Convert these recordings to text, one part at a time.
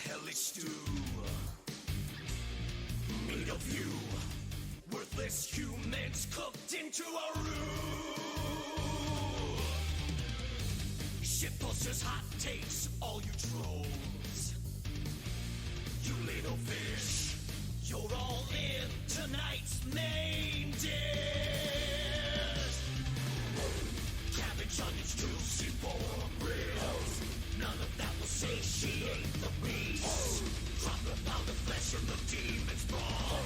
hellish stew made of you, worthless humans cooked into a roux. Shitposters, hot takes, all you trolls, you little fish, you're all in tonight's main dish. Cabbage, onions, juicy for reals, none of that will satiate the beast. Drop the pound of flesh and the demon's brawl.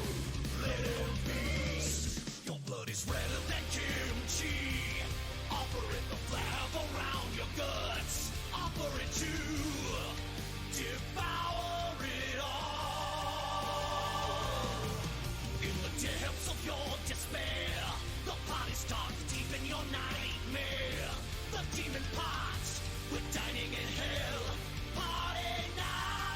Little beast, your blood is redder than kimchi. Offer it the flab around your guts. Offer it to devour it all. In the depths of your despair, the pot is dark deep in your nightmare. The demon pots, we're dining in hell. Party night.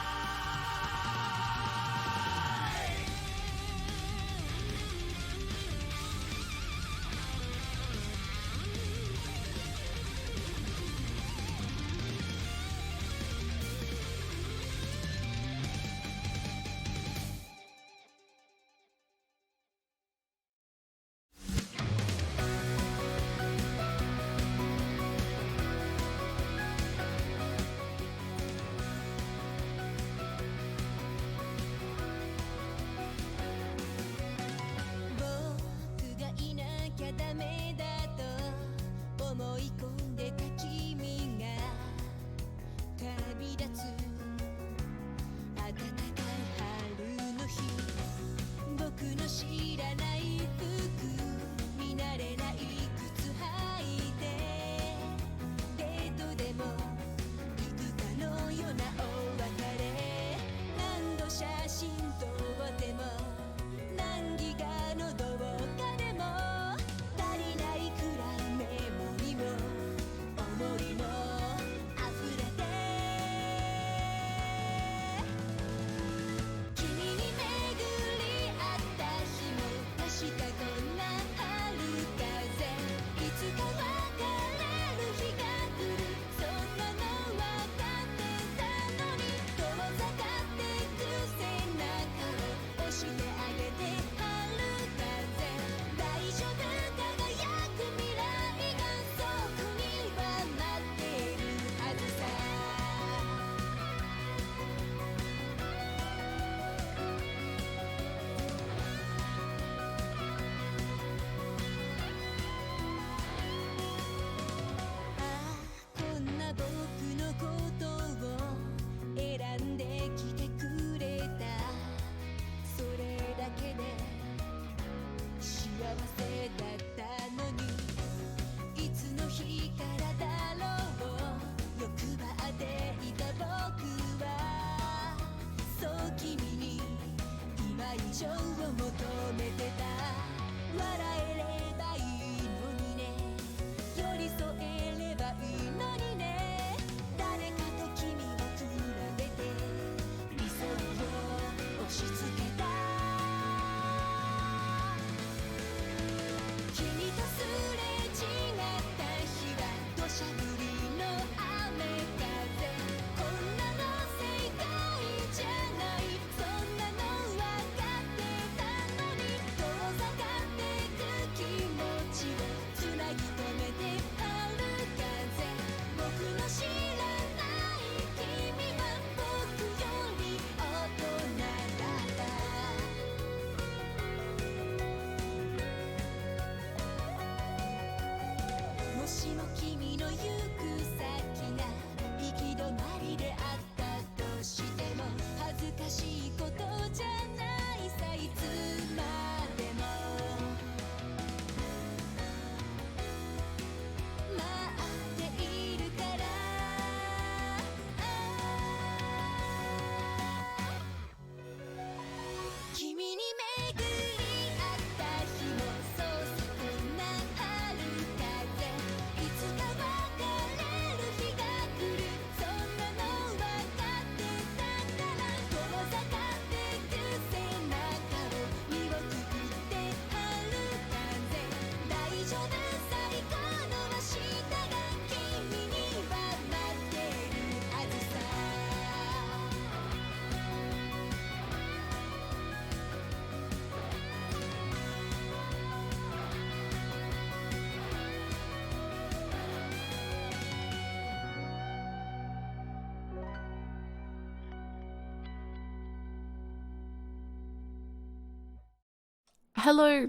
Hello,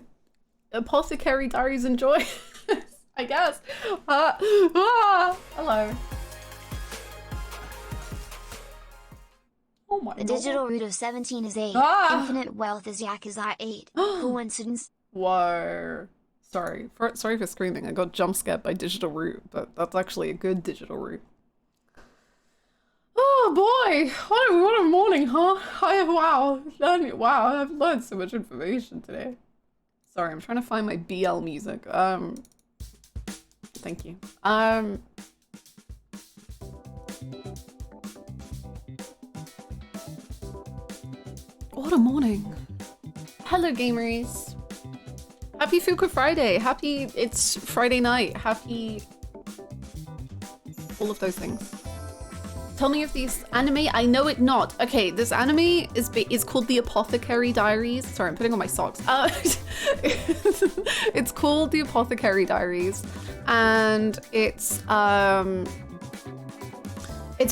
Apothecary Diaries Enjoy. I guess. Hello. Oh my god. The digital root of 17 is 8. Infinite wealth is Yakuza 8. Coincidence? Whoa. Sorry for screaming. I got jump scared by digital root, but that's actually a good digital root. Oh boy, what a morning, huh? Wow, I've learned so much information today. Sorry, I'm trying to find my BL music. Thank you. What a morning. Hello, gamers. Happy Fuka Friday. It's Friday night. Happy all of those things. Tell me if these anime, I know it not. Okay, this anime is called The Apothecary Diaries. Sorry, I'm putting on my socks. It's called The Apothecary Diaries, and it's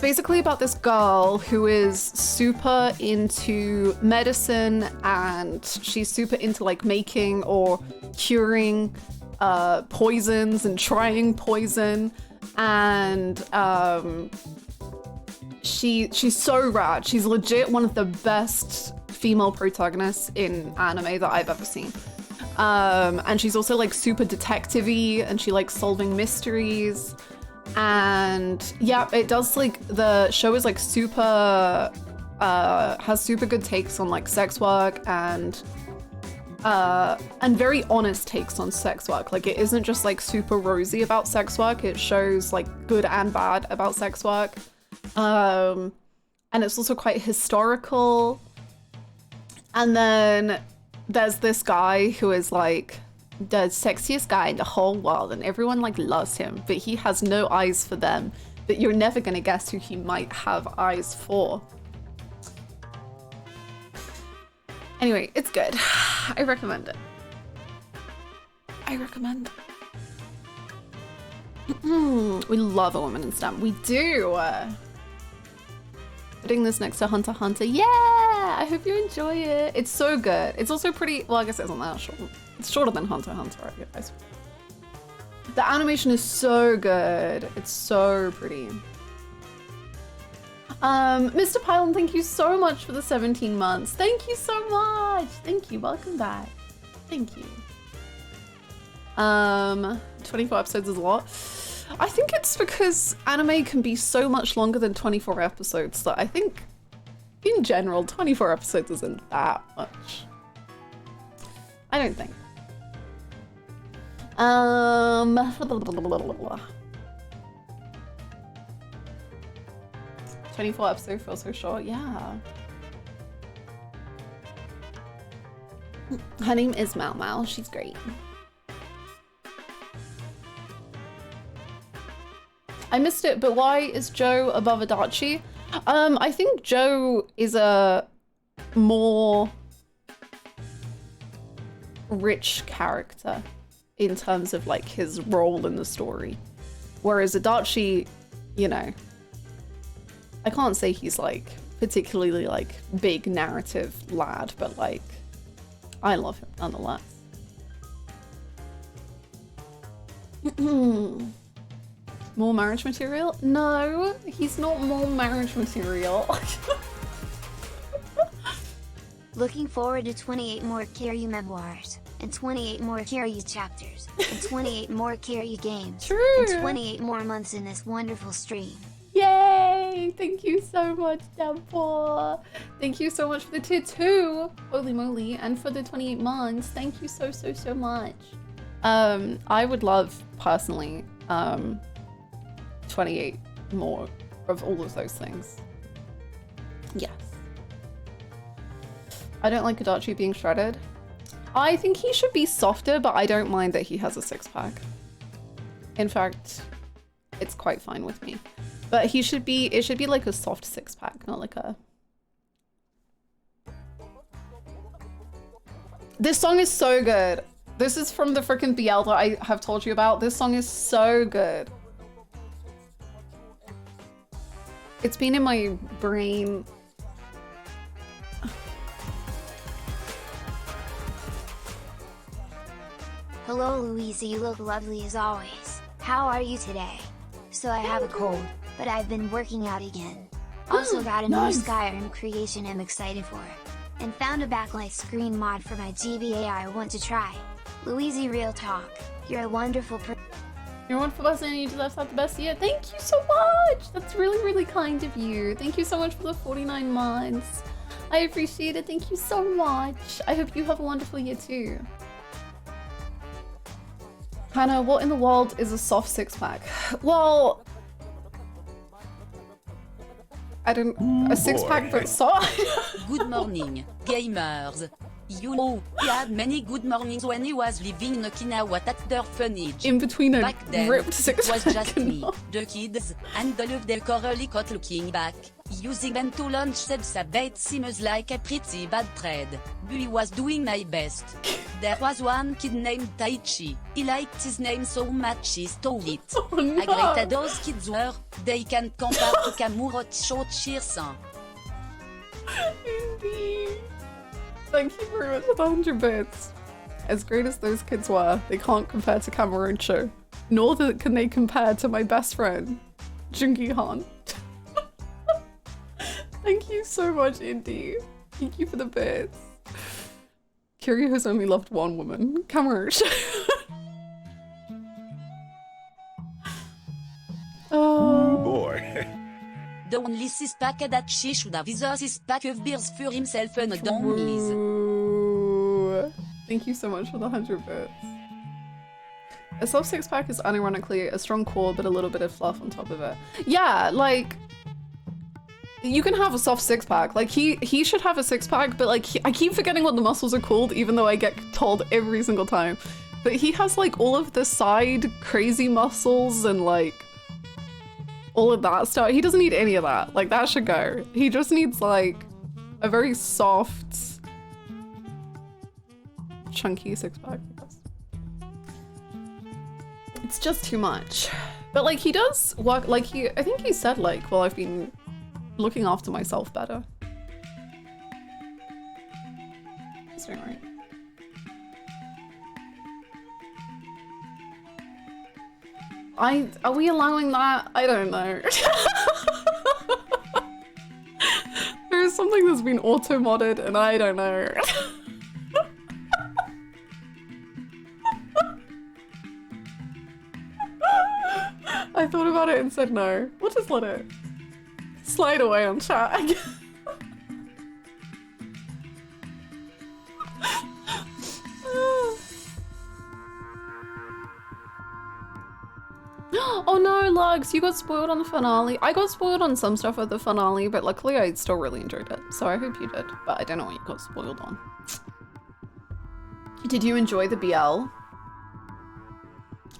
basically about this girl who is super into medicine, and she's super into like making or curing poisons and trying poison, and she's so rad. She's legit one of the best female protagonists in anime that I've ever seen. And she's also like super detective-y, and she likes solving mysteries. And yeah, it does like, the show is like super, has super good takes on like sex work and very honest takes on sex work. Like, it isn't just like super rosy about sex work. It shows like good and bad about sex work. And it's also quite historical. And then there's this guy who is like the sexiest guy in the whole world, and everyone like loves him, but he has no eyes for them. But you're never gonna guess who he might have eyes for. Anyway, it's good. I recommend it. I recommend it. We love a woman in STEM. We do. Putting this next to Hunter x Hunter. Yeah! I hope you enjoy it. It's so good. It's also pretty, well, I guess it isn't that short. It's shorter than Hunter x Hunter, right, guys? The animation is so good. It's so pretty. Mr. Pylon, thank you so much for the 17 months. Thank you so much. Thank you. Welcome back. Thank you. 24 episodes is a lot. I think it's because anime can be so much longer than 24 episodes that I think, in general, 24 episodes isn't that much. I don't think. 24 episodes feels so short, yeah. Her name is Mau Mau, she's great. I missed it, but why is Joe above Adachi? I think Joe is a more rich character in terms of like his role in the story. Whereas Adachi, you know, I can't say he's like particularly like big narrative lad, but like I love him nonetheless. More marriage material? No, he's not more marriage material. Looking forward to 28 more Kiryu memoirs, and 28 more Kiryu chapters, and 28 more Kiryu games, True. and 28 more months in this wonderful stream. Yay! Thank you so much, Downpour. Thank you so much for the tier 2. Holy moly. And for the 28 months. Thank you so much. I would love, personally, 28 more of all of those things. Yes. I don't like Adachi being shredded. I think he should be softer, but I don't mind that he has a six-pack. In fact, it's quite fine with me. But it should be like a soft six-pack, not like a... This song is so good. This is from the freaking BL that I have told you about. This song is so good. It's been in my brain. Hello Louise, you look lovely as always. How are you today? So I have a cold, but I've been working out again. Also got a new Skyrim creation I'm excited for. And found a backlight screen mod for my GBA I want to try. Louise, real talk, you're a wonderful You're one for us and you deserve to have the best year. Thank you so much! That's really, really kind of you. Thank you so much for the 49 months. I appreciate it. Thank you so much. I hope you have a wonderful year too. Hannah, what in the world is a soft six-pack? Well, I don't... a six-pack but soft? Good morning, gamers. You know, he had many good mornings when he was living in Okinawa at the orphanage. In between a Back then, ripped it six-pack was just and me, not. the kids, and the love they currently caught looking back. Using them to launch Subsabate seems like a pretty bad trade. But he was doing my best. There was one kid named Taichi. He liked his name so much he stole it. Oh, no. How great those kids were, they can't compare to Kamuro's short Shirsan. Indeed. Thank you very much for the 100 bits. As great as those kids were, they can't compare to Cameron Cho. Nor can they compare to my best friend, Jungi Han. Thank you so much, Indy. Thank you for the bits. Kiryu has only loved one woman, Cameron Cho. Oh boy. The only six-pack that she should have is a six-pack of beers for himself and a dummies. Ooh. Thank you so much for the 100 bits. A soft six-pack is unironically a strong core but a little bit of fluff on top of it. Yeah, like, you can have a soft six-pack. Like, he should have a six-pack, but like, I keep forgetting what the muscles are called, even though I get told every single time. But he has like all of the side crazy muscles and like all of that stuff. He doesn't need any of that. Like, that should go. He just needs like a very soft, chunky six-pack, I guess. It's just too much. But like, he does work, like I think he said like, well, I've been looking after myself better. He's doing right. Are we allowing that? I don't know. There is something that's been auto-modded and I don't know. I thought about it and said no. We'll just let it slide away on chat, I guess. Oh no, Lugs, you got spoiled on the finale. I got spoiled on some stuff at the finale, but luckily I still really enjoyed it. So I hope you did, but I don't know what you got spoiled on. Did you enjoy the BL?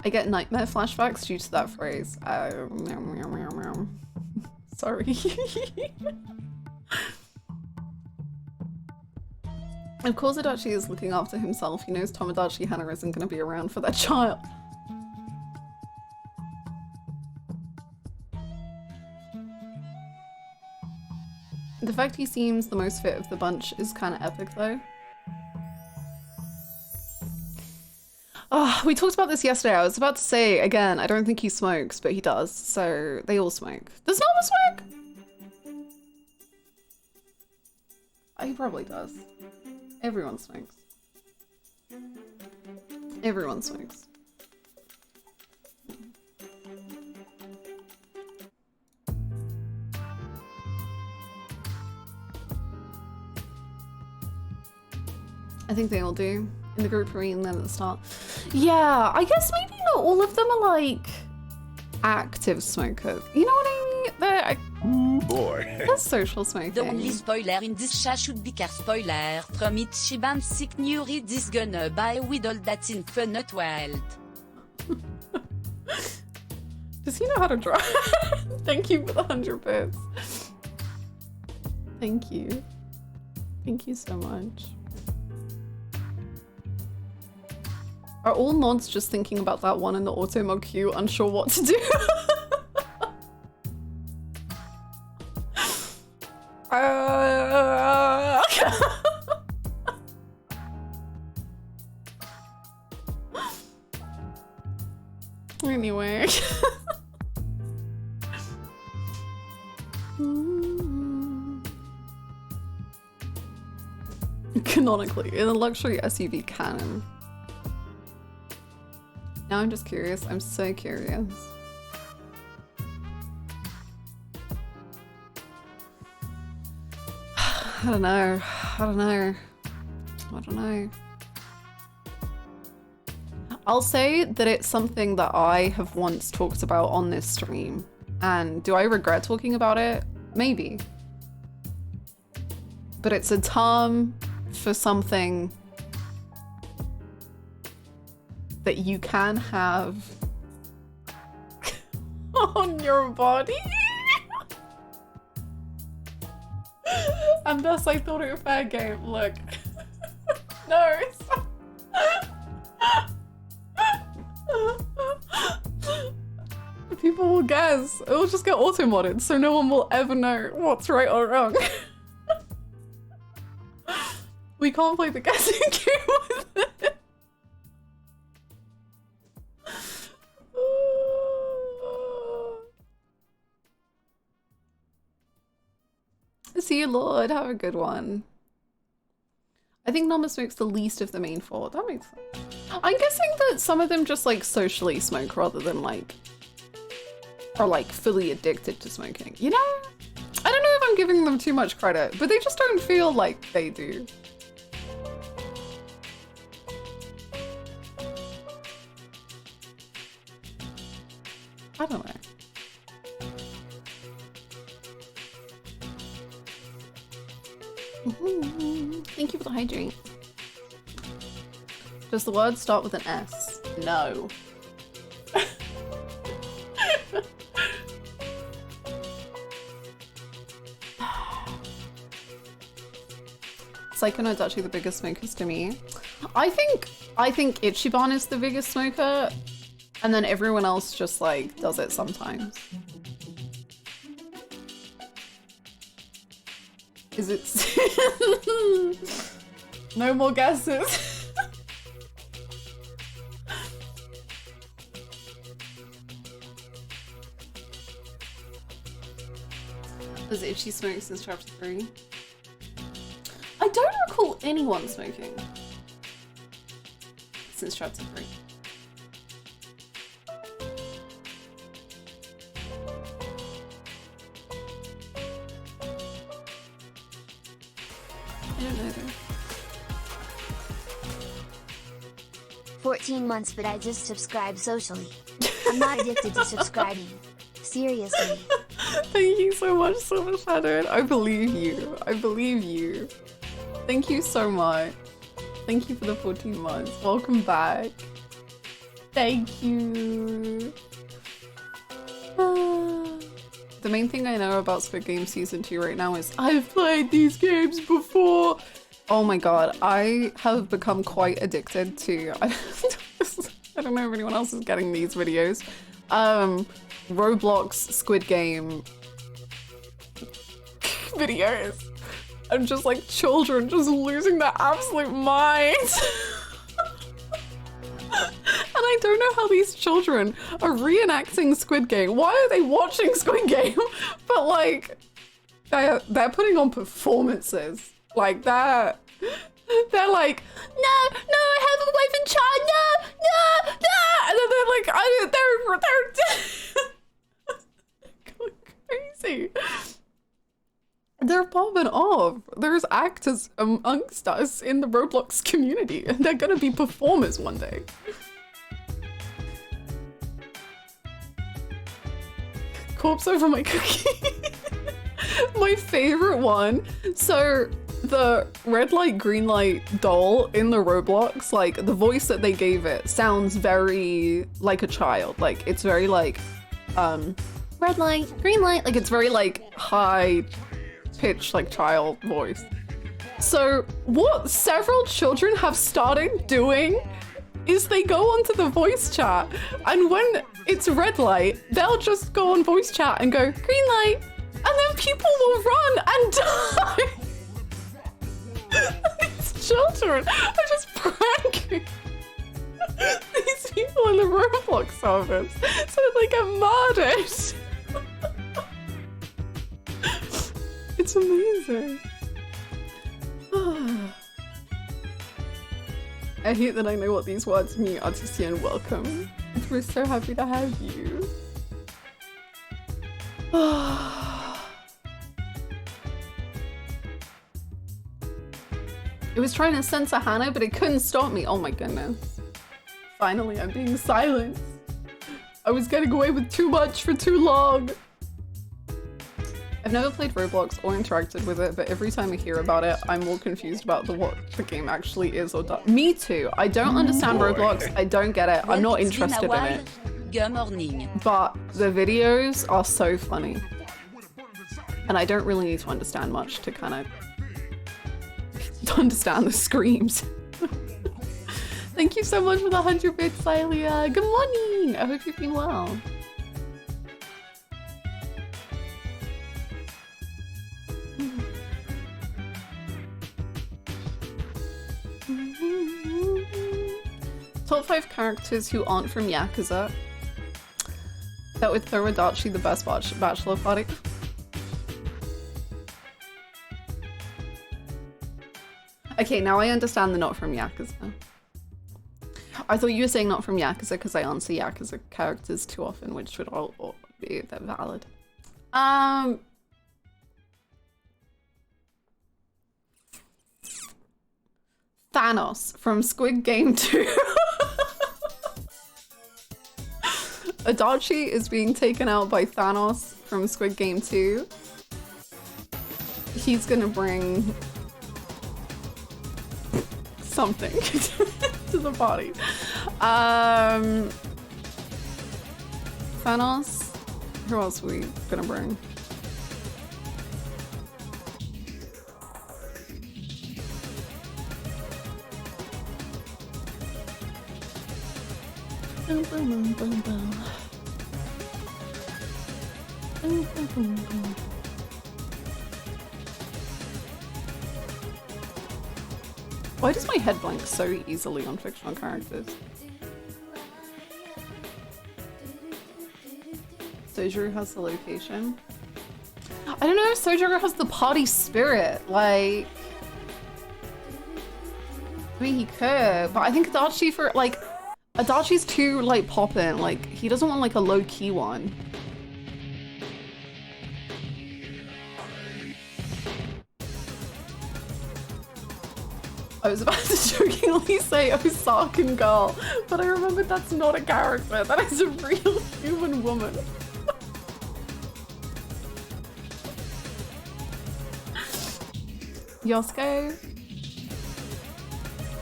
I get nightmare flashbacks due to that phrase. Meow, meow, meow, meow. Sorry. Of course Adachi is looking after himself. He knows Tomodachi Hannah isn't going to be around for that child. The fact he seems the most fit of the bunch is kind of epic though. Oh, we talked about this yesterday. I was about to say, again, I don't think he smokes, but he does. So they all smoke. Does Nova smoke? Oh, he probably does. Everyone smokes. Everyone smokes. I think they all do. In the group reading them at the start. Yeah, I guess maybe not all of them are like active smokers. You know what I mean? They're Boy. they're social smoking. The only spoiler in this chat should be car spoiler from Ichiban sick new read is gonna buy with all that in fun at world. Does he know how to drive? Thank you for the 100 bits. Thank you. Thank you so much. Are all mods just thinking about that one in the auto mod queue, unsure what to do? anyway. Canonically, in the luxury SUV canon. Now I'm just curious. I'm so curious. I don't know. I don't know. I don't know. I'll say that it's something that I have once talked about on this stream. And do I regret talking about it? Maybe. But it's a term for something that you can have on your body. And thus I thought it a fair game. Look. No. People will guess. It will just get auto-modded, so no one will ever know what's right or wrong. We can't play the guessing game with it. See you, Lord. Have a good one. I think Nama smokes the least of the main four. That makes sense. I'm guessing that some of them just like socially smoke rather than like are like fully addicted to smoking. You know? I don't know if I'm giving them too much credit, but they just don't feel like they do. I don't know. Thank you for the hydrate. Does the word start with an S? No. Psychonaut's actually the biggest smokers to me. I think Ichiban is the biggest smoker, and then everyone else just like does it sometimes. Is it? No more guesses. Does Itchy smoke since chapter 3? I don't recall anyone smoking since chapter 3. I don't know though. 14 months, but I just subscribe socially. I'm not addicted to subscribing. Seriously. Thank you so much, Shadow. I believe you. I believe you. Thank you so much. Thank you for the 14 months. Welcome back. Thank you. The main thing I know about Squid Game Season 2 right now is I've played these games before. Oh my god, I have become quite addicted to... I don't know if anyone else is getting these videos. Roblox Squid Game videos. And just like children just losing their absolute minds. And I don't know how these children are reenacting Squid Game. Why are they watching Squid Game? But like, they're putting on performances like that. They're like, no, I have a wife and child, no, and then they're like, they're going crazy. They're popping off. There's actors amongst us in the Roblox community, and they're gonna be performers one day. Corpse over my cookie. My favorite one. So the red light, green light doll in the Roblox, like the voice that they gave it sounds very like a child. Like it's very like, red light, green light. Like it's very like high pitch, like child voice. So what several children have started doing is they go onto the voice chat, and when it's red light, they'll just go on voice chat and go green light, and then people will run and die. These children are just pranking these people in the Roblox Roblox servers, so they get murdered. It's amazing. I hate that I know what these words mean. Artisti and welcome. We're so happy to have you. It was trying to censor Hannah, but it couldn't stop me. Oh my goodness. Finally, I'm being silenced. I was getting away with too much for too long. I've never played Roblox or interacted with it, but every time I hear about it, I'm more confused about what the game actually is or does. Me too. I don't understand Roblox. I don't get it. I'm not interested in it. Good morning. But the videos are so funny. And I don't really need to understand much to kind of understand the screams. Thank you so much for the 100 bits, Silia. Good morning. I hope you've been well. Top 5 characters who aren't from Yakuza. That would throw Adachi the best bachelor party. Okay, now I understand the not from Yakuza. I thought you were saying not from Yakuza because I answer Yakuza characters too often, which would all be valid. Thanos from Squid Game 2. Adachi is being taken out by Thanos from Squid Game 2. He's gonna bring something to the party. Thanos. Who else are we gonna bring? Boom, boom, boom, boom, boom. Boom, boom, boom, boom. Why does my head blank so easily on fictional characters? Sojourner has the location. I don't know if Sojourner has the party spirit. Like, I mean, he could, but I think Adachi for like, Adachi's too like poppin'. Like, he doesn't want like a low key one. I was about to jokingly say Osakan girl, but I remembered that's not a character. That is a real human woman. Yosuke?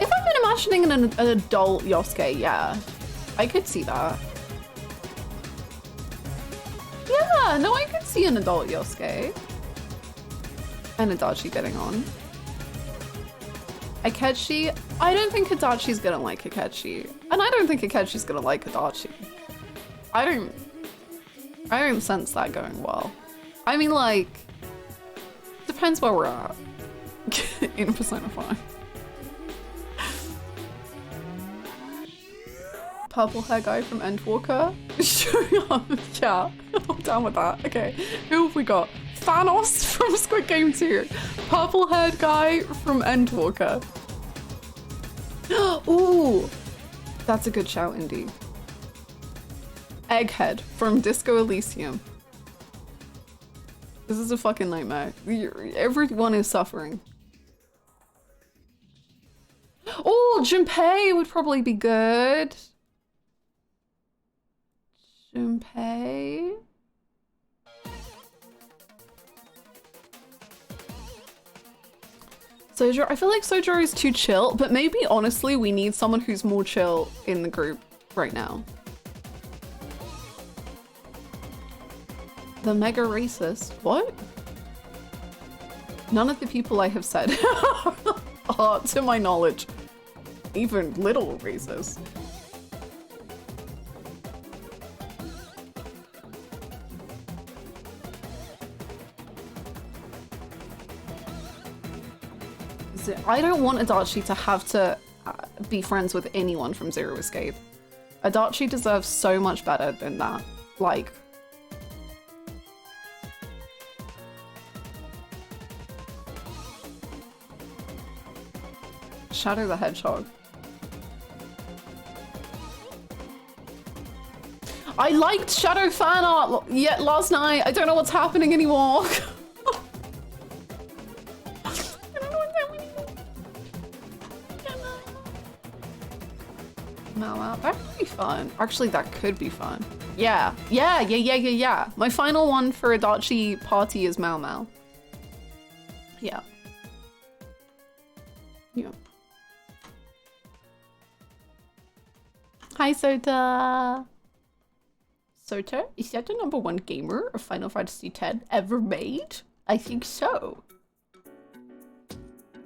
If I've been imagining an adult Yosuke, yeah. I could see that. Yeah, no, I could see an adult Yosuke. And Adachi getting on. Akechi? I don't think Adachi's gonna like Akechi. And I don't think Akechi's gonna like Adachi. I don't sense that going well. I mean, like, depends where we're at in Persona 5. Purple hair guy from Endwalker? Yeah, I'm down with that. Okay, who have we got? Thanos from Squid Game 2. Purple haired guy from Endwalker. Ooh, that's a good shout indeed. Egghead from Disco Elysium. This is a fucking nightmare. Everyone is suffering. Oh, Junpei would probably be good. Junpei. Sojourner, I feel like Sojourner is too chill, but maybe honestly we need someone who's more chill in the group right now. The mega racist. What? None of the people I have said are, to my knowledge, even little racist. I don't want Adachi to have to be friends with anyone from Zero Escape. Adachi deserves so much better than that. Like, Shadow the Hedgehog. I liked Shadow fan art yet last night. I don't know what's happening anymore. I don't know what's happening anymore. Wow, that could be fun. Actually, that could be fun. Yeah. My final one for Adachi party is Mau Mau. Yeah. Yeah. Hi, Sota. Sota, is that the #1 gamer of Final Fantasy X ever made? I think so.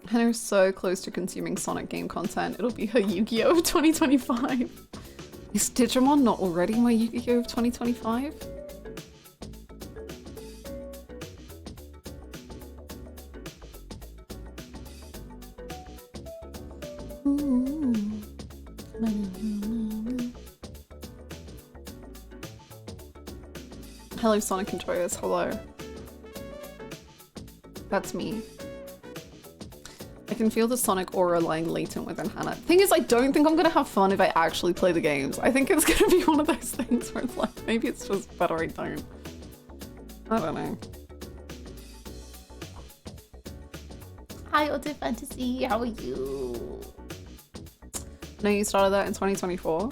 Hannah's so close to consuming Sonic game content, it'll be her Yu-Gi-Oh! Of 2025. Is Digimon not already my Yu-Gi-Oh! Of 2025? Hello, Sonic Enjoyers. Hello. That's me. I can feel the Sonic aura lying latent within Hannah. Thing is, I don't think I'm gonna have fun if I actually play the games. I think it's gonna be one of those things where it's like, maybe it's just better I don't. I don't know. Hi, Ultimate Fantasy. How are you? No, you started that in 2024?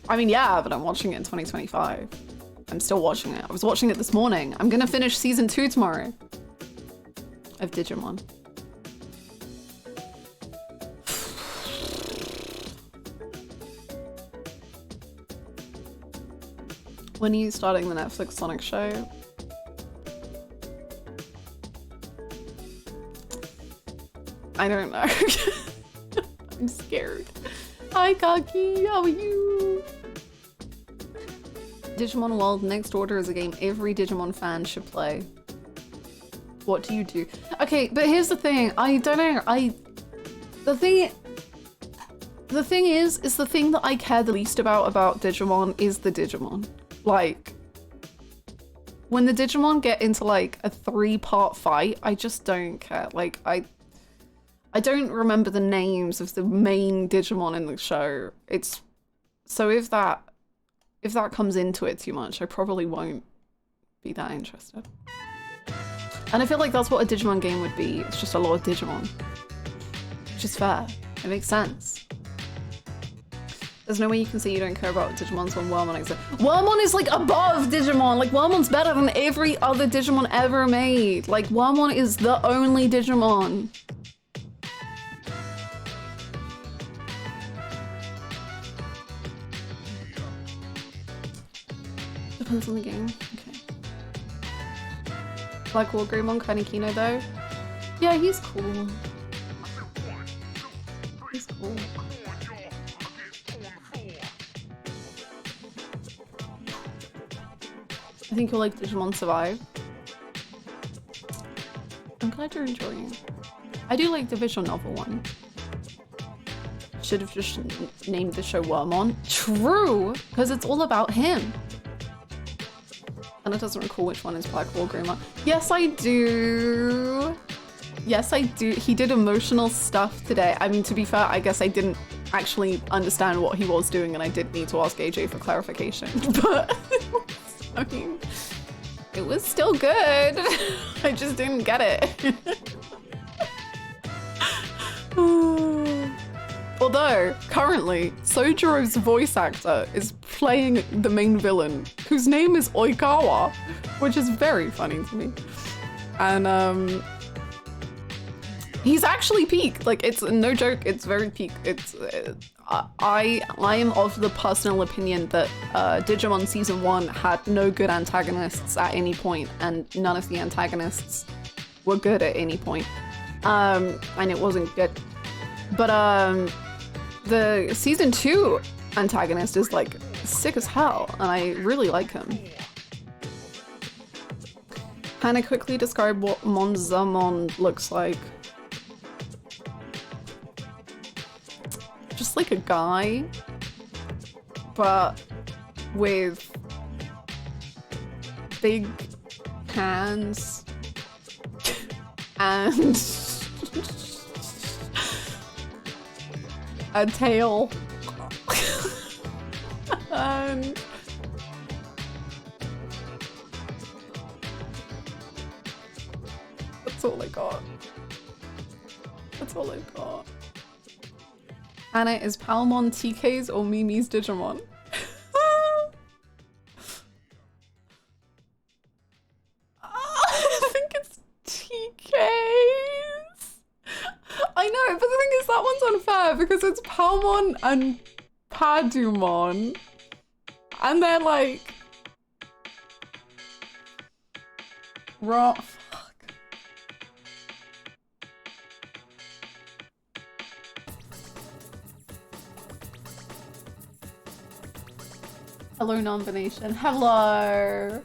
I mean, yeah, but I'm watching it in 2025. I'm still watching it. I was watching it this morning. I'm gonna finish season 2 tomorrow of Digimon. When are you starting the Netflix Sonic show? I don't know. I'm scared. Hi, Kaki. How are you? Digimon World Next Order is a game every Digimon fan should play. What do you do? Okay, but here's the thing. I don't know. The thing is the thing that I care the least about Digimon is the Digimon. Like, when the Digimon get into like a 3-part fight, I just don't care. Like, I don't remember the names of the main Digimon in the show. It's so if that comes into it too much, I probably won't be that interested. And I feel like that's what a Digimon game would be. It's just a lot of Digimon. Which is fair. It makes sense. There's no way you can say you don't care about Digimons when Wormmon exists. Wormmon is like above Digimon. Like, Wormmon's better than every other Digimon ever made. Like, Wormmon is the only Digimon. Depends on the game. Okay. Black Wargreymon kinda Kino though. Yeah, he's cool. He's cool. I think you'll like Digimon Survive. I'm glad you're enjoying it. I do like the visual novel one. Should have just named the show Wormmon. True! Because it's all about him. And it doesn't recall which one is Black Wargreymon. Yes, I do. Yes, I do. He did emotional stuff today. I mean, to be fair, I guess I didn't actually understand what he was doing and I did need to ask AJ for clarification. But, I mean, it was still good. I just didn't get it. Although, currently, Sojiro's voice actor is playing the main villain, whose name is Oikawa, which is very funny to me. And, he's actually peak. Like, it's no joke, it's very peak. It's, I am of the personal opinion that Digimon Season 1 had no good antagonists at any point, and none of the antagonists were good at any point. And it wasn't good. But, the Season 2 antagonist is, like, sick as hell, and I really like him. Hannah, quickly describe what Monzamon looks like. Just like a guy. but with big hands and a tail. And that's all I got. That's all I got. Hannah, is Palmon TK's or Mimi's Digimon? I think it's TK's. I know, but the thing is that one's unfair because it's Palmon and Padumon. And they're like... Raw... Fuck. Hello, non-bination. Hello!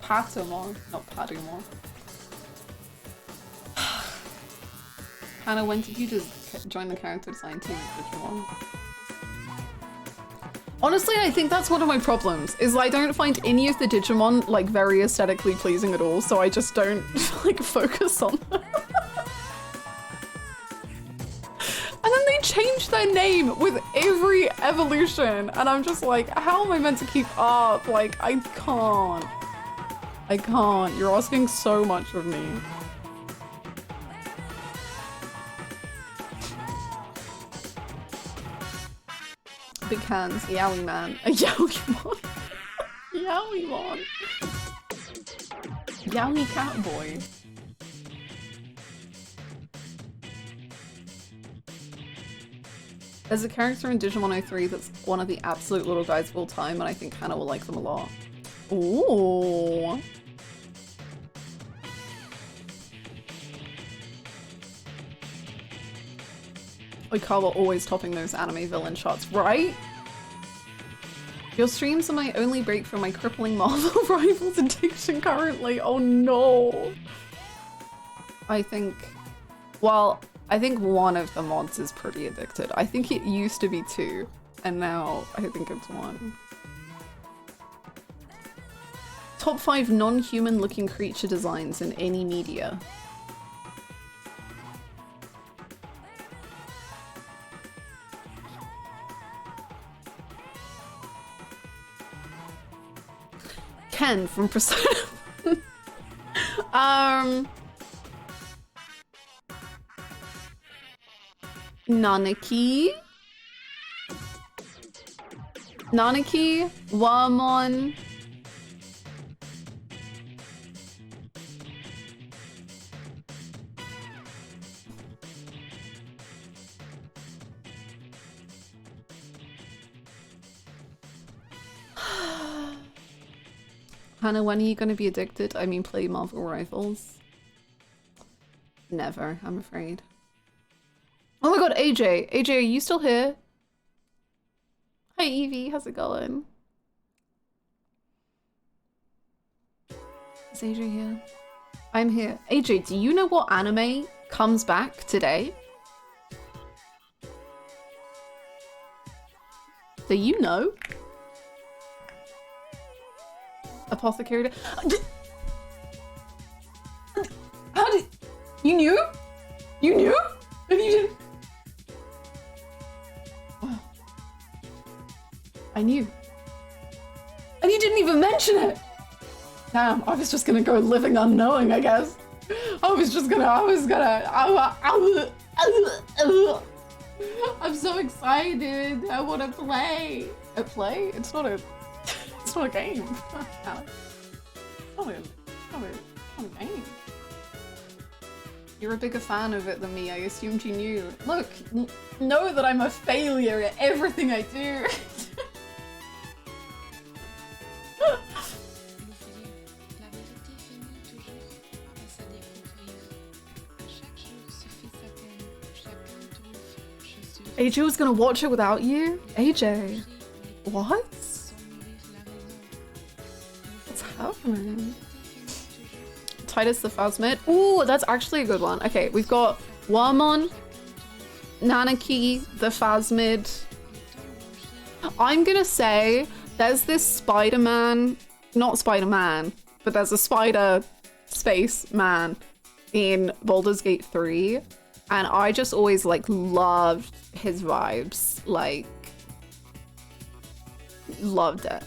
Patamon, not Padumon. Hannah, when did you just join the character design team at Digimon? Honestly, I think that's one of my problems, is I don't find any of the Digimon, like, very aesthetically pleasing at all, so I just don't, like, focus on them. And then they change their name with every evolution, and I'm just like, how am I meant to keep up? Like, I can't. I can't. You're asking so much of me. Big hands, Yowie man. A Yowie-mon. Yowie-mon. Yowie Catboy. There's a character in Digimon 03 that's one of the absolute little guys of all time, and I think Hannah will like them a lot. Ooh. Oikawa always topping those anime villain shots, right? Your streams are my only break from my crippling Marvel Rivals addiction currently. Oh no. I think, well, I think one of the mods is pretty addicted. I think it used to be 2, and now I think it's 1. Top 5 non-human looking creature designs in any media. Ken from Persona. Nanaki, Wamon. Hannah, when are you going to be addicted? I mean, play Marvel Rivals? Never, I'm afraid. Oh my god, AJ! AJ, are you still here? Hi Evie, how's it going? Is AJ here? I'm here. AJ, do you know what anime comes back today? Do you know? Apothecary. How did you knew? You knew? And you didn't. Wow. I knew. And you didn't even mention it. Damn, I was just gonna go living unknowing, I guess. I'm so excited. I want to play. A play? It's not a game. Alex. It's not a game. You're a bigger fan of it than me. I assumed you knew. Look, know that I'm a failure at everything I do. AJ was gonna watch it without you? AJ, what? What's happening? Titus the Phasmid. Ooh, that's actually a good one. Okay, we've got Wamon, Nanaki, the Phasmid. I'm gonna say there's this Spider-Man, not Spider-Man, but there's a spider space man in Baldur's Gate 3, and I just always like loved his vibes, like loved it,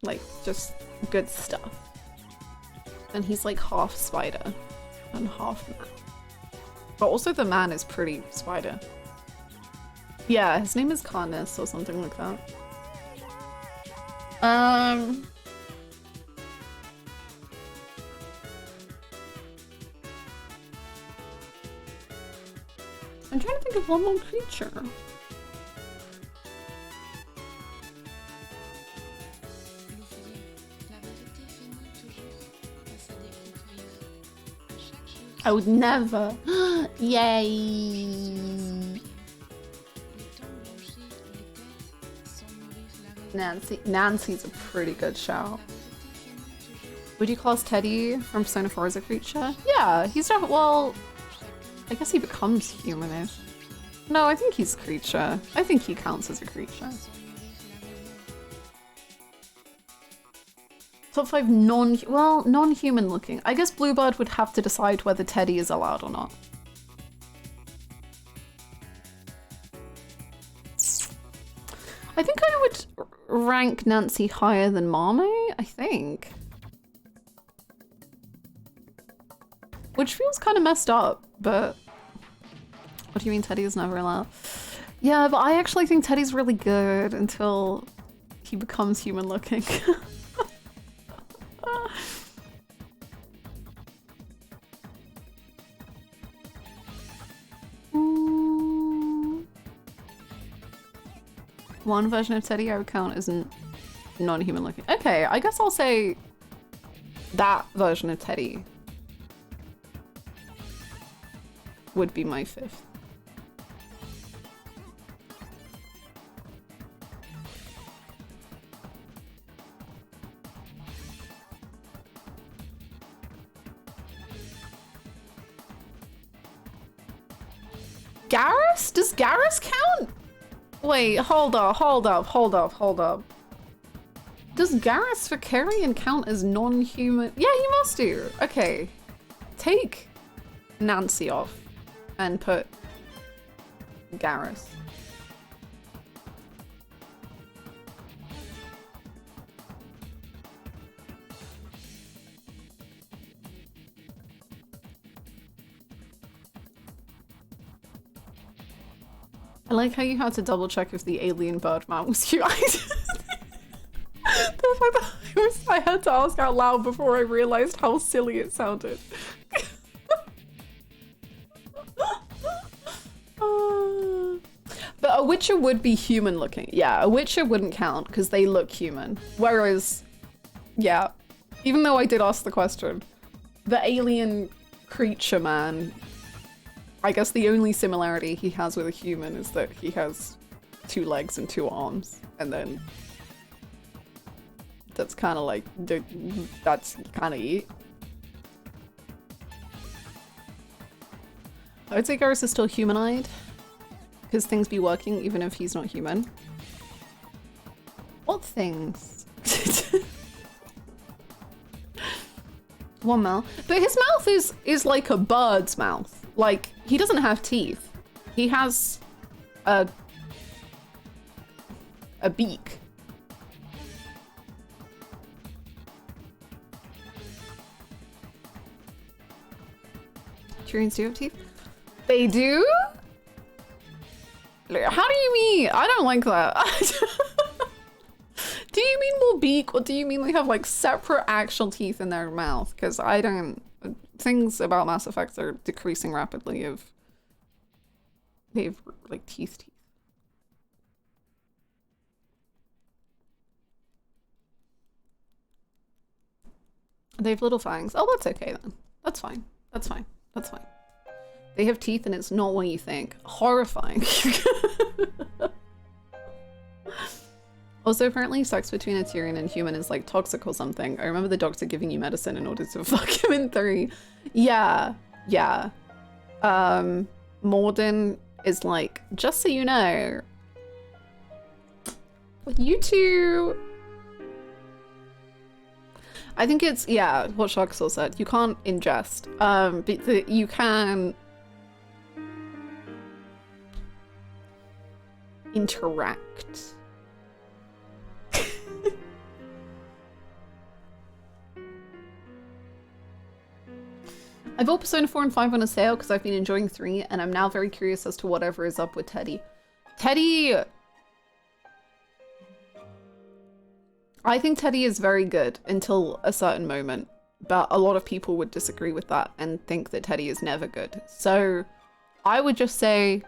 like just good stuff. And he's like half spider and half man, but also the man is pretty spider. Yeah, his name is Carnus or something like that. I'm trying to think of one more creature. I would never. Yay! Nancy's a pretty good shout. Would you class Teddy from Persona 4 as a creature? Yeah, he's not. Well, I guess he becomes humanish. No, I think he's creature. I think he counts as a creature. Top 5 non-human looking. I guess Bluebird would have to decide whether Teddy is allowed or not. I think I would rank Nancy higher than Mame, I think. Which feels kind of messed up, but... What do you mean Teddy is never allowed? Yeah, but I actually think Teddy's really good until he becomes human looking. One version of Teddy I would count as non-human looking. Okay, I guess I'll say that version of Teddy would be my 5th. Garrus? Does Garrus count? Wait, hold up. Does Garrus Vicarian count as non-human? Yeah, he must do. Okay. Take Nancy off and put Garrus. I like how you had to double check if the alien bird man was you. I had to ask out loud before I realized how silly it sounded. But a Witcher would be human looking. Yeah, a Witcher wouldn't count because they look human. Whereas, yeah, even though I did ask the question, the alien creature man, I guess the only similarity he has with a human is that he has 2 legs and 2 arms, and then that's kind of like, that's kind of it. I would say Garrus is still human-eyed, because things be working even if he's not human. What things? One mouth. But his mouth is like a bird's mouth. Like, he doesn't have teeth. He has a beak. Turians do have teeth? They do? How do you mean? I don't like that. Do you mean more beak, or do you mean they have like separate actual teeth in their mouth? Because I don't... Things about Mass Effect are decreasing rapidly of... They have like teeth. They have little fangs. Oh, that's okay then. That's fine. That's fine. That's fine. They have teeth and it's not what you think. Horrifying. Also, apparently sex between a Tyrian and human is like toxic or something. I remember the doctor giving you medicine in order to fuck him in 3. Yeah, yeah. Morden is like, just so you know, You two. I think it's, yeah, what Sharksaw said. You can't ingest. But you can interact. I bought Persona 4 and 5 on a sale because I've been enjoying 3, and I'm now very curious as to whatever is up with Teddy. Teddy... I think Teddy is very good until a certain moment, but a lot of people would disagree with that and think that Teddy is never good. So I would just say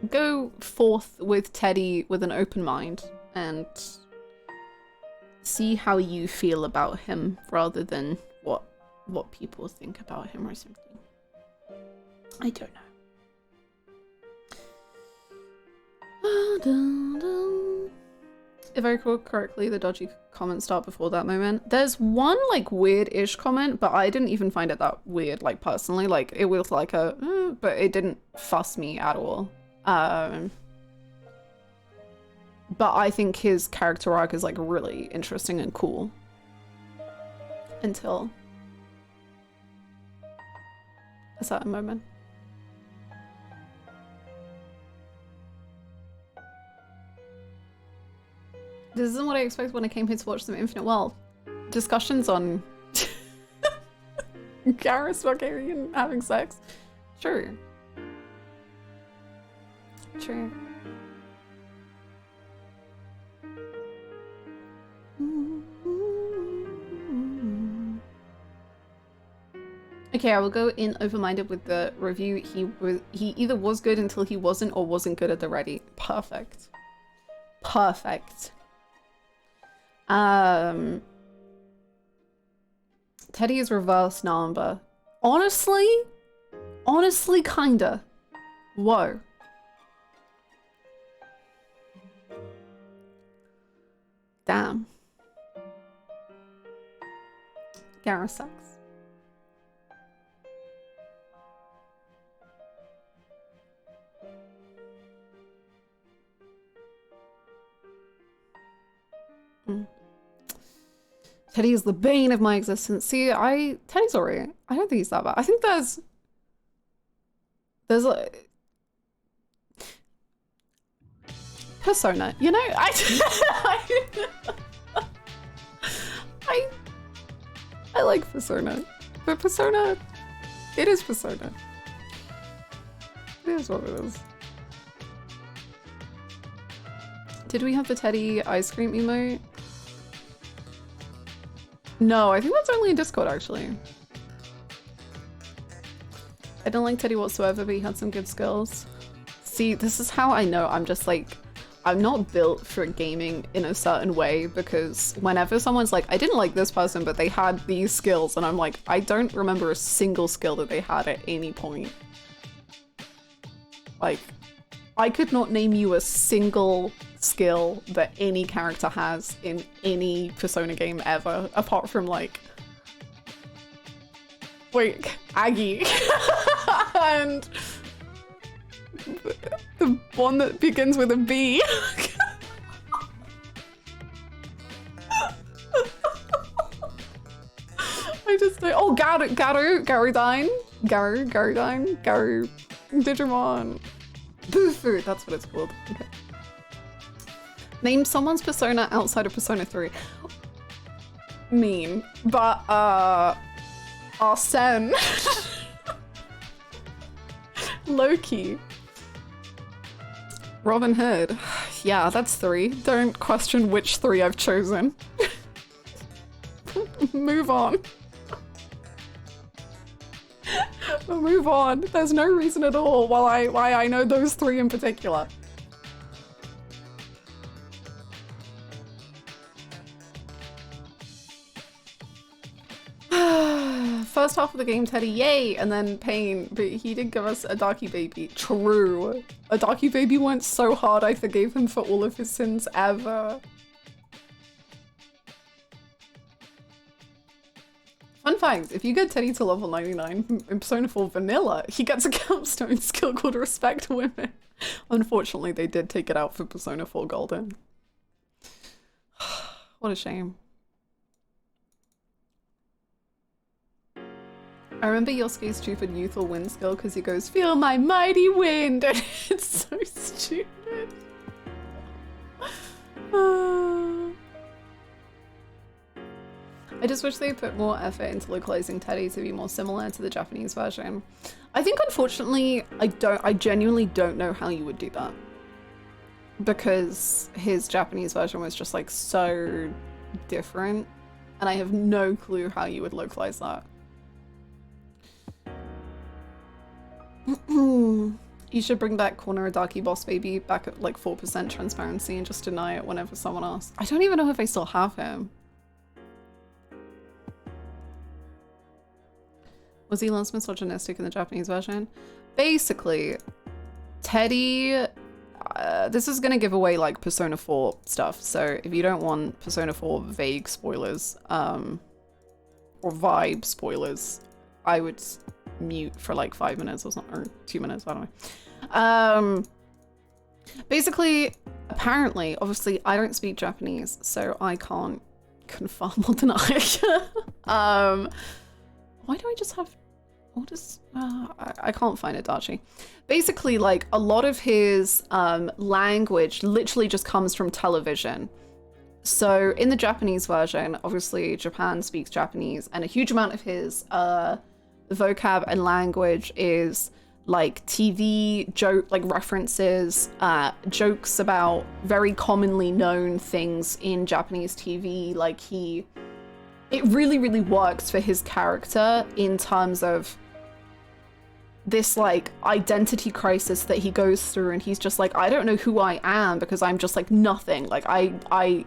go forth with Teddy with an open mind and see how you feel about him rather than what people think about him or something. I don't know. If I recall correctly, the dodgy comments start before that moment. There's one like weird-ish comment, but I didn't even find it that weird, like personally. Like it was like a, but it didn't fuss me at all. But I think his character arc is like really interesting and cool. Until a certain moment. This isn't what I expected when I came here to watch some Infinite Wealth. Discussions on Garrus Bulgarian having sex. Sure. True. Okay, I will go in open-minded with the review. He either was good until he wasn't or wasn't good at the ready. Perfect. Perfect. Teddy is reverse Namba. Honestly, kinda. Whoa. Damn. Garrus sucks. Teddy is the bane of my existence. See, Teddy's alright. I don't think he's that bad. I think there's like Persona, you know? I like Persona. But Persona, it is Persona. It is what it is. Did we have the Teddy ice cream emote? No, I think that's only in Discord, actually. I don't like Teddy whatsoever, but he had some good skills. See, this is how I know I'm just like, I'm not built for gaming in a certain way, because whenever someone's like, I didn't like this person, but they had these skills, and I'm like, I don't remember a single skill that they had at any point. Like, I could not name you a single skill that any character has in any Persona game ever, apart from like, wait, Aggie. And the one that begins with a B. I just say, oh, Garudine, Digimon. Bufu, that's what it's called. Okay. Name someone's persona outside of Persona 3. Mean, but Arsene. Loki. Robin Hood. Yeah, that's 3. Don't question which 3 I've chosen. Move on. Move on. There's no reason at all why I know those 3 in particular. First half of the game, Teddy, yay! And then Pain, but he did give us a Darky Baby. True. A Darky Baby went so hard I forgave him for all of his sins ever. Fun fact, if you get Teddy to level 99 in Persona 4 Vanilla, he gets a capstone skill called Respect Women. Unfortunately, they did take it out for Persona 4 Golden. What a shame. I remember Yosuke's stupid youthful wind skill because he goes, "Feel my mighty wind," and it's so stupid. I just wish they put more effort into localizing Teddy to be more similar to the Japanese version. I think, unfortunately, I genuinely don't know how you would do that. Because his Japanese version was just like so different, and I have no clue how you would localize that. You should bring back Corner Darky Boss Baby back at like 4% transparency and just deny it whenever someone asks. I don't even know if I still have him. Was he less misogynistic in the Japanese version? Basically, Teddy... this is gonna give away like Persona 4 stuff, so if you don't want Persona 4 vague spoilers, or vibe spoilers, I would mute for like 5 minutes or something, or 2 minutes, I don't know. Basically, apparently, obviously, I don't speak Japanese, so I can't confirm or deny. Why do I just have... What is... I can't find it, Dachi. Basically, like, a lot of his language literally just comes from television. So, in the Japanese version, obviously, Japan speaks Japanese, and a huge amount of his vocab and language is, like, TV joke, like, references, jokes about very commonly known things in Japanese TV, like, it really, really works for his character in terms of this, like, identity crisis that he goes through, and he's just like, I don't know who I am because I'm just, like, nothing. Like, I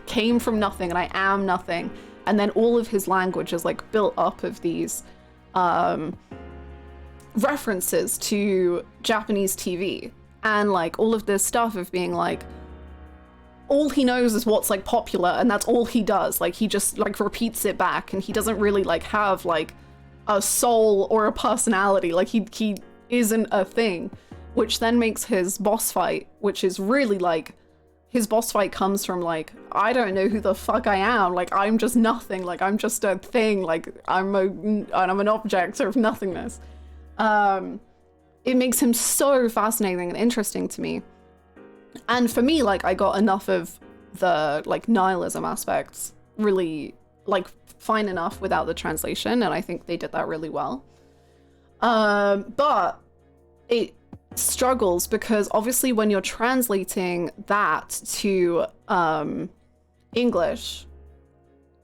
came from nothing and I am nothing. And then all of his language is, like, built up of these references to Japanese TV. And, like, all of this stuff of being, like, all he knows is what's like popular, and that's all he does. Like, he just like repeats it back, and he doesn't really like have like a soul or a personality. Like, he isn't a thing, which then makes his boss fight, which is really like, his boss fight comes from like, I don't know who the fuck I am. Like, I'm just nothing. Like, I'm just a thing. Like, I'm an object of nothingness. It makes him so fascinating and interesting to me. And for me, like, I got enough of the, like, nihilism aspects really, like, fine enough without the translation, and I think they did that really well. But it struggles because, obviously, when you're translating that to English,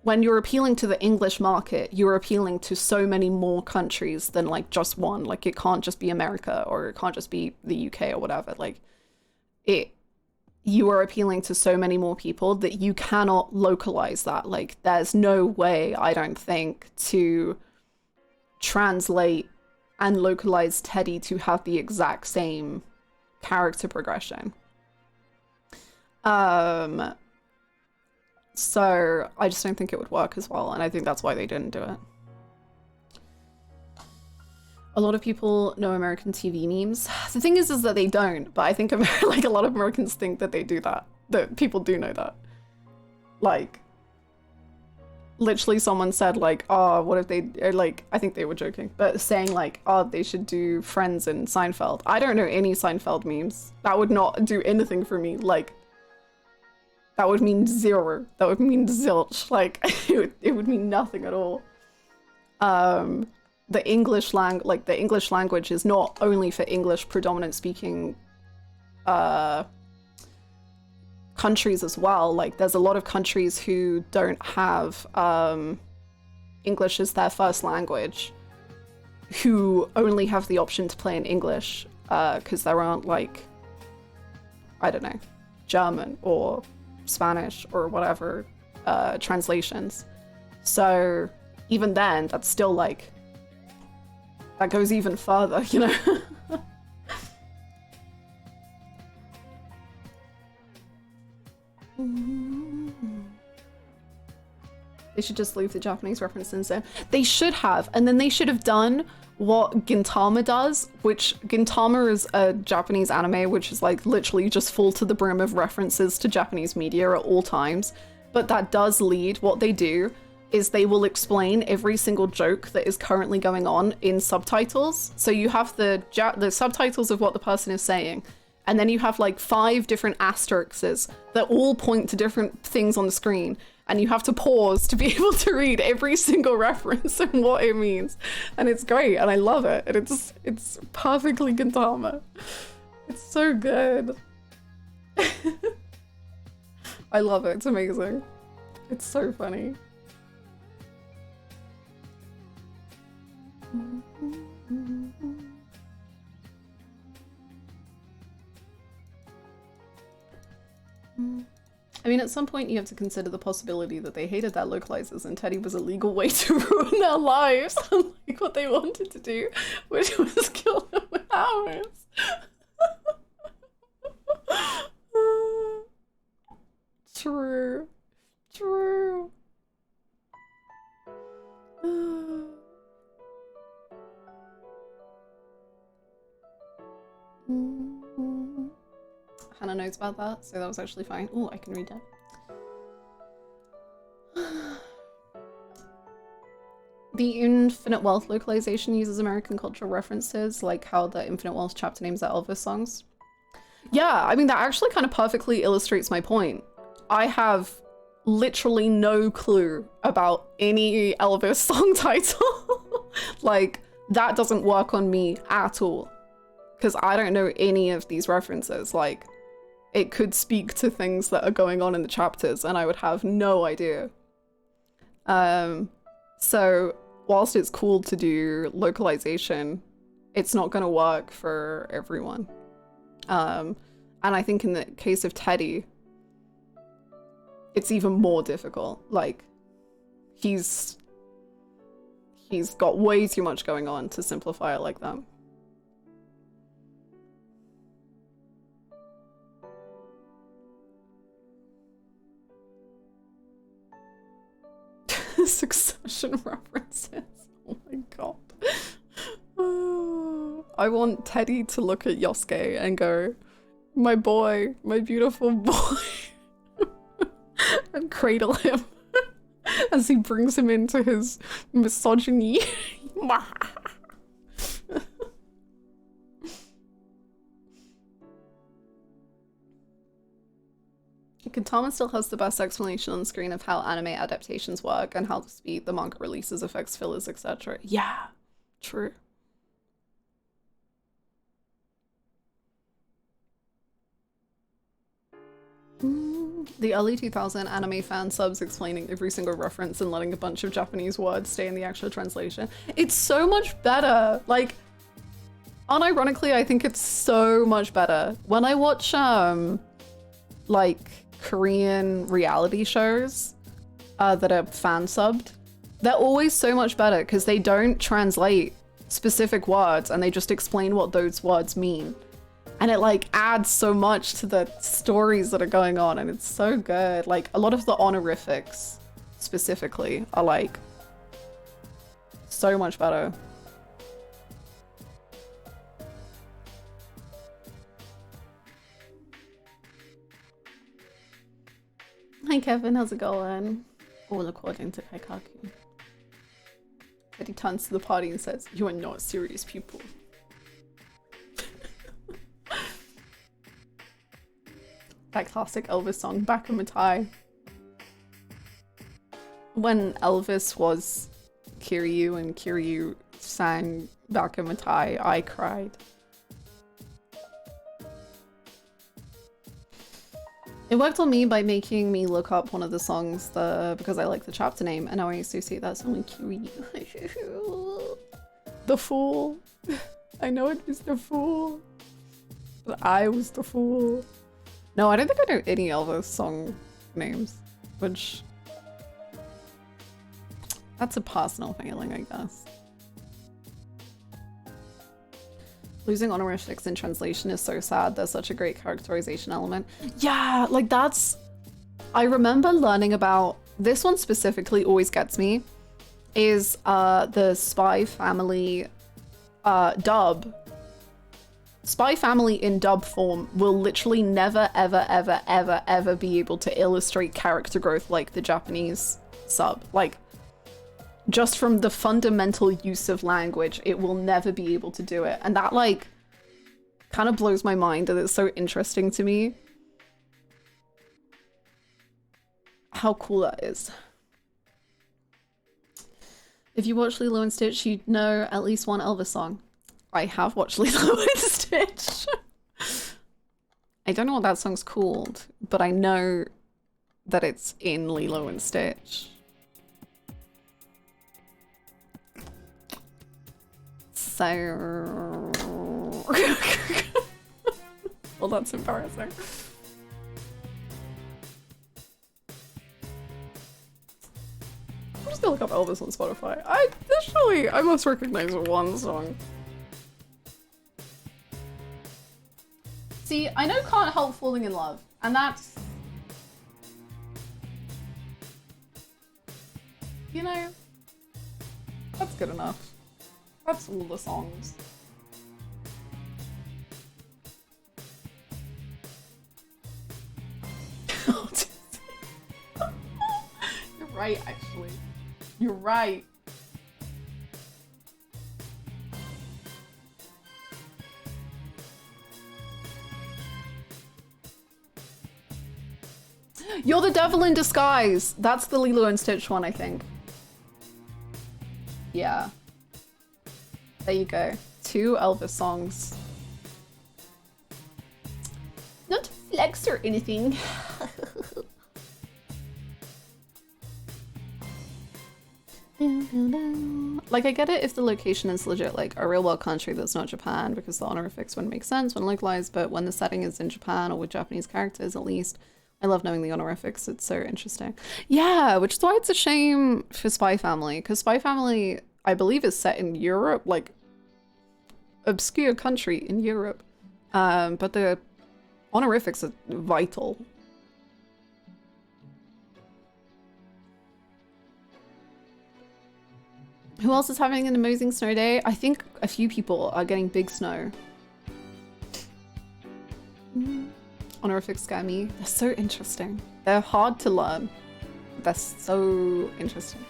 when you're appealing to the English market, you're appealing to so many more countries than, like, just one. Like, it can't just be America, or it can't just be the UK or whatever. Like, you are appealing to so many more people that you cannot localize that. Like, there's no way, I don't think, to translate and localize Teddy to have the exact same character progression. So I just don't think it would work as well, and I think that's why they didn't do it. A lot of people know American TV memes. The thing is that they don't, but I think like a lot of Americans think that they do that. That people do know that. Like, literally someone said like, oh, what if they, like, I think they were joking, but saying like, oh, they should do Friends and Seinfeld. I don't know any Seinfeld memes. That would not do anything for me. Like, that would mean zero. That would mean zilch. Like, it would mean nothing at all. The English language is not only for English predominant speaking countries as well. Like, there's a lot of countries who don't have English as their first language, who only have the option to play in English because there aren't, like, I don't know, German or Spanish or whatever translations. So even then, that's still like, that goes even further, you know? They should just leave the Japanese reference in there. They should have, and then they should have done what Gintama does, which Gintama is a Japanese anime which is like literally just full to the brim of references to Japanese media at all times. but that does lead, what they do is they will explain every single joke that is currently going on in subtitles. So you have the subtitles of what the person is saying, and then you have like 5 different asterisks that all point to different things on the screen, and you have to pause to be able to read every single reference and what it means. And it's great, and I love it, and it's perfectly Gintama. It's so good. I love it, it's amazing. It's so funny. I mean, at some point you have to consider the possibility that they hated their localizers and Teddy was a legal way to ruin their lives, unlike what they wanted to do, which was kill them with hammers. True. True. Hannah knows about that, so that was actually fine. Oh, I can read that. The Infinite Wealth localization uses American cultural references, like how the Infinite Wealth chapter names are Elvis songs. Yeah, I mean, that actually kind of perfectly illustrates my point. I have literally no clue about any Elvis song title. Like, that doesn't work on me at all, because I don't know any of these references. Like, it could speak to things that are going on in the chapters and I would have no idea. So whilst it's cool to do localization, it's not going to work for everyone. And I think in the case of Teddy, it's even more difficult. Like, he's got way too much going on to simplify it like that. Succession references. Oh my god. I want Teddy to look at Yosuke and go, my boy, my beautiful boy, and cradle him as he brings him into his misogyny. Gintama still has the best explanation on screen of how anime adaptations work and how the speed the manga releases affects fillers, etc. Yeah, true. The early 2000 anime fan subs explaining every single reference and letting a bunch of Japanese words stay in the actual translation. It's so much better. Like, unironically, I think it's so much better. When I watch, like, Korean reality shows that are fan subbed, they're always so much better because they don't translate specific words and they just explain what those words mean, and it like adds so much to the stories that are going on, and it's so good. Like, a lot of the honorifics specifically are like so much better. Hi Kevin, how's it going? All according to Kaikaku. But he turns to the party and says, "You are not serious people." That classic Elvis song, Bakamatai. When Elvis was Kiryu and Kiryu sang Bakamatai, I cried. It worked on me by making me look up one of the songs because I like the chapter name, and now I associate that song with Kiryu. The Fool. I know it was the Fool, but I was the fool. No, I don't think I know any Elvis song names, which that's a personal failing, I guess. Losing honorifics in translation is so sad. There's such a great characterization element. Yeah, like that's... I remember learning about... This one specifically always gets me, is the Spy Family dub. Spy Family in dub form will literally never, ever, ever, ever, ever be able to illustrate character growth like the Japanese sub. Like, just from the fundamental use of language, it will never be able to do it. And that, like, kind of blows my mind, and it's so interesting to me how cool that is. If you watch Lilo and Stitch, you'd know at least one Elvis song. I have watched Lilo and Stitch. I don't know what that song's called, but I know that it's in Lilo and Stitch. So... well, that's embarrassing. I'm just gonna look up Elvis on Spotify. I must recognize one song. See, I know Can't Help Falling in Love, and that's... you know, that's good enough. That's all the songs. You're right, actually. You're right. You're the Devil in Disguise. That's the Lilo and Stitch one, I think. Yeah. There you go. 2 Elvis songs. Not to flex or anything. Like, I get it if the location is legit, like, a real world country that's not Japan, because the honorifics wouldn't make sense when localized, but when the setting is in Japan, or with Japanese characters at least, I love knowing the honorifics. It's so interesting. Yeah, which is why it's a shame for Spy Family, because Spy Family, I believe, is set in Europe, like, obscure country in Europe, but the honorifics are vital. Who else is having an amazing snow day? I think a few people are getting big snow. Honorifics scare me. They're so interesting. They're hard to learn. They're so interesting.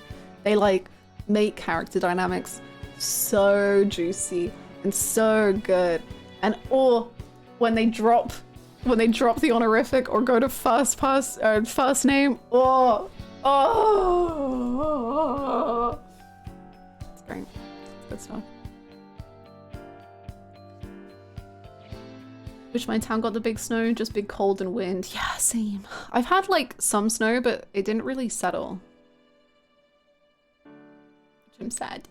They, like, make character dynamics so juicy and so good. And or when they drop the honorific or go to first name, oh, it's great. It's good stuff. Wish my town got the big snow, just big cold and wind. Yeah, same. I've had, like, some snow, but it didn't really settle. Which I'm sad.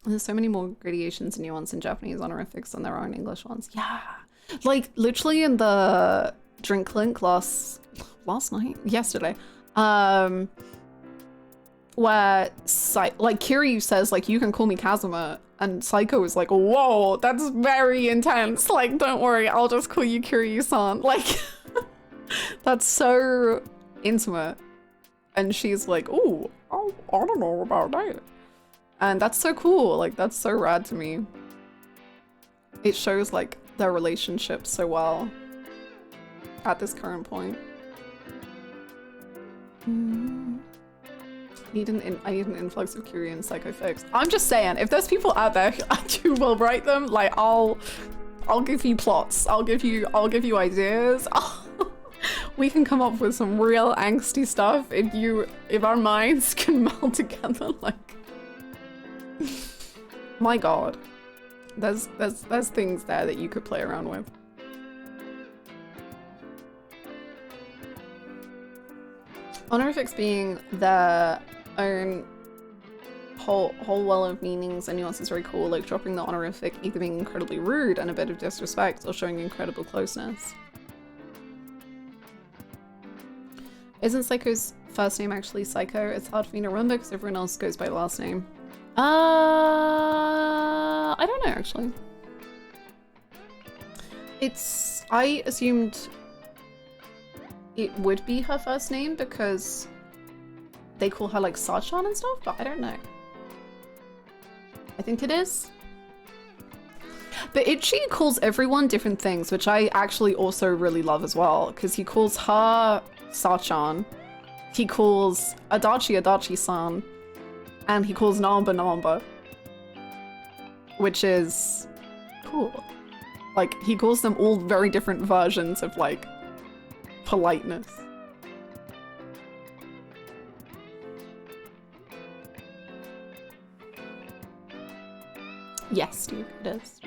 There's so many more gradations and nuance in Japanese honorifics than there are in English ones. Yeah. Like, literally in the drink link yesterday, where like Kiryu says, like, you can call me Kazuma, and Saiko is like, whoa, that's very intense. Like, don't worry, I'll just call you Kiryu-san. Like, that's so intimate. And she's like, oh, I don't know about that. And that's so cool. Like, that's so rad to me. It shows, like, their relationship so well at this current point. I need an influx of Kiryu and Psycho fics. I'm just saying, if there's people out there who will write them, like, I'll give you plots. I'll give you ideas. We can come up with some real angsty stuff if our minds can meld together. Like, my god, there's things there that you could play around with. Honorifics being their own whole well of meanings and nuances is very cool, like dropping the honorific either being incredibly rude and a bit of disrespect or showing incredible closeness. Isn't Psycho's first name actually Psycho? It's hard for me to remember because everyone else goes by last name. I don't know actually. I assumed it would be her first name because they call her like Sachan and stuff, but I don't know. I think it is. But Ichi calls everyone different things, which I actually also really love as well, because he calls her Sachan, he calls Adachi Adachi-san, and he calls Namba Namba, which is cool. Like, he calls them all very different versions of, like, politeness. Yes, Steve, it is.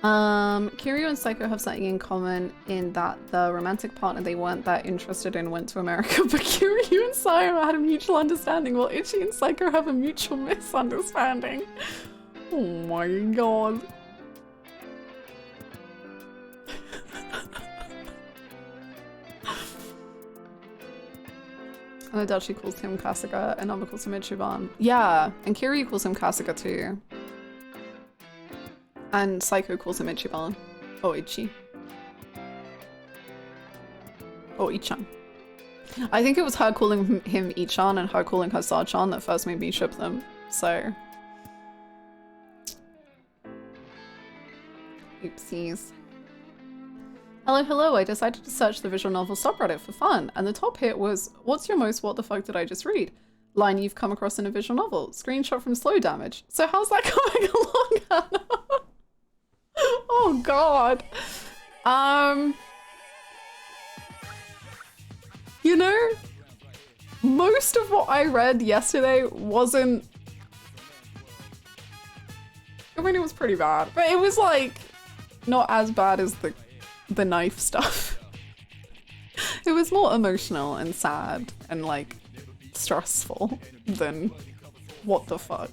Kiryu and Psycho have something in common in that the romantic partner they weren't that interested in went to America, but Kiryu and Psycho had a mutual understanding while Ichi and Psycho have a mutual misunderstanding. Oh my god. And Adachi calls him Kasuga and Namba calls him Ichiban. Yeah, and Kiryu calls him Kasuga too. And Psycho calls him Ichiban. Or Ichi. Or Ichan. I think it was her calling him Ichan and her calling her Sachan that first made me ship them. So. Oopsies. Hello, hello, I decided to search the visual novel subreddit for fun, and the top hit was, what's your most what the fuck did I just read? Line you've come across in a visual novel. Screenshot from Slow Damage. So how's that going along, Hannah? Oh god. You know, most of what I read yesterday wasn't... I mean, it was pretty bad, but it was like, not as bad as the knife stuff. It was more emotional and sad and like stressful than what the fuck.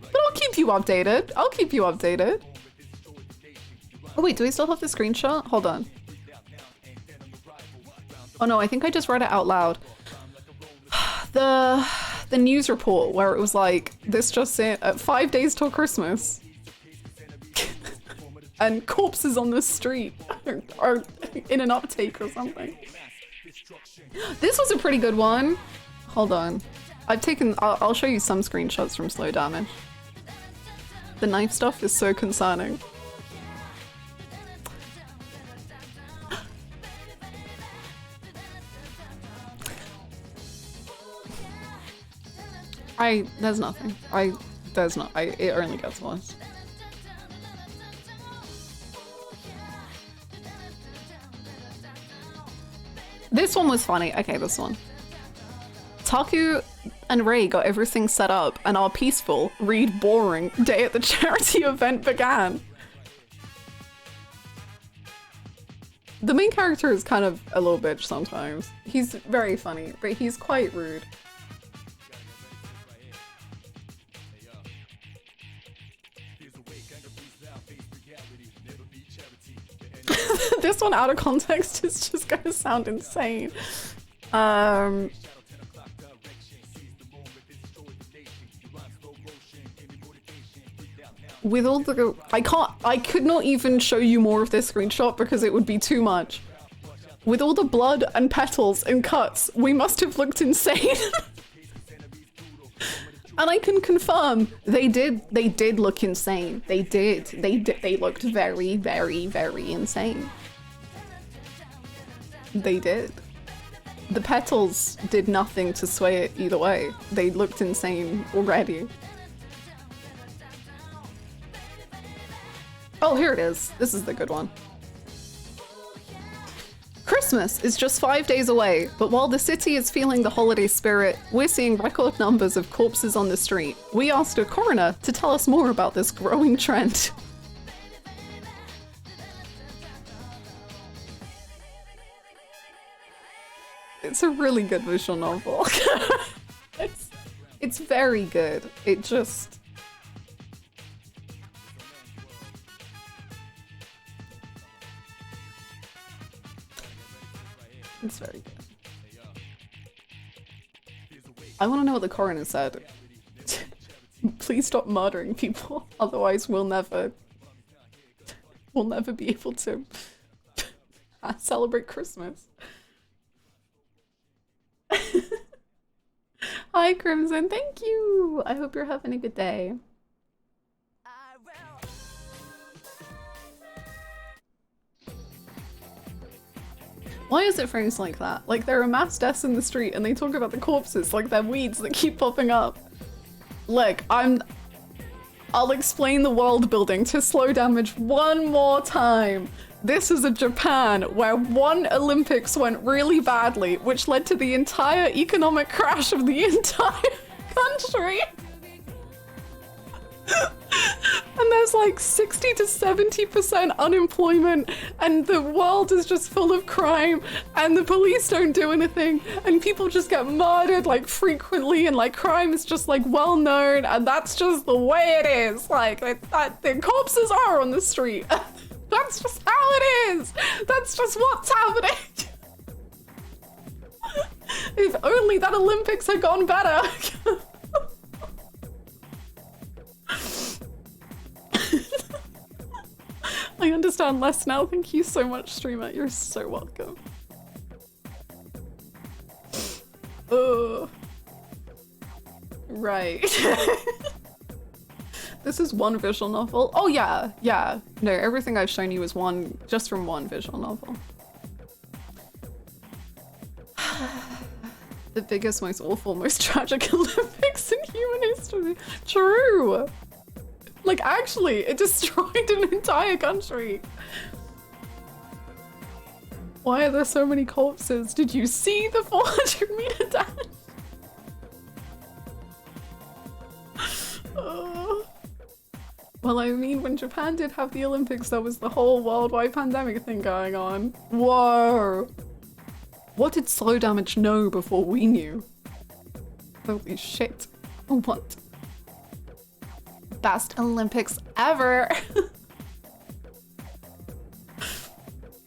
But I'll keep you updated. I'll keep you updated. Oh wait, do we still have the screenshot? Hold on. Oh no, I think I just read it out loud. The news report where it was like, this just in, 5 days till Christmas. And corpses on the street are in an uptake or something. This was a pretty good one. Hold on. I'll show you some screenshots from Slow Damage. The knife stuff is so concerning. There's nothing. It only gets worse. This one was funny. Okay, this one. Taku and Ray got everything set up and are peaceful. Read boring. Day at the charity event began. The main character is kind of a little bitch sometimes. He's very funny, but he's quite rude. This one out of context is just gonna sound insane. With all the... I could not even show you more of this screenshot because it would be too much. With all the blood and petals and cuts, we must have looked insane. And I can confirm, they did look insane. They did. They looked very, very, very insane. They did. The petals did nothing to sway it either way. They looked insane already. Oh, here it is. This is the good one. Christmas is just 5 days away, but while the city is feeling the holiday spirit, we're seeing record numbers of corpses on the street. We asked a coroner to tell us more about this growing trend. It's a really good visual novel. It's very good. It just... It's very good. I want to know what the coroner said. Please stop murdering people, otherwise we'll never be able to Celebrate Christmas. Hi, Crimson. Thank you. I hope you're having a good day. Why is it phrased like that? Like there are mass deaths in the street and they talk about the corpses like they're weeds that keep popping up. Look, I'll explain the world building to Slow Damage one more time. This is a Japan where one Olympics went really badly, which led to the entire economic crash of the entire country. And there's like 60 to 70% unemployment, and the world is just full of crime, and the police don't do anything, and people just get murdered like frequently, and like crime is just like well known, and that's just the way it is. Like the corpses are on the street. That's just how it is. That's just what's happening. If only that Olympics had gone better. I understand less now. Thank you so much, streamer. You're so welcome. Oh. Right. This is one visual novel. Oh yeah, yeah. No, everything I've shown you is just from one visual novel. The biggest, most awful, most tragic Olympics in human history. True. Like, actually, it destroyed an entire country. Why are there so many corpses? Did you see the 400-meter dash? Well, I mean, when Japan did have the Olympics, there was the whole worldwide pandemic thing going on. Whoa! What did Slow Damage know before we knew? Holy shit. What? Best Olympics ever!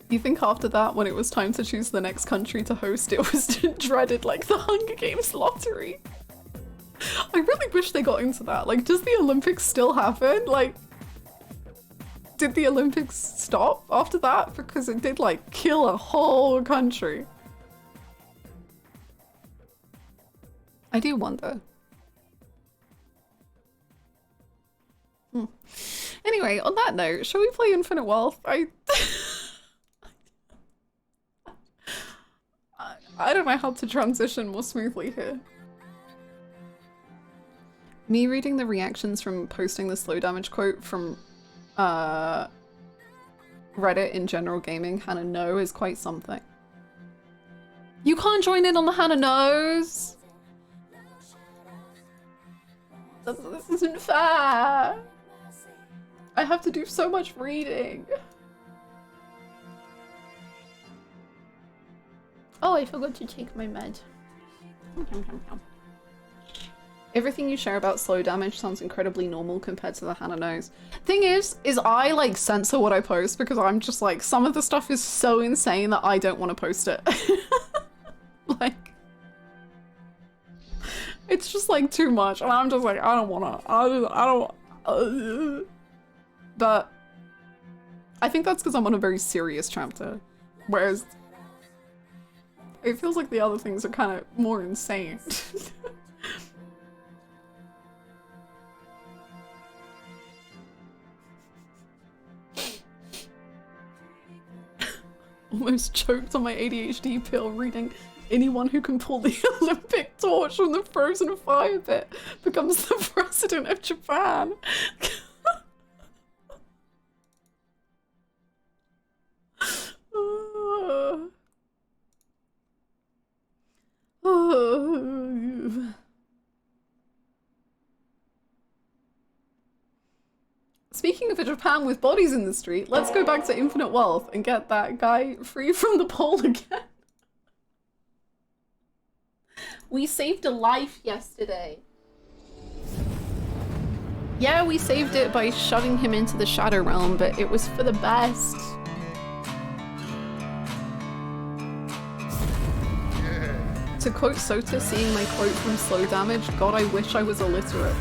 You think after that, when it was time to choose the next country to host, it was dreaded like the Hunger Games lottery? I really wish they got into that. Like, does the Olympics still happen? Like, did the Olympics stop after that? Because it did, like, kill a whole country. I do wonder. Anyway, on that note, shall we play Infinite Wealth? I don't know how to transition more smoothly here. Me reading the reactions from posting the Slow Damage quote from Reddit in general gaming, Hannah No, is quite something. You can't join in on the Hannah No's! This isn't fair! I have to do so much reading. Oh, I forgot to take my med. Everything you share about Slow Damage sounds incredibly normal compared to the Hannah Knows. Thing is I like censor what I post because I'm just like, some of the stuff is so insane that I don't want to post it. Like, it's just like too much, and I'm just like, I don't wanna, but I think that's because I'm on a very serious chapter, whereas it feels like the other things are kind of more insane. Almost choked on my ADHD pill reading anyone who can pull the Olympic torch from the frozen fire pit becomes the president of Japan. Speaking of a Japan with bodies in the street, let's go back to Infinite Wealth and get that guy free from the pole again. We saved a life yesterday. Yeah, we saved it by shoving him into the Shadow Realm, but it was for the best. To quote Sota, seeing my quote from Slow Damage, God, I wish I was illiterate.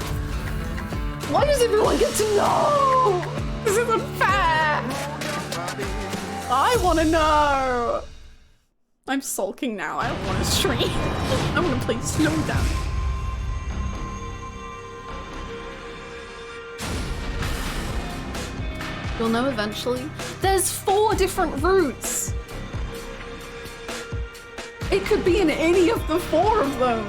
Why does everyone get to know? This isn't fair! I wanna know! I'm sulking now. I don't want to stream. I want to play Snowdown. You'll know eventually. There's 4 different routes. It could be in any of the 4 of them.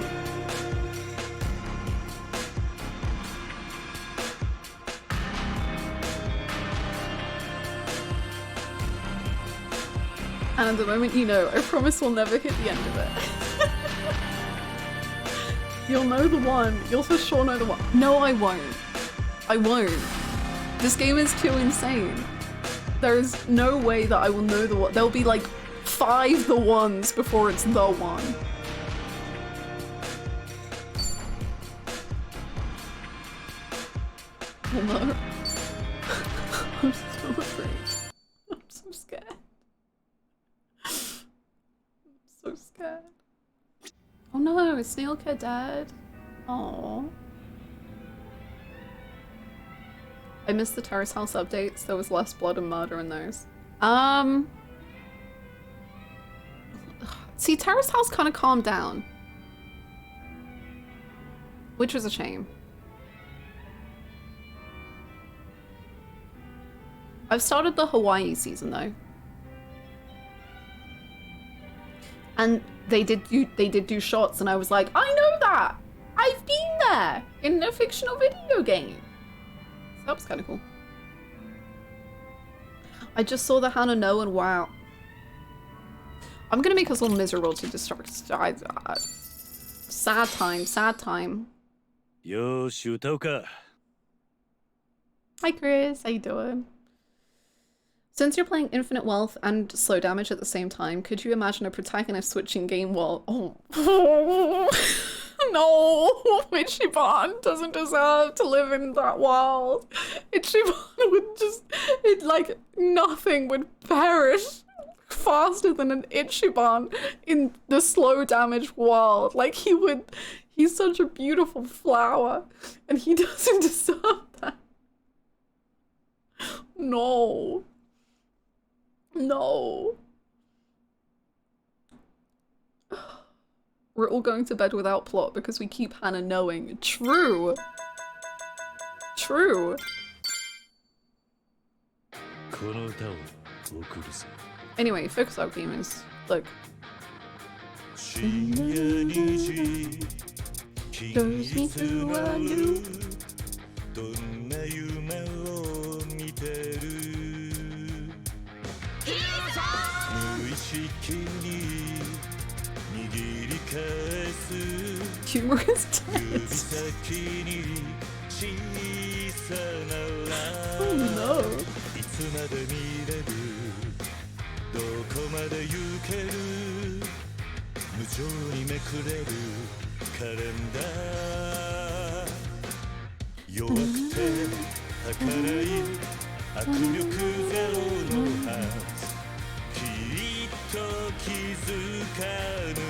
And the moment you know, I promise we'll never hit the end of it. You'll know the one. You'll for sure know the one. No, I won't. I won't. This game is too insane. There is no way that I will know the one. There'll be like 5 the ones before it's the one. Oh no. I'm so afraid. I'm so scared. So scared. Oh no, is Snailcare dead? Oh. I missed the Terrace House updates. There was less blood and murder in those. See, Terrace House kind of calmed down. Which was a shame. I've started the Hawaii season though. And they did do shots and I was like, I know that! I've been there! In a fictional video game. So that was kind of cool. I just saw the Hannah no and wow. I'm gonna make us all miserable to distract. Sad time, sad time. Yo, Shutouka. Hi Chris, how you doing? Since you're playing Infinite Wealth and Slow Damage at the same time, could you imagine a protagonist switching game while— oh. No! Ichiban doesn't deserve to live in that world. Ichiban would just— like, nothing would perish faster than an Ichiban in the Slow Damage world. Like, he's such a beautiful flower, and he doesn't deserve that. No. No. We're all going to bed without plot because we keep Hannah knowing. True. True. Anyway, focus out gamers. Look. Goes me through a new. Humorous text. Oh no.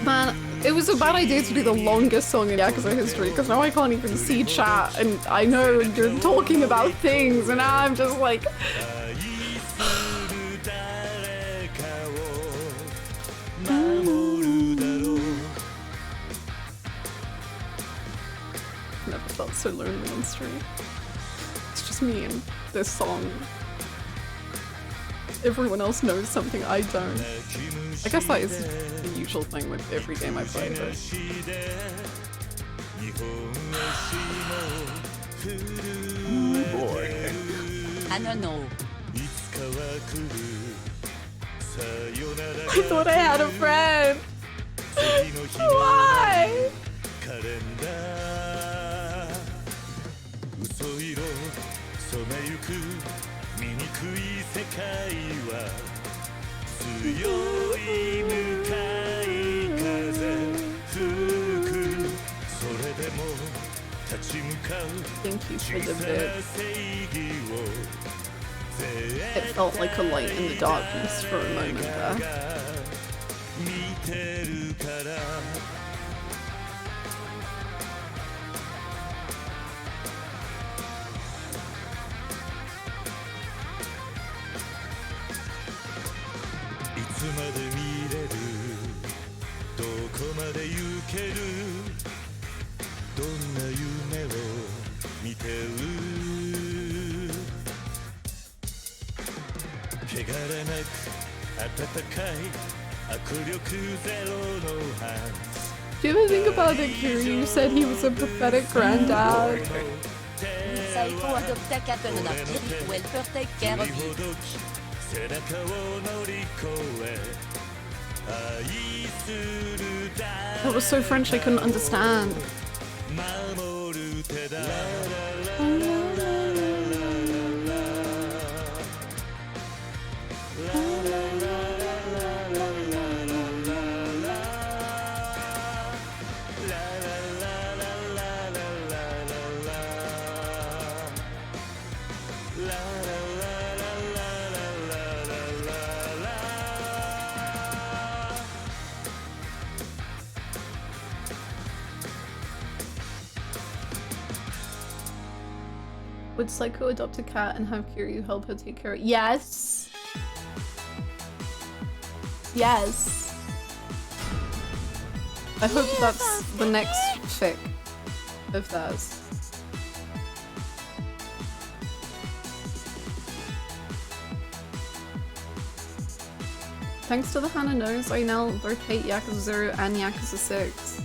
Man, it was a bad idea to do the longest song in Yakuza history because now I can't even see chat and I know you're talking about things and now I'm just like... Never felt so lonely on stream. It's just me and this song. Everyone else knows something I don't. I guess that is the usual thing with every game I play, but... Oh boy. I don't know. I thought I had a friend! Why? Thank you for the bit. It felt like a light in the darkness for a moment there. どこまで行けるどんな夢を見てる汚れなく温かい握力ゼロのハン Do you ever think about it, Kiryu said he was a pathetic granddad? Sai faut adopter Captain North will take care of you. 背中を乗り越え愛するだ That was so French I couldn't understand. 守る手だ Would Psycho adopt a cat and have Kiryu help her take care of it? Yes! Yes! I hope that's the next fic of theirs. Thanks to the Hannah knows, I now both hate Yakuza 0 and Yakuza 6.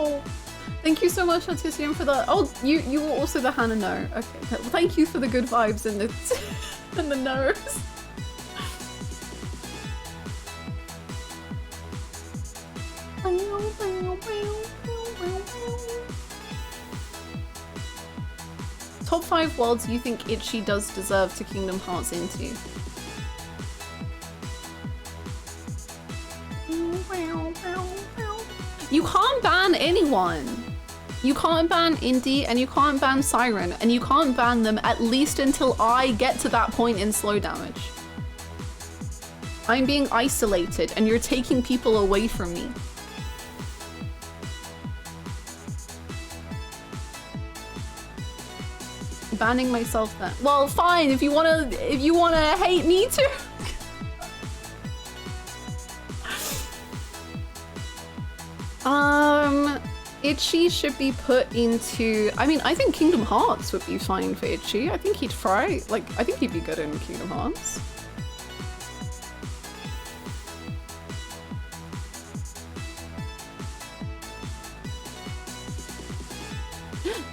Oh, thank you so much, Artisium, for the. Oh, you were also the Hannah no. Okay, well, thank you for the good vibes in the in the nose. Top 5 worlds you think Itchy does deserve to Kingdom Hearts into? You can't ban anyone. You can't ban Indie and you can't ban Siren and you can't ban them at least until I get to that point in slow damage. I'm being isolated and you're taking people away from me. Banning myself then. Well, fine, if you wanna hate me too. Itchy should be put into. I mean, I think Kingdom Hearts would be fine for Itchy. I think he'd fry. Like, I think he'd be good in Kingdom Hearts.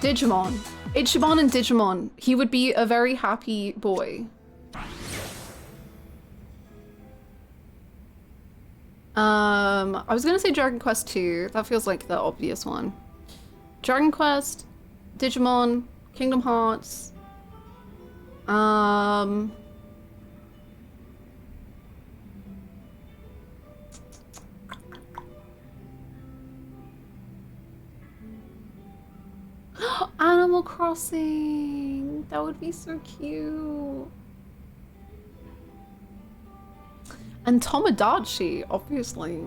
Digimon. Ichiban and Digimon. He would be a very happy boy. I was gonna say Dragon Quest 2. That feels like the obvious one. Dragon Quest, Digimon, Kingdom Hearts. Animal Crossing. That would be so cute. And Tomodachi, obviously.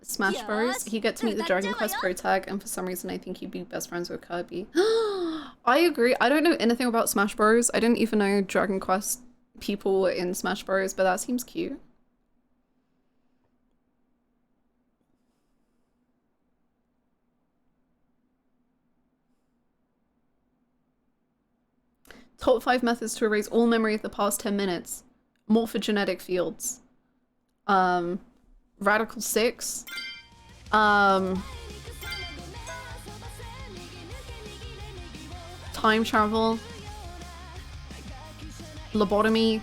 Smash Bros. He gets to meet the Dragon Quest Pro tag, and for some reason I think he'd be best friends with Kirby. I agree. I don't know anything about Smash Bros. I didn't even know Dragon Quest people were in Smash Bros, but that seems cute. Top 5 methods to erase all memory of the past 10 minutes. Morphogenetic fields. Radical 6. Time travel. Lobotomy.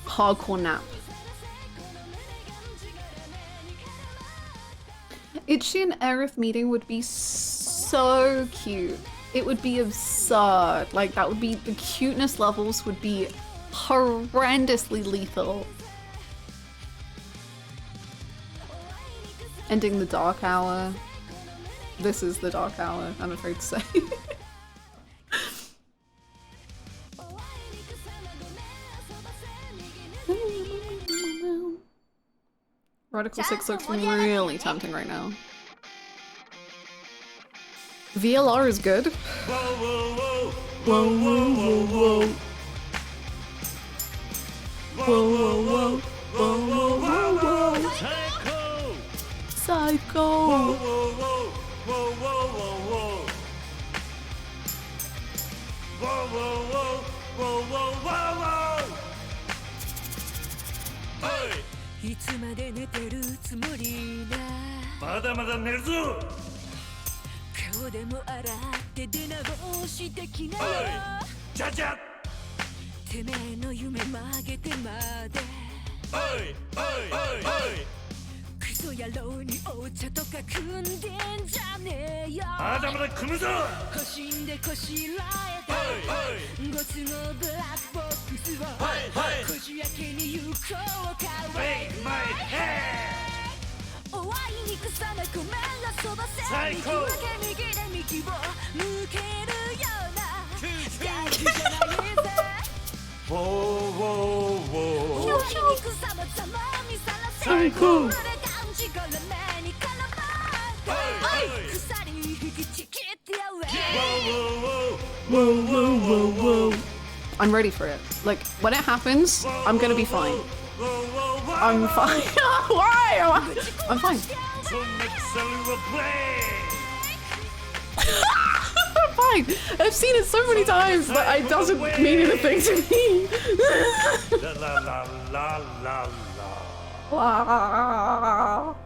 Hardcore nap. Itchy and Aerith meeting would be so cute. It would be absurd. Like, that would be, the cuteness levels would be horrendously lethal. Ending the dark hour. This is the dark hour, I'm afraid to say. Radical 6 looks really tempting right now. VLR is good. Whoa, whoa, whoa. Whoa, whoa, whoa, whoa. Whoa, whoa, whoa. Whoa, whoa, whoa, whoa. Psycho. Psycho. Whoa, whoa, whoa. Whoa, whoa, whoa, whoa. Whoa, whoa, whoa. Whoa, whoa, whoa, whoa. Hey. いつまで寝てるつもりだまだまだ寝るぞ。顔でも洗って出直しできないじゃじゃ。てめえの夢曲げてまでおいおいおいおい。クソ野郎にお茶とか汲んでんじゃねえよまだまだ組むぞ。こしんでこしらえてご都合ブラックボックスをこじ開けに行こうかはいマイヘおわいに草なくめらそばせ最高右分け右で右を向けるような大事じゃないぜー。ウォーウォーウォー。おわいに草のざま見さらせ最高。これがんじから目に絡まって鎖引きちぎってやれ Whoa, whoa, whoa, whoa, whoa, whoa. I'm ready for it. Like, when it happens, I'm gonna be fine. Whoa, whoa, whoa. I'm fine. Why? I'm fine. So next time we'll play. I'm fine. I've seen it so many times that it doesn't mean anything to me. La la la la la la. Wow.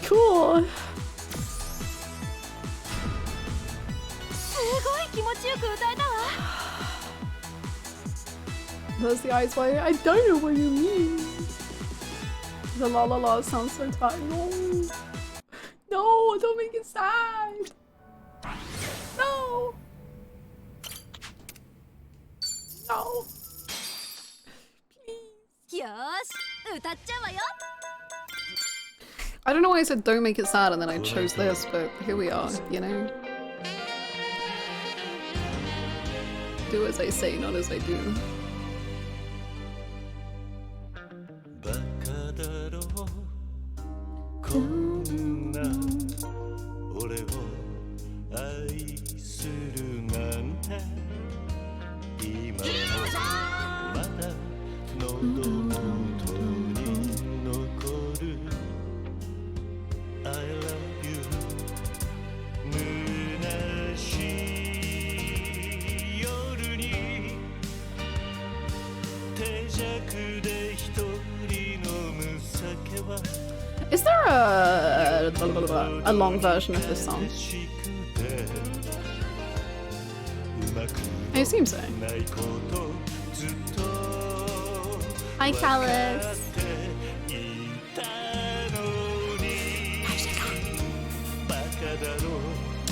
Cool. すごい気持ちよく歌えたわ Does the eyes why I don't know what you mean. The la la la sounds so tight. No. No, don't make it sad. No. No. Please. よーし歌っちゃうわよ I don't know why I said don't make it sad and then I chose this, but here we are, you know? Do as I say, not as I do. バカだろうこんな俺を愛するなんて今もまだ喉元に残る I love you 虚しい夜に手酌で一人飲む酒は Is there a long version of this song? I assume so. Hi, Callus.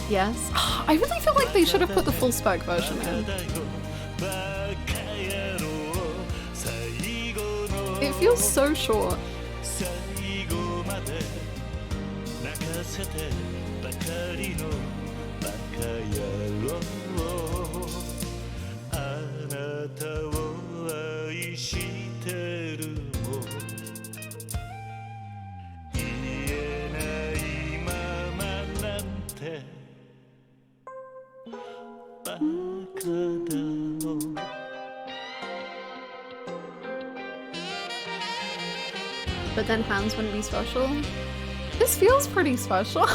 Yes. I really feel like they should have put the full spec version in. It feels so short. 泣かせてばかりのバカ野郎あなたを愛してるも言えないままなんてバカだろ But then hands wouldn't be special. This feels pretty special. It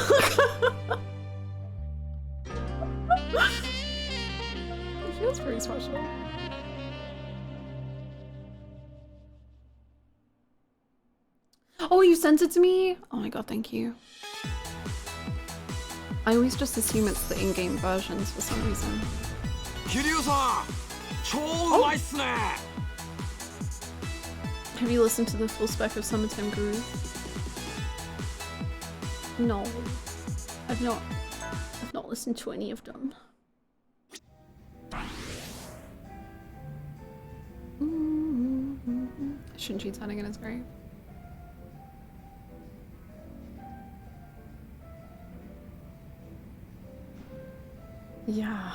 feels pretty special. Oh, you sent it to me? Oh my god, thank you. I always just assume it's the in-game versions for some reason. Have you listened to the full spec of Summertime Groove? No, I've not listened to any of them. Shinji turning in his grave. Yeah.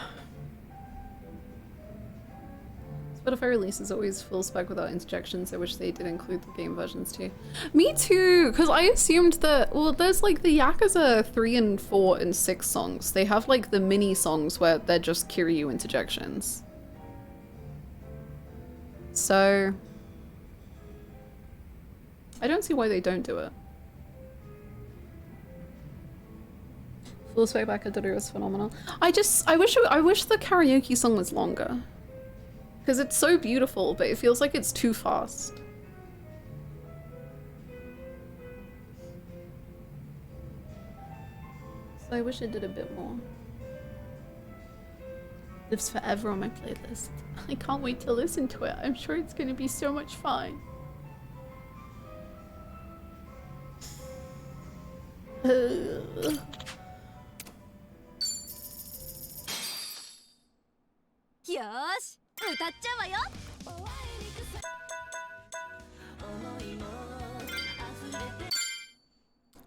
But if I release is always full spec without interjections, I wish they did include the game versions too. Me too, because I assumed that, well, there's like the Yakuza 3 and 4 and 6 songs. They have like the mini songs where they're just Kiryu interjections. So I don't see why they don't do it. Full spec back at Dodo was phenomenal. I wish the karaoke song was longer. Because it's so beautiful, but it feels like it's too fast. So I wish it did a bit more. Lives forever on my playlist. I can't wait to listen to it. I'm sure it's going to be so much fun.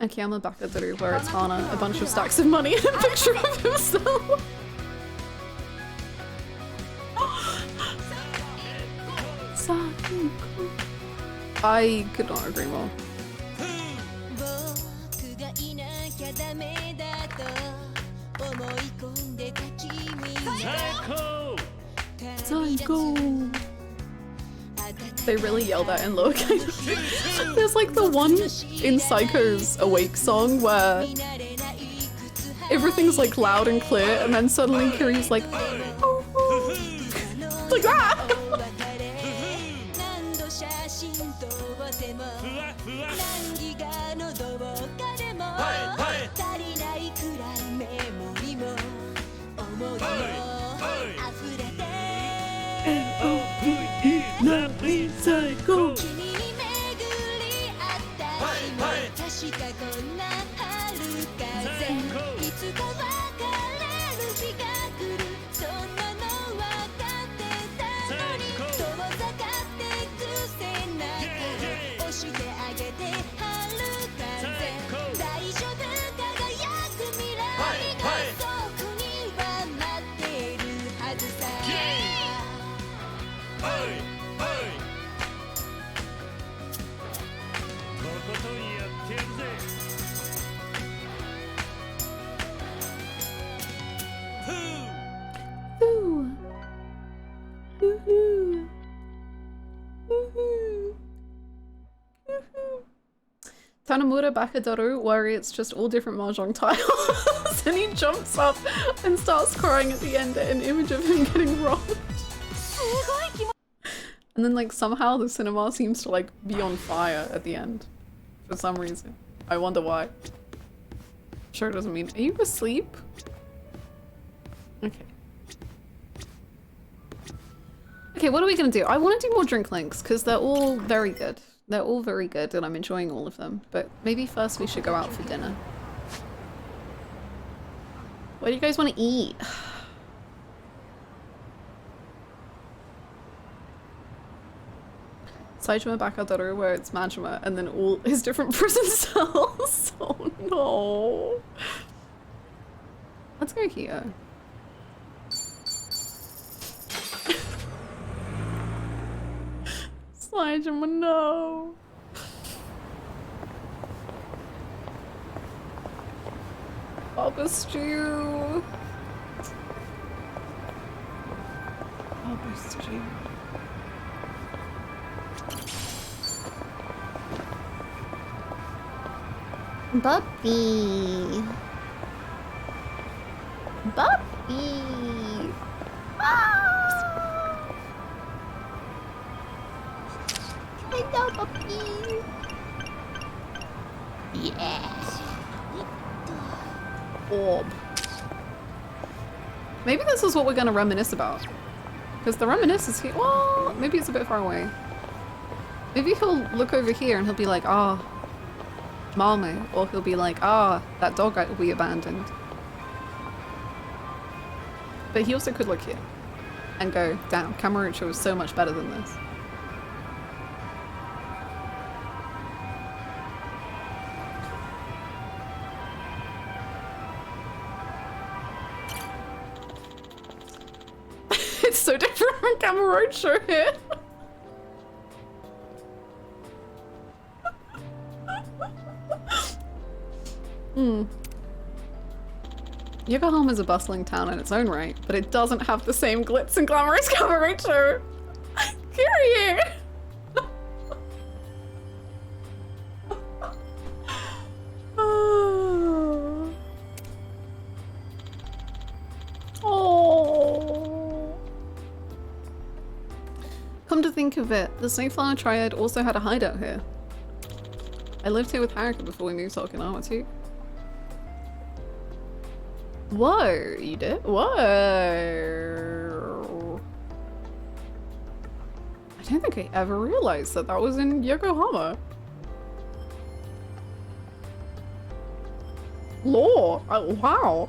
Okay, I'm back at the room where it's Hana, a bunch of stacks of money and a picture of himself. I could not agree more. Psycho! They really yell that in low kind of. There's like the one in Psycho's Awake song where everything's like loud and clear and then suddenly Kiryu's like oh, oh. Like that! Psycho! Tanamura Bakadoru, where it's just all different mahjong tiles and he jumps up and starts crying at the end at an image of him getting robbed. And then like somehow the cinema seems to like be on fire at the end for some reason. I wonder why. Sure doesn't mean- are you asleep? Okay. Okay, what are we gonna do? I want to do more drink links because they're all very good. They're all very good and I'm enjoying all of them. But maybe first we should go out for dinner. What do you guys want to eat? Saijima Bakadoru, where it's Majima and then all his different prison cells. Oh no. Let's go here. Saijima, no. Baba stew. Baba stew. Buppy. Buppy. Ah! Hello, Buppy. Yes. Orb. Maybe this is what we're gonna reminisce about. Because the reminisce is here. Well, maybe it's a bit far away. Maybe he'll look over here and he'll be like, ah, Mommy. Or he'll be like, ah, that dog we abandoned. But he also could look here and go, damn, Kamurocho was so much better than this. It's so different from Kamurocho here. Yokohama is a bustling town in its own right, but it doesn't have the same glitz and glamour as Kamurocho. Period. Oh. Come to think of it, the Snowflower Triad also had a hideout here. I lived here with Haruka before we moved to Okinawa too. Whoa, you did? Whoa. I don't think I ever realized that that was in Yokohama. Lore, wow.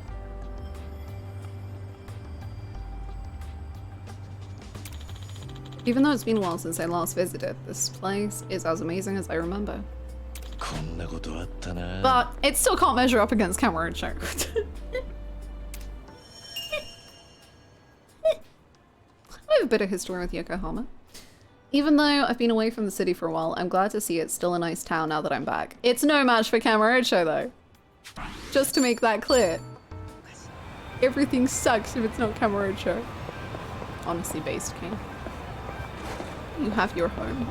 Even though it's been a while since I last visited, this place is as amazing as I remember. こんなことあったな。 But it still can't measure up against Kamurocho. I have a bit of history with Yokohama. Even though I've been away from the city for a while, I'm glad to see it's still a nice town now that I'm back. It's no match for Kamurocho though. Just to make that clear. Everything sucks if it's not Kamurocho. Honestly based, King. You have your home.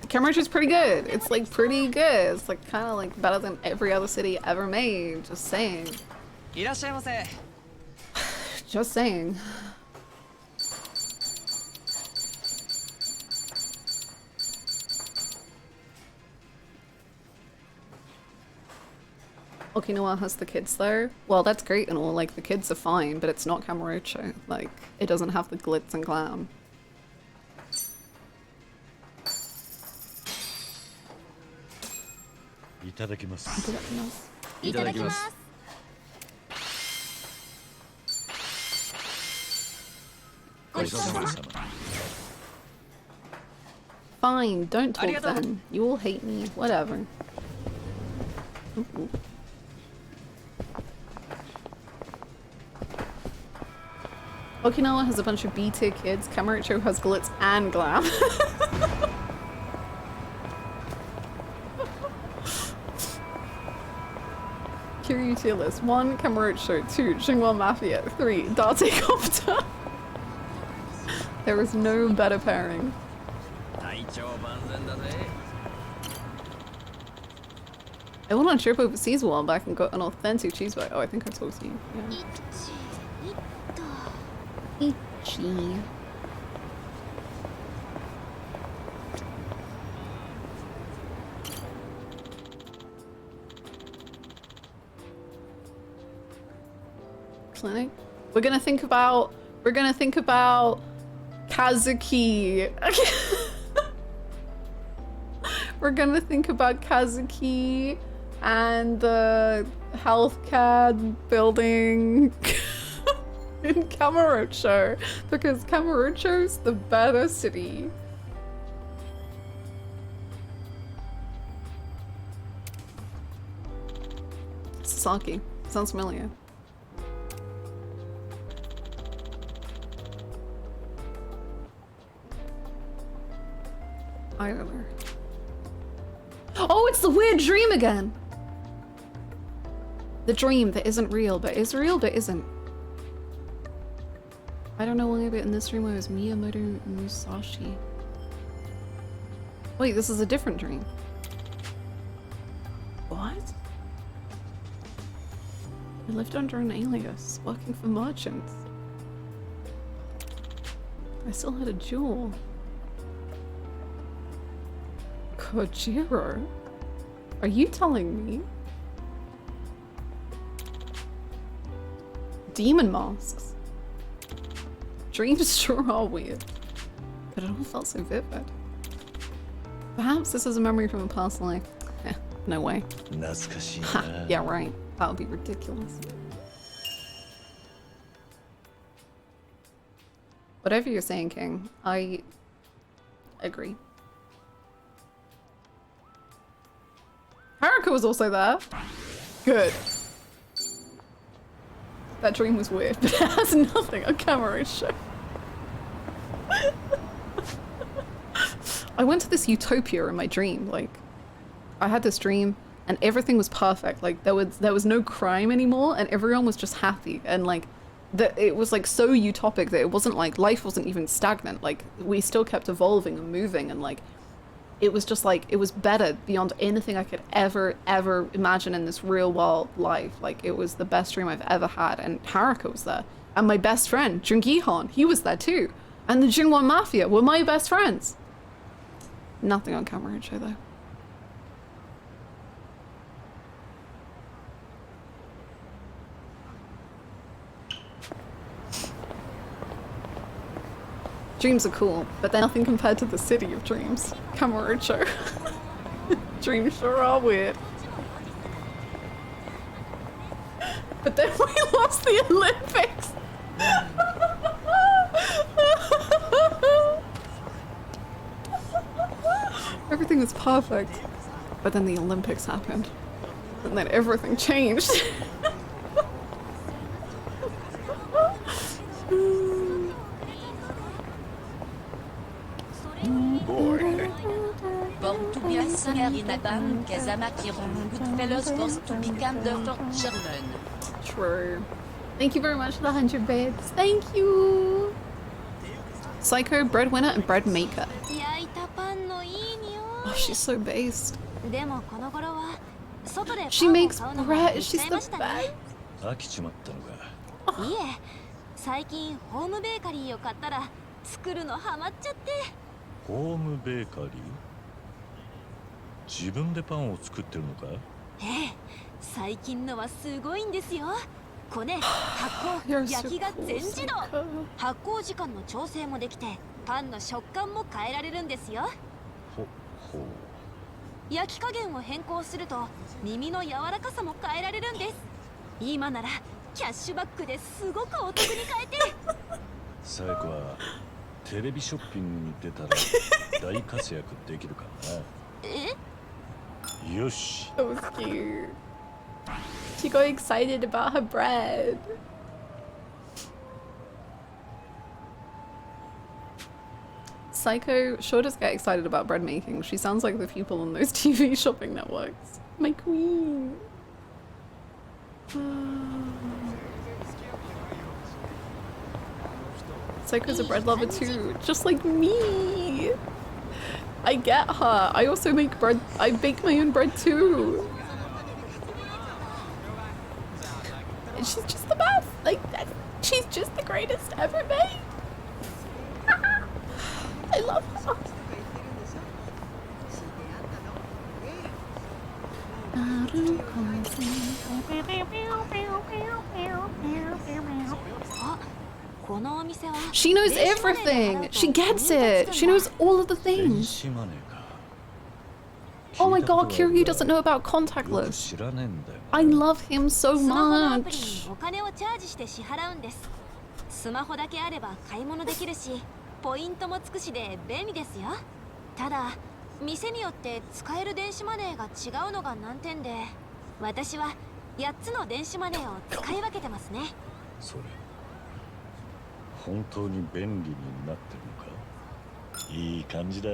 Kamurocho's pretty good. It's like pretty good. It's like kind of like better than every other city ever made. Just saying. Just saying. Okinawa has the kids though. Well, that's great and all. Like the kids are fine, but it's not Kamurocho. Like it doesn't have the glitz and glam. Itadakimasu. Itadakimasu. Fine, don't talk then. You all hate me. Whatever. Ooh. Okinawa has a bunch of B-tier kids. Kamurocho has glitz and glam. Kiryu tier list. 1. Kamurocho. 2. Xinhua Mafia. 3. Date Copter. There is no better pairing. I went on a trip overseas a while back and got an authentic cheese bite. Oh, I think I told you. Yeah. Ichi. Clinic. We're gonna think about Kazuki. We're gonna think about Kazuki and the health CAD building in Kamurocho because Kamurocho's the better city. Sasaki. Sounds familiar. I don't know. Oh, it's the weird dream again! The dream that isn't real, but is real, but isn't. I don't know why, but in this dream I was Miyamoto Musashi. Wait, this is a different dream. What? I lived under an alias, working for merchants. I still had a jewel. Kojiro? Are you telling me? Demon masks. Dreams sure are weird, but it all felt so vivid. Perhaps this is a memory from a past life. No way. Ha, yeah, right. That would be ridiculous. Whatever you're saying, King, I agree. Haruka was also there. Good. That dream was weird, but it has nothing on Kamurocho. I went to this utopia in my dream. Like, I had this dream and everything was perfect. Like, there was no crime anymore and everyone was just happy. And like, it was like so utopic that it wasn't like, life wasn't even stagnant. Like, we still kept evolving and moving, and like, it was just like, it was better beyond anything I could ever imagine in this real world life. Like, it was the best dream I've ever had, and Haruka was there. And my best friend, Jungihan, he was there too. And the Jungwon Mafia were my best friends. Nothing on Kamurocho though. Dreams are cool, but they're nothing compared to the city of dreams. Kamurocho. Dreams sure are weird. But then we lost the Olympics! Everything was perfect. But then the Olympics happened. And then everything changed. Born to be a singer in a band, Kazama Kiron, Goodfellas forced to become the fourth German. True. Thank you very much for the 100 bits. Thank you! Psycho, breadwinner, and bread maker. Oh, she's so based. She makes bread. She's the best. 飽きちまったのか。いえ、最近ホームベーカリーを買ったら作るのハマっちゃって。ホームベーカリー？自分でパンを作ってるのか？ええ、最近のはすごいんですよ。こね、発酵、焼きが全自動。発酵時間の調整もできて、パンの食感も変えられるんですよ。ほほう。焼き加減を変更すると耳の柔らかさも変えられるんです。今ならキャッシュバックですごくお得に買えて。サイコはテレビショッピングに出たら大活躍できるからな。え？よし。That was cute. She got excited about her bread. Psycho sure does get excited about bread making. She sounds like the people on those TV shopping networks. My queen. Psycho's a bread lover too, just like me. I get her. I also make bread. I bake my own bread too. And she's just the best. Like, she's just the greatest ever made. I love her. She knows everything. She gets it. She knows all of the things. Oh my god, Kiryu doesn't know about contactless. I love him so much. スマホだけあれば買い物できるし、ポイントもつくしで便利ですよ。ただ、店によって使える電子マネーが違うのが難点で、私は8つの電子マネーを使い分けてますね。それ、本当に便利になってるのか？いい感じだ。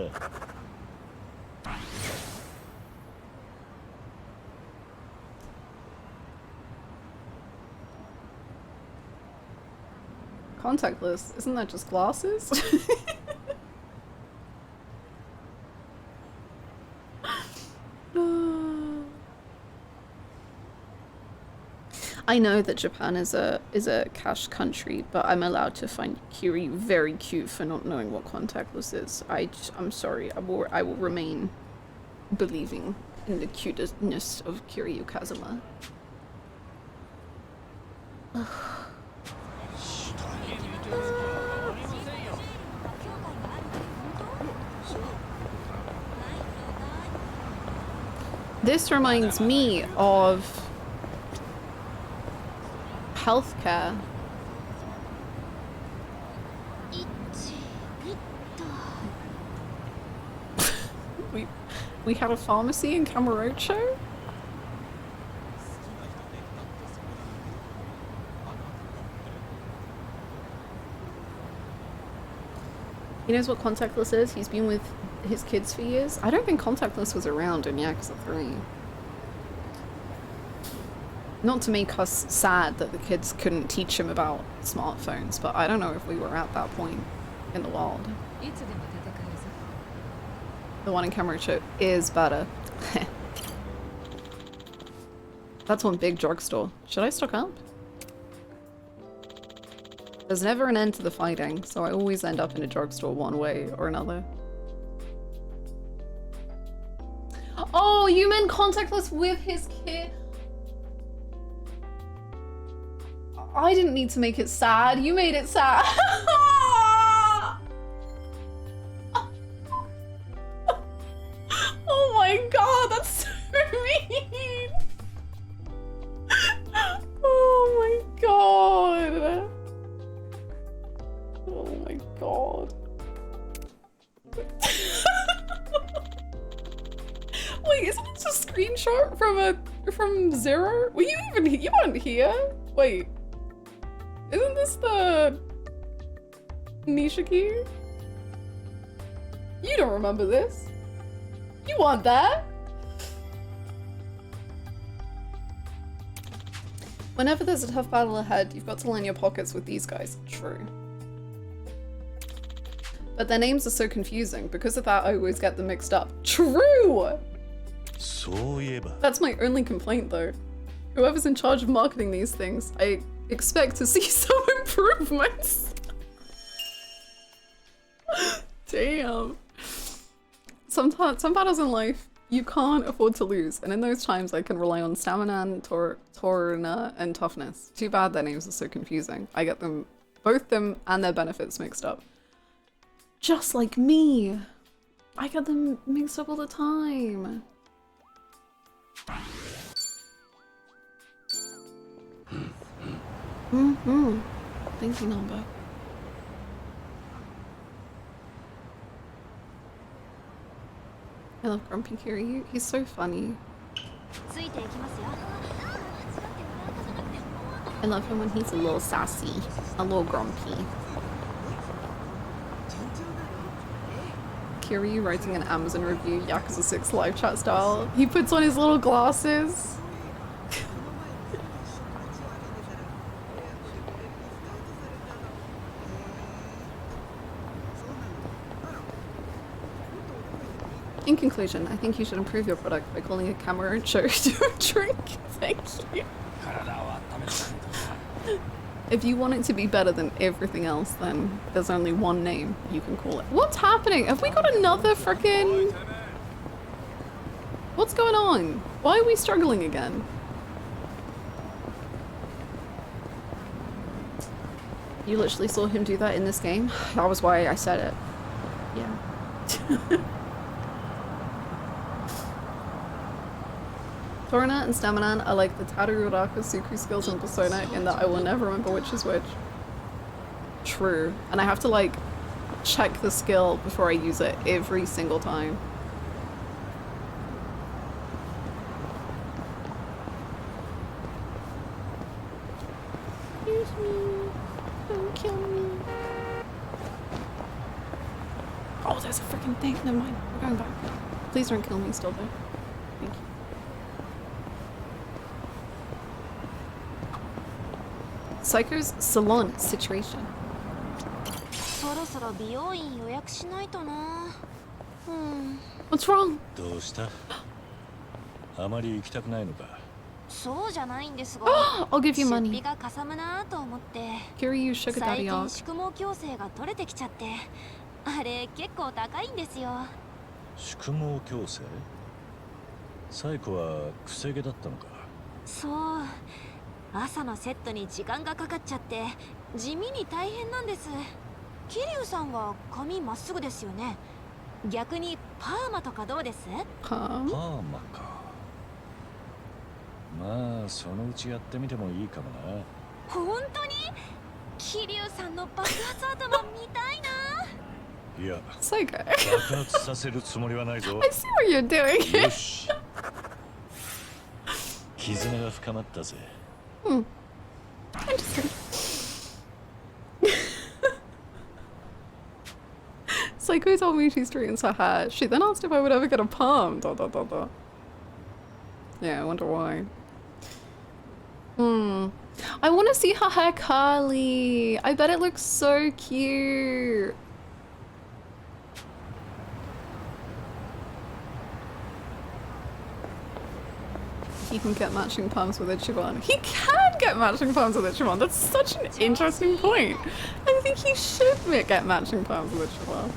Contactless? Isn't that just glasses? I know that Japan is a cash country, but I'm allowed to find Kiri very cute for not knowing what contactless is. I'm sorry. I will remain believing in the cuteness of Kiryu Kazuma. This reminds me of healthcare. we had a pharmacy in Kamurocho? He knows what contactless is. He's been with his kids for years. I don't think contactless was around in Yakuza 3. Not to make us sad that the kids couldn't teach him about smartphones, but I don't know if we were at that point in the world. The one in Kamurocho is better. That's one big drugstore. Should I stock up? There's never an end to the fighting, so I always end up in a drugstore one way or another. Oh, you meant contactless with his kid? I didn't need to make it sad. You made it sad. Oh my god, that's so mean. Oh my god. Oh my god. Wait, isn't this a screenshot from Zero? Were you even here? You weren't here? Wait. Isn't this the Nishiki? You don't remember this. You want that? Whenever there's a tough battle ahead, you've got to line your pockets with these guys. True. But their names are so confusing. Because of that, I always get them mixed up. True! That's my only complaint, though. Whoever's in charge of marketing these things, I expect to see some improvements. Damn. Some battles in life, you can't afford to lose. And in those times, I can rely on stamina, torna, and toughness. Too bad their names are so confusing. I get them, both them and their benefits mixed up. Just like me. I get them mixed up all the time. Thank you, Number. I love Grumpy Kiryu. He's so funny. I love him when he's a little sassy, a little grumpy. Kiryu writing an Amazon review, Yakuza 6 live chat style. He puts on his little glasses. In conclusion, I think you should improve your product by calling it Kamurocho to a drink. Thank you. If you want it to be better than everything else, then there's only one name you can call it. What's happening? Have we got another frickin'... What's going on? Why are we struggling again? You literally saw him do that in this game? That was why I said it. Yeah. Torna and Stamanan are like the Tadururaka Suku skills in Persona in that I will never remember which is which. True. And I have to like check the skill before I use it every single time. Excuse me. Don't kill me. Oh, there's a freaking thing. Never mind. We're going back. Please don't kill me still though. Thank you. Psycho's salon situation. What's wrong? I'll give you money. Kiryu sugar daddy arc. So 朝のセットに時間がかかっちゃって地味に大変なんです。桐生さんは髪まっすぐですよね。逆にパーマとかどうです？パーマか。まあそのうちやってみてもいいかもな。本当に？桐生さんの爆発頭見たいな。いや、Psycho. 爆発させるつもりはないぞ。I see what you're doing. よし。絆が深まったぜ。Interesting. Psycho told me she straightens her hair. She then asked if I would ever get a perm. Yeah, I wonder why. I want to see her hair curly. I bet it looks so cute. He can get matching perms with Ichiban. He can get matching perms with Ichiban. That's such an interesting point. I think he should get matching perms with Ichiban.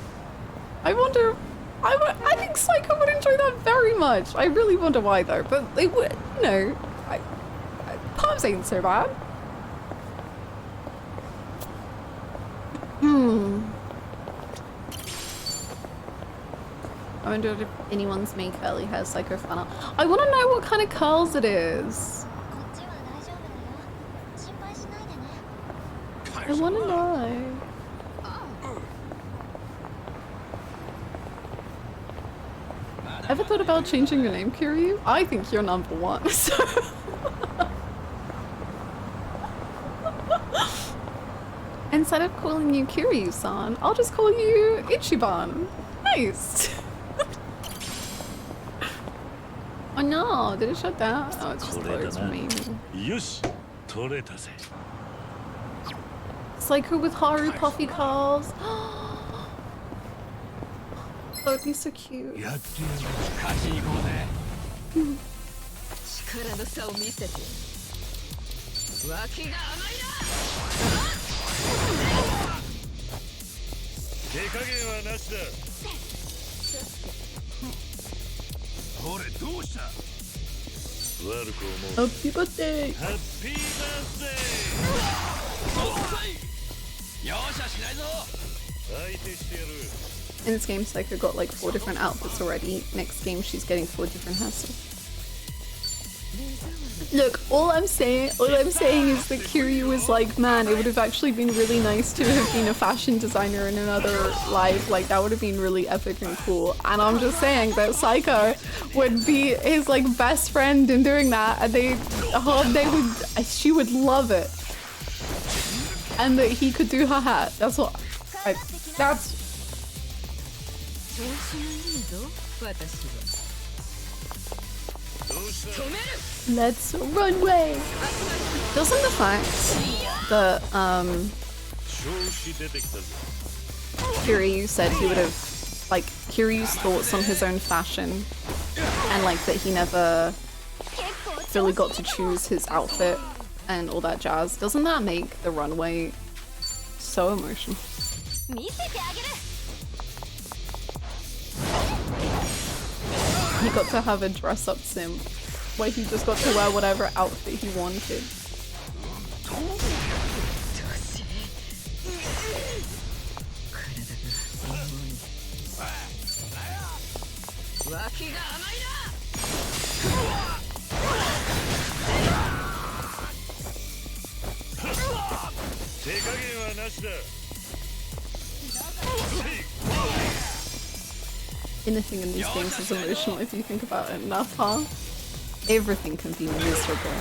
I wonder. I think Psycho would enjoy that very much. I really wonder why though. But they would, you know, perms ain't so bad. I wonder if anyone's made curly hair Psycho fan art. I want to know what kind of curls it is. I want to know. Ever thought about changing your name, Kiryu? I think you're number one. So. Instead of calling you Kiryu-san, I'll just call you Ichiban. Nice. Oh no, did it shut down? Oh, it's just closed for me. Psycho with Haru puffy curls. That would be so cute. Happy birthday! Happy birthday! In this game, Psycho got like 4 different outfits already. Next game, she's getting 4 different hairstyles. Look, all I'm saying is that Kiryu was like, man, it would have actually been really nice to have been a fashion designer in another life. Like, that would have been really epic and cool. And I'm just saying that Psycho would be his like best friend in doing that, and she would love it. And that he could do her hair. That's what Let's runway. Doesn't the fact that Kiryu said he would have like Kiryu's thoughts on his own fashion and like that he never really got to choose his outfit and all that jazz, doesn't that make the runway so emotional? He got to have a dress-up sim where he just got to wear whatever outfit he wanted. Anything in these games is emotional if you think about it enough, huh? Everything can be miserable.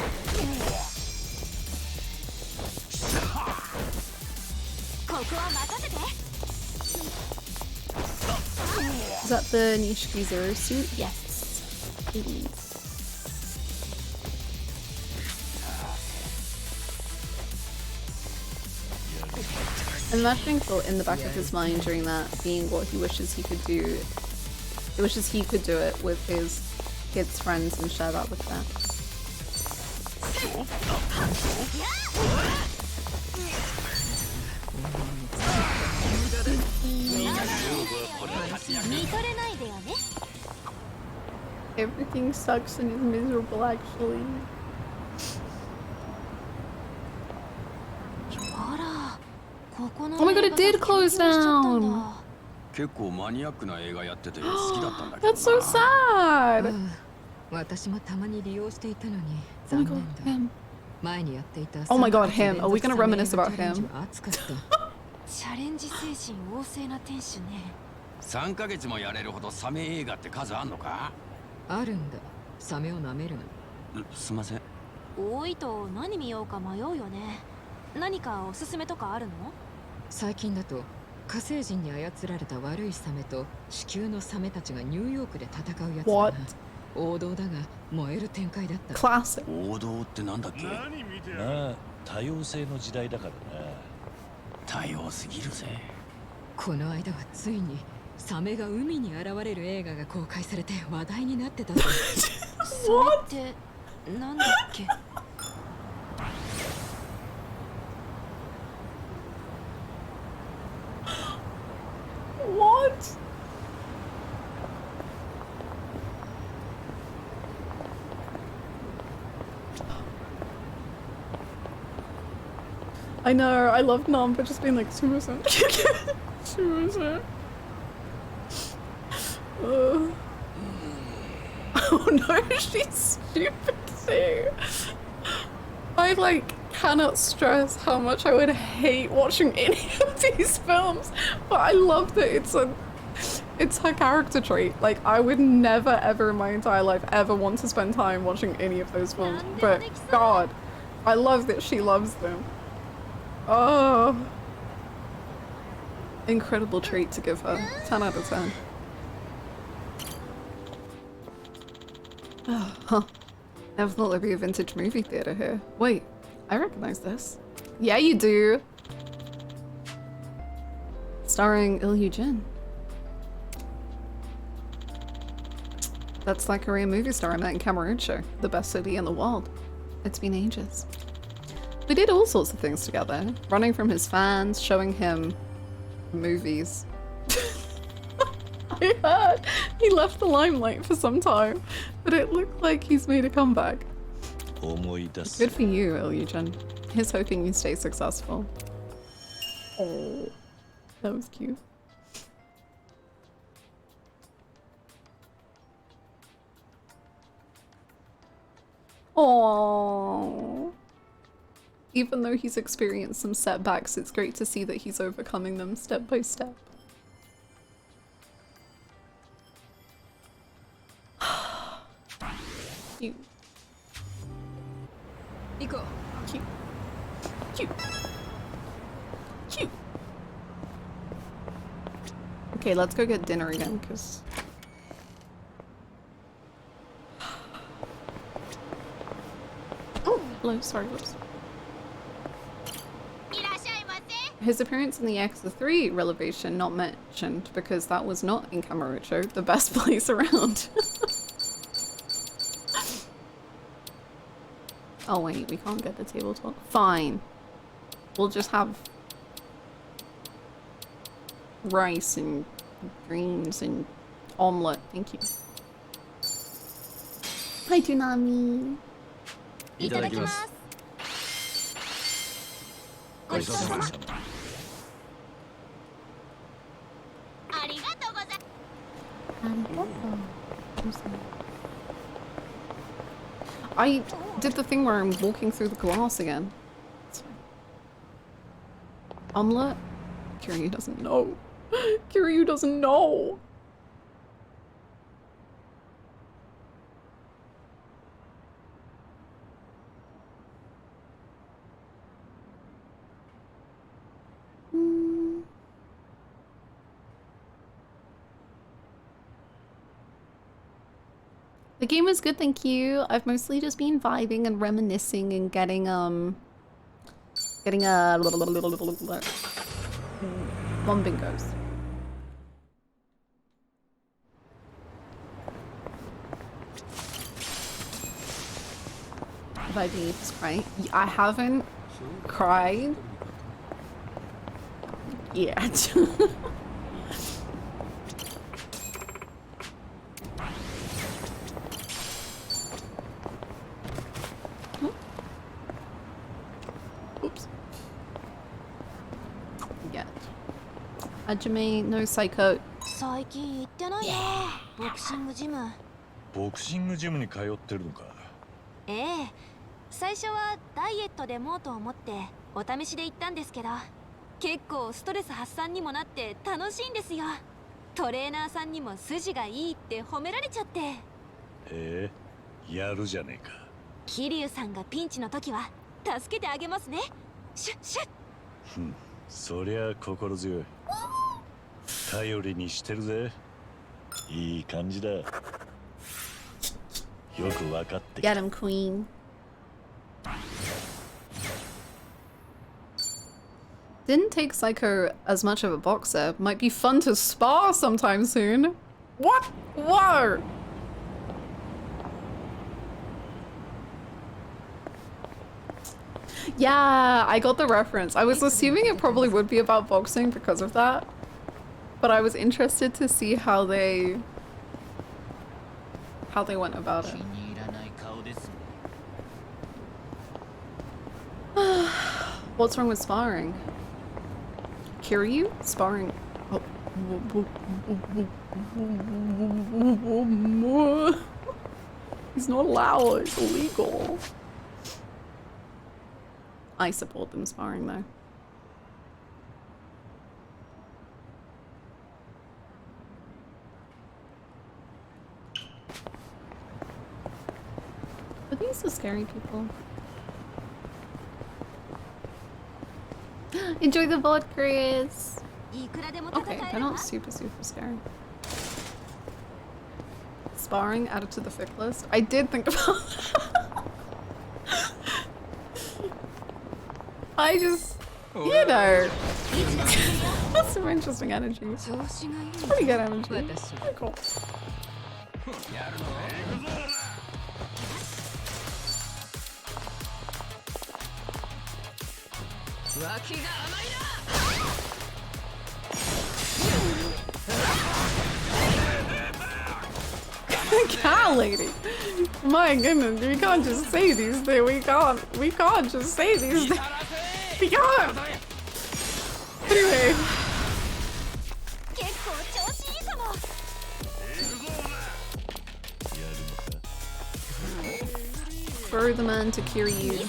Is that the Nishiki Zero suit? Yes. It is. I'm imagining thought in the back of his mind during that being what he wishes he could do. He wishes he could do it with his kids' friends and share that with them. Everything sucks and is miserable, actually. Oh my god, it did close down! That's so sad! Oh my god, him. Oh my god, him. Are we gonna reminisce about him? チャレンジ精神旺盛な店主ね。3ヶ月もやれるほどサメ映画って数あんのか？あるんだ。サメを舐めるな。すいません。多いと何見ようか迷うよね。何かおすすめとかあるの？最近だと火星人に操られた悪いサメと地球のサメたちがニューヨークで戦うやつだ What? な。王道だが燃える展開だった。 Classic. 王道ってなんだっけ？まあ多様性の時代だからな。多様すぎるぜ。この間はついにサメが海に現れる映画が公開されて話題になってたぞ。それってなんだっけ？ What? I know, I love Nam, but just being like, すみません。すみません。Oh no, she's stupid too. I like cannot stress how much I would hate watching any of these films, but I love that it's her character trait. Like I would never ever in my entire life ever want to spend time watching any of those films, but God, I love that she loves them. Oh, incredible treat to give her. 10 out of 10. Oh, huh. Never thought there'd be a vintage movie theater here. Wait, I recognize this. Yeah, you do. Starring Il Jin. That's that Korean movie star I met in Kamurocho, the best city in the world. It's been ages. We did all sorts of things together, running from his fans, showing him movies. I heard he left the limelight for some time, but it looked like he's made a comeback. Good for you, Il-Jin. Here's hoping you stay successful. Oh, that was cute. Aww. Even though he's experienced some setbacks, it's great to see that he's overcoming them step by step. Cute. Iko. Cute. Cute. Cute. Okay, let's go get dinner again, because... Oh, hello, sorry, whoops. His appearance in the Yakuza 3 revelation not mentioned because that was not in Kamurocho, the best place around. Oh wait, we can't get the table talk. Fine. We'll just have rice and greens and omelette. Thank you. Hi, Toonami. いただきます。ごちそうさまでした。ありがとうございます。 I did the thing where I'm walking through the glass again. It's fine. Omelette? Kiryu doesn't know. Kiryu doesn't know. The game was good, thank you. I've mostly just been vibing and reminiscing and getting one bingos. Have I been crying? I haven't cried yet. Oops. Yeah. Hajime no Psycho. 最近行ってないな。ボクシングジム。ボクシングジムに通ってるのか。ええ。最初はダイエットでもと思ってお試しで行ったんですけど、結構ストレス発散にもなって楽しいんですよ。トレーナーさんにも筋がいいって褒められちゃって。へえ、やるじゃねえか。桐生さんがピンチの時は助けてあげますね。シュッシュッ。そりゃ心強い。頼りにしてるぜ。いい感じだ。よくわかってきた。 Get him, queen. Didn't take Psycho as much of a boxer. Might be fun to spar sometime soon. What? Whoa! Yeah, I got the reference. I was assuming it probably would be about boxing because of that. But I was interested to see how they went about it. What's wrong with sparring? Kiryu? Sparring. Oh. He's not allowed. It's illegal. I support them sparring though. Are these the scary people? Enjoy the VOD, Chris! Okay, they're not super scary. Sparring added to the fic list. I did think about that. I just, you know, that's some interesting energy. It's pretty good energy. Pretty cool. Cow lady. My goodness, we can't just say these things. We can't just say these things. We can't. Anyway. Throw the man to Kiryu.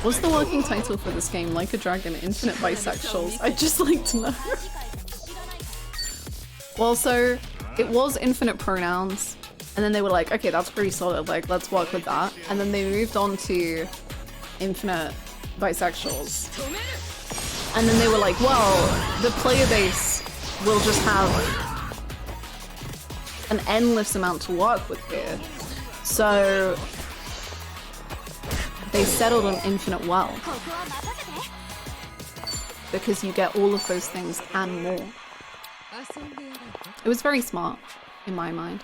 What's the working title for this game? Like a Dragon, Infinite Bisexuals. I'd just like to know. Well, so it was infinite pronouns, and then they were like, okay, that's pretty solid, like, let's work with that. And then they moved on to infinite bisexuals. And then they were like, well, the player base will just have an endless amount to work with here. So they settled on infinite well. Because you get all of those things and more. It was very smart, in my mind.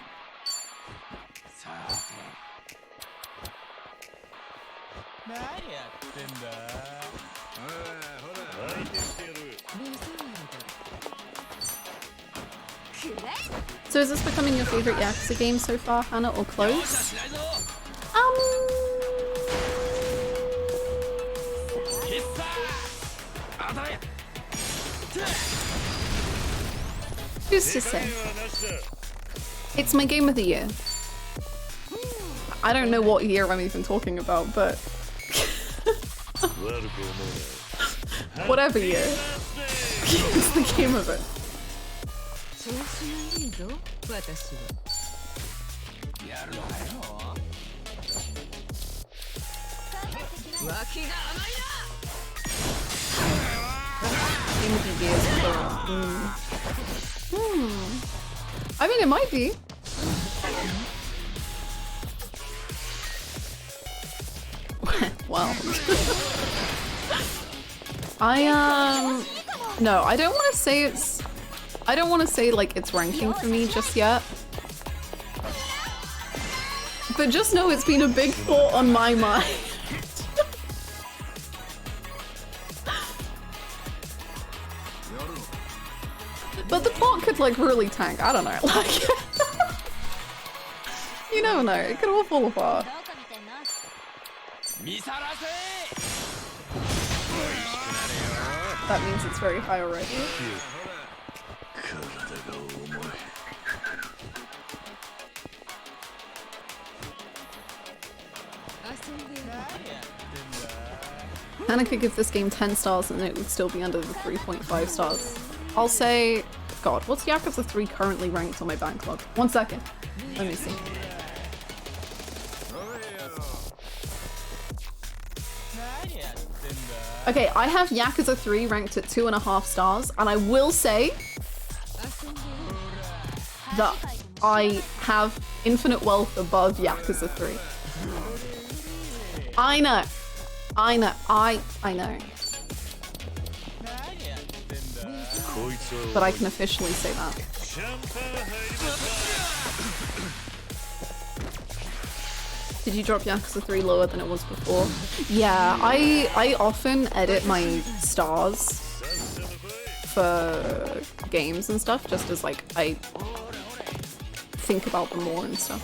So is this becoming your favorite Yakuza game so far, Hannah, or close? Who's to say? It's my game of the year. I don't know what year I'm even talking about, but whatever year. It's the game of it. Game of the year is plural. I mean, it might be. Well. No, I don't want to say it's... I don't want to say, like, it's ranking for me just yet. But just know it's been a big thought on my mind. But the plot could, like, really tank. I don't know. Like, you never know. It could all fall apart. That means it's very high already. Hannah could give this game 10 stars and it would still be under the 3.5 stars. I'll say, God, what's Yakuza 3 currently ranked on my backlog? 1 second. Let me see. Okay, I have Yakuza 3 ranked at 2.5 stars, and I will say that I have Infinite Wealth above Yakuza 3. I know. I know. I know. But I can officially say that. Did you drop Yakuza 3 lower than it was before? Yeah, I often edit my stars for games and stuff, just as like I think about them more and stuff.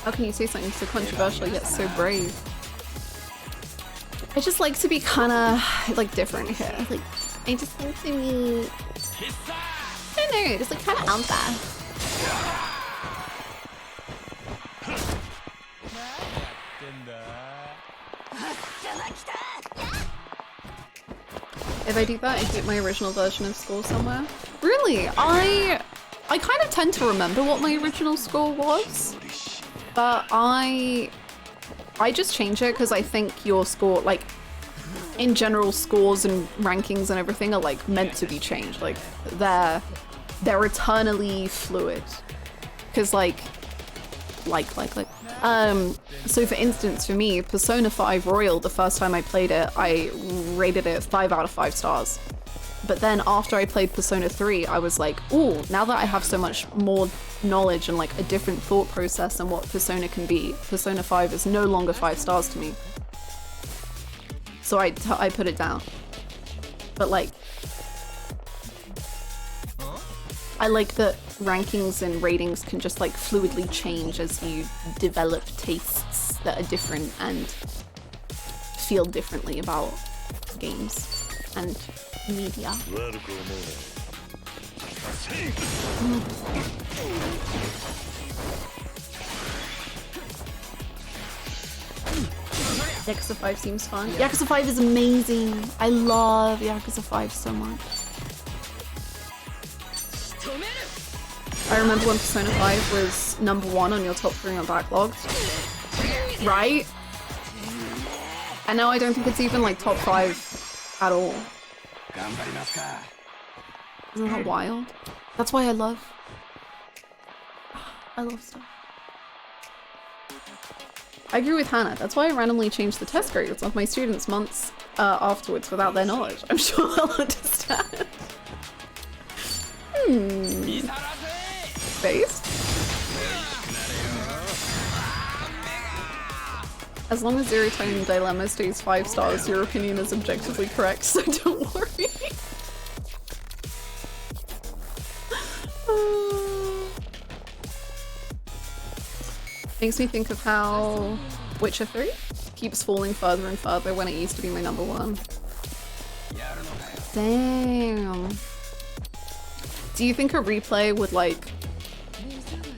How can you say something so controversial yet so brave? I just like to be kinda like different here. Like I just like to be, I don't know, just like kinda out there. If I do that, I keep my original version of score somewhere. Really? I kind of tend to remember what my original score was, but I just change it because I think your score, like, in general, scores and rankings and everything are like meant to be changed. Like they're eternally fluid. Because so for instance, for me, Persona 5 Royal, the first time I played it, I rated it 5 out of 5 stars. But then after I played Persona 3, I was like, ooh, now that I have so much more knowledge and like a different thought process on what Persona can be, Persona 5 is no longer 5 stars to me. So I put it down. But like, I like that rankings and ratings can just like fluidly change as you develop tastes that are different and feel differently about games and media. Yakuza 5 seems fun. Yakuza 5 is amazing. I love Yakuza 5 so much. I remember when Persona 5 was #1 on your top 3 on backlogged. Right? And now I don't think it's even like top 5 at all. Isn't that wild? That's why I love stuff. I agree with Hannah. That's why I randomly changed the test grades of my students months afterwards without their knowledge. I'm sure they'll understand. Based? As long as Zero Time Dilemma stays 5 stars, your opinion is objectively correct, so don't worry. Makes me think of how Witcher 3 keeps falling further and further when it used to be my #1. Damn. Do you think a replay would like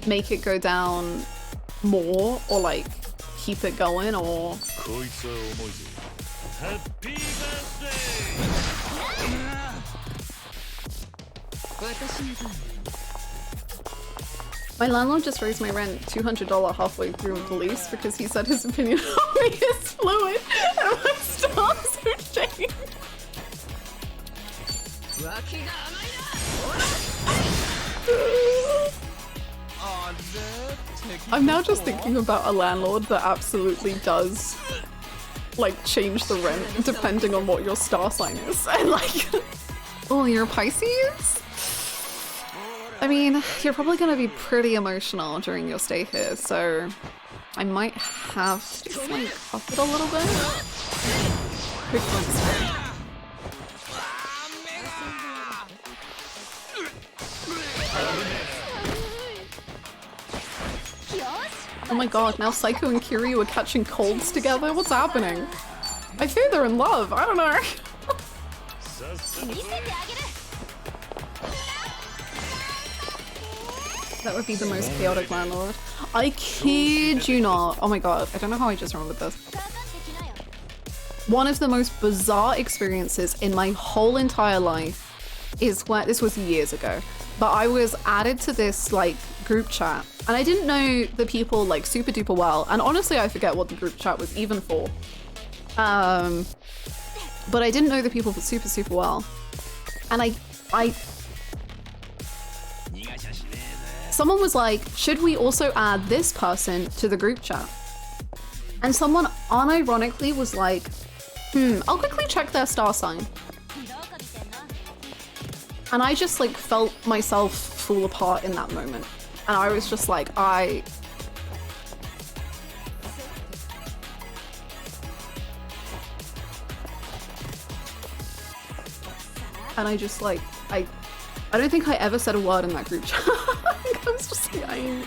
make it go down more or like keep it going or? My landlord just raised my rent $200 halfway through the lease because he said his opinion on me is fluid and my stars have changed. I'm now just thinking about a landlord that absolutely does like change the rent depending on what your star sign is. And like, oh, you're a Pisces? I mean, you're probably gonna be pretty emotional during your stay here, so I might have to just like up it a little bit. Quick glimpse. Oh my god, now Psycho and Kiryu are catching colds together? What's happening? I fear they're in love, I don't know. That would be the most chaotic landlord. I kid you not. Oh my god, I don't know how I just remembered this. One of the most bizarre experiences in my whole entire life is when, this was years ago, but I was added to this like group chat and I didn't know the people like super duper well, and honestly I forget what the group chat was even for. But I didn't know the people super well. And someone was like, should we also add this person to the group chat? And someone unironically was like, I'll quickly check their star sign. And I just like felt myself fall apart in that moment. And I was just like, And I just like, I don't think I ever said a word in that group chat. I was just like,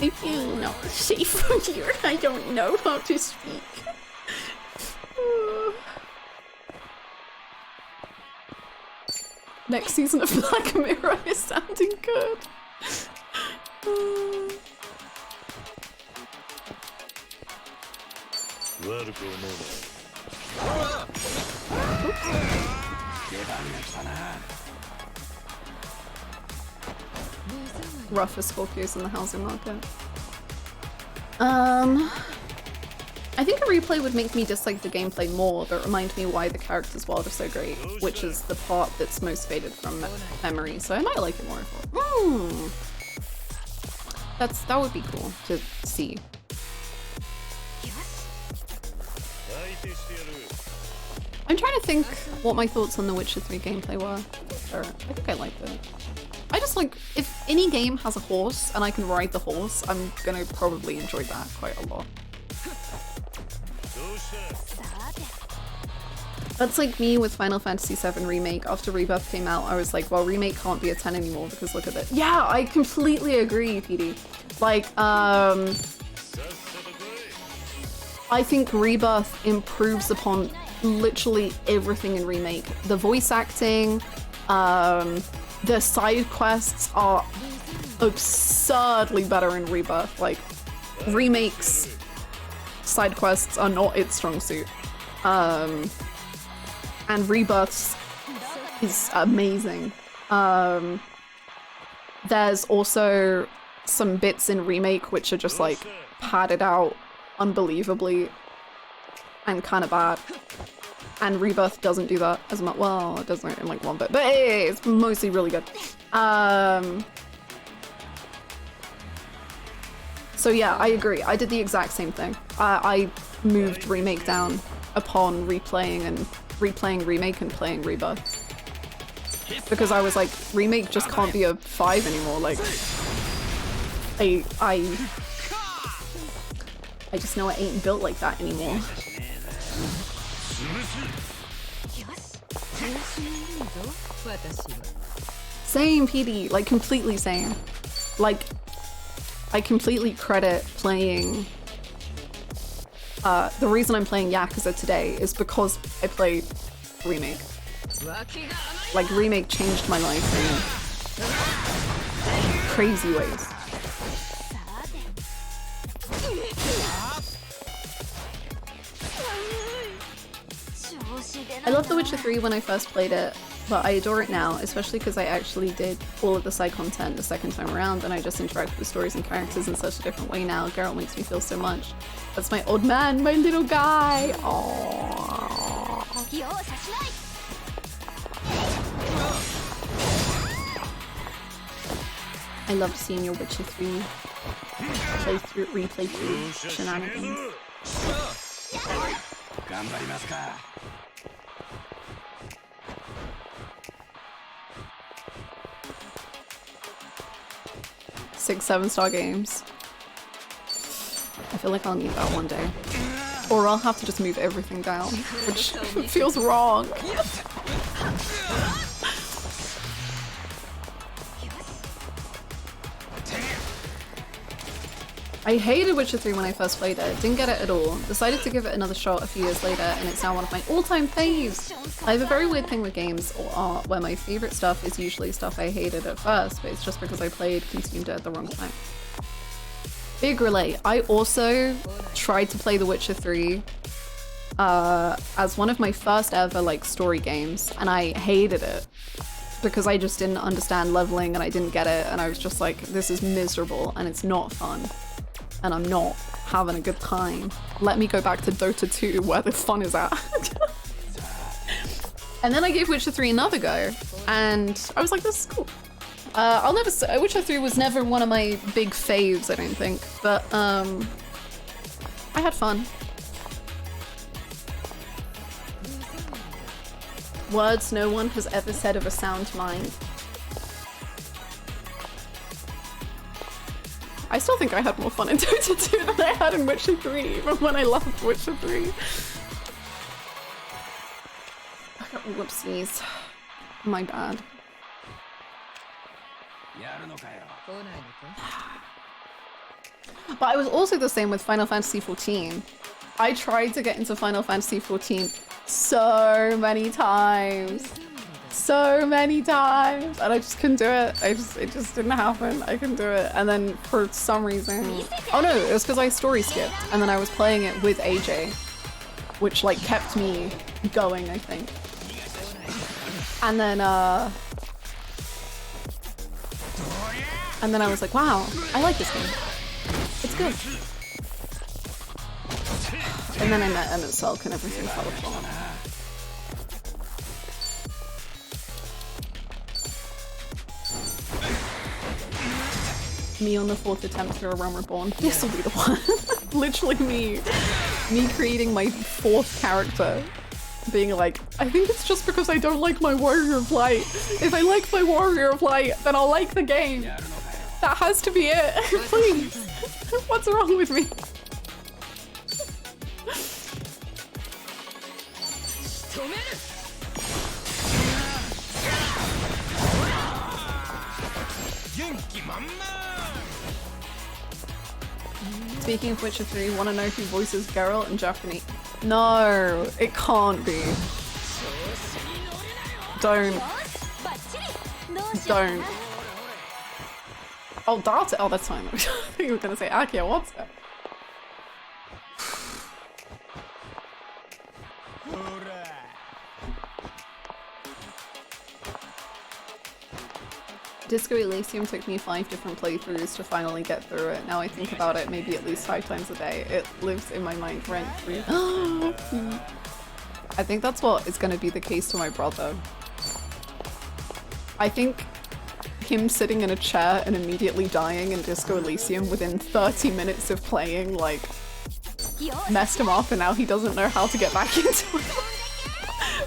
I feel not safe here. I don't know how to speak. Next season of Black Mirror is sounding good. Roughest Scorpios in the housing market. I think a replay would make me dislike the gameplay more, but remind me why the character's world is so great, which is the part that's most faded from memory, so I might like it more. That would be cool to see. I'm trying to think what my thoughts on The Witcher 3 gameplay were. Sure, I think I liked it. I just like, if any game has a horse and I can ride the horse, I'm gonna probably enjoy that quite a lot. That's like me with Final Fantasy VII Remake. After Rebirth came out, I was like, well, Remake can't be a 10 anymore because look at it. Yeah, I completely agree, PD. Like, I think Rebirth improves upon literally everything in Remake. The voice acting, the side quests are absurdly better in Rebirth. Like, Remake's side quests are not its strong suit. And Rebirth's is amazing. There's also some bits in Remake which are just like padded out unbelievably and kind of bad. And Rebirth doesn't do that as much. Well, it doesn't in like one bit, but hey, it's mostly really good. So yeah, I agree. I did the exact same thing. I moved Remake down upon replaying Remake and playing Rebirth. Because I was like, Remake just can't be a 5 anymore. Like, I just know it ain't built like that anymore. Same, PD, like completely same. Like, I completely credit playing the reason I'm playing Yakuza today is because I played Remake. Like, Remake changed my life in crazy ways. I loved The Witcher 3 when I first played it, but I adore it now, especially because I actually did all of the side content the second time around and I just interact with the stories and characters in such a different way now. Geralt makes me feel so much. That's my old man, my little guy. Aww. I loved seeing your Witcher 3 replay through shenanigans. 6-7-star games. I feel like I'll need that one day. Or I'll have to just move everything down, which feels wrong. I hated Witcher 3 when I first played it. Didn't get it at all. Decided to give it another shot a few years later, and it's now one of my all-time faves. I have a very weird thing with games or art where my favorite stuff is usually stuff I hated at first, but it's just because I consumed it at the wrong time. Big relate. I also tried to play The Witcher 3 as one of my first ever like story games, and I hated it because I just didn't understand leveling and I didn't get it, and I was just like, this is miserable and it's not fun. And I'm not having a good time. Let me go back to Dota 2 where the fun is at. And then I gave Witcher 3 another go, and I was like, this is cool. I'll never say, Witcher 3 was never one of my big faves, I don't think, but I had fun. Words no one has ever said of a sound mind. I still think I had more fun in Dota 2 than I had in Witcher 3, even when I loved Witcher 3. Whoopsies. My bad. But I was also the same with Final Fantasy XIV. I tried to get into Final Fantasy XIV so many times. So many times, and I just couldn't do it. It just didn't happen. I couldn't do it. And then for some reason, oh no, it was because I story skipped, and then I was playing it with AJ, which like kept me going, I think. And then I was like, wow, I like this game. It's good. And then I met Emmett Selk and everything fell apart. Me on the 4th attempt for A Realm Reborn. This will be the one. Literally me creating my 4th character. Being like, I think it's just because I don't like my Warrior of Light. If I like my Warrior of Light, then I'll like the game. That has to be it. Please. What's wrong with me? Speaking of Witcher 3, want to know who voices Geralt in Japanese? No, it can't be. Don't. Oh, Data. Oh, that's fine. I think you were gonna say Akia. What's that? Disco Elysium took me 5 different playthroughs to finally get through it. Now I think about it maybe at least 5 times a day. It lives in my mind rent free. I think that's what is going to be the case to my brother. I think him sitting in a chair and immediately dying in Disco Elysium within 30 minutes of playing, like, messed him up, and now he doesn't know how to get back into it.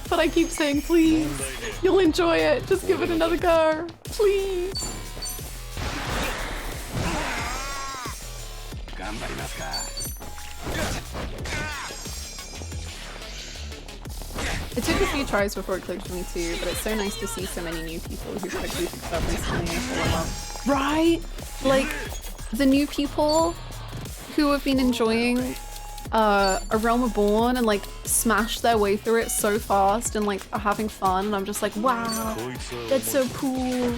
But I keep saying, please, you'll enjoy it. Just give it another go. Please. It took a few tries before it clicked for me too, but it's so nice to see so many new people who quickly picked up recently and fall in love. Right? Like, the new people who have been enjoying A Realm Reborn and like smashed their way through it so fast and like are having fun, and I'm just like, wow, that's so cool.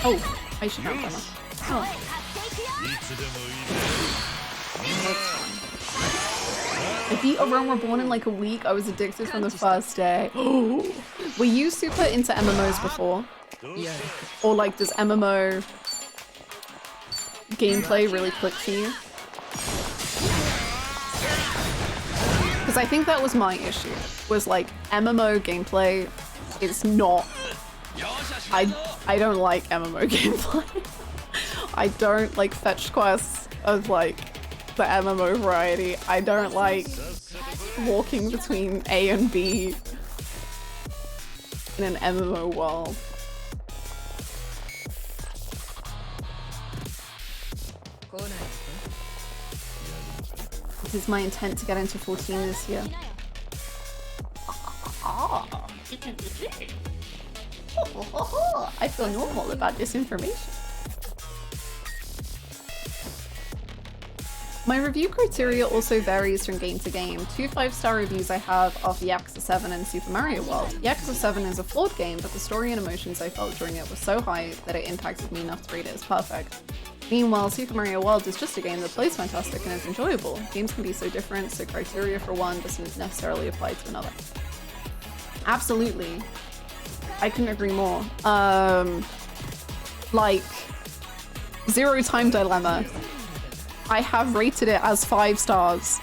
Oh, I should have done that. Oh. I beat A Realm Reborn in like a week. I was addicted from the first day. Were you super into MMOs before? Yeah. Or like, does MMO gameplay really click for you? Because I think that was my issue. Was like, MMO gameplay is not... I don't like MMO gameplay. I don't like fetch quests of like the MMO variety. I don't like walking between A and B in an MMO world. It is my intent to get into 14 this year. I feel normal about this information. My review criteria also varies from game to game. 2 5-star reviews I have are for Yakuza 7 and Super Mario World. Yakuza 7 is a flawed game, but the story and emotions I felt during it were so high that it impacted me enough to rate it as perfect. Meanwhile, Super Mario World is just a game that plays fantastic and is enjoyable. Games can be so different, so criteria for one doesn't necessarily apply to another. Absolutely. I couldn't agree more. Like, Zero Time Dilemma. I have rated it as 5 stars.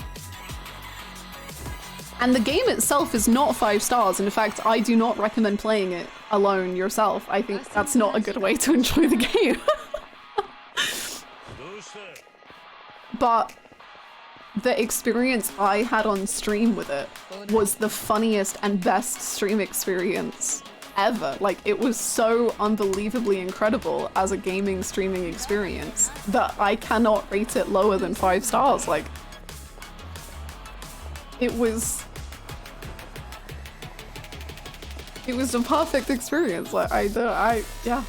And the game itself is not 5 stars. In fact, I do not recommend playing it alone yourself. I think that's not a good way to enjoy the game. But the experience I had on stream with it was the funniest and best stream experience ever. Like, it was so unbelievably incredible as a gaming streaming experience that I cannot rate it lower than 5 stars. Like, it was a perfect experience. Like, yeah.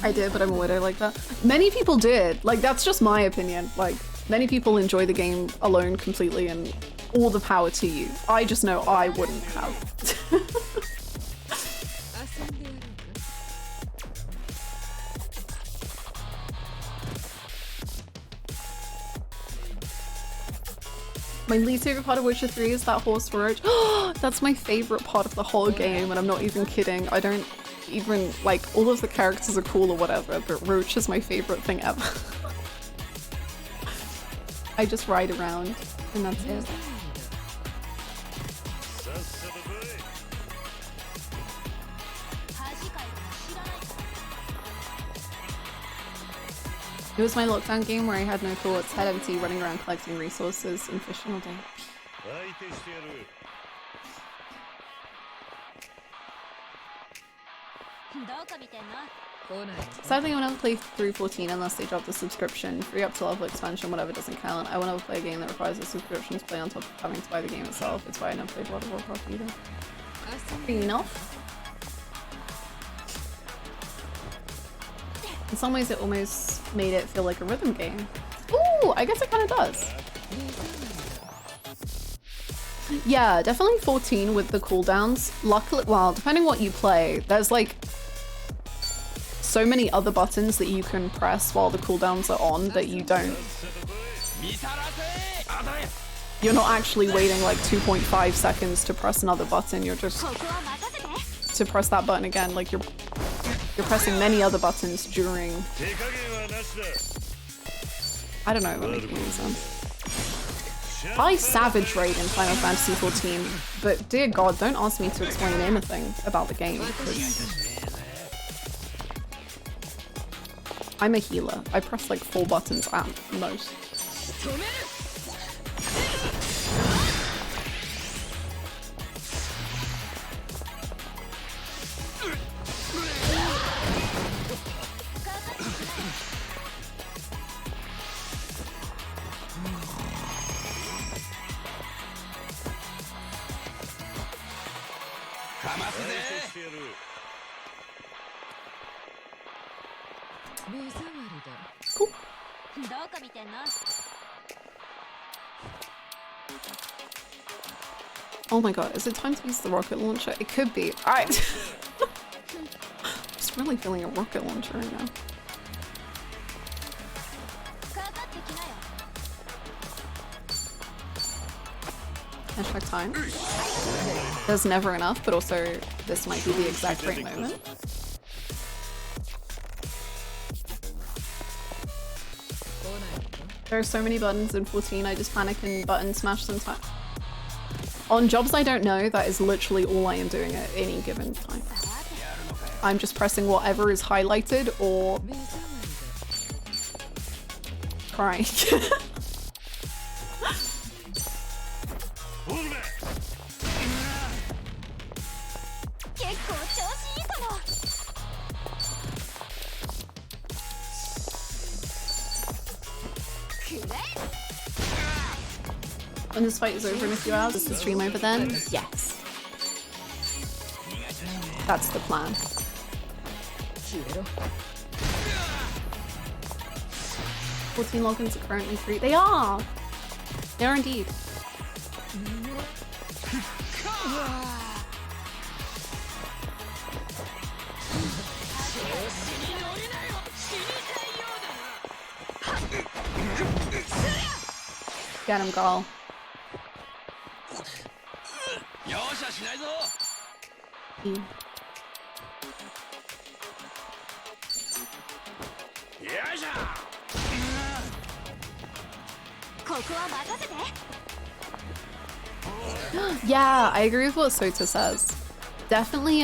I did, but I'm a widow like that. Many people did. Like, that's just my opinion. Like, many people enjoy the game alone completely, and all the power to you. I just know I wouldn't have. My least favorite part of Witcher 3 is that horse roach. That's my favorite part of the whole game, and I'm not even kidding. I don't even, like, all of the characters are cool or whatever, but Roach is my favorite thing ever. I just ride around, and that's it. It was my lockdown game where I had no thoughts, head empty, running around collecting resources and fishing all day. Sadly, I will never play through 14 unless they drop the subscription. Free up to level expansion, whatever doesn't count. I will never play a game that requires a subscription to play on top of having to buy the game itself. It's why I never played World of Warcraft either. Fair enough. In some ways, it almost made it feel like a rhythm game. Ooh, I guess it kind of does. Yeah, definitely 14 with the cooldowns. Luckily, well, depending what you play, there's like so many other buttons that you can press while the cooldowns are on that you don't. You're not actually waiting like 2.5 seconds to press another button. You're just to press that button again. Like you're pressing many other buttons during. I don't know if that makes any sense. I savage raid in Final Fantasy XIV, but dear God, don't ask me to explain anything about the game, because I'm a healer. I press like 4 buttons at most. Cool. Oh my God, is it time to use the rocket launcher? It could be. I'm just really feeling a rocket launcher right now. Hashtag time. There's never enough, but also this might be the exact right moment. There are so many buttons in 14, I just panic and button smash sometimes. On jobs I don't know, that is literally all I am doing at any given time. I'm just pressing whatever is highlighted or crying. When this fight is over in a few hours, is the stream over then? Yes. That's the plan. 14 logins are currently free. They are! They are indeed. Get him, Gall. Yeah, I agree with what Sota says. Definitely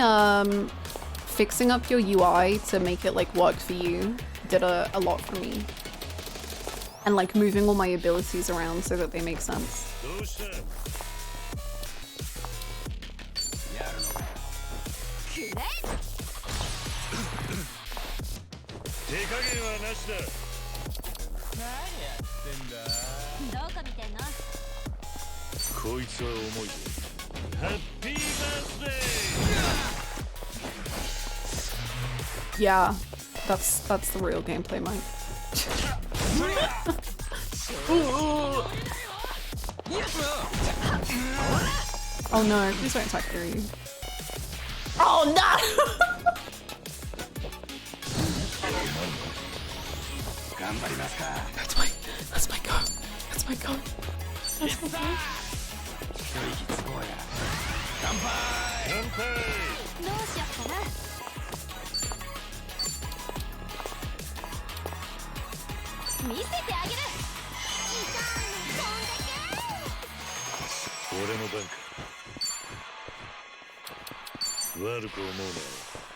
fixing up your UI to make it like work for you did a lot for me. And like moving all my abilities around so that they make sense. Yeah, that's the real gameplay, Mike. Oh no, please don't attack you. Oh no! That's my go. That's my go. That's my go.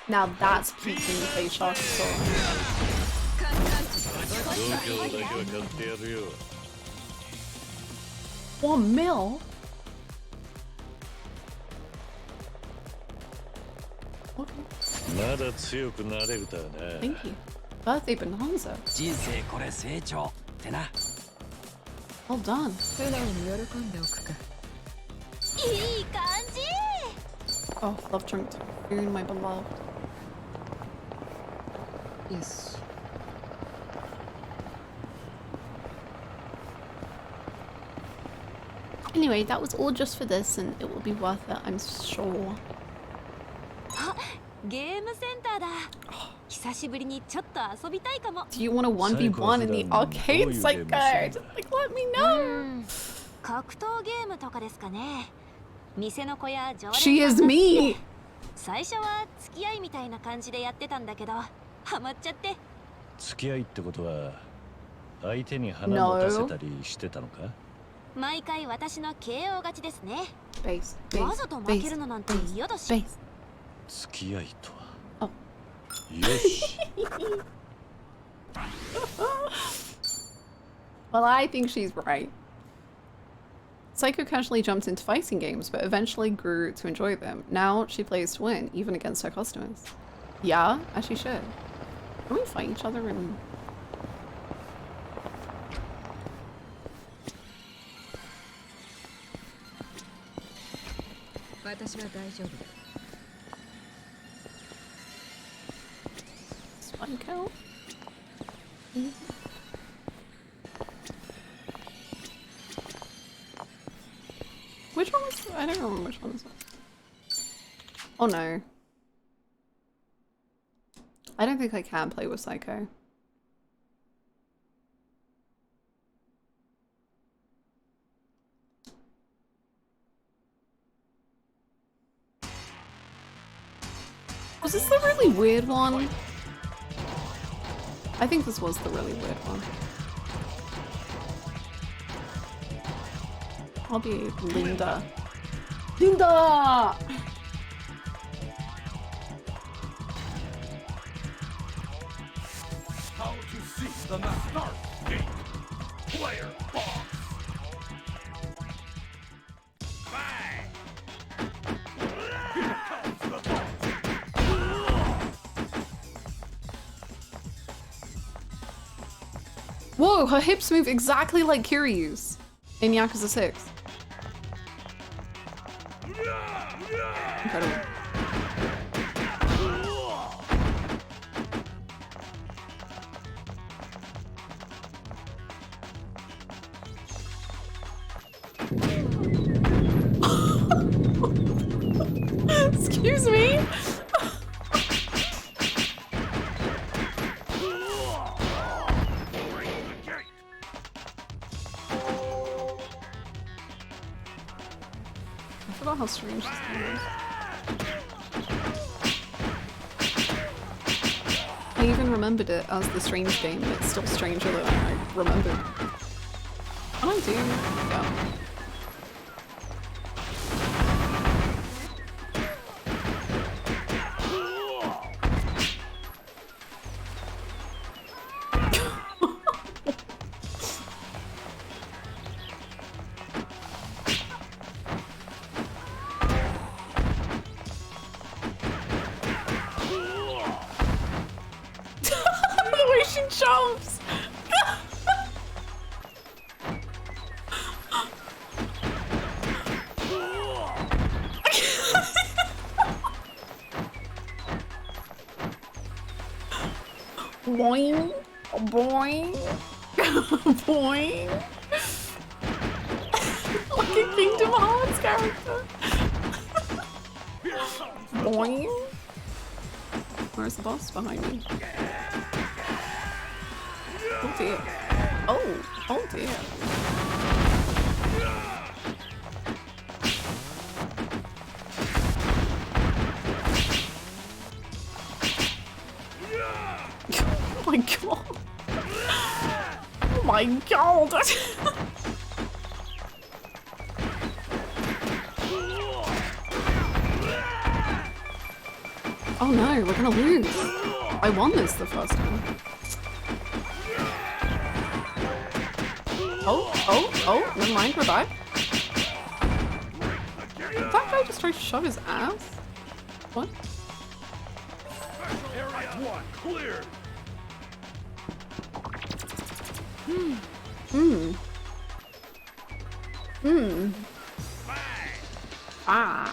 Now that's peaking face shock. 1 mil? Okay. Thank you. Birthday bonanza. Well done. Oh, love drink typhoon, my beloved. Yes. Anyway, that was all just for this, and it will be worth it, I'm sure. Do you want to 1v1 in the arcade Psycho? Like, let me know. She is me. No. Base. Oh. Well, I think she's right. Psycho casually jumped into fighting games, but eventually grew to enjoy them. Now she plays to win, even against her customers. Yeah, as she should. Can we fight each other in... One count? Which one was... I don't remember which one this was. Oh no. I don't think I can play with Psycho. Was this the really weird one? I think this was the really weird one. I'll be Linda. Linda! How to see the start gate. Player box. Bang! Here comes the box. Whoa, her hips move exactly like Kiryu's in Yakuza 6. Excuse me? I forgot how strange this game is. I even remembered it as the strange game, and it's still stranger than I remembered. And I do, yeah. The way she jumps! Boing, boing, boing. Like a Kingdom Hearts character. Boing. Where's the boss? Behind me. Oh dear. Oh dear. Oh my god. Oh my god. Oh no, we're gonna lose. I won this the first time. Oh, never mind, we're back. Did that guy just try to shove his ass? What? Area 1 cleared. Ah.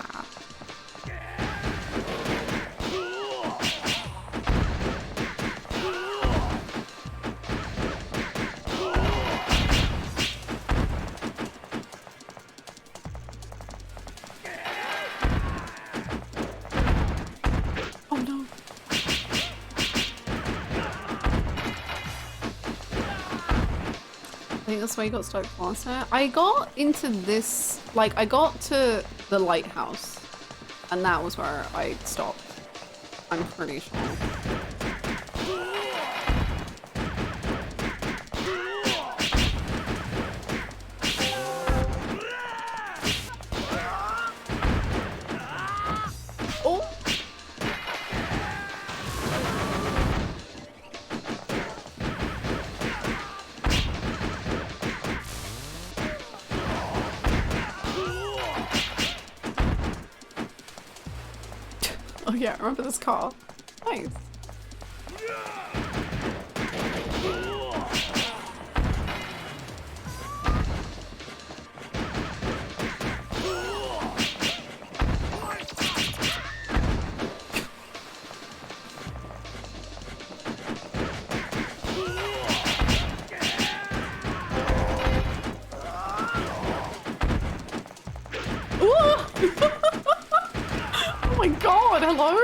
Oh no. I think that's why you got stuck last time. I got into this, like, I got to the lighthouse, and that was where I stopped. I'm pretty sure. Oh! Oh yeah, I remember this car. Nice. Ooh! Oh my god, hello?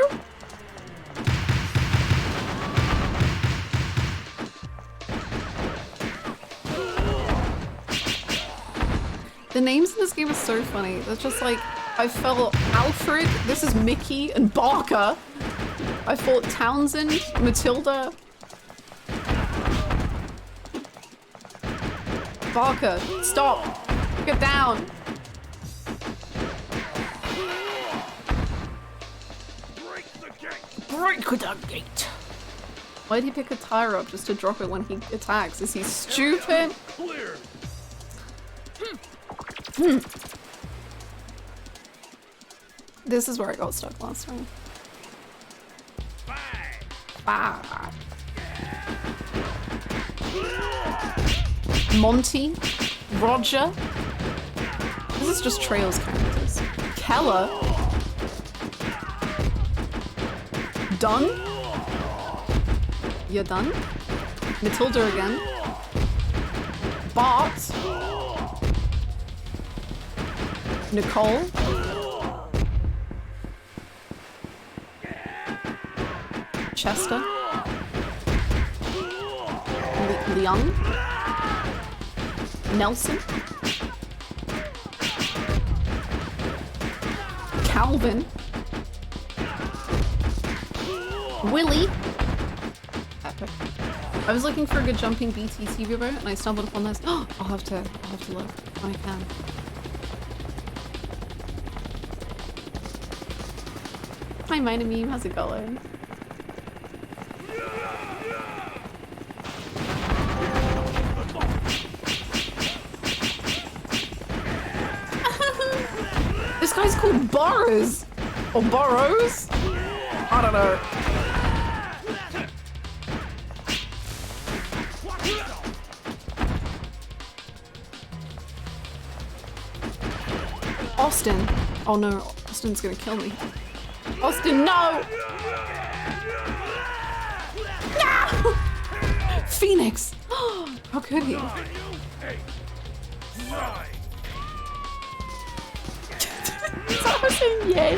The names in this game are so funny. They're just like, I felt Alfred, this is Mickey, and Barker. I fought Townsend, Matilda. Barker, stop. Get down. Break the gate. Why'd he pick a tire up just to drop it when he attacks? Is he stupid? Cleared. This is where I got stuck last time. Ah. Monty, Roger. This is just Trails characters. Keller. Done? You're done? Matilda again. Bart. Nicole. Chester. Leung. Nelson. Calvin. Willie. Epic. I was looking for a good jumping BTT viewer and I stumbled upon this. Oh, I'll have to look when I can. Hi, Minor Meme, how's it going? This guy's called Boros! Or Boros? I don't know. Austin. Oh no, Austin's gonna kill me. Austin, no! No! Phoenix! How could he? Is that her saying yay?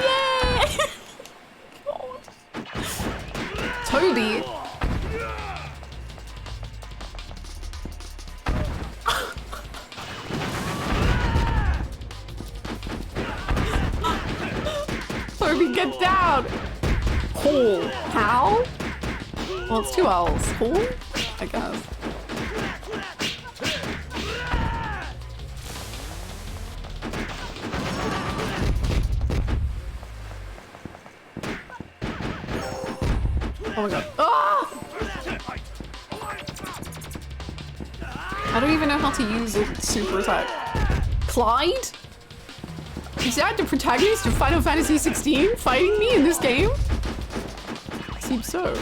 Yay! God. Toby. Toby, get down! Hall. How? Well, it's two L's. Hall? I guess. Oh my god. Ah! I don't even know how to use a super attack. Clyde? Is that the protagonist of Final Fantasy 16 fighting me in this game? Seems so.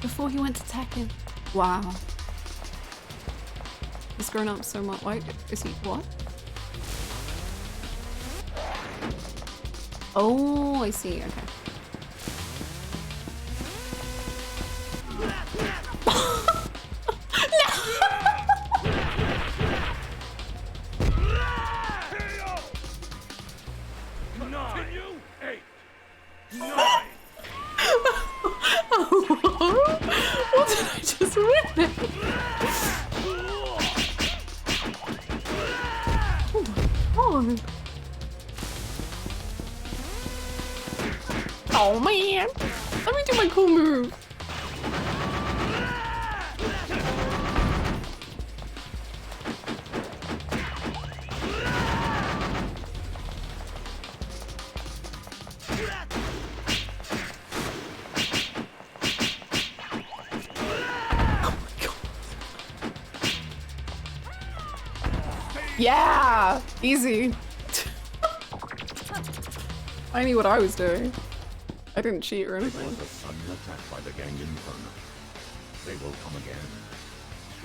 Before he went to Tekken. Wow. He's grown up so much. Why is he what? Oh, I see. Okay. What did I just witness? Oh my god. Oh man. Let me do my cool move. Yeah! Easy. I knew what I was doing. I didn't cheat or anything. There was a sudden attack by the gang Inferno. They will come again.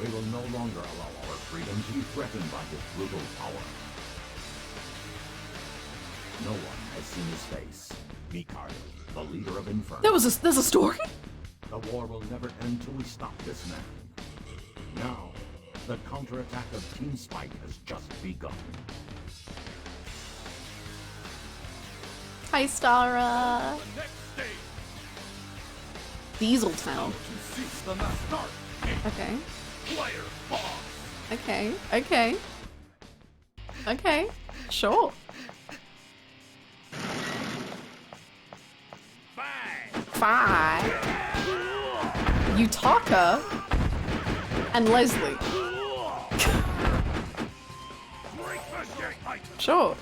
We will no longer allow our freedom to be threatened by his brutal power. No one has seen his face. Mikado, the leader of Inferno. There's a story? The war will never end till we stop this man. Now, the counterattack of Team Spike has just begun. Hi, Stara. Diesel Town. Okay. Okay. Okay. Okay. Sure. Five. Yutaka and Leslie. Sure.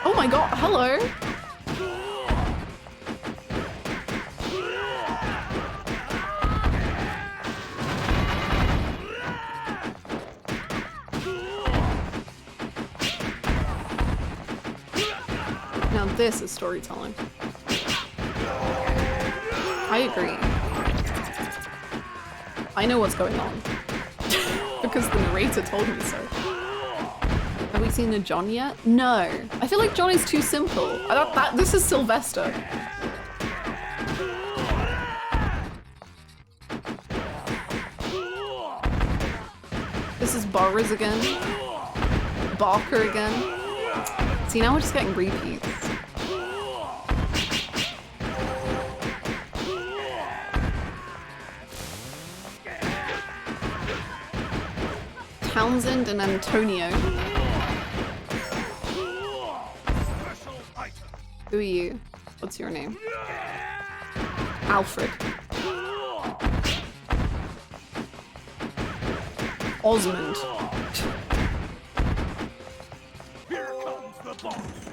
Oh my god, hello. Now this is storytelling. I agree. I know what's going on. Because the narrator told me so. Have we seen a John yet? No. I feel like John is too simple. This is Sylvester. This is Boris again. Barker again. See, now we're just getting repeats. Townsend and Antonio. Who are you? What's your name? Alfred. Osmond.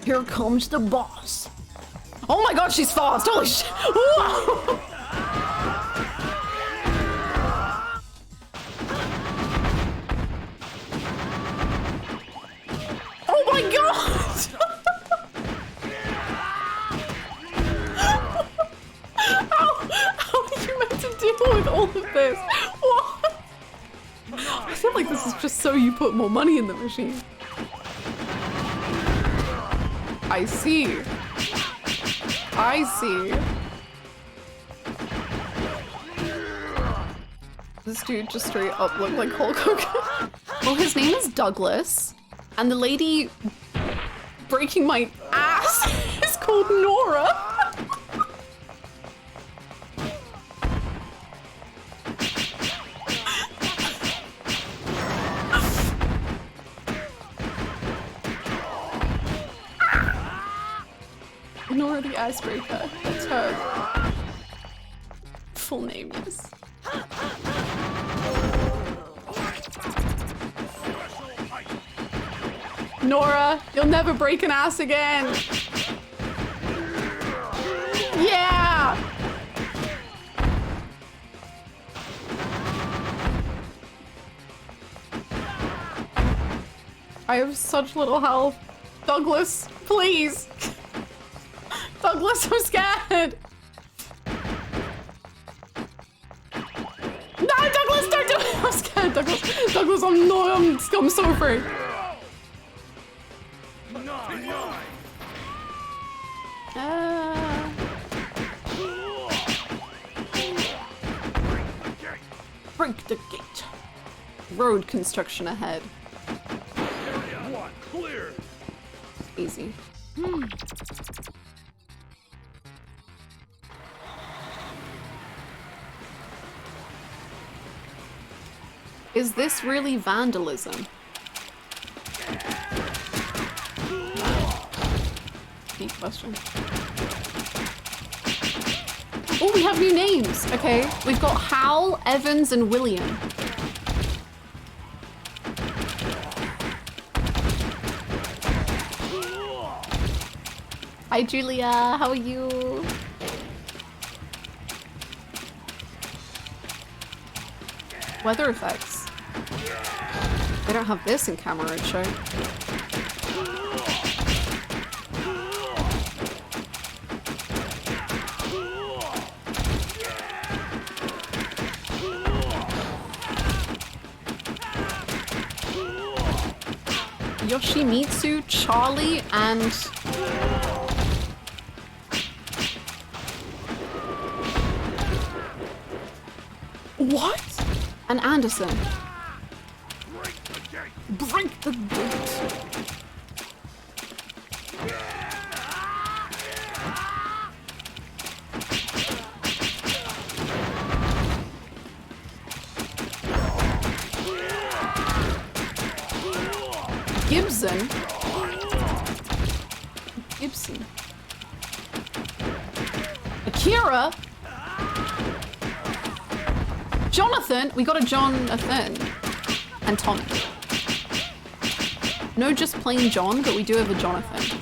Here comes the boss. Oh my god, she's fast! Holy shit! Whoa! Oh my god! How are you meant to deal with all of this? What? I feel like this is just so you put more money in the machine. I see. I see. This dude just straight up looked like Hulk Hogan. Well, his name is Douglas, and the lady breaking my ass is called Nora. Nora the Icebreaker. That's her full name, yes. Nora, you'll never break an ass again. Yeah! I have such little health. Douglas, please. Douglas, I'm scared. No, Douglas, don't do it. I'm scared, Douglas. Douglas, I'm so afraid. Break the gate. Road construction ahead. Easy. Is this really vandalism? Deep question. Oh, we have new names. Okay, we've got Hal, Evans, and William. Hi, Julia. How are you? Weather effects. They don't have this in Camera Roadshow. Yoshimitsu, Charlie, and what? And Anderson. Break the gate. Gibson. Akira. Jonathan. We got a Jonathan. And Tommy. No, just plain John, but we do have a Jonathan.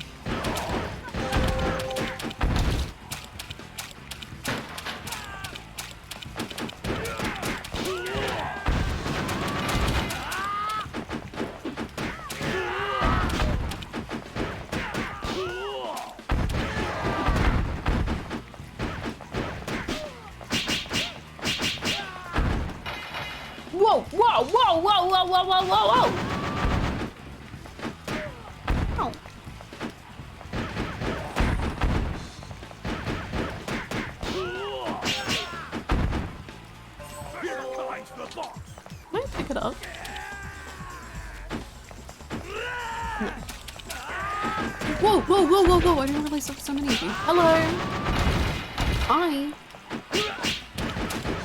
Whoa, whoa, whoa, whoa, whoa, whoa, whoa, whoa, whoa! Oh. Can I pick it up? No. Whoa, whoa, whoa, whoa, whoa! I didn't realize there were so many of you. Hello! Hi!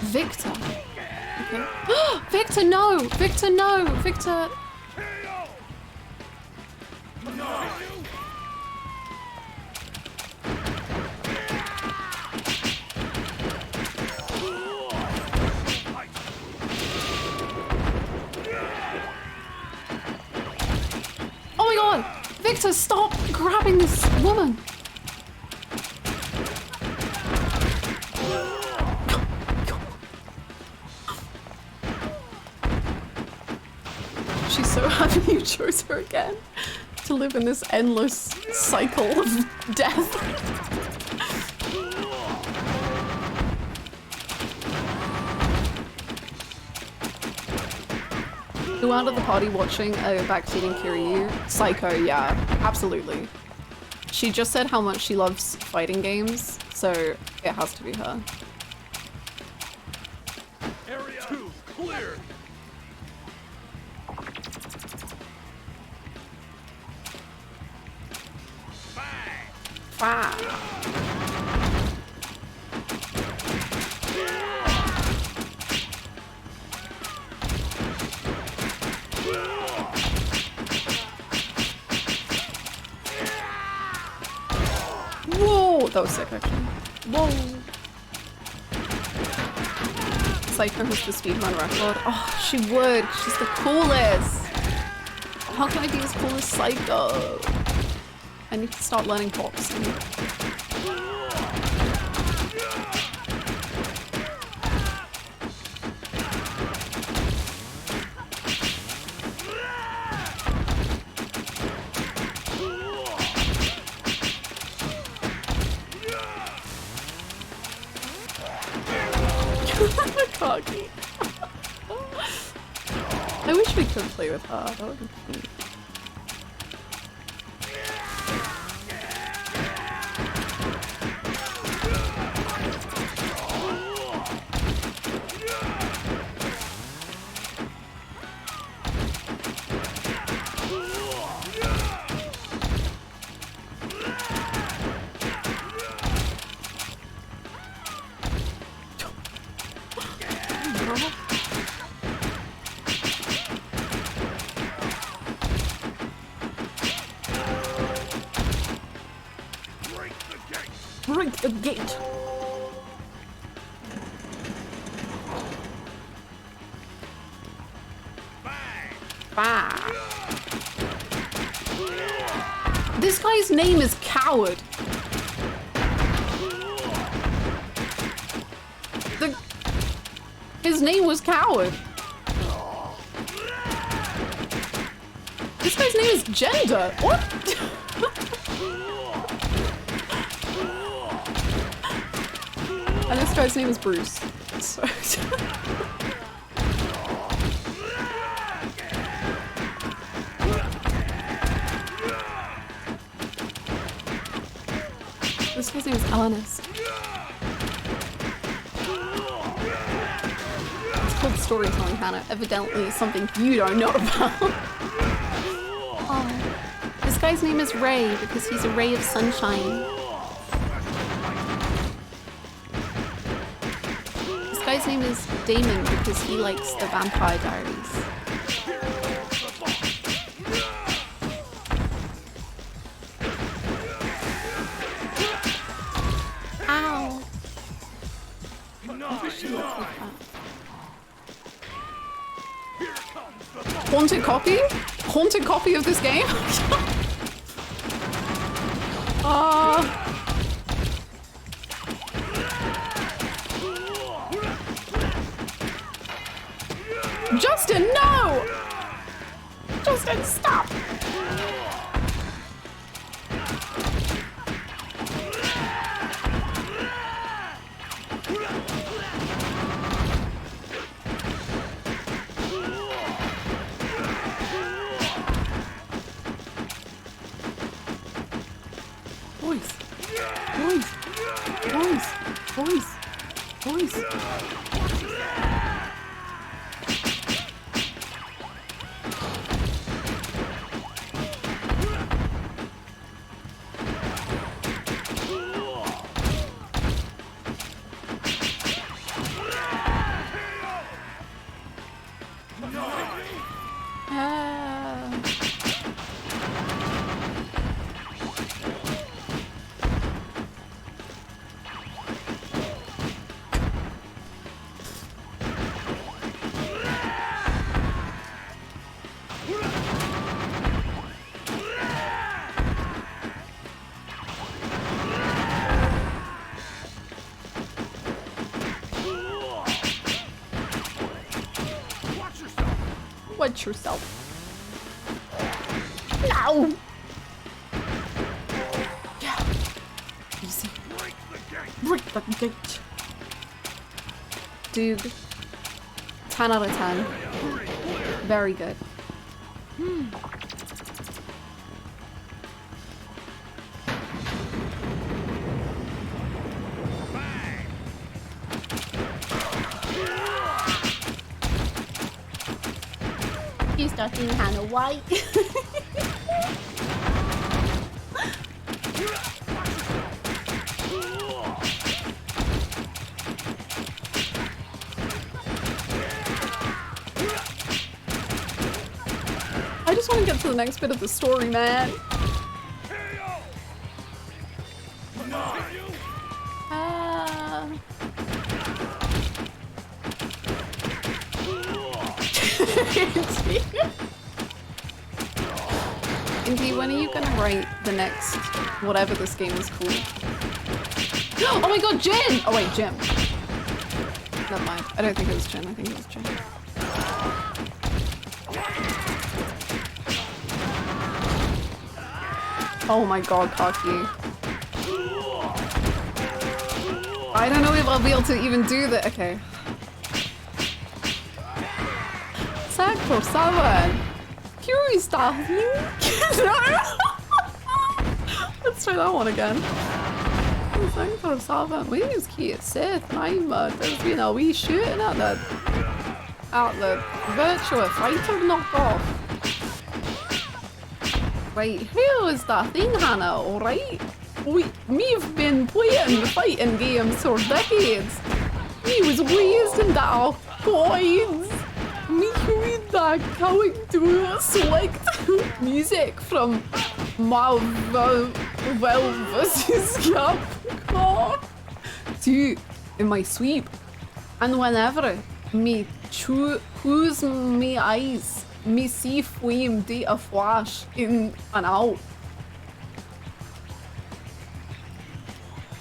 Victor! Okay. Victor, no! Victor, no! Victor! Oh my god! Victor, stop grabbing this woman! She's so happy you chose her again to live in this endless cycle of death. Who out of the party watching backseating Kiryu? Psycho, yeah, absolutely. She just said how much she loves fighting games, so it has to be her. Area 2 clear. Fine. Whoa! That was sick, actually. Whoa! Psycho has the speedrun record. Oh, she would. She's the coolest. How can I be as cool as Psycho? I need to start learning boxing. Cocky. I wish we could play with her. That would be cute. Break the gate! Bang! This guy's name is Coward. His name was Coward. This guy's name is Gender. What? And this guy's name is Bruce. So this guy's name is Alanis. It's called storytelling, Hannah. Evidently something you don't know about. Oh. This guy's name is Ray because he's a ray of sunshine. This guy's name is Damon because he likes the Vampire Diaries. Ow! Why does she look like that? Haunted copy? Haunted copy of this game? Justin, no! Justin, stop! Boys. Watch yourself. No! Yeah. Easy. Break the gate. Dude. 10 out of 10. Very good. He's starting Hannah White. I just want to get to the next bit of the story, man. Indy, when are you gonna write the next whatever this game is called? Oh my god, Jin! Oh wait, Jim. Never mind. I don't think it was Jin, I think it was Jin. Oh my god, Kaki. I don't know if I'll be able to even do that. Okay. Sector 7. Curious stuff. Let's try that one again. Sector 7. We use key at Sith. There's been a wee shooting at the virtual fighter knockoff. Right, who is that thing, Hannah? Alright. We've been playing fighting games for decades. We was raised in that coins. Me read that going to select music from Marvel vs. Capcom 2 in my sweep. And whenever me close my eyes, me see flame data flash in and out.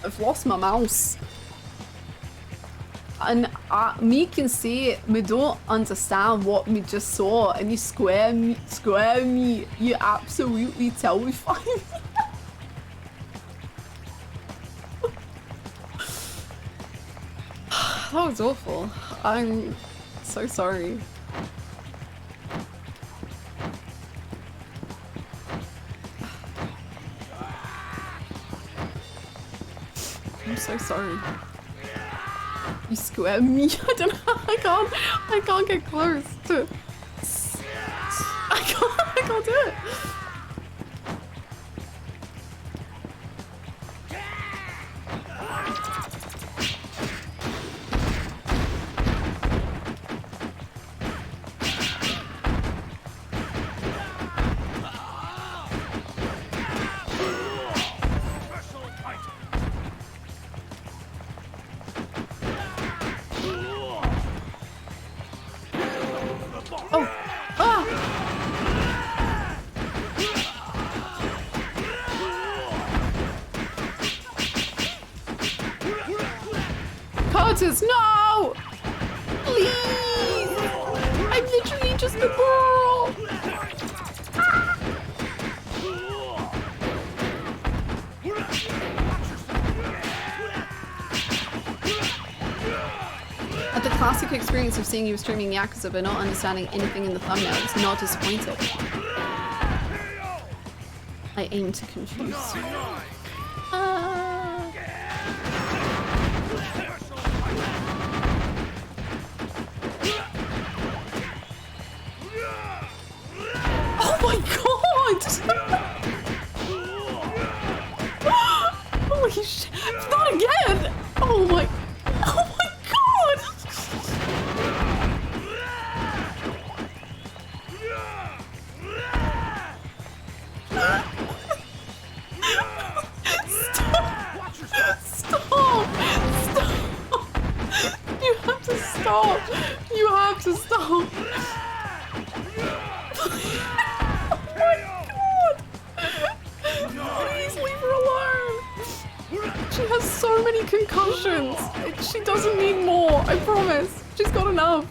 I've lost my mouse. And me can say me don't understand what me just saw, and you square me, you absolutely terrify me. That was awful. I'm so sorry. I'm so sorry. You square me. I don't know. I can't get close to. I can't do it. No! Please! I'm literally just a girl! At the classic experience of seeing you streaming Yakuza but not understanding anything in the thumbnail, it's not disappointed. I aim to confuse. potions. She doesn't need more, I promise. She's got enough.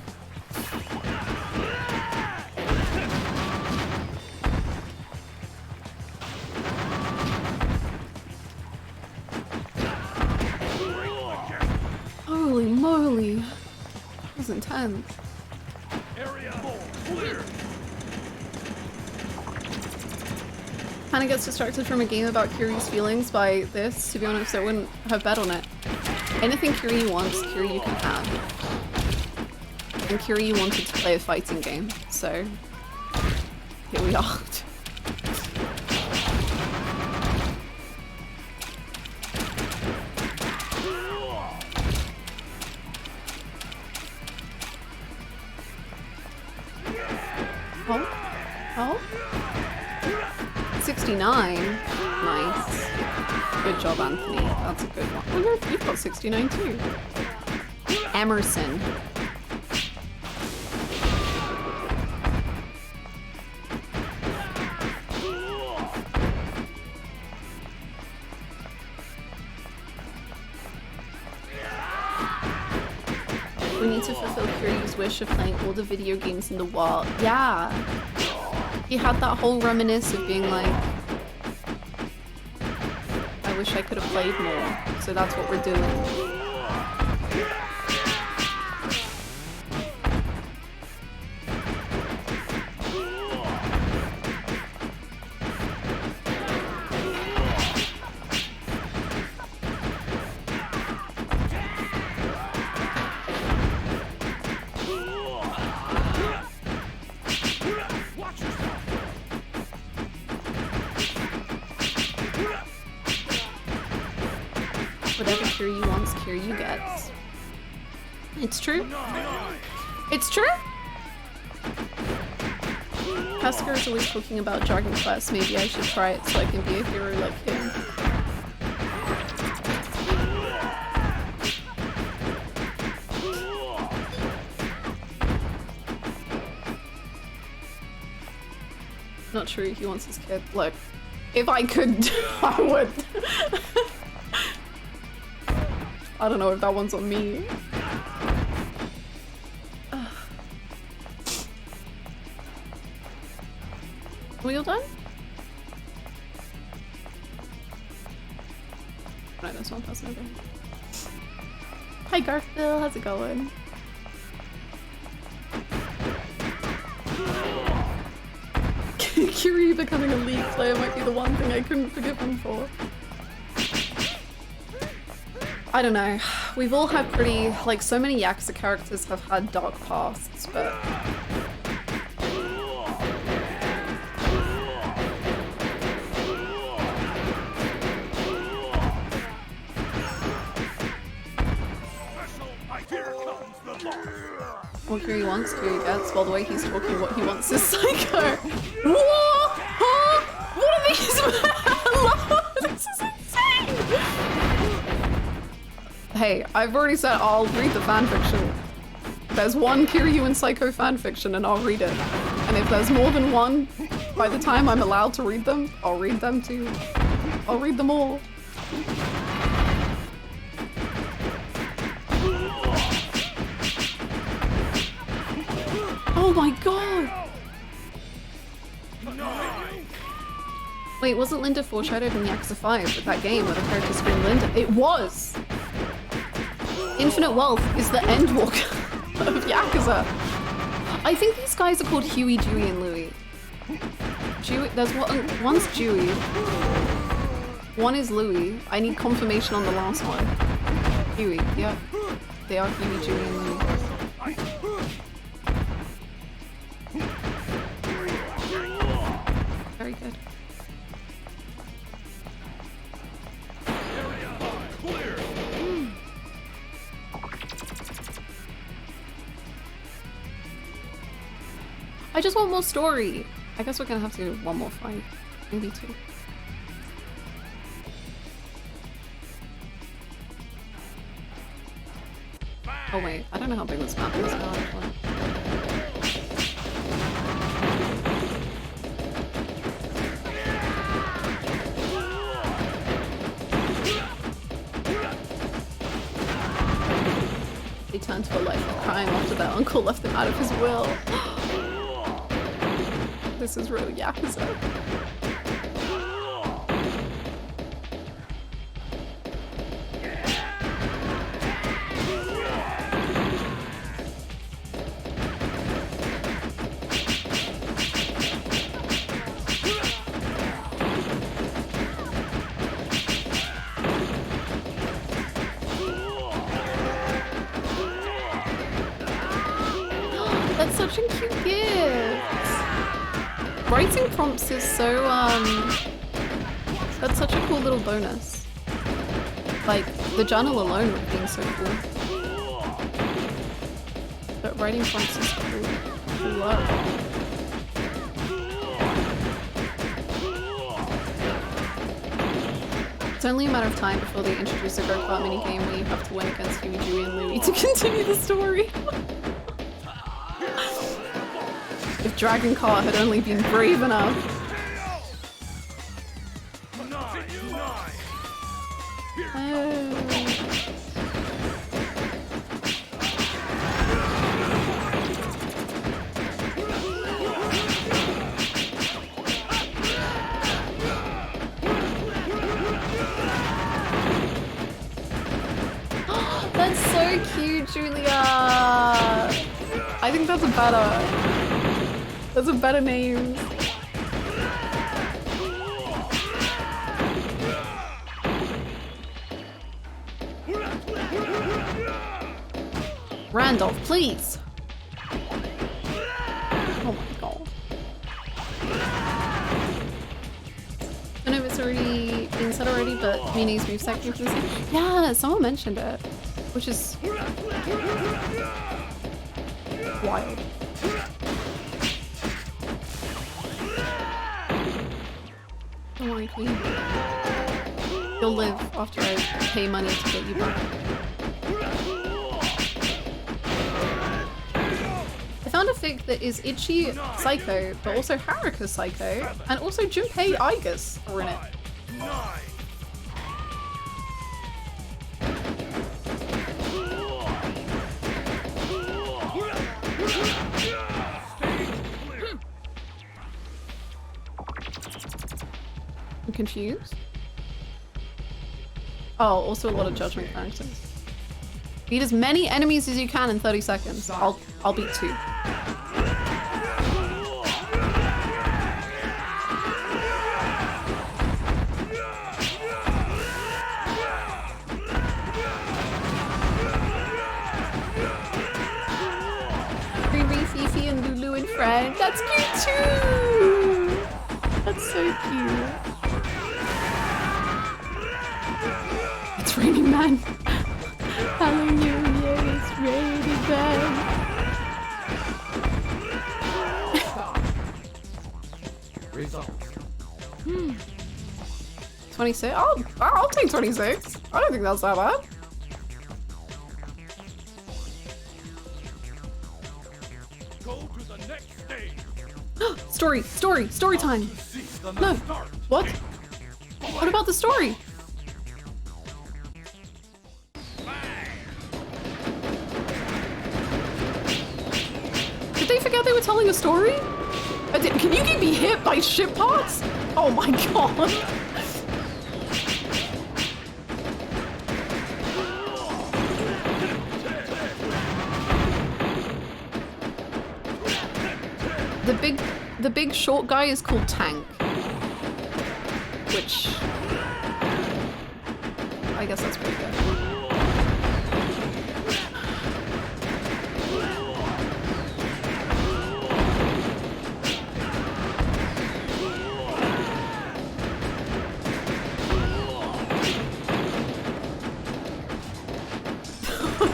Holy moly. That was intense. Hannah gets distracted from a game about Kiryu's feelings by this. To be honest, I wouldn't have bet on it. Anything Kiryu wants, Kiryu can have. And Kiryu wanted to play a fighting game, so here we are. Oh? Oh? 69. Nice. Good job, Anthony. That's a good one. Oh, you've got 69 too. Emerson. We need to fulfill Kiryu's wish of playing all the video games in the world. Yeah. He had that whole reminisce of being like, I wish I could have played more. So that's what we're doing. Whatever Kiryu wants, Kiryu gets. It's true. It's true. Pascal is always talking about Dragon Quest. Maybe I should try it so I can be a hero like him. Not true, he wants his kid. Look, if I could, I would. I don't know if that one's on me. Are we all done? Right, there's one person over here. Hi Garfield, how's it going? Kiryu becoming a League player might be the one thing I couldn't forgive him for. I don't know. We've all had pretty, like, so many Yakuza characters have had dark pasts, but... What Kiryu wants, Kiryu gets. By the way, he's talking what he wants is Psycho. What? Huh? What are these men? This is insane! Hey, I've already said I'll read the fanfiction. There's one Kiryu and Psycho fanfiction and I'll read it. And if there's more than one, by the time I'm allowed to read them, I'll read them too. I'll read them all. Oh my god! Wait, wasn't Linda foreshadowed in Yakuza 5 with that game where the character screamed Linda? It was! Infinite Wealth is the endwalker of Yakuza. I think these guys are called Huey, Dewey, and Louie. There's one's Dewey. One is Louie. I need confirmation on the last one. Huey, yeah. They are Huey, Dewey, and Louie. Very good. I just want more story. I guess we're gonna have to do one more fight. Maybe two. Oh wait, I don't know how big this map is actually. to a life of crime after their uncle left them out of his will. This is real Yakuza. That's such a cute gift. Writing prompts is so, that's such a cool little bonus. Like, the journal alone would have been so cool. But writing prompts is cool. Wow. It's only a matter of time before they introduce a go-kart minigame where you have to win against Huey, Dewey, and Louie to continue the story. If Dragon Kart had only been brave enough. That's so cute, Julia. I think that's a better name. Randolph, please. Oh my god. I don't know if it's already been said already, but Mina's moveset came from the same. Yeah, someone mentioned it, which is wild. Don't worry, Queen. You'll live after I pay money to get you back. I found a fic that is Ichi Psycho, but also Haruka Psycho, and also Junpei Igus are in it. I'm confused. Oh, also a lot of judgment characters. Beat as many enemies as you can in 30 seconds. I'll beat 2. Riri, Fifi, and Lulu and Fred. That's cute too! That's so cute. It's raining men. Hallelujah, it's raining men. 26? I'll take 26. I don't think that's that bad. Story time. No. What? What about the story? Did they forget they were telling a story? Can you be hit by ship parts? Oh my god. The big short guy is called Tank. Which I guess that's pretty good.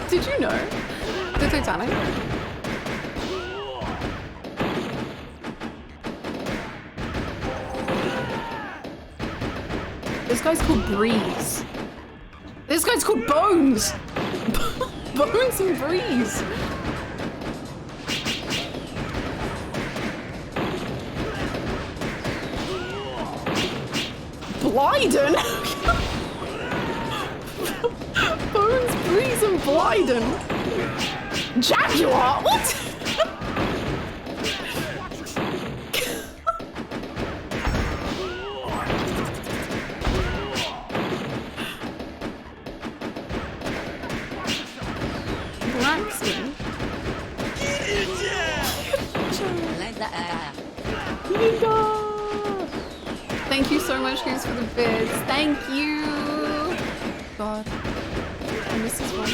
Did you know? The Titanic? This guy's called Breeze. This guy's called Bones! Bones and Breeze! Blyden? Bones, Breeze, and Blyden! Jaguar? What? Braxton. Linda! Thank you so much, Goose, for the bids. Thank you! God. And this is one.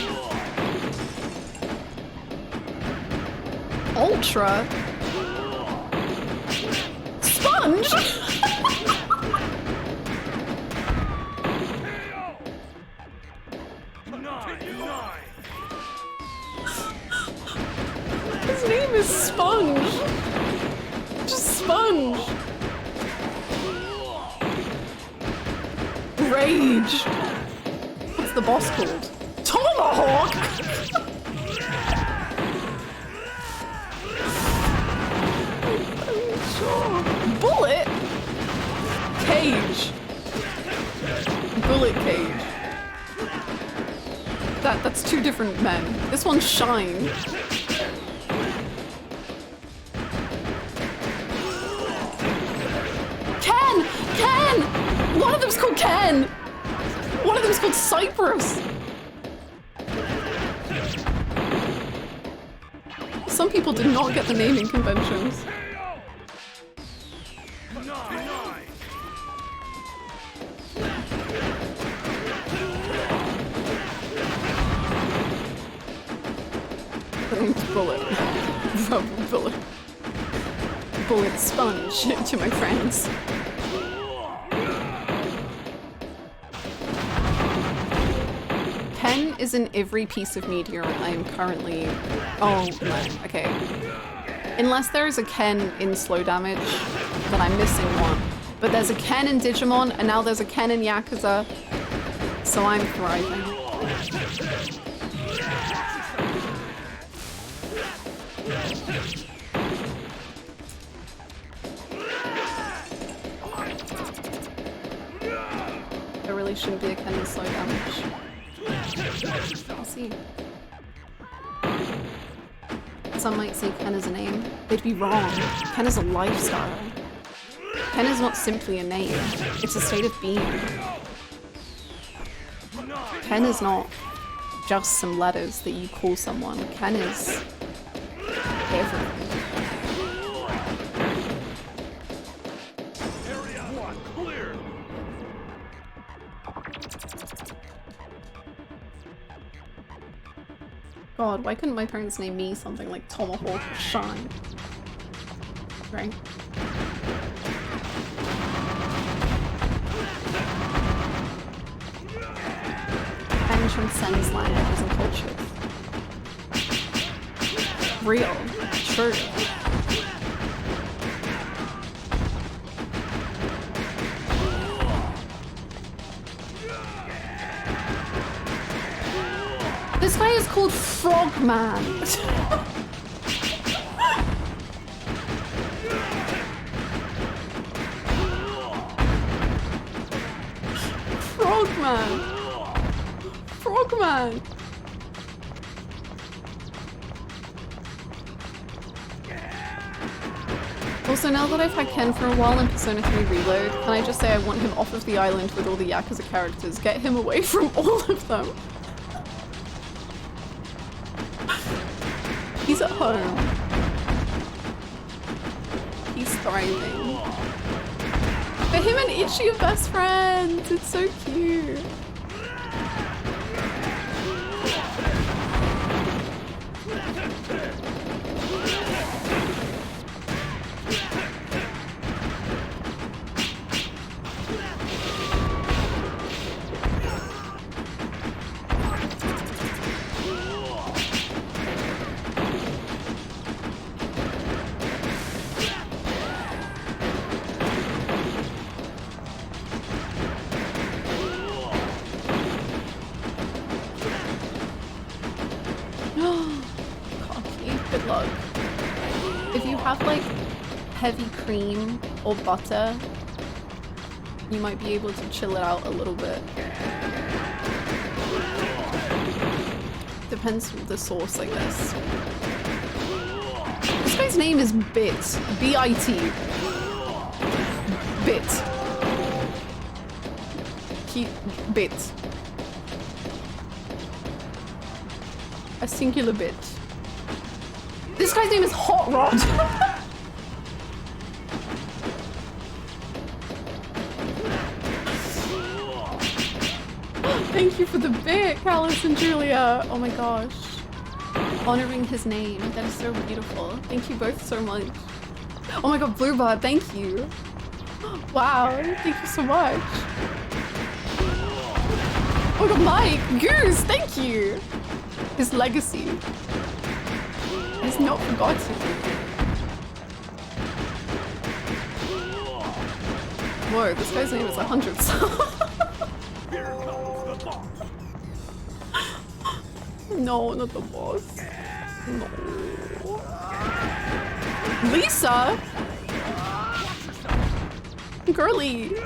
Ultra? Sponge? His name is Sponge. Just Sponge. Rage. What's the boss called? Tomahawk? Bullet? Cage. Bullet Cage. That's two different men. This one's Shine. Ken! Ken! One of them's called Ken! One of them's called Cypress! Some people did not get the naming conventions. Bullet. Bullet. Bullet Sponge to my friends. Ken is in every piece of media I am currently... Oh, no. Okay. Unless there is a Ken in Slow Damage, then I'm missing one. But there's a Ken in Digimon, and now there's a Ken in Yakuza. So I'm thriving. There really shouldn't be a Ken in Slow Damage. Let's see. Some might say Ken is a name. They'd be wrong. Ken is a lifestyle. Ken is not simply a name. It's a state of being. Ken is not just some letters that you call someone. Ken is everything. God, why couldn't my parents name me something like Tomahawk or Shine? Right? Ken transcends languages and cultures. Real. True. This guy is called Frogman. Frogman. Frogman. Also, now that I've had Ken for a while in Persona 3 Reload, can I just say I want him off of the island with all the Yakuza characters. Get him away from all of them. He's at home. He's thriving. But him and Ichi are best friends. It's so cute. Heavy cream or butter, you might be able to chill it out a little bit. Depends on the source, I guess. This guy's name is Bit. B-I-T. Bit. Bit. A singular bit. This guy's name is Hot Rod. Thank you for the bit, Callus and Julia. Oh my gosh. Honoring his name. That is so beautiful. Thank you both so much. Oh my god, Bluebird, thank you. Wow, thank you so much. Oh my god, Mike, Goose, thank you. His legacy is not forgotten. Whoa, this guy's name is 100. No, not the boss. No. Lisa? Girly.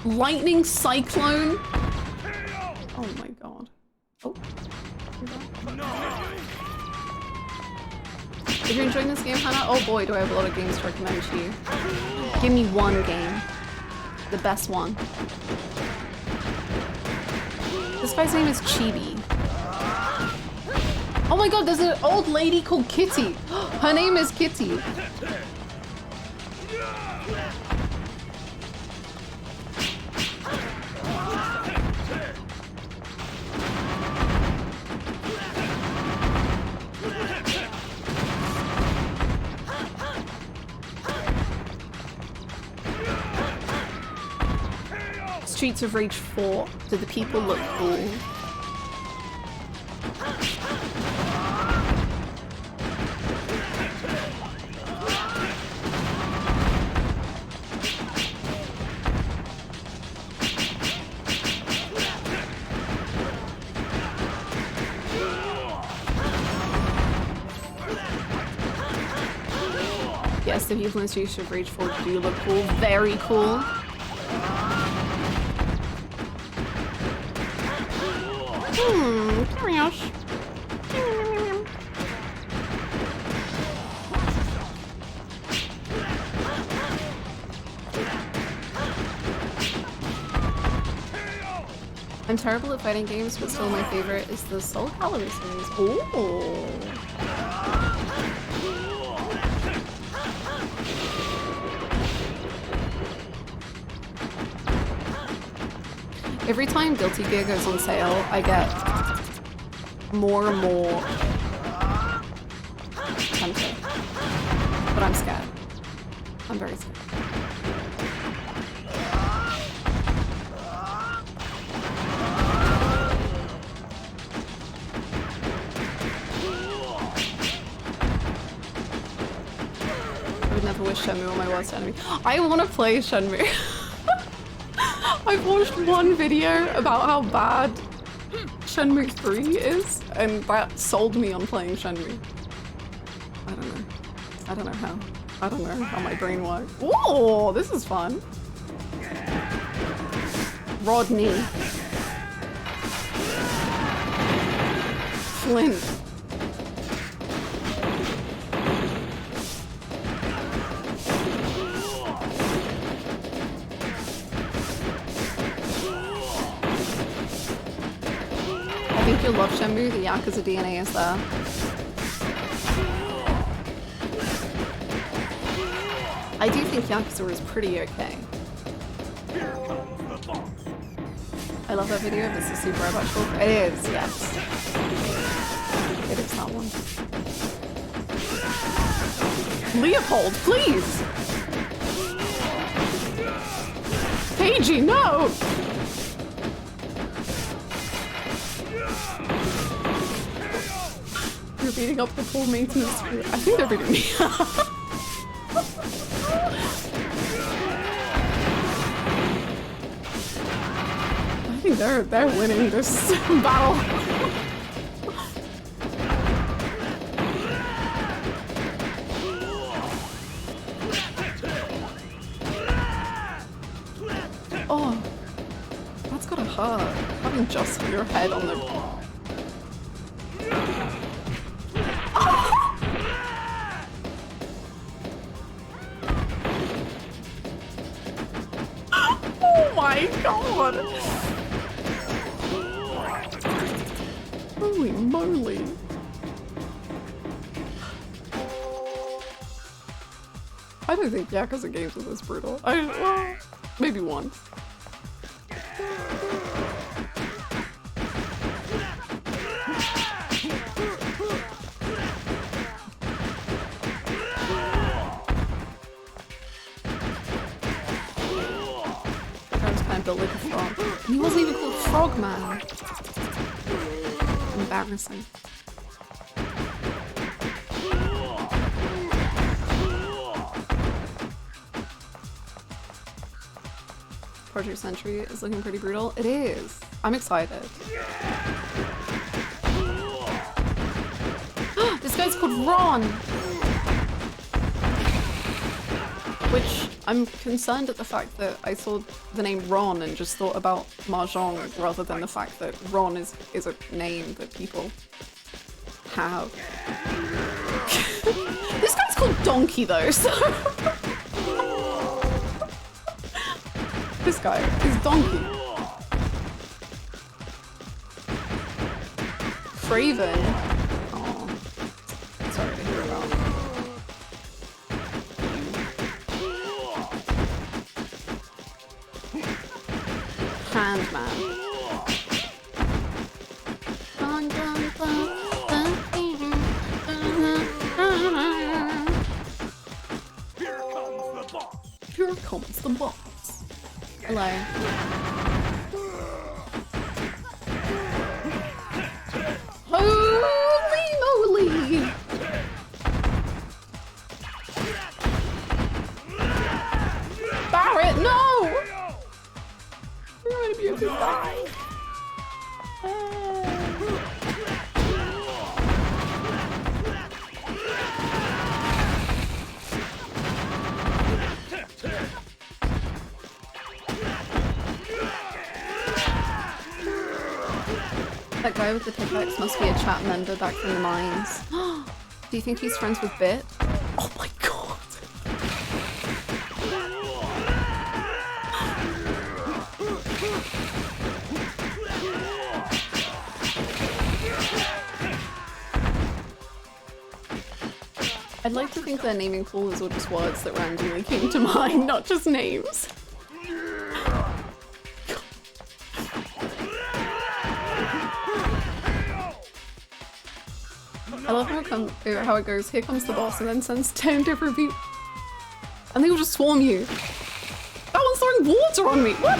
Lightning Cyclone? Oh my god. Oh. If you're enjoying this game, Hannah, oh boy, do I have a lot of games to recommend to you. Give me one game. The best one. This guy's name is Chibi. Oh my god, there's an old lady called Kitty. Her name is Kitty. Streets of Rage 4. Do the people look cool? Yes, the people in Streets of Rage 4 do look cool. Very cool. Curious. I'm terrible at fighting games, but still my favorite is the Soul Calibur series. Ooh. Every time Guilty Gear goes on sale, I get more and more tempted. But I'm scared. I'm very scared. I would never wish Shenmue on my worst enemy. I want to play Shenmue. I've watched one video about how bad Shenmue 3 is, and that sold me on playing Shenmue. I don't know. I don't know how. I don't know how my brain works. Ooh, this is fun. Rodney. Flint. I think you'll love Shenmue, the Yakuza DNA is there. I do think Yakuza is pretty okay. I love that video, this is super about It is, yes. It is that one. Leopold, please! Keiji, no! You're beating up the full maintenance crew. I think they're beating me up. I think they're winning this battle. Oh, that's gotta hurt. Having just your head on the god! Holy moly! I don't think Yakuza games are this brutal. Well, maybe once. Built like a frog. And he wasn't even called Frogman. Embarrassing. Project Century is looking pretty brutal. It is. I'm excited. This guy's called Ron! Which I'm concerned at the fact that I saw the name Ron and just thought about Mahjong rather than the fact that Ron is a name that people have. This guy's called Donkey though, so this guy is Donkey. Craven. Oh, sorry to hear about. Handman. Here comes the boss. Hello. Holy moly! Barrett, no! You're gonna be able to die. That guy with the pickaxe must be a chat member back from the mines. Do you think he's friends with Bit? Oh my god! I'd like to think their naming pool is all just words that randomly came to mind, not just names. I love how it goes, here comes the boss, and then sends 10 different people. And they will just swarm you. That one's throwing water on me! What?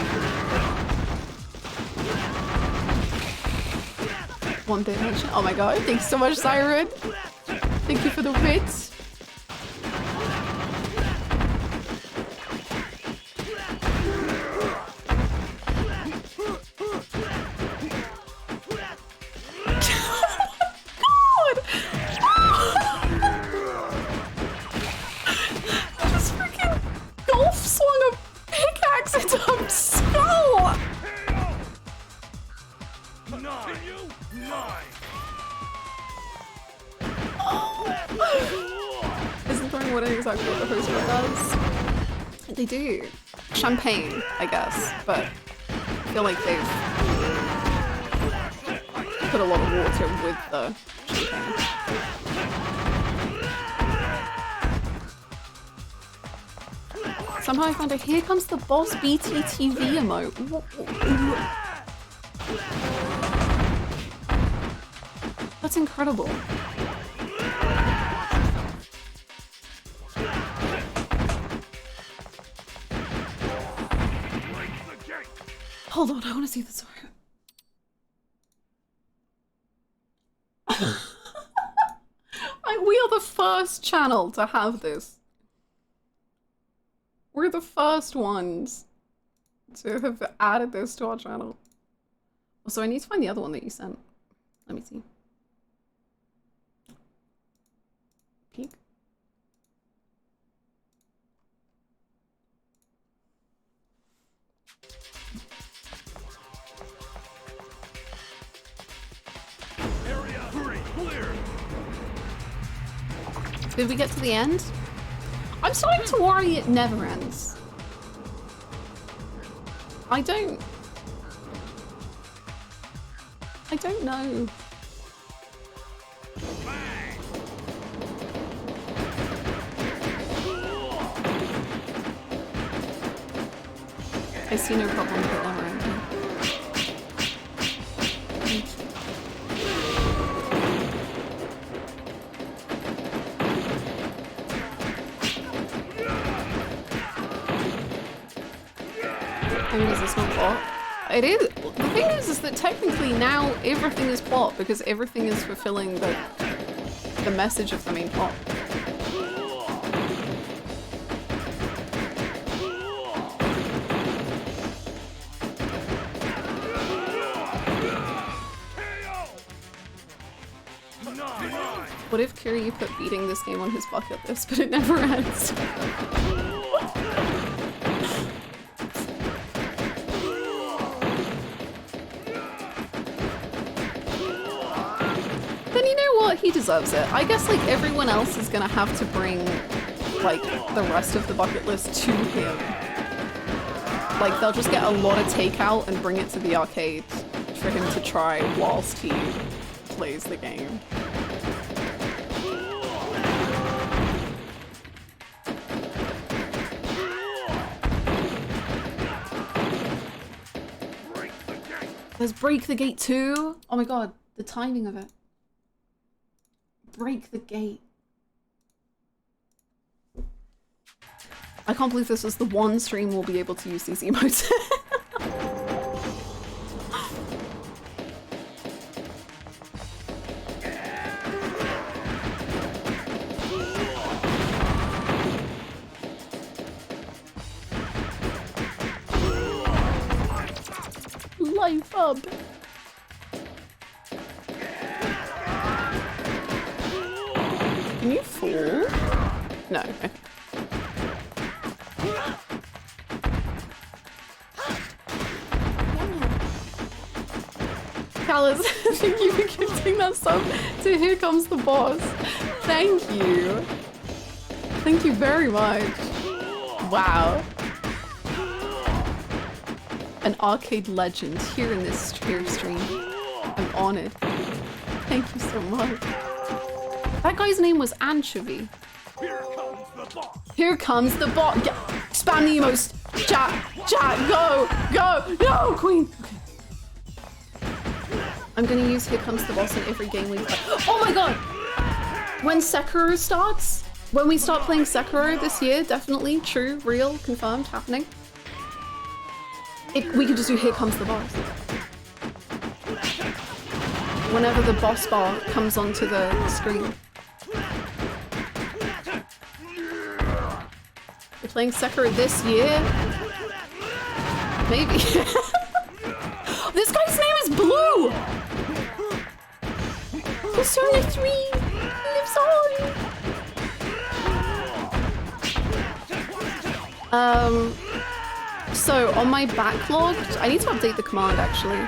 One bit mention. Oh my god, thanks so much, Siren. Thank you for the bits. Exactly what the host does. They do. Champagne, I guess, but I feel like they've put a lot of water with the champagne. Somehow I found out here comes the boss BTTV emote. That's incredible. Hold on, I want to see this. We are the first channel to have this. We're the first ones to have added this to our channel. So I need to find the other one that you sent. Let me see. Peek. Did we get to the end? I'm starting to worry it never ends. I don't know. I see no problem with them around here. I mean, is this not plot? It is. The thing is that technically now everything is plot because everything is fulfilling the message of the main plot. What if Kiryu put beating this game on his bucket list, but it never ends? Then you know what? He deserves it. I guess like everyone else is gonna have to bring like the rest of the bucket list to him. Like they'll just get a lot of takeout and bring it to the arcade for him to try whilst he plays the game. There's Break the Gate 2. Oh my god, the timing of it. Break the Gate. I can't believe this is the one stream we'll be able to use these emotes. Life up. Can you fall? No. Okay. Callus, thank you for gifting that sub to Here Comes the Boss. Thank you. Thank you very much. Wow. An arcade legend here in this stream. I'm honored. Thank you so much. That guy's name was Anchovy. Here comes the bot. Yeah. Spam the emotes. Chat, go, no, queen. Okay. I'm gonna use Here Comes the Boss in every game we play. Oh my god! When Sekiro starts, when we start playing Sekiro this year, definitely, true, real, confirmed, happening. We can just do Here Comes the Boss. Whenever the boss bar comes onto the screen. We're playing Sekiro this year? Maybe. This guy's name is Blue! Persona 3 lives on! So on my backlog, I need to update the command actually.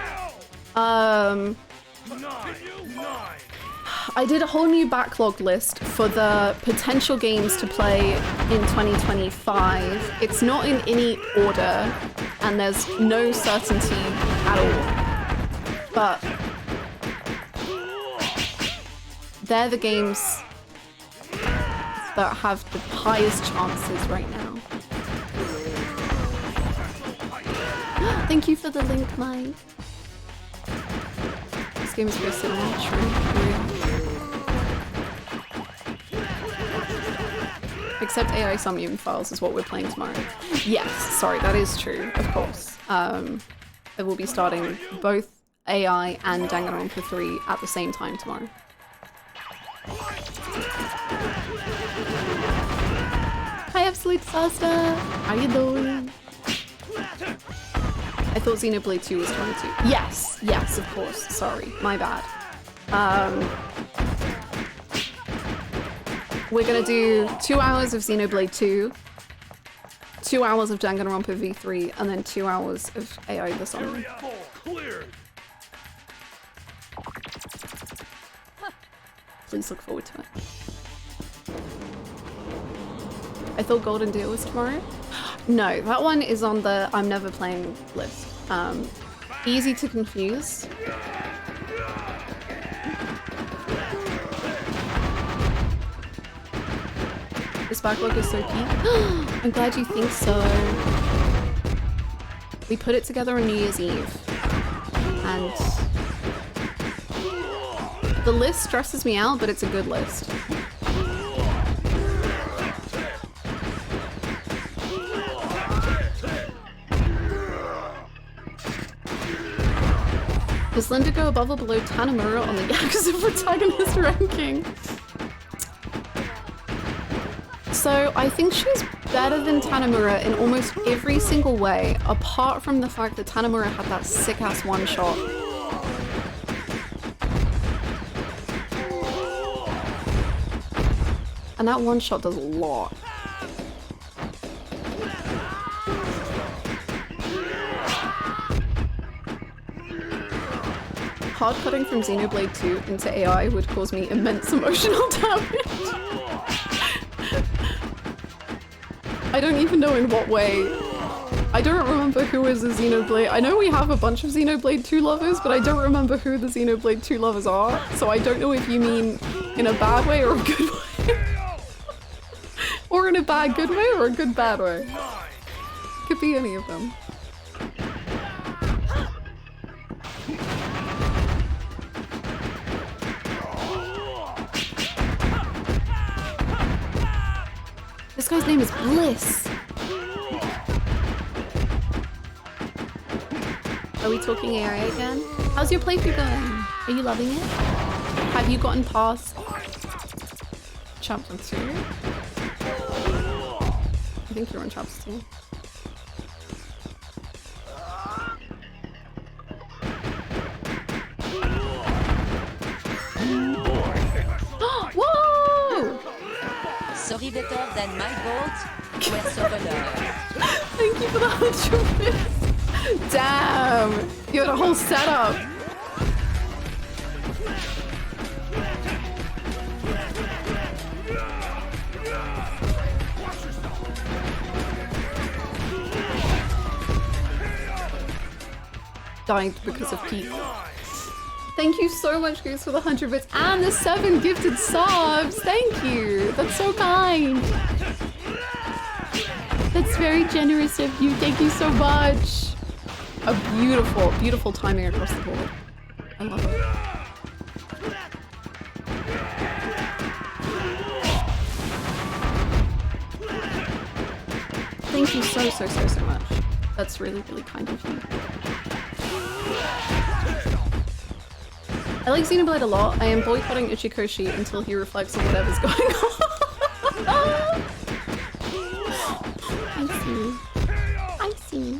I did a whole new backlog list for the potential games to play in 2025. It's not in any order, and there's no certainty at all. But they're the games that have the highest chances right now. Thank you for the link, Mike. This game is very similar, true. Except AI Summoning Files is what we're playing tomorrow. Yes, sorry, that is true, of course. They will be starting both AI and Danganronpa 3 at the same time tomorrow. Hi, Absolute Disaster! How you doing? I thought Xenoblade 2 was 22. Yes, yes, of course. Sorry, my bad. We're gonna do 2 hours of Xenoblade 2, 2 hours of Danganronpa V3, and then 2 hours of AI the Summoner. Please look forward to it. I thought Golden Deer was tomorrow. No, that one is on the I'm never playing list. Easy to confuse. This backlog is so peak. I'm glad you think so. We put it together on New Year's Eve. And the list stresses me out, but it's a good list. Does Linda go above or below Tanamura on the Yakuza protagonist ranking? So I think she's better than Tanamura in almost every single way, apart from the fact that Tanamura had that sick-ass one-shot. And that one-shot does a lot. Hard cutting from Xenoblade 2 into AI would cause me immense emotional damage. I don't even know in what way. I don't remember who is a Xenoblade. I know we have a bunch of Xenoblade 2 lovers, but I don't remember who the Xenoblade 2 lovers are. So I don't know if you mean in a bad way or a good way. Or in a bad good way or a good bad way. Could be any of them. This guy's name is Bliss. Are we talking AI again? How's your playthrough going? Are you loving it? Have you gotten past chapter 2? I think you're on chapter 2. Whoa! Sorry better than my boat. Where's over there? Thank you for the 100 bits. Damn! You had a whole setup. Died because of Pete. Thank you so much, Goose, for the 100 bits and the 7 gifted subs. Thank you. That's so kind. That's very generous of you. Thank you so much. A beautiful, beautiful timing across the board. I love it. Thank you so, so, so, so much. That's really, really kind of you. I like Xenoblade a lot. I am boycotting Ichikoshi until he reflects on whatever's going on. I see. I see.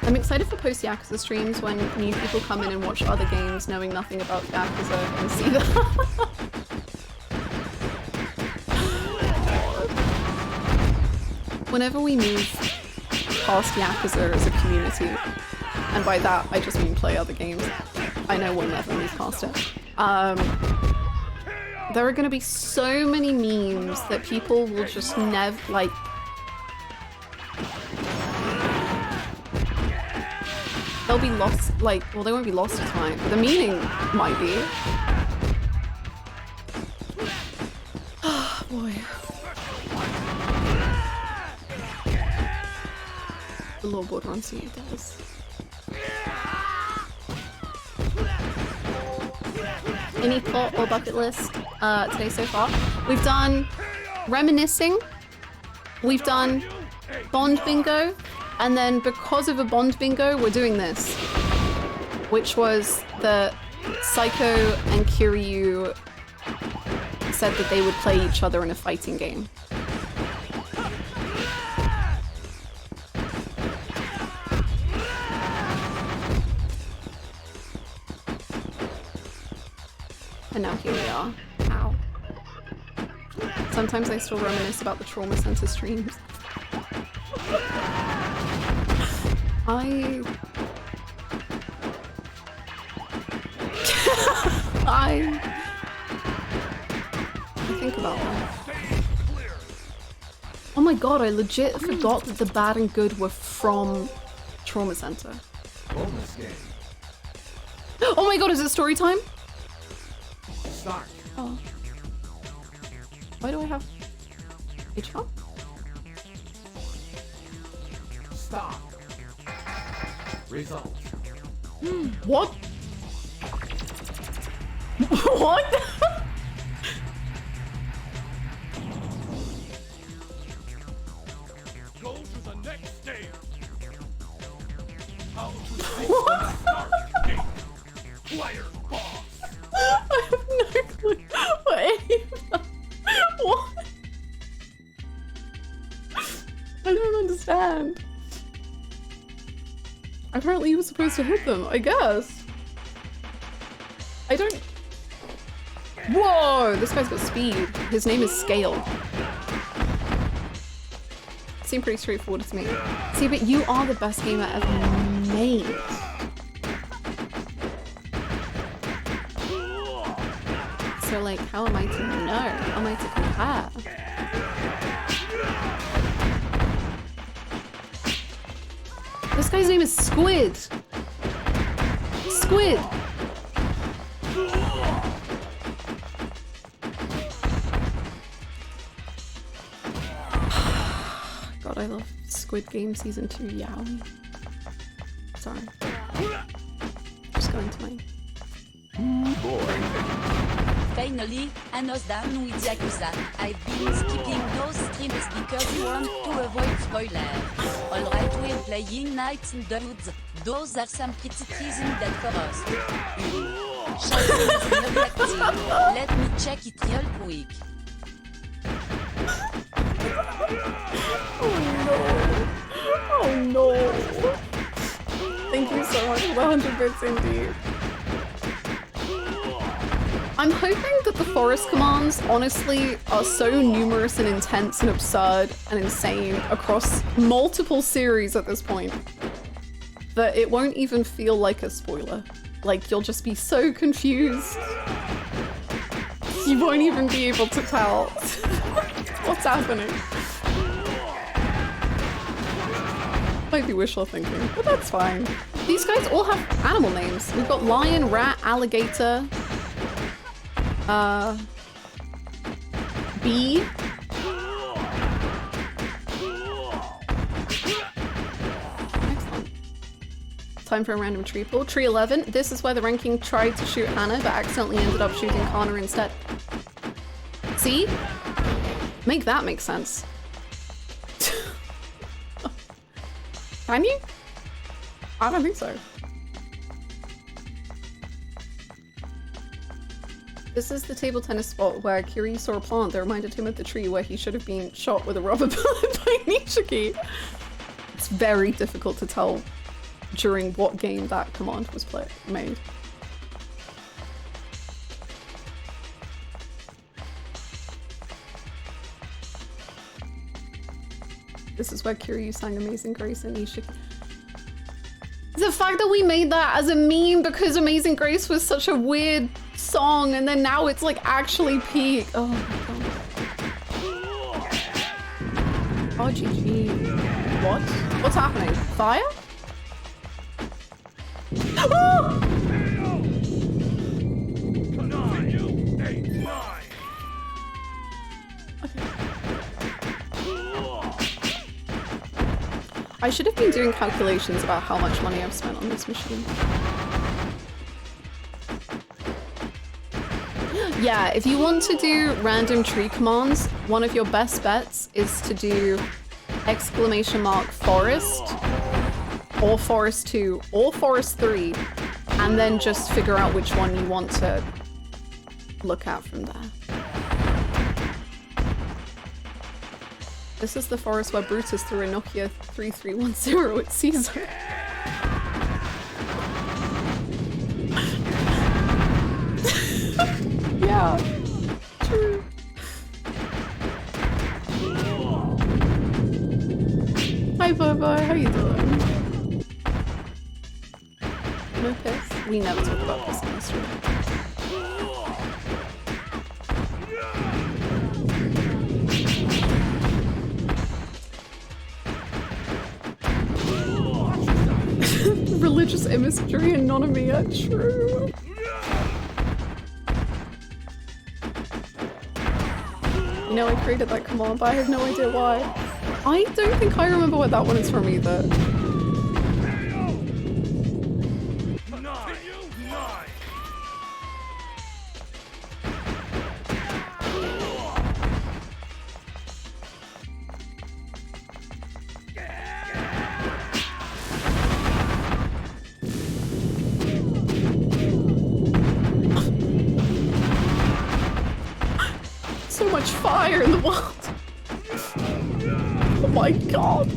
I'm excited for post-Yakuza streams when new people come in and watch other games knowing nothing about Yakuza and see that. Whenever we move past Yakuza as a community, and by that I just mean play other games, I know we'll never move past it. There are gonna be so many memes that people will just never, like... They'll be lost, like, well, they won't be lost to time, but the meaning might be. Oh, boy. The lawboard runs you, does. Any plot or bucket list today so far? We've done reminiscing, we've done Bond bingo, and then because of a Bond bingo, we're doing this, which was the Psycho and Kiryu said that they would play each other in a fighting game. And now here we are. Ow. Sometimes I still reminisce about the trauma center streams. god, I legit forgot that the bad and good were from Trauma Center. Bonus game. Oh my god, is it story time? Start. Oh. Why do I have HR? Stop. Result. What? What? Go to the next stage. How to What? start game. Player boss. I have no clue what any of that. What? I don't understand. Apparently you were supposed to hit them, I guess. I don't... Whoa! This guy's got speed. His name is Scale. Seemed pretty straightforward to me. See, but you are the best gamer ever made. So, like, how am I to know? How am I to compare? This guy's name is Squid. Squid. God, I love Squid Game Season 2 Yaoi. Sorry. Just going to my... Finally, Hannah's done with Yakuza. I've been skipping those streams because you want to avoid spoilers. Alright, we're playing Knights and Dudes. Those are some pretty trees in that forest. Shadow is not active. Let me check it real quick. Oh no. Thank you so much for the 100 bits indeed. I'm hoping that the forest commands, honestly, are so numerous and intense and absurd and insane across multiple series at this point that it won't even feel like a spoiler. Like, you'll just be so confused. You won't even be able to tell what's happening. Might be wishful thinking, but that's fine. These guys all have animal names. We've got lion, rat, alligator, bee. Excellent. Time for a random tree pull. Tree 11. This is where the ranking tried to shoot Hannah, but accidentally ended up shooting Connor instead. See? Make that make sense. Can you? I don't think so. This is the table tennis spot where Kiryu saw a plant that reminded him of the tree where he should have been shot with a rubber bullet by Nishiki. It's very difficult to tell during what game that command was made. This is where Kiryu sang Amazing Grace and Nishiki. The fact that we made that as a meme because Amazing Grace was such a weird song and then now it's like actually peak. Oh my god. Oh GG. What? What's happening? Fire? Oh! I should have been doing calculations about how much money I've spent on this machine. Yeah, if you want to do random tree commands, one of your best bets is to do !forest or forest 2 or forest 3 and then just figure out which one you want to look at from there. This is the forest where Brutus threw a Nokia 3310 at Caesar. Yeah, true. Hi Bobo, how you doing? No piss? We never talk about piss in this stream. religious imagery and none of me are true. You know, I created that command, but I have no idea why. I don't think I remember where that one is from either. So much fire in the world. Oh my god.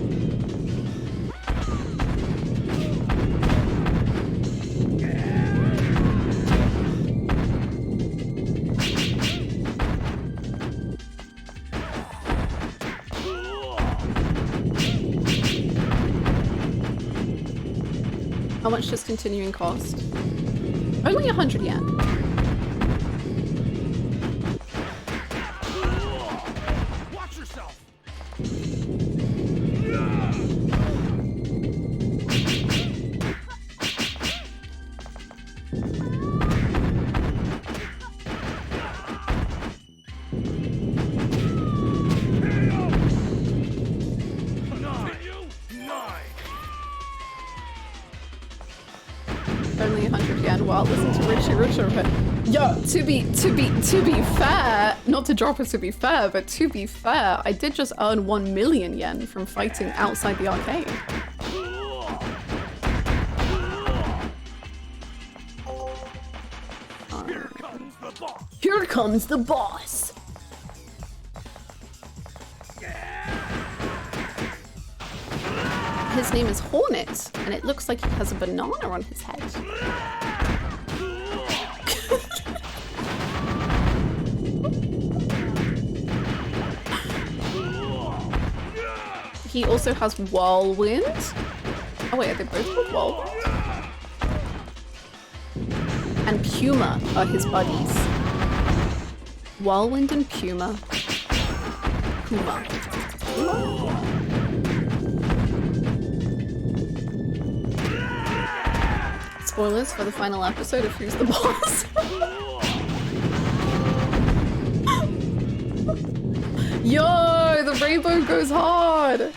How much does continuing cost? Only 100 yen. Watch yourself. Only 100 yen. Wow, listen to Richie Richard. But yo, to be fair, not to drop it to be fair, but to be fair, I did just earn 1 million yen from fighting outside the arcade. Here comes the boss. His name is Hornet, and it looks like he has a banana on his head. He also has Whirlwind. Oh wait, are they both called Whirlwind? And Puma are his buddies. Whirlwind and Puma. Puma. Spoilers for the final episode of Who's the Boss. Yo, the rainbow goes hard.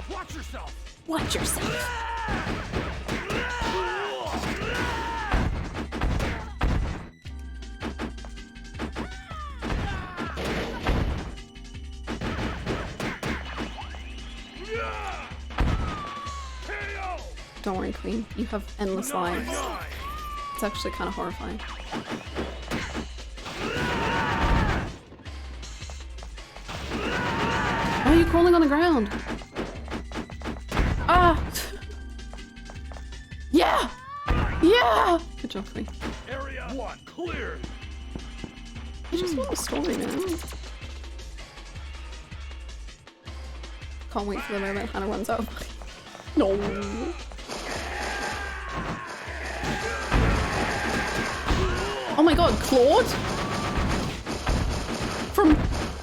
Watch yourself. Watch yourself. Don't worry, Queen. You have endless lives. It's actually kind of horrifying. Why are you crawling on the ground? Ah! Yeah! Yeah! Good job, Queen. Area 1 cleared. I just want a story, man. Can't wait for the moment Hannah runs out. No. Oh my god, Claude? From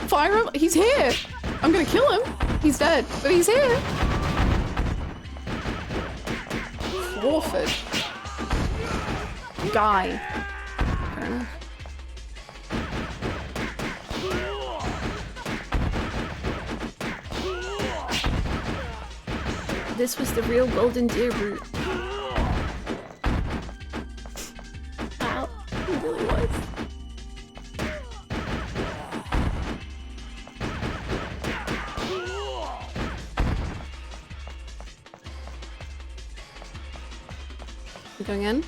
Fire Emblem? He's here! I'm gonna kill him. He's dead, but he's here. Crawford. Guy. Fair enough. This was the real Golden Deer route. Wow, it really was. You going in?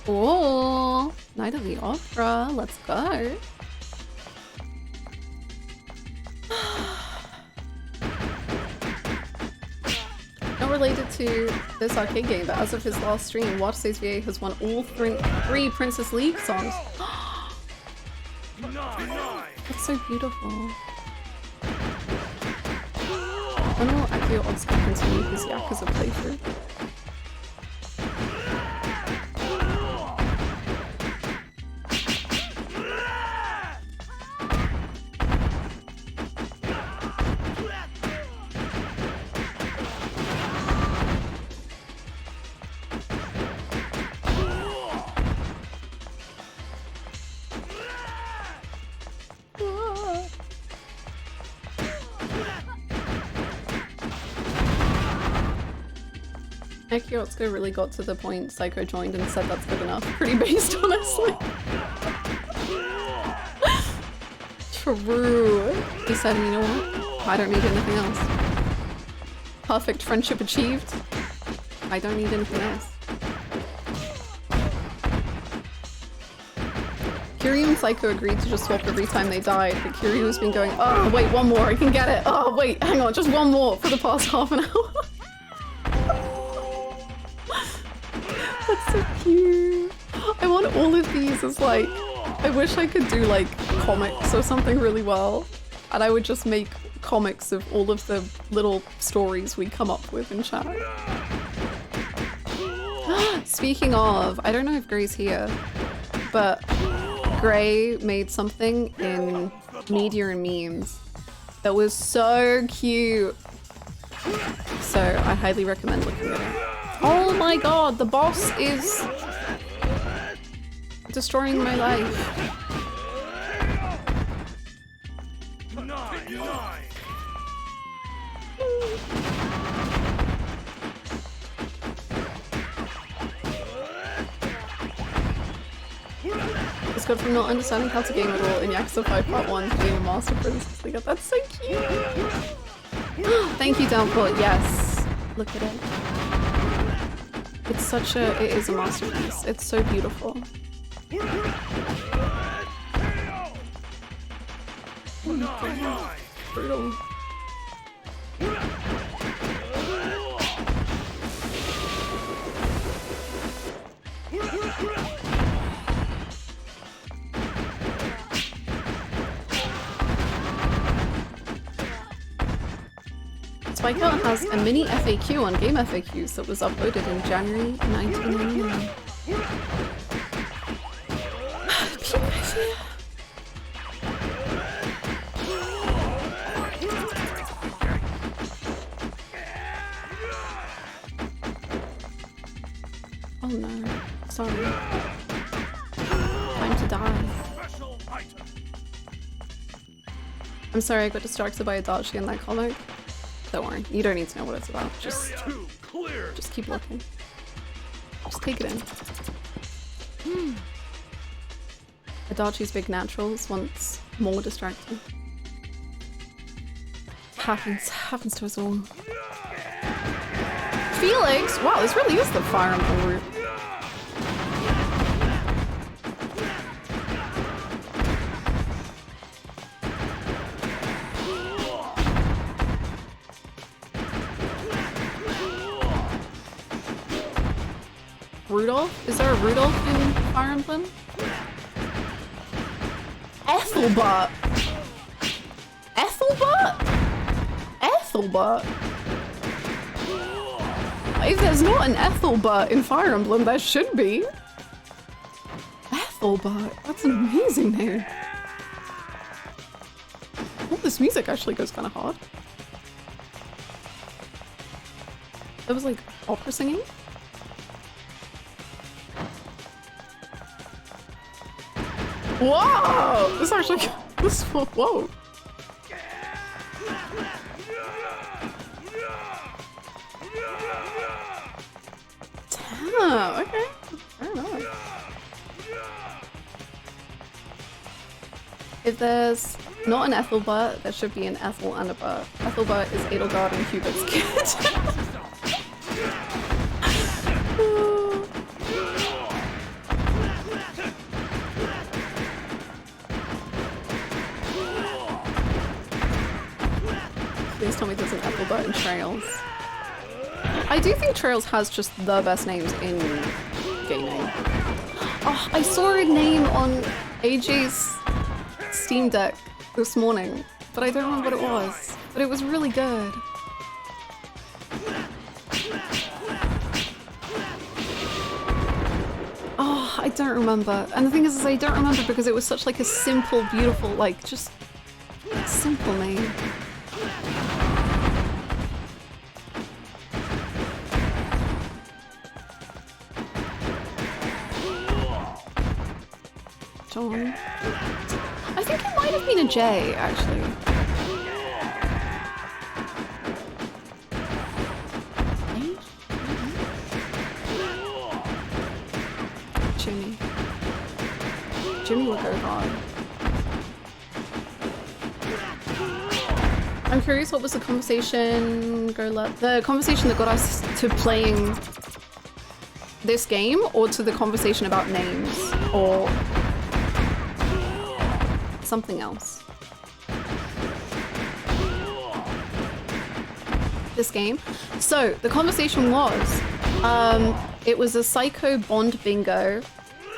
Oh, Night of the Opera. Let's go. Not related to this arcade game, but as of his last stream, Watch Says VA has won all three Princess League songs. That's so beautiful. When will Akio Otsuka continue his Yakuza playthrough? Ekiotsuka really got to the point Psycho joined and said that's good enough. Pretty based, honestly. True. He said, you know what? I don't need anything else. Perfect friendship achieved. I don't need anything else. Kiryu and Psycho agreed to just swap every time they died, but Kiryu has been going, oh wait, one more, I can get it. Oh wait, hang on, just one more for the past half an hour. That's so cute. I want all of these as like, I wish I could do like comics or something really well. And I would just make comics of all of the little stories we come up with in chat. Speaking of, I don't know if Gray's here, but Gray made something in Media and Memes that was so cute. So I highly recommend looking at it. Oh my god, the boss is destroying my life. It's good from not understanding how to game at all in Yakuza 5 Part 1 to being a master princess. That's so cute! Thank you, Downpour. Yes. Look at it. It's such a... it is a masterpiece. It's so beautiful. Brutal. Spikeout has a mini FAQ on Game FAQs that was uploaded in January 1999. Oh no, sorry. Time to die. I'm sorry, I got distracted by Adachi in that comic. Don't worry, you don't need to know what it's about. Just keep looking. Just take it in. Adachi's big naturals once more distracting. Happens to us all. Felix! Wow, this really is the Fire Emblem route. Rudolph? Is there a Rudolph in Fire Emblem? Ethelbert! Ethelbert? Ethelbert? If there's not an Ethelbert in Fire Emblem, there should be. Ethelbert? That's an amazing name. Oh, this music actually goes kind of hard. That was like opera singing? Whoa! This actually, this, whoa. Damn, okay. I don't know. If there's not an Ethelbert, there should be an Ethel and a Bert. Ethelbert is Edelgard and Cupid's kid. Please tell me there's an Ethelbert in Trails. I do think Trails has just the best names in gaming. Oh, I saw a name on AJ's Steam Deck this morning, but I don't remember what it was. But it was really good. Oh, I don't remember. And the thing is I don't remember because it was such like a simple, beautiful, like just simple name. John. I think it might have been a J, actually. Jimmy would go hard. I'm curious, what was the conversation? The conversation that got us to playing this game, or to the conversation about names, or something else? This game. So the conversation was, it was a Psycho Bond bingo,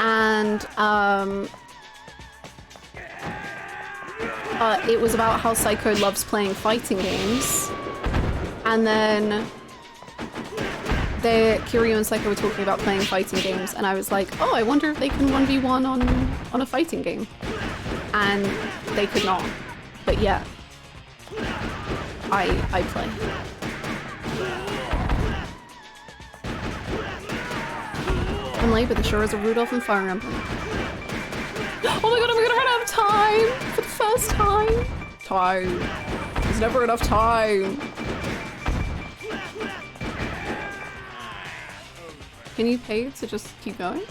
and it was about how Psycho loves playing fighting games, and then Kiryu and Psycho were talking about playing fighting games, and I was like, oh, I wonder if they can 1v1 on a fighting game, and they could not, but yeah, I play. I'm late, but the sure is a Rudolph and Fire Emblem. Oh my god, I'm gonna run out of time! For the first time! Time. There's never enough time! Can you pay to just keep going?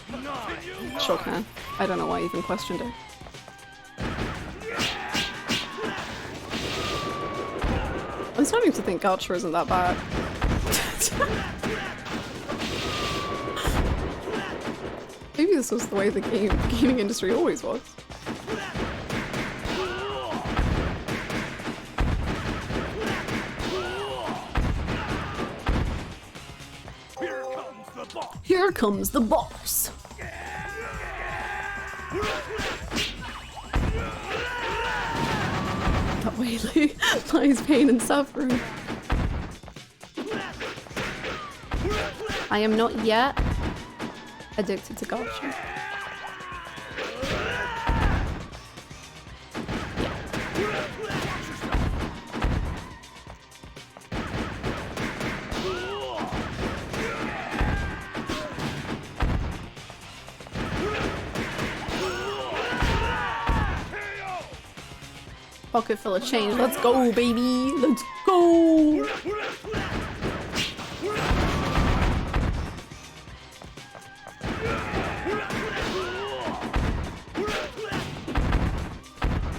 Sure can. I don't know why I even questioned it. I'm starting to think Gacha isn't that bad. Maybe this was the way the gaming industry always was. Here comes the boss. That way lies pain and suffering. I am not yet addicted to gacha. Pocket full of change. Let's go, baby. Let's go.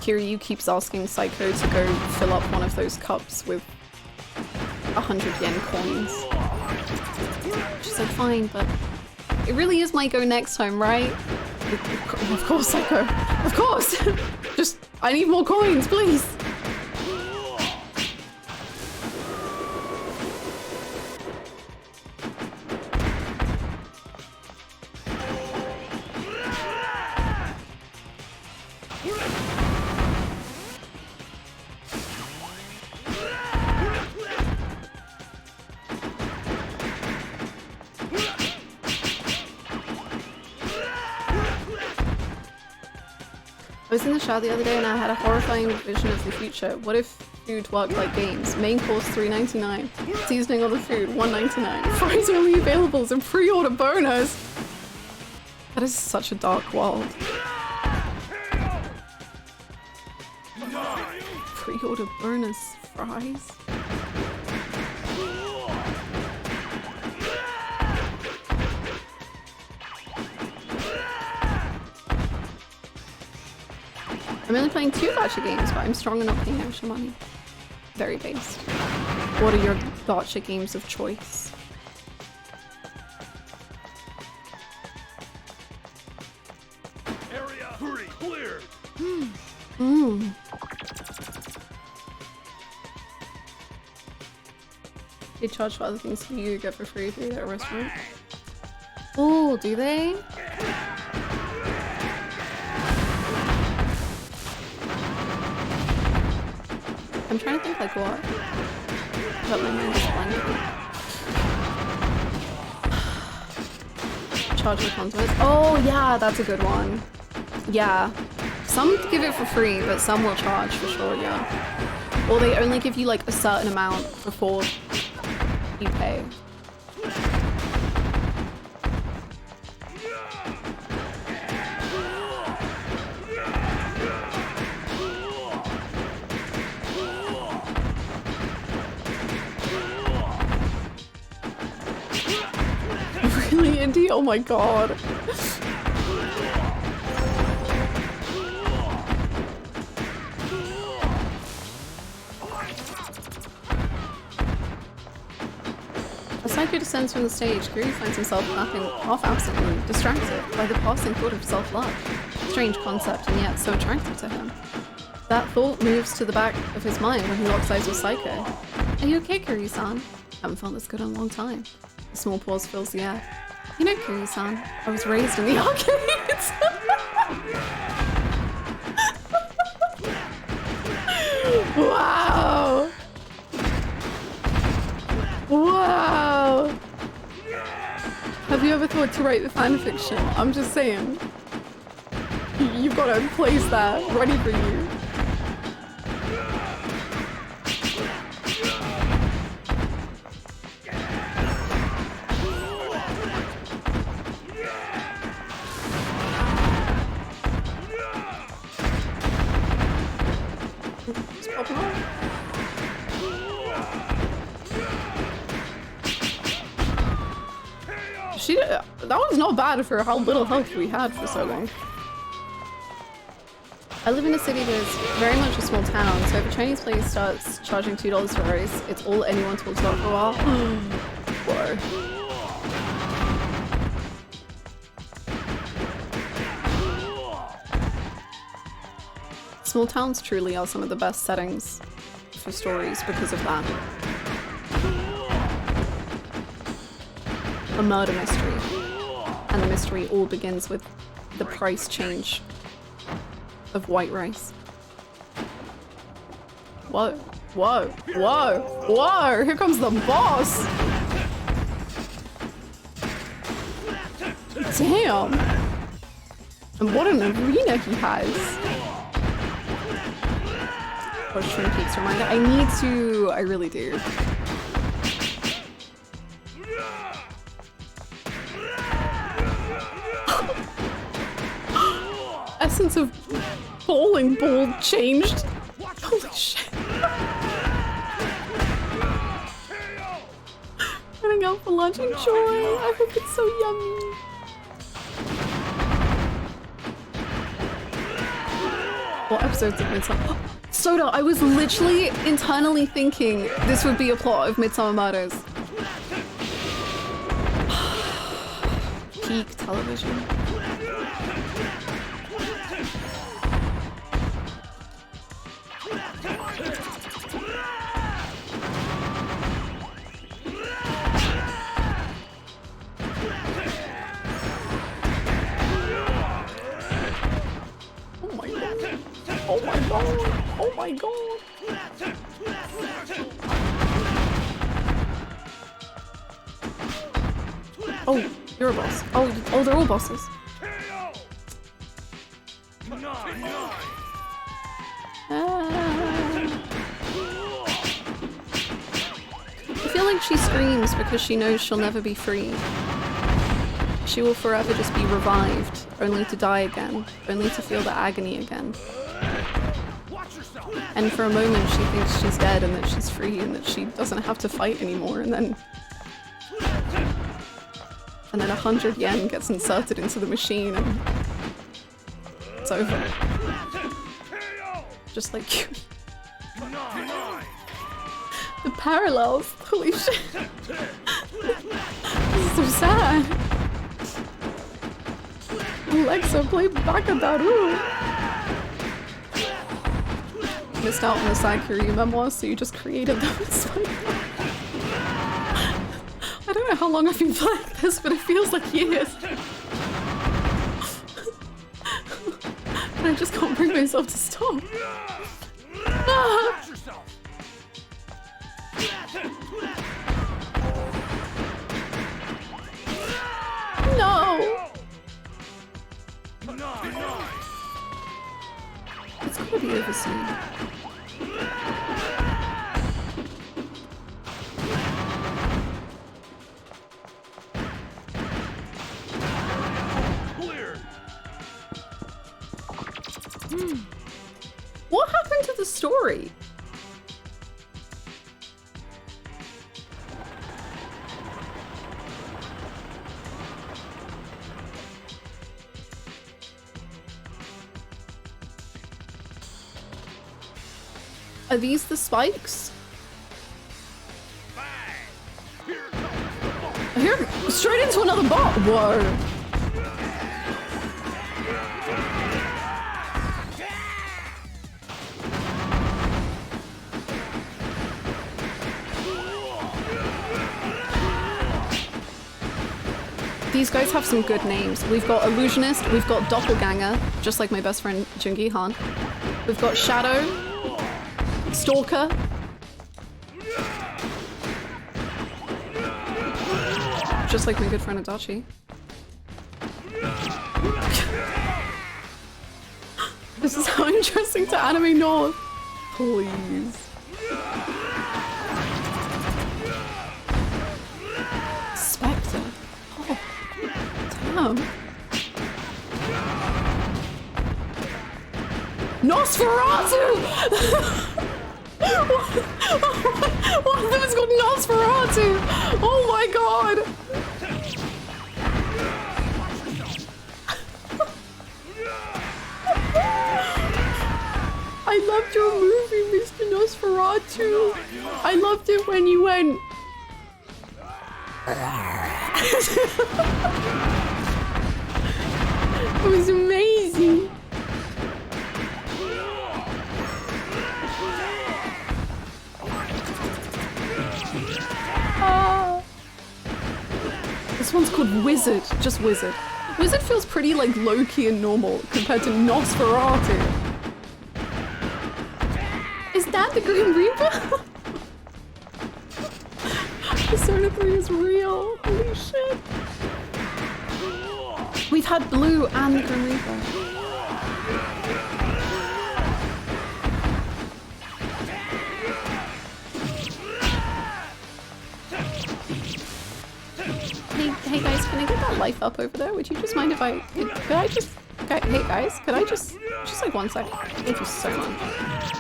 Kiryu keeps asking Psycho to go fill up one of those cups with 100 yen coins. She's like, fine, but it really is my go next time, right? Of course, Psycho. Of course! Just, I need more coins, please! I was in the shower the other day and I had a horrifying vision of the future. What if food worked like games? Main course $3.99. Seasoning on the food $1.99. Fries only available as a pre-order bonus. That is such a dark world. Pre-order bonus fries? I'm only playing 2 gacha games, but I'm strong enough paying extra money. Very based. What are your gacha games of choice? Area 3 cleared. They charge for other things you get for free if you eat at a restaurant. Oh, do they? I'm trying to think like what? But my mind's blank. Charge for condiments. Oh yeah, that's a good one. Yeah. Some give it for free, but some will charge for sure, yeah. Or they only give you like a certain amount before you pay. Really, Indy? Oh my god. Psycho descends from the stage. Kiryu finds himself laughing half-absently, distracted by the passing thought of self-love. Strange concept, and yet so attractive to him. That thought moves to the back of his mind when he locks eyes with Psycho. Are you okay, Kiryu-san? Haven't felt this good in a long time. A small pause fills the air. You know, Kiryu-san, I was raised in the arcades. Wow! Wow! Have you ever thought to write the fanfiction? I'm just saying. You've got a place there, ready for you. That was not bad for how little health we had for so long. I live in a city that is very much a small town, so if a Chinese place starts charging $2 for rice, it's all anyone talks about for a while. Whoa. Small towns truly are some of the best settings for stories because of that. A murder mystery. And the mystery all begins with the price change of white rice. Whoa, whoa, whoa, whoa! Here comes the boss! Damn! And what an arena he has! Or Twin Peaks reminder. I need to... I really do. Essence of bowling ball changed. Holy shit. Running out for lunch, enjoy. I hope it's so yummy. What episodes of Midsummer? Soda, I was literally internally thinking this would be a plot of Midsummer Murders. Peak television. Oh my god! Oh my god! Oh, you're a boss. Oh, they're all bosses. I feel like she screams because she knows she'll never be free. She will forever just be revived, only to die again, only to feel the agony again. And for a moment she thinks she's dead and that she's free and that she doesn't have to fight anymore, and then 100 yen gets inserted into the machine and it's over. Just like you. The parallels, holy shit. This is so sad. Alexa, play Bakadaru. Missed out on the side Kiryu memoirs, so you just created them. It's fine. I don't know how long I've been playing this, but it feels like years. And I just can't bring myself to stop. Ah. No! It's gotta be over soon. What happened to the story? Are these the spikes? You're straight into another bot. Whoa. These guys have some good names. We've got Illusionist, we've got Doppelganger, just like my best friend Jungi Han. We've got Shadow, Stalker. Just like my good friend Adachi. This is how interesting to anime North. Please. Spectre. Oh, damn. Nosferatu! One of them is called Nosferatu! Oh my god! I loved your movie, Mr. Nosferatu. I loved it when you went. It was amazing. This one's called Wizard, just Wizard. Wizard feels pretty like low-key and normal compared to Nosferatu. Is that the Grim Reaper? Persona 3 is real. Holy shit. We've had Blue and the Grim Reaper. Hey guys, can I get that life up over there? Would you just mind if I could I just hey guys, could I just like 1 second? Thank you so much.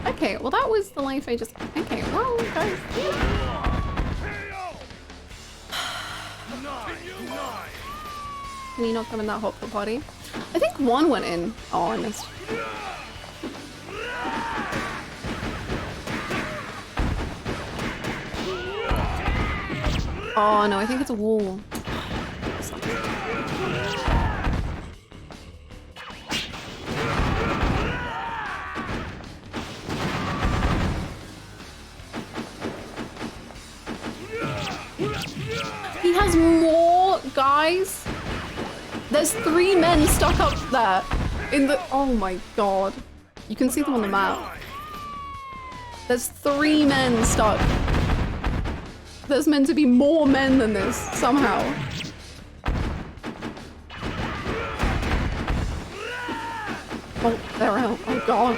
Okay, well that was the life I just okay, well guys. Can you not come in that hot pot party? I think one went in. Oh, I missed. Oh no, I think it's a wall. He has more guys. There's 3 men stuck up there in the. Oh my god. You can see them on the map. There's 3 men stuck. There's meant to be more men than this, somehow. Oh, they're out. Oh god.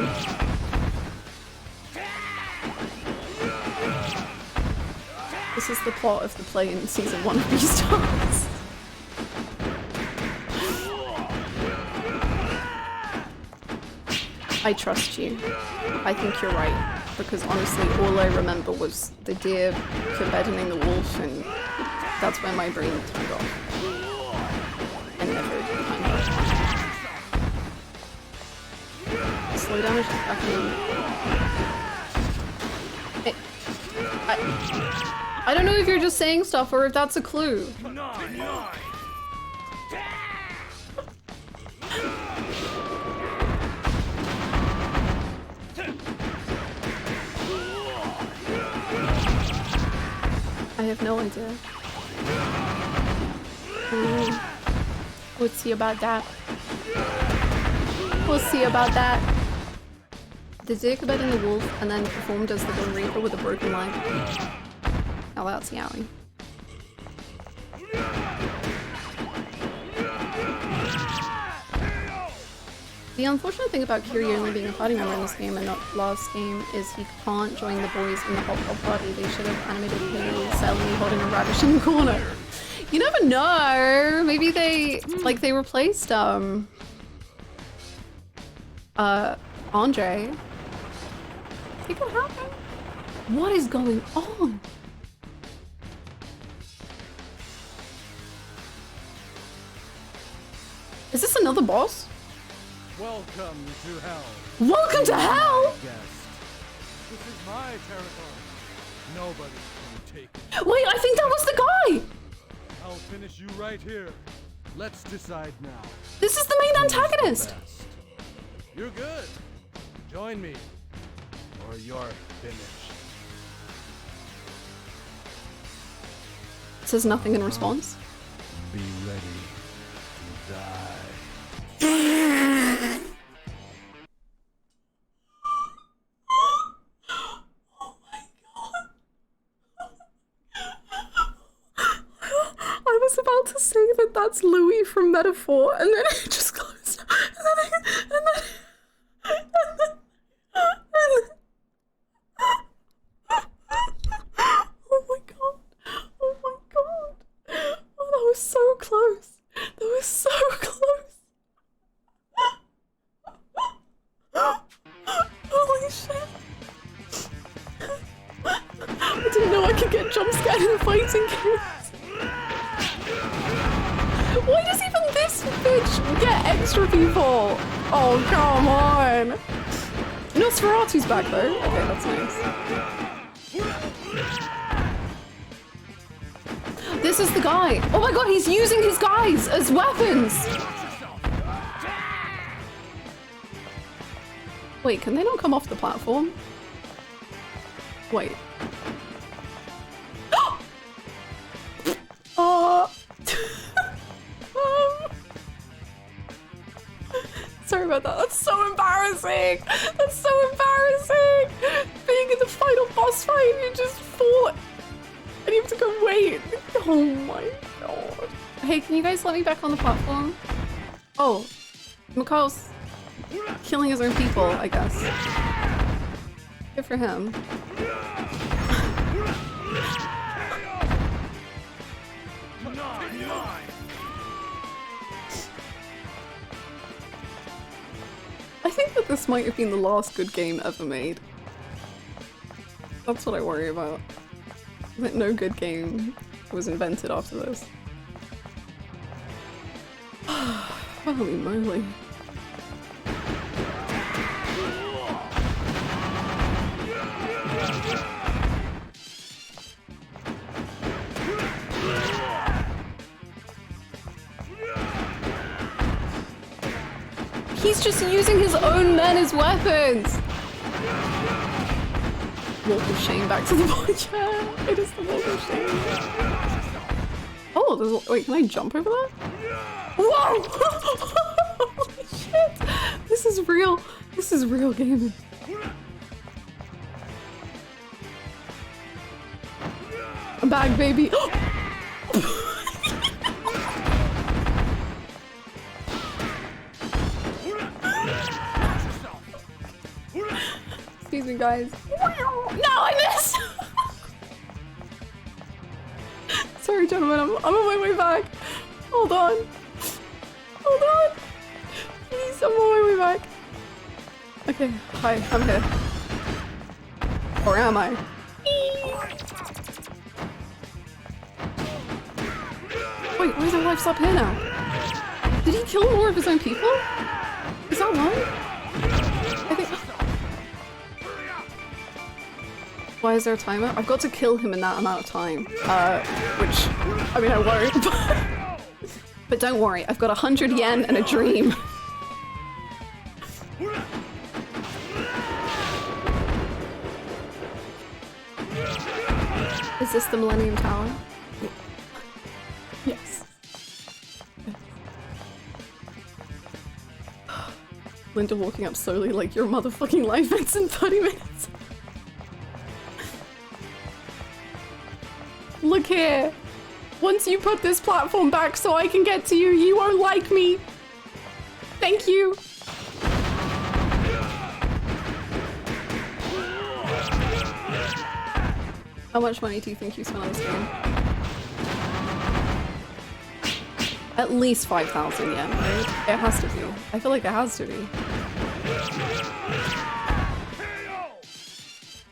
This is the plot of the play in season 1 of Beastars. I trust you. I think you're right. Because honestly, all I remember was the deer forbidding the wolf, and that's when my brain turned off. And never turned off. Slow down is just back in. I don't know if you're just saying stuff or if that's a clue. I have no idea. We'll see about that. We'll see about that. The deer could in the wolf and then performed as the Grim Reaper with a broken leg. Now that's yaoi. The unfortunate thing about Kiryu only being a party member in this game and not last game is he can't join the boys in the hot pot party. They should have animated him silently holding a radish in the corner. You never know. Maybe they replaced Andre. It could happen. What is going on? Is this another boss? Welcome to hell. Welcome to hell? Guest. This is my territory. Nobody can take it. Wait, I think that was the guy. finish you right here. Let's decide now. This is the main antagonist. You're good. Join me, or you're finished. Says nothing in response. Be ready to die. I was about to say that that's Louis from Metaphor, and then it just closed. Oh my god! Oh my god! Oh, that was so close. That was so close. Holy shit! I didn't know I could get jump scared in fighting games. Why does even this bitch get extra people? Oh, come on. Nosferatu's back though. Okay, that's nice. This is the guy. Oh my god, he's using his guys as weapons. Wait, can they not come off the platform? Wait. Sorry about that. That's so embarrassing. That's so embarrassing. Being in the final boss fight, you just fall. And you have to go wait. Oh my god. Hey, can you guys let me back on the platform? Oh, Mako's killing his own people, I guess. Good for him. I think that this might have been the last good game ever made. That's what I worry about. That no good game was invented after this. Holy moly. He's just using his own men as weapons! Walk of shame back to the boy chair. It is the walk of shame. Oh, there's wait, can I jump over that? Whoa! Holy shit! This is real. This is real gaming. I'm back, baby. Excuse me, guys. No, I missed! Sorry, gentlemen, I'm on my way back. Hold on. Hold on. Please, I'm on my way back. Okay, hi, I'm here. Or am I? Wait, why is our lives up here now? Did he kill more of his own people? Is that right? I think... Why is there a timer? I've got to kill him in that amount of time. Which, I mean, I won't, but don't worry, I've got 100 yen and a dream. Is this the Millennium Tower? Yes. Linda walking up slowly like your motherfucking life ends in 30 minutes. Look here. Once you put this platform back so I can get to you, you won't like me. Thank you. How much money do you think you spent on this game? At least 5,000 yen, right? It has to be. I feel like it has to be.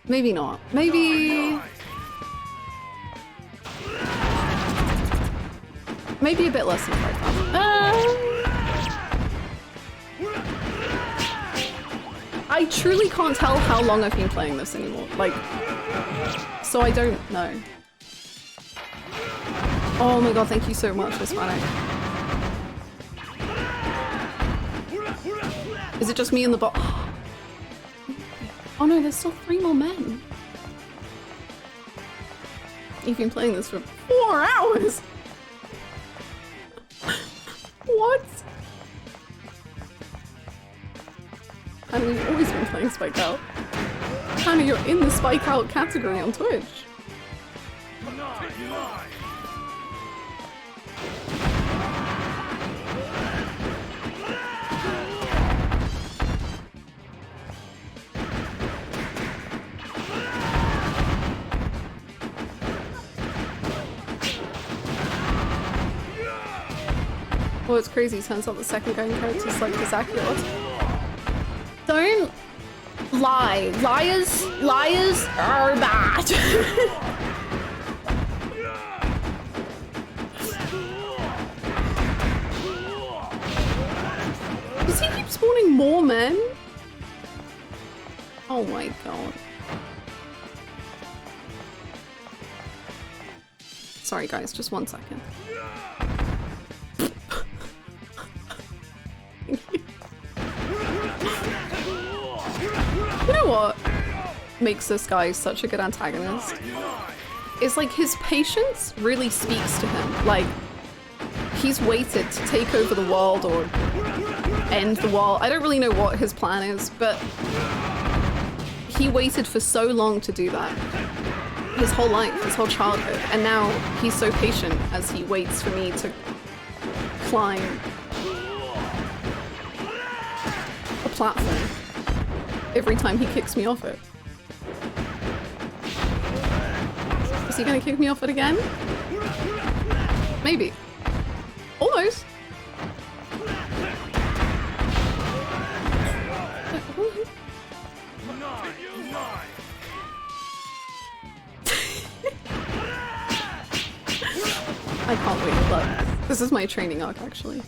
Maybe not. Maybe... Maybe a bit less than 5,000. I truly can't tell how long I've been playing this anymore. Like, so I don't know. Oh my god, thank you so much, Hispanic. Is it just me in the box? Oh no, there's still 3 more men. You've been playing this for 4 hours! What? And we've always been playing Spike Out. Hannah, you're in the Spike Out category on Twitch. Oh, it's crazy. Turns out the second going character is like his accurate. Don't lie. Liars are bad. Does he keep spawning more men? Oh my god. Sorry guys, just 1 second. You know what makes this guy such a good antagonist? It's like his patience really speaks to him. Like, he's waited to take over the world or end the world. I don't really know what his plan is, but he waited for so long to do that. His whole life, his whole childhood. And now he's so patient as he waits for me to climb a platform every time he kicks me off it. Is he gonna kick me off it again? Maybe. Almost. I can't wait, but this is my training arc actually.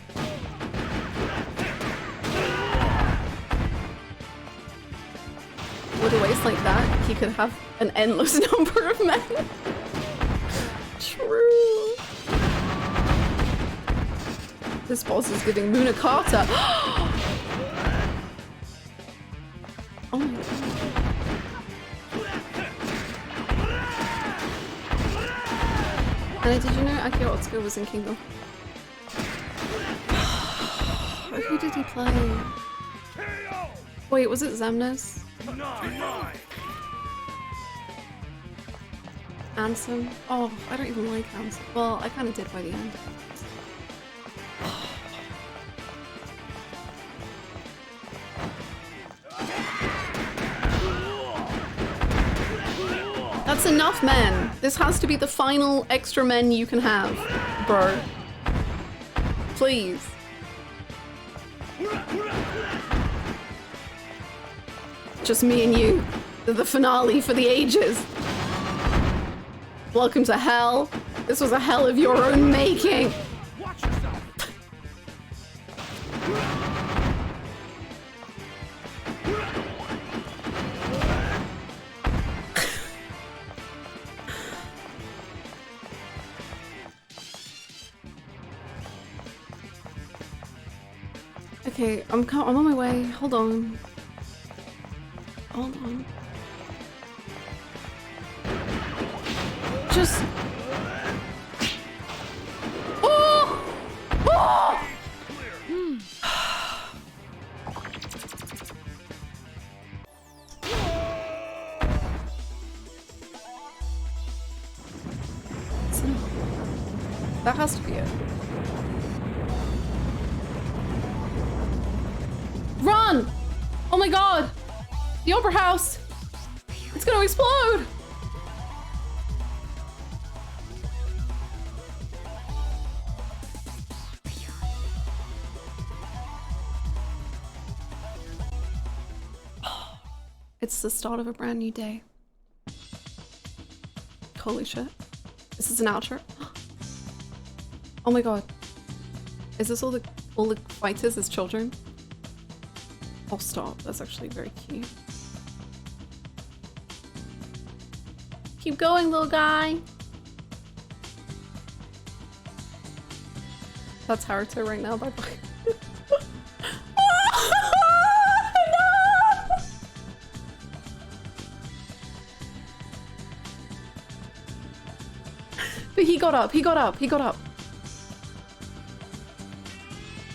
With a waist like that, he could have an endless number of men. True. This boss is giving Muna Carter. Oh my god. Anna, did you know Akira Otsuka was in Kingdom? Who did he play? Wait, was it Xemnas? Ansem? Oh, I don't even like Ansem. Well, I kind of did by the end. That's enough men. This has to be the final extra men you can have, bro. Please. Just me and you. The finale for the ages. Welcome to hell. This was a hell of your own making. Watch yourself. Okay, I'm on my way. Hold on. Hold on. Just... Oh! Oh! That has to be it. Run! Oh my god! The Opera House! It's gonna explode! It's the start of a brand new day. Holy shit. This is an outro. Oh my god. Is this all the fighters as children? Oh stop, that's actually very cute. Keep going, little guy. That's Haruto right now, bye-bye. But he got up, he got up, he got up.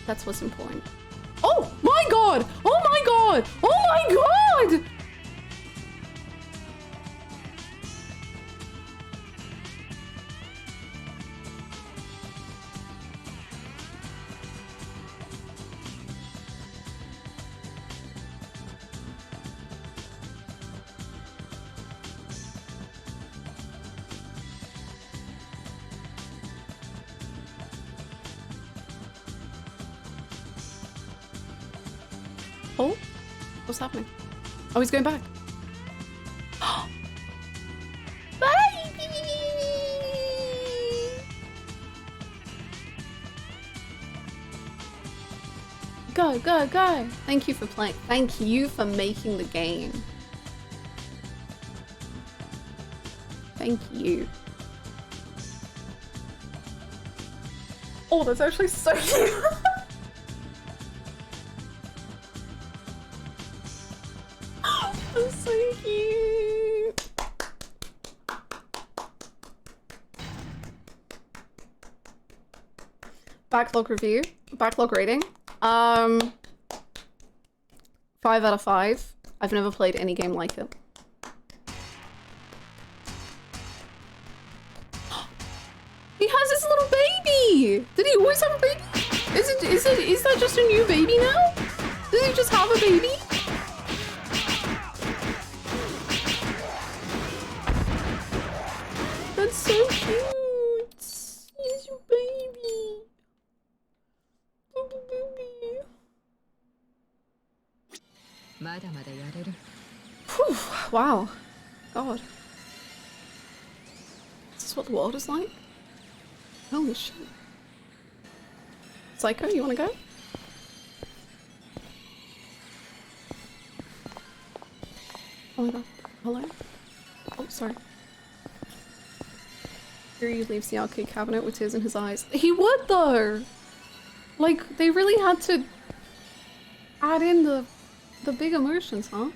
That's what's important. Oh my god! Oh my god! Oh my god! Oh, what's happening? Oh, he's going back. Baby! Go, go, go. Thank you for playing. Thank you for making the game. Thank you. Oh, that's actually so cute. That's so cute. Backlog review. Backlog rating. 5 out of 5. I've never played any game like it. He has his little baby! Did he always have a baby? Is that just a new baby now? Did he just have a baby? That's so cute! He's your baby! Baby, baby. Whew, wow. God. Is this what the world is like? Holy shit. Psycho, you wanna go? Oh my god. Hello? Oh, sorry. Fury leaves the arcade cabinet with tears in his eyes. He would though! Like, they really had to add in the big emotions, huh?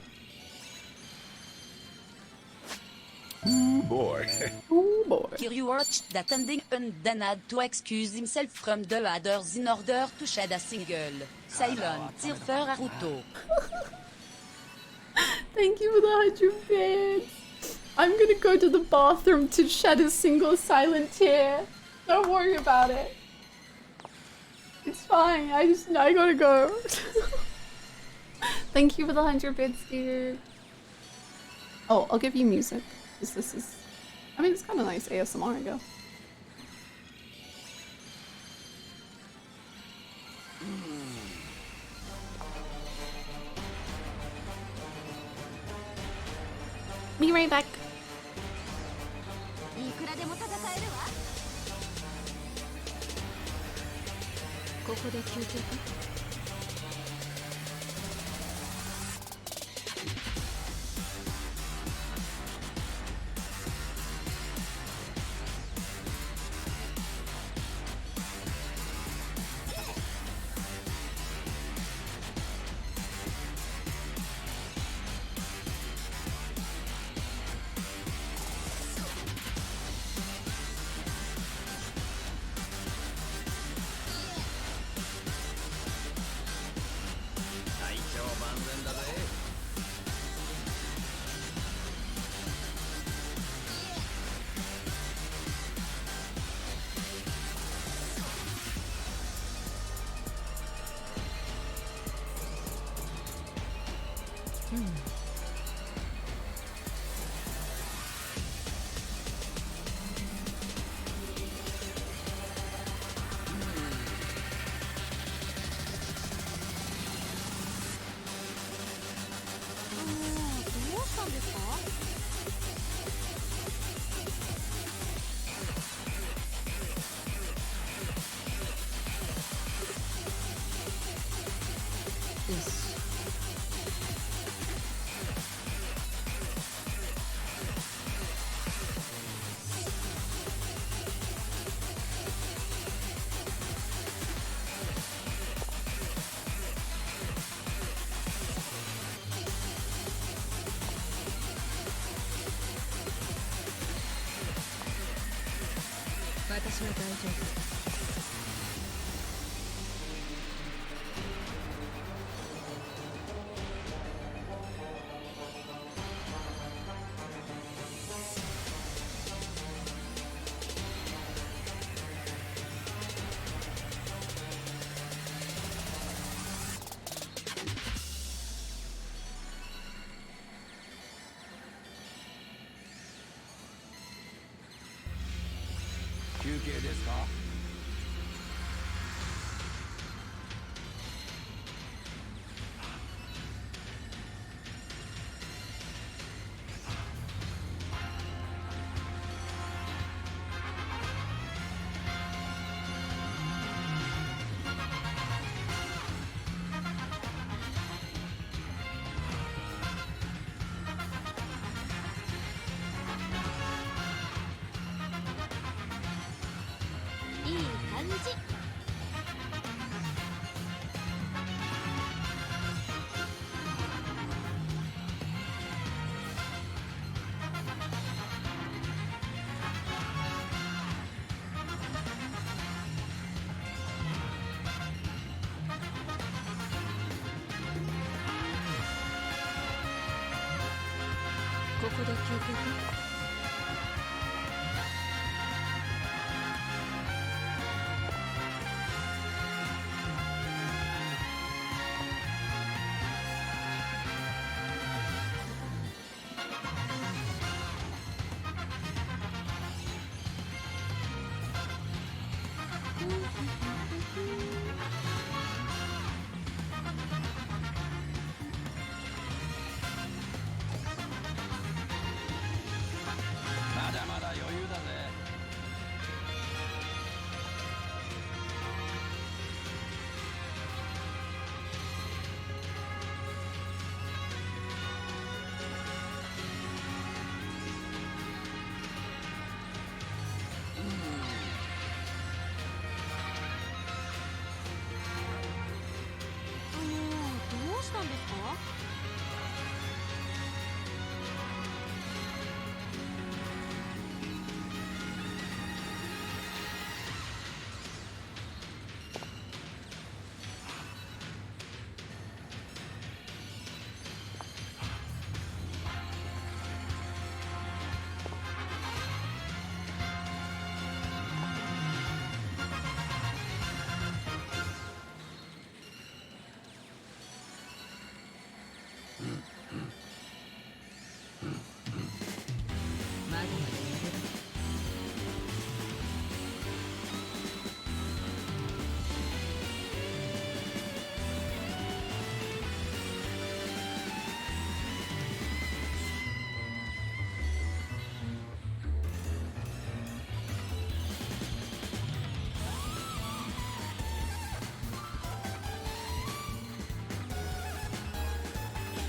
Ooh boy. Oh boy. Kiryu watched that ending and then had to excuse himself from the others in order to shed a single silent tear for Naruto. Thank you for the 100 bits. I'm gonna go to the bathroom to shed a single silent tear. Don't worry about it. It's fine. I gotta go. Thank you for the 100 bits, dude. Oh, I'll give you music. This is, I mean, it's kind of nice ASMR, I guess. Be right back. 私は大丈夫。休憩ですか？いい感じ。ここで休憩か。まだまだ余裕だぜ。どうしたんですか？まだまだやれる。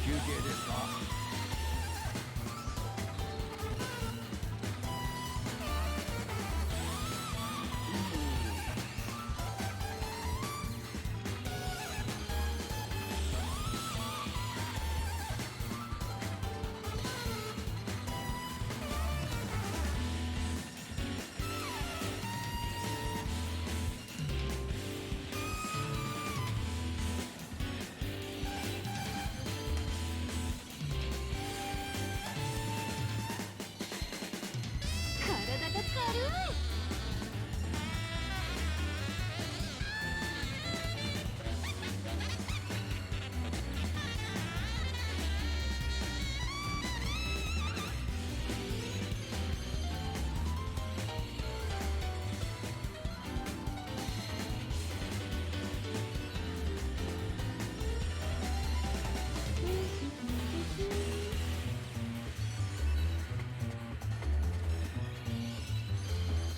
休憩ですか？体が軽い。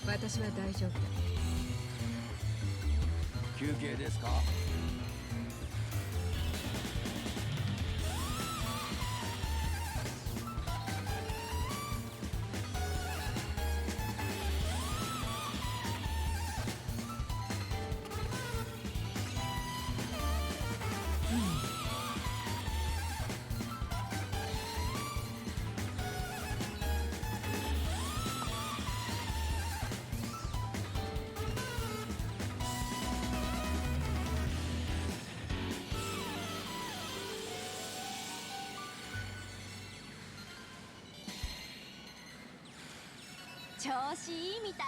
私は大丈夫だ。休憩ですか？調子いいみたい。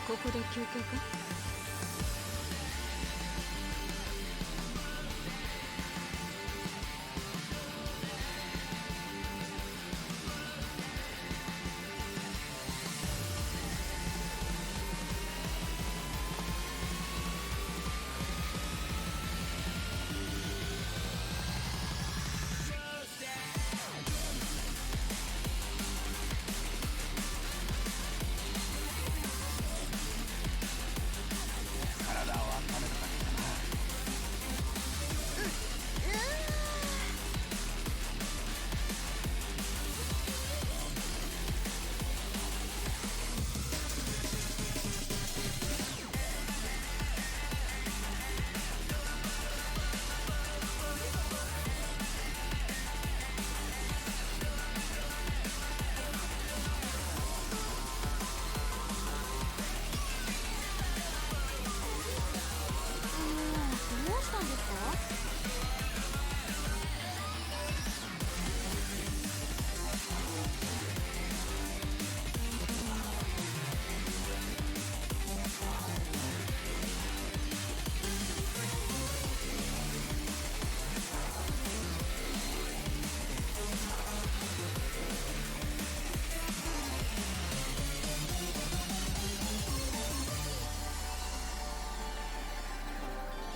ここで休憩か。どうしたんですか？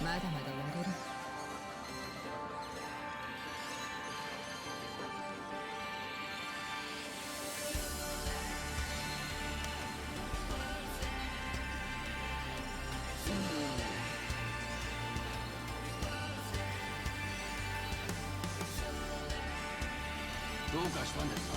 まだまだやれる。どうかしたんですか？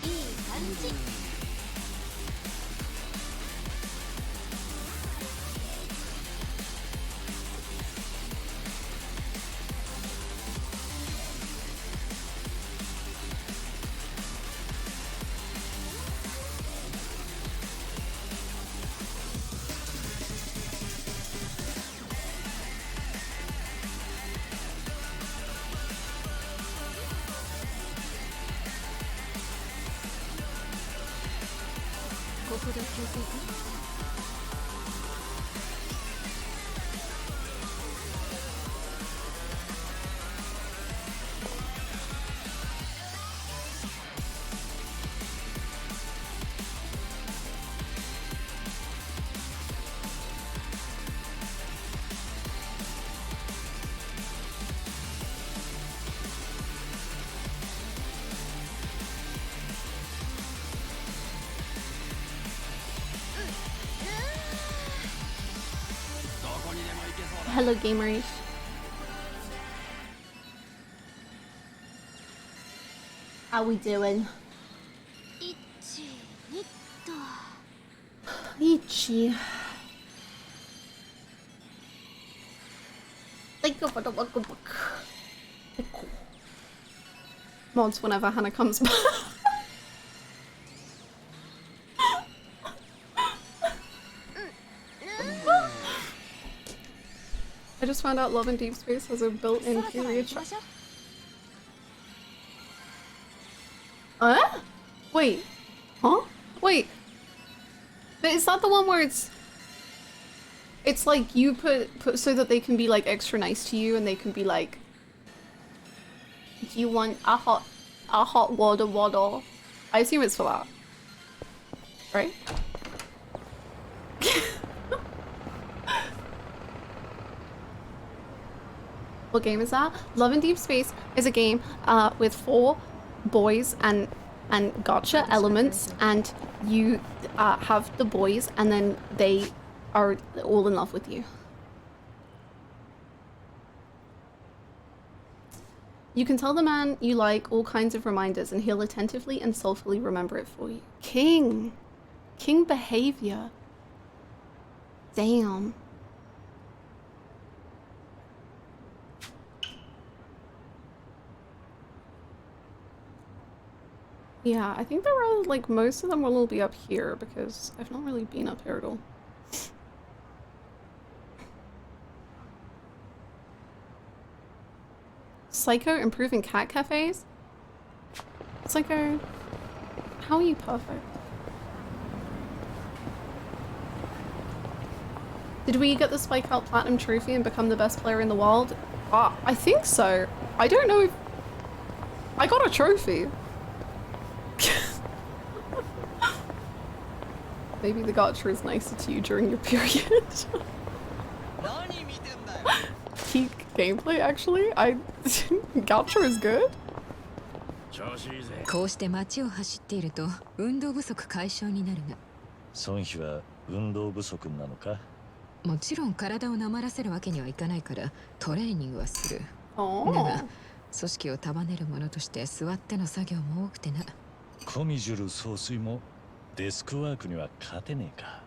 いい感じ。ここで休憩か。どこにでも行けそうだ。 Hello, gamers. How we doing? 1、2と。Ichi. Thank you for the welcome book. Mods whenever Hannah comes back. I just found out Love in Deep Space has a built-in period shot. Wait. Huh? Wait. But is that the one where it's like you put so that they can be like extra nice to you and they can be like, do you want a hot water? I assume it's for that. Right? What game is that? Love in Deep Space is a game with 4 boys and gotcha elements, and you have the boys and then they are all in love with you. You can tell the man you like all kinds of reminders and he'll attentively and soulfully remember it for you. King behavior. Damn. Yeah, I think there are, like, most of them will all be up here because I've not really been up here at all. Psycho improving cat cafes? Psycho, how are you perfect? Did we get the Spike Out Platinum Trophy and become the best player in the world? I think so. I don't know if... I got a trophy. Maybe the gacha is nicer to you during your period. Peak gameplay, actually. Gacha is good. こうして街を走っていると運動不足解消になるが。孫妃は運動不足なのか？もちろん体をなまらせるわけにはいかないからトレーニングはする。Oh. だが組織を束ねるものとして座っての作業も多くてな。コミジュル総帥もデスクワークには勝てねえか。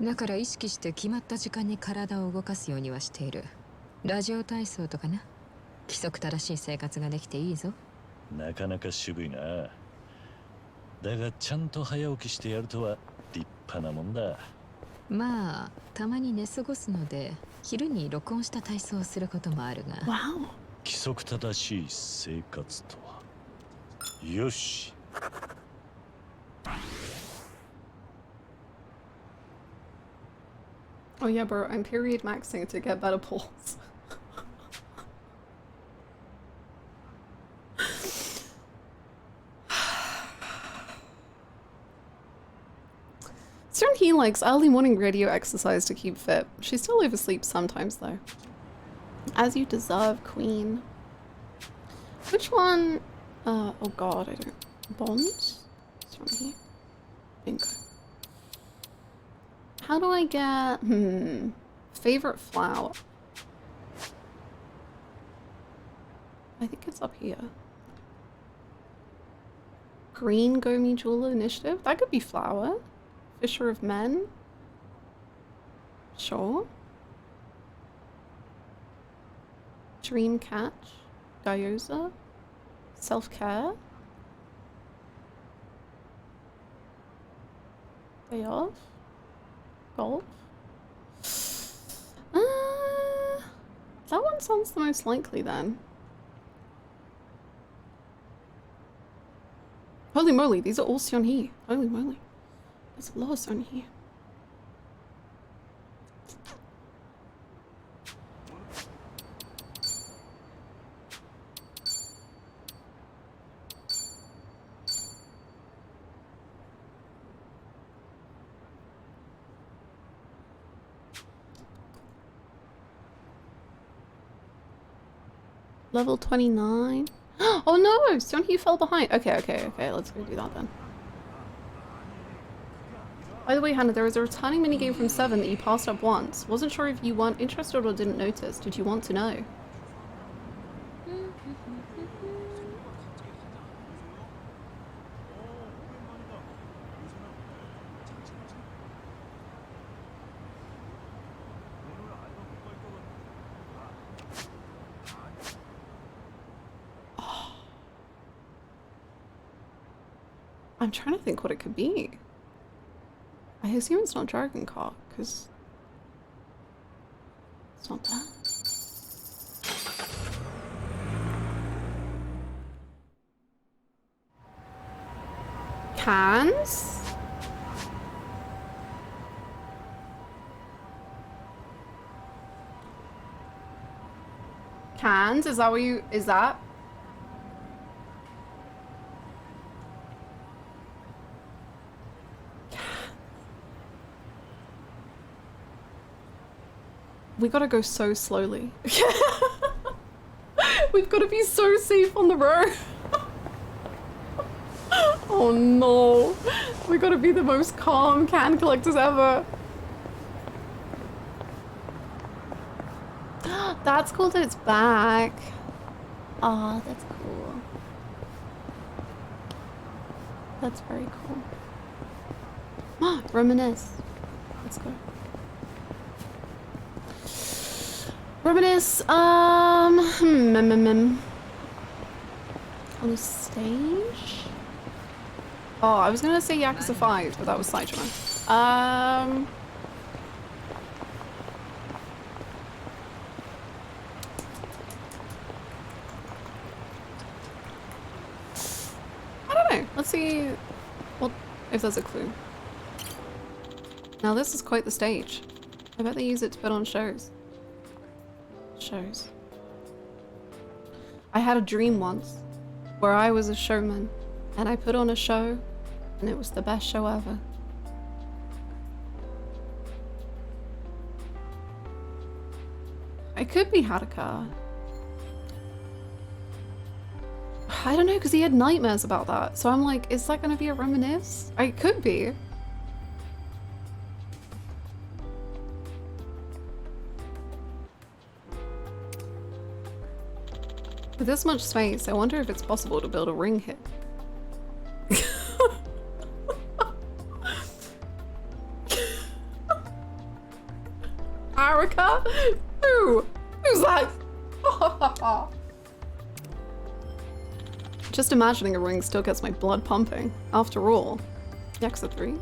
だから意識して決まった時間に体を動かすようにはしている。ラジオ体操とかな。規則正しい生活ができていいぞ。なかなか渋いな。だがちゃんと早起きしてやるとは立派なもんだ。まあたまに寝過ごすので昼に録音した体操をすることもあるが。Wow. 規則正しい生活とは。よし。Oh yeah, bro, I'm period maxing to get better pulls. He likes early morning radio exercise to keep fit. She still oversleeps sometimes though. As you deserve, queen. Which one? Oh god, I don't... Bonds? It's from here. Bingo. How do I get... Favorite flower? I think it's up here. Green Gomi Jeweler Initiative? That could be flower. Fisher of Men? Sure. Dream Catch? Gyoza? Self-care? Day off? Golf? That one sounds the most likely then. Holy moly, these are all Seonhee. Holy moly. There's a lot of Seonhee. Level 29. Oh no! Seonhee fell behind. Okay, let's go do that then. By the way, Hannah, there was a returning minigame from 7 that you passed up once. Wasn't sure if you weren't interested or didn't notice. Did you want to know? I'm trying to think what it could be. I assume it's not Dragon Car, because it's not that. Cans? Cans? Is that what you... is that? We gotta go so slowly. We've got to be so safe on the road. Oh no. We've got to be the most calm can collectors ever. That's cool that it's back. Aw, that's cool. That's very cool. Reminisce. Let's go. Reminisce, on the stage? Oh, I was gonna say Yakuza 5, but that was Saitama. I don't know. Let's see what if there's a clue. Now this is quite the stage. I bet they use it to put on shows. Shows. I had a dream once where I was a showman and I put on a show and it was the best show ever. It could be Haruka. I don't know, because he had nightmares about that. So I'm like, is that going to be a reminisce? It could be. With this much space, I wonder if it's possible to build a ring here. Haruka? Who's that? Just imagining a ring still gets my blood pumping. After all, Yakuza 3.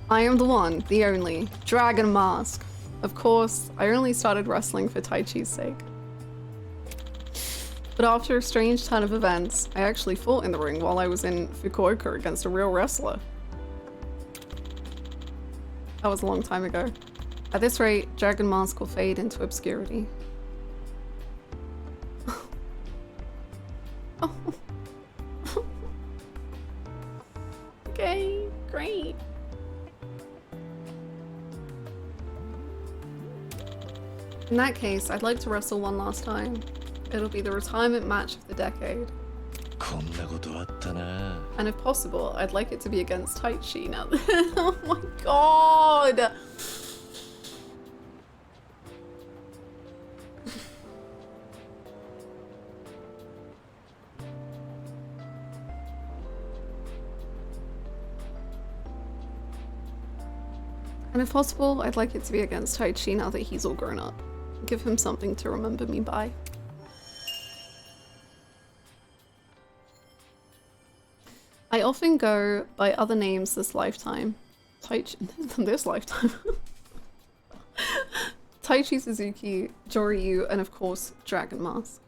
I am the one, the only, Dragon Mask. Of course, I only started wrestling for Tai Chi's sake. But after a strange turn of events, I actually fought in the ring while I was in Fukuoka against a real wrestler. That was a long time ago. At this rate, Dragon Mask will fade into obscurity. Oh. Okay, great. In that case, I'd like to wrestle one last time. It'll be the retirement match of the decade. And if possible, I'd like it to be against Tai Chi now. Oh my god! And if possible, I'd like it to be against Tai Chi now that he's all grown up. Give him something to remember me by. I often go by other names this lifetime. This lifetime. Taichi Suzuki, Joryu, and of course, Dragon Mask.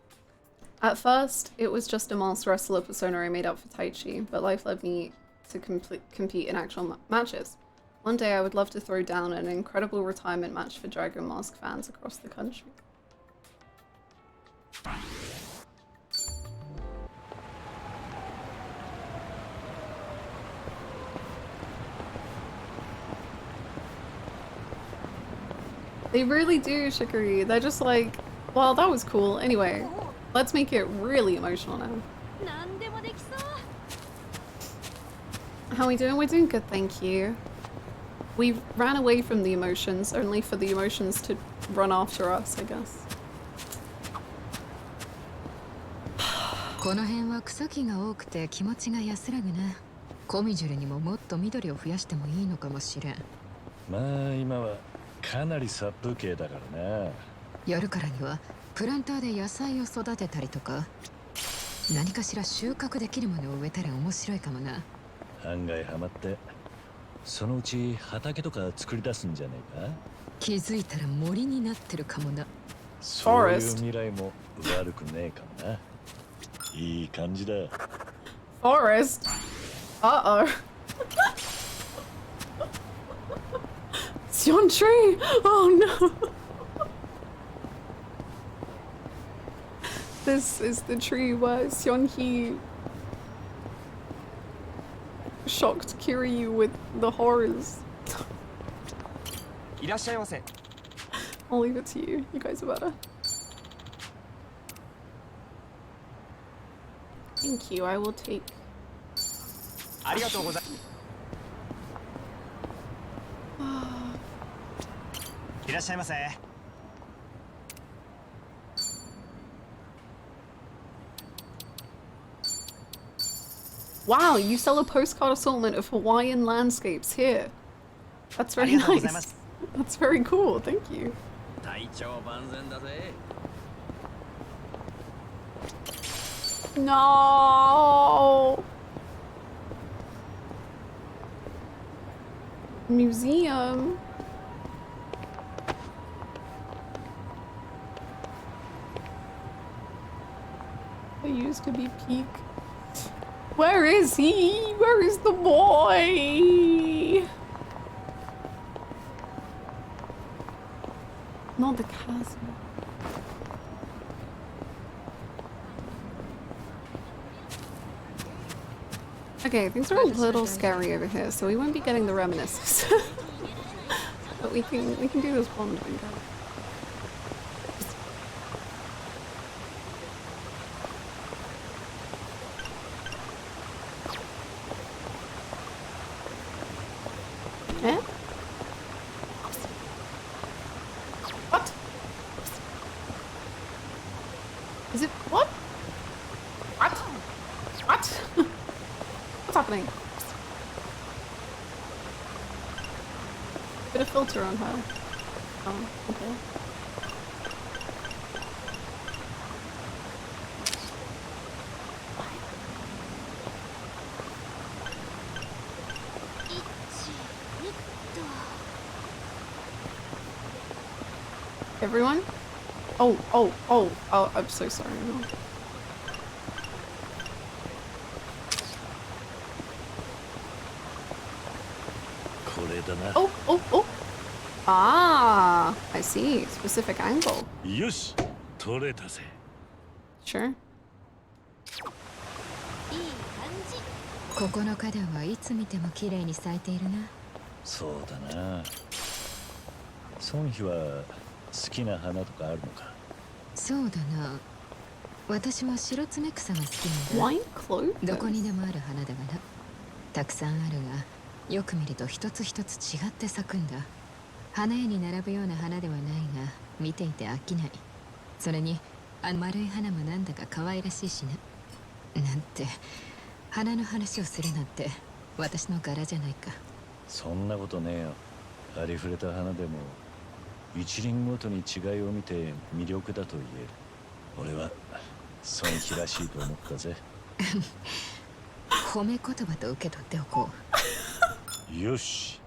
At first, it was just a masked wrestler persona I made up for Taichi, but life led me to compete in actual matches. One day I would love to throw down an incredible retirement match for Dragon Mask fans across the country. They really do, Shikari. They're just like, well, that was cool. Anyway, let's make it really emotional now. How are we doing? We're doing good, thank you. We ran away from the emotions, only for the emotions to run after us, I guess. この辺は草木が多くて気持ちが安らぐな。コミジュルにももっと緑を増やしてもいいのかもしれん。まあ今はかなり殺風景だからな。夜からにはプランターで野菜を育てたりとか、何かしら収穫できるものを植えたら面白いかもな。案外ハマって、そのうち畑とか作り出すんじゃねえか。気づいたら森になってるかもな。そういう未来も悪くねえかもな。いい感じだ。Forest. Uh-oh. Sion tree. Oh no. This is the tree where Sion-hee shocked Kiryu with the horrors. I'll leave it to you. You guys are better. Thank you, I will take. ありがとうございいらっしゃいませ。 Wow, you sell a postcard assortment of Hawaiian landscapes here. That's very nice. That's very cool, thank you. 体調万全だぜ。 No. Museum. I used to be peak. Where is he? Where is the boy? Not the castle. Okay, things are a little scary over here, so we won't be getting the reminiscences. But we can do this bond bingo. Eh? What? Is it what? What? What? What's happening? Put a filter on her. Oh, okay. Everyone? Oh, I'm so sorry. Oh. Ah, I see. Specific angle. Yosh, 取れたぜ。 Sure. ここの花壇はいつ見ても綺麗に咲いているな。そうだな。ソンヒは好きな花とかあるのか。そうだな。私は白爪草が好きなんだ。 Wine clover? どこにでもある花だがな。たくさんあるが、よく見ると一つ一つ違って咲くんだ。花屋に並ぶような花ではないが、見ていて飽きない。それに、あの丸い花もなんだか可愛らしいしな。なんて、花の話をするなんて、私の柄じゃないか。そんなことねえよ。ありふれた花でも一輪ごとに違いを見て魅力だと言える。俺はソンヒらしいと思ったぜ。褒め言葉と受け取っておこう。よし。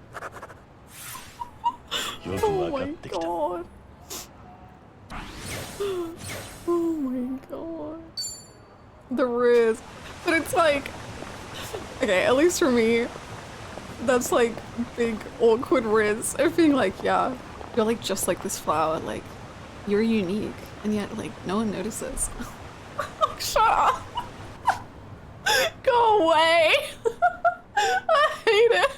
よくわかってきた。Oh my god. The riz. But it's like, okay, at least for me, that's like big awkward riz of being like, yeah, you're like just like this flower, like you're unique, and yet like no one notices. Shut up. Go away. I hate it.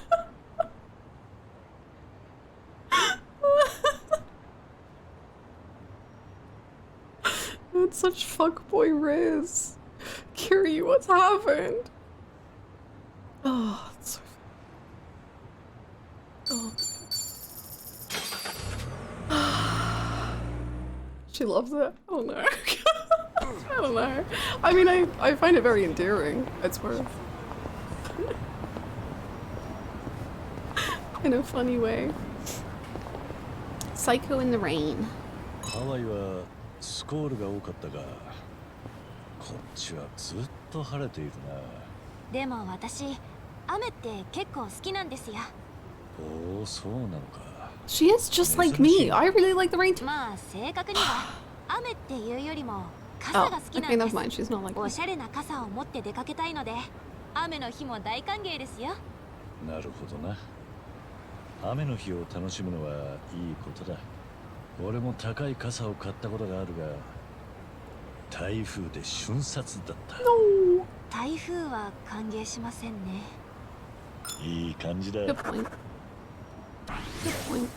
That's such fuckboy riz. Kiri, what's happened? Oh, it's so She loves it. Oh no. I don't know. I mean, I find it very endearing. It's worth. In a funny way. Psycho in the rain. ハワイはスコールが多かったが、こっちはずっと晴れているな。でも私、雨って結構好きなんですよ。おお、そうなのか。She is just like me. I really like the rain too. まあ正確には雨っていうよりも傘が好きなんです。 never mind. She's not like me. おしゃれな傘を持って出かけたいので、雨の日も大歓迎ですよ。なるほどな。雨の日を楽しむのはいいことだ。俺も高い傘を買ったことがあるが、台風で瞬殺だった。台風は歓迎しませんね。いい感じだ。Good point. Good point.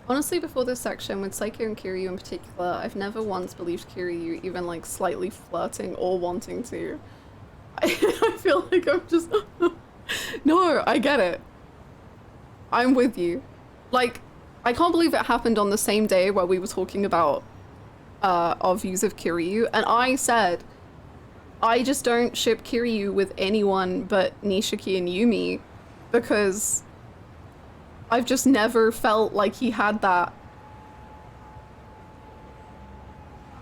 Honestly, before this section, with Psycho and Kiryu in particular, I've never once believed Kiryu even like slightly flirting or wanting to. I feel like I'm just... No, I get it. I'm with you. Like, I can't believe it happened on the same day where we were talking about our views of Kiryu, and I said, I just don't ship Kiryu with anyone but Nishiki and Yumi, because I've just never felt like he had that.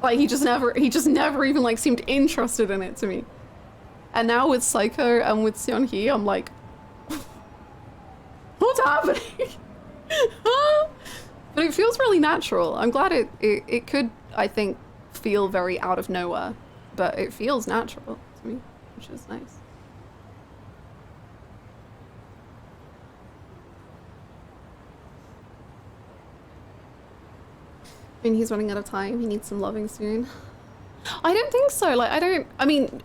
Like, he just never even like seemed interested in it to me. And now with Psycho and with Seonhee, I'm like, what's happening? But it feels really natural. I'm glad it could, I think, feel very out of nowhere, but it feels natural to me, which is nice. I mean, he's running out of time. He needs some loving soon. I don't think so. Like, I mean,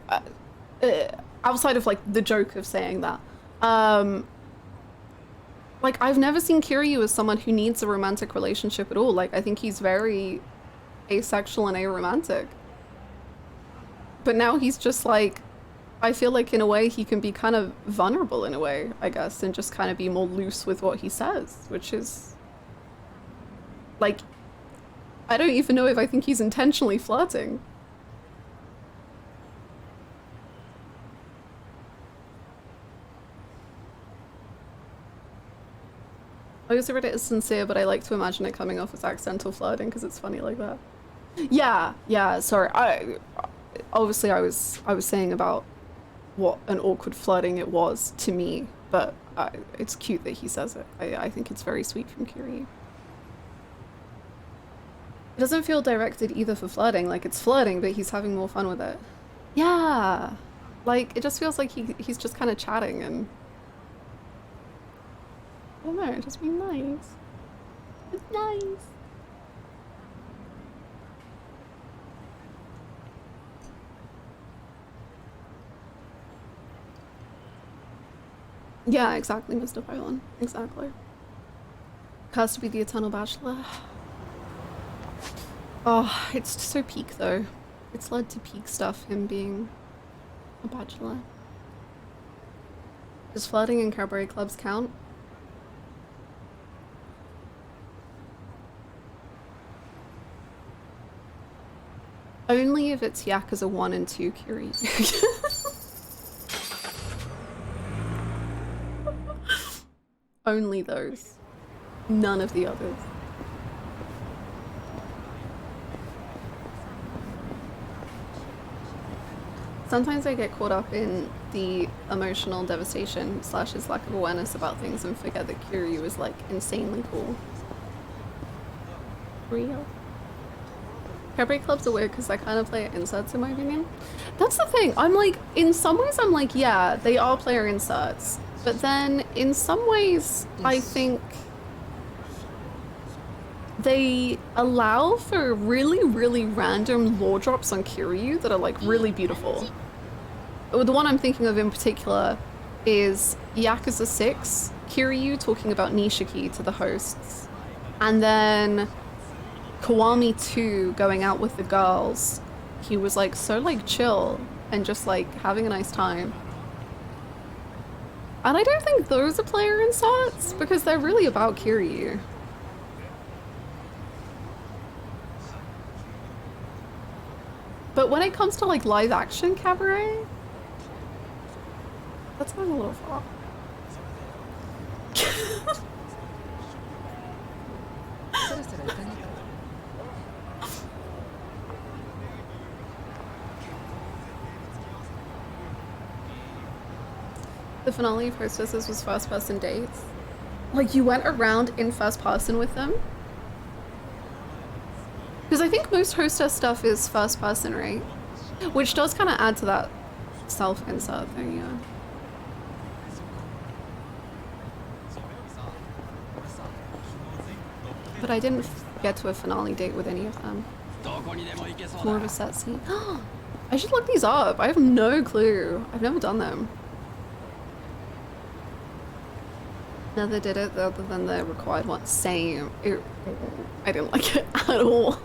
outside of like the joke of saying that, like, I've never seen Kiryu as someone who needs a romantic relationship at all. Like, I think he's very asexual and aromantic. But now he's just like, I feel like in a way he can be kind of vulnerable in a way, I guess, and just kind of be more loose with what he says, which is like, I don't even know if I think he's intentionally flirting. I also read it as sincere, but I like to imagine it coming off as accidental flirting because it's funny like that. Yeah, sorry. Obviously I was saying about what an awkward flirting it was to me, but it's cute that he says it. I think it's very sweet from Kiryu. It doesn't feel directed either for flirting, like it's flirting, but he's having more fun with it. Yeah, like it just feels like he's just kind of chatting and I don't know, just being nice. It's nice. Yeah, exactly, Mr. Pylon. Exactly. Has to be the Eternal Bachelor. Oh, it's so peak though. It's led to peak stuff, him being a bachelor. Does flirting in cabaret clubs count? Only if it's Yakuza 1 and 2 Kiryu. Only those. None of the others. Sometimes I get caught up in the emotional devastation / his lack of awareness about things and forget that Kiryu is like insanely cool. Real. Cabaret clubs are weird because I kind of play inserts in my opinion. That's the thing, I'm like, in some ways I'm like, yeah, they are player inserts. But then in some ways I think they allow for really, really random lore drops on Kiryu that are like really beautiful. The one I'm thinking of in particular is Yakuza 6, Kiryu talking about Nishiki to the hosts. And then Kiwami 2 going out with the girls. He was like so like chill and just like having a nice time. And I don't think those are player inserts because they're really about Kiryu. But when it comes to like live action cabaret, that's going a little far. The finale of Hostesses was first person dates. Like you went around in first person with them? Because I think most hostess stuff is first person, right? Which does kind of add to that self-insert thing, yeah. But I didn't get to a finale date with any of them. It's more of a set scene. I should look these up. I have no clue. I've never done them. Never did it other than the required one. Same. I didn't like it at all.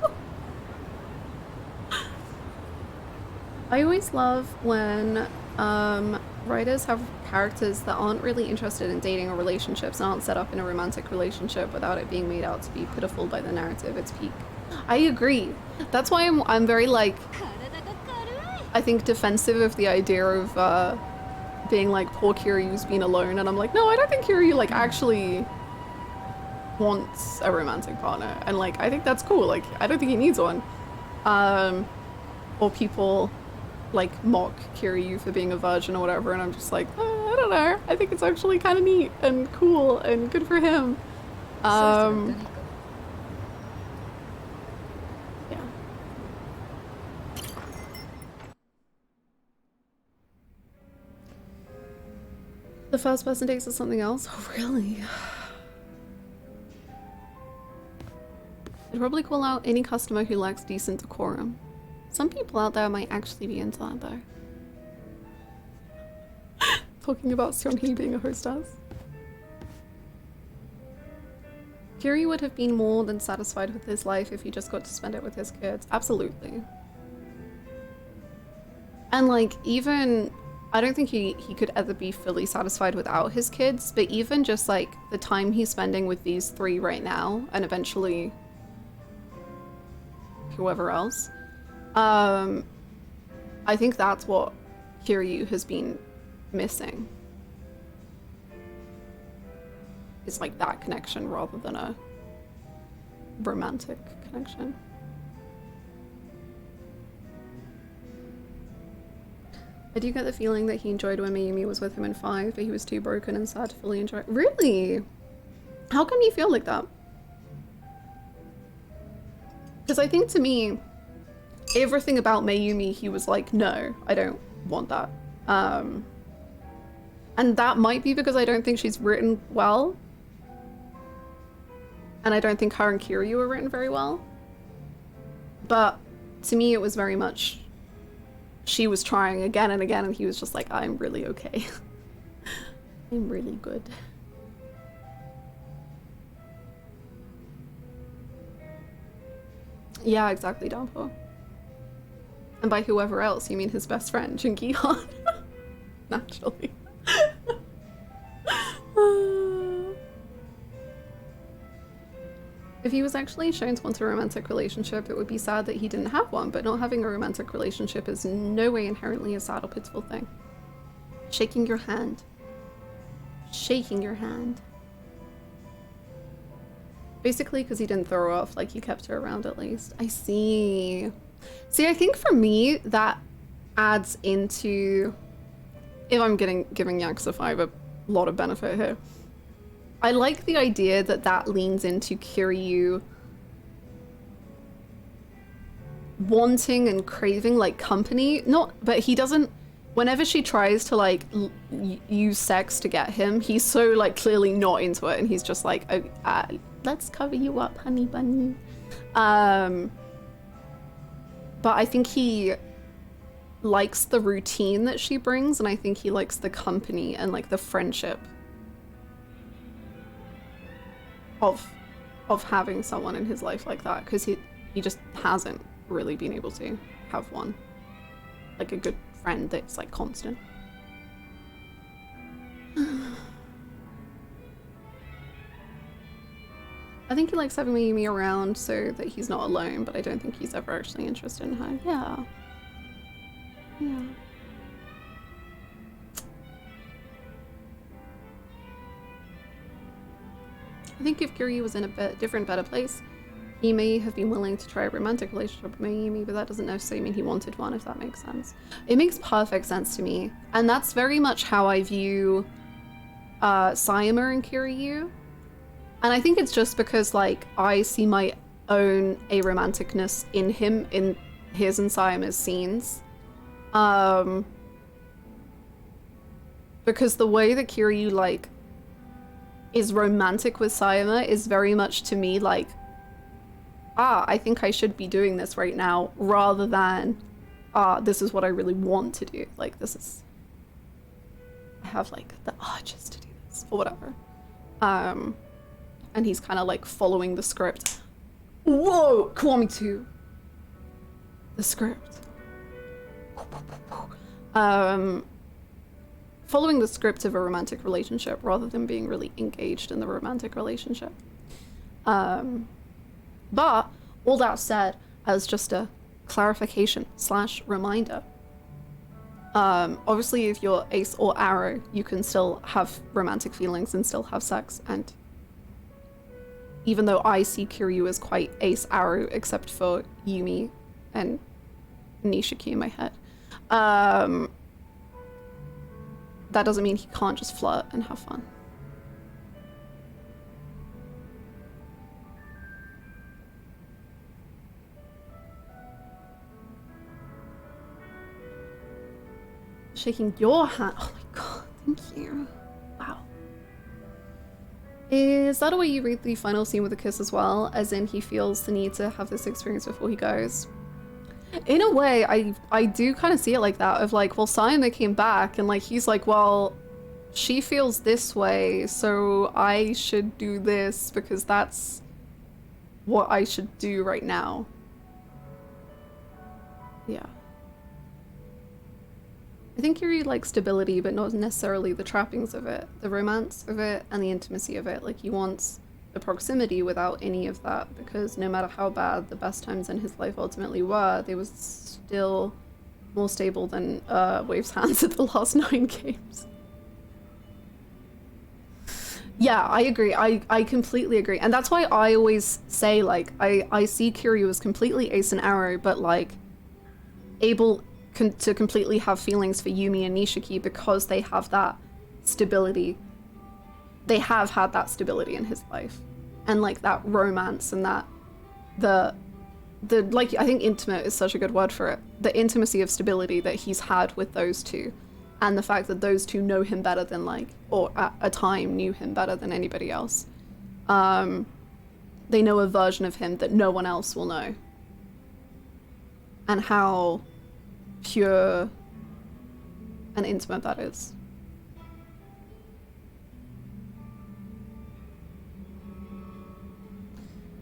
I always love when writers have characters that aren't really interested in dating or relationships and aren't set up in a romantic relationship without it being made out to be pitiful by the narrative its peak. I agree. That's why I'm very like, I think defensive of the idea of being like, poor Kiryu's been alone, and I'm like, no, I don't think Kiryu like actually wants a romantic partner, and like I think that's cool. Like I don't think he needs one. Or people like mock Kiryu for being a virgin or whatever, and I'm just like, I don't know. I think it's actually kind of neat and cool and good for him. Yeah. The first person takes is something else? Oh, really? I'd probably call out any customer who lacks decent decorum. Some people out there might actually be into that, though. Talking about Seonhee being a hostess. Kiryu would have been more than satisfied with his life if he just got to spend it with his kids. Absolutely. And like, even... I don't think he could ever be fully satisfied without his kids, but even just like the time he's spending with these three right now, and eventually whoever else, I think that's what Kiryu has been missing. It's like that connection rather than a romantic connection. I do get the feeling that he enjoyed when Mayumi was with him in 5, but he was too broken and sad to fully enjoy it. Really? How come you feel like that? Because I think to me, everything about Mayumi, he was like, no, I don't want that. And that might be because I don't think she's written well. And I don't think her and Kiryu were written very well. But to me, it was very much... She was trying again and again, and he was just like, I'm really okay. I'm really good. Yeah, exactly, Downpour. And by whoever else, you mean his best friend, Jin Gi-han. Naturally. If he was actually shown to want a romantic relationship, it would be sad that he didn't have one, but not having a romantic relationship is in no way inherently a sad or pitiful thing. Shaking your hand. Shaking your hand. Basically, because he didn't throw her off, like he kept her around at least. I see. See, I think for me, that adds into... If I'm giving Yakuza 5 a lot of benefit here. I like the idea that that leans into Kiryu wanting and craving like company. But he doesn't, whenever she tries to like use sex to get him, he's so like clearly not into it, and he's just like, oh, let's cover you up, honey bunny. But I think he likes the routine that she brings, and I think he likes the company and like the friendship of having someone in his life like that, because he just hasn't really been able to have one, like a good friend that's like constant. I think he likes having Mayumi around so that he's not alone, but I don't think he's ever actually interested in her. Yeah. Yeah. I think if Kiryu was in a different, better place, he may have been willing to try a romantic relationship with Mayumi, but that doesn't necessarily mean he wanted one, if that makes sense. It makes perfect sense to me. And that's very much how I view Sayama and Kiryu. And I think it's just because, like, I see my own aromanticness in him, in his and Sayama's scenes. Because the way that Kiryu, like, is romantic with Sayama is very much to me like, I think I should be doing this right now, rather than, this is what I really want to do. Like, this is, I have like the urges to do this, or whatever. And he's kind of like following the script. Whoa, Kiwami 2. The script. Following the script of a romantic relationship rather than being really engaged in the romantic relationship. But all that said, as just a clarification / reminder, obviously if you're ace or arrow, you can still have romantic feelings and still have sex, and even though I see Kiryu as quite ace arrow except for Yumi and Nishiki in my head, that doesn't mean he can't just flirt and have fun. Shaking your hand. Oh my god, thank you. Wow. Is that a way you read the final scene with a kiss as well? As in he feels the need to have this experience before he goes? In a way, I do kind of see it like that, of like, well, Sayama came back and like he's like, well, she feels this way, so I should do this because that's what I should do right now. Yeah. I think Yuri likes stability, but not necessarily the trappings of it, the romance of it, and the intimacy of it. Like, he wants the proximity without any of that, because no matter how bad the best times in his life ultimately were, they were still more stable than Wave's hands at the last 9 games. Yeah, I agree. I completely agree. And that's why I always say, like, I see Kiryu as completely ace and arrow, but, like, able to completely have feelings for Yumi and Nishiki because they have that stability. They have had that stability in his life. And, like, that romance and that, the like, I think intimate is such a good word for it. The intimacy of stability that he's had with those two. And the fact that those two know him better than, like, or at a time knew him better than anybody else. They know a version of him that no one else will know. And how pure and intimate that is.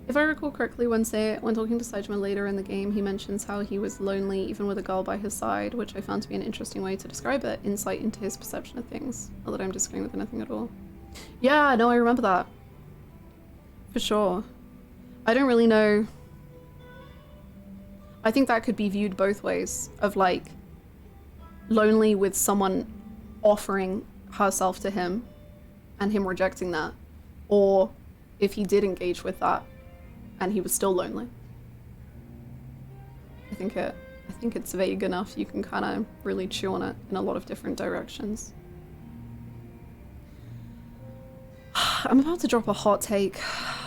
If I recall correctly, when talking to Saejima later in the game, he mentions how he was lonely even with a girl by his side, which I found to be an interesting way to describe it, insight into his perception of things. Not that I'm disagreeing with anything at all. Yeah, no, I remember that. For sure. I don't really know. I think that could be viewed both ways, of like, lonely with someone offering herself to him and him rejecting that, or if he did engage with that and he was still lonely. I think it's vague enough. You can kind of really chew on it in a lot of different directions. I'm about to drop a hot take.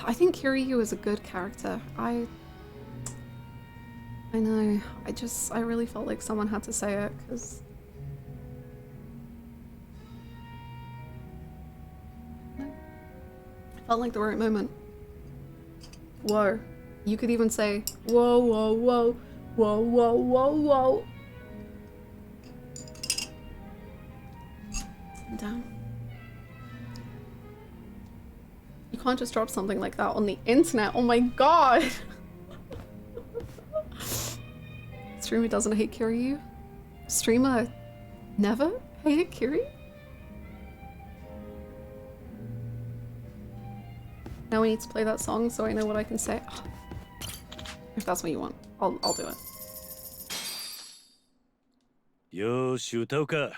I think Kiryu is a good character. I know. I really felt like someone had to say it, because felt like the right moment. Whoa. You could even say, whoa, whoa, whoa, whoa, whoa, whoa, whoa. Down. You can't just drop something like that on the internet. Oh my god. Streamer doesn't hate Kiryu? Streamer never hated Kiryu? Now we need to play that song so I know what I can say. Oh. If that's what you want, I'll do it. よーし歌うか。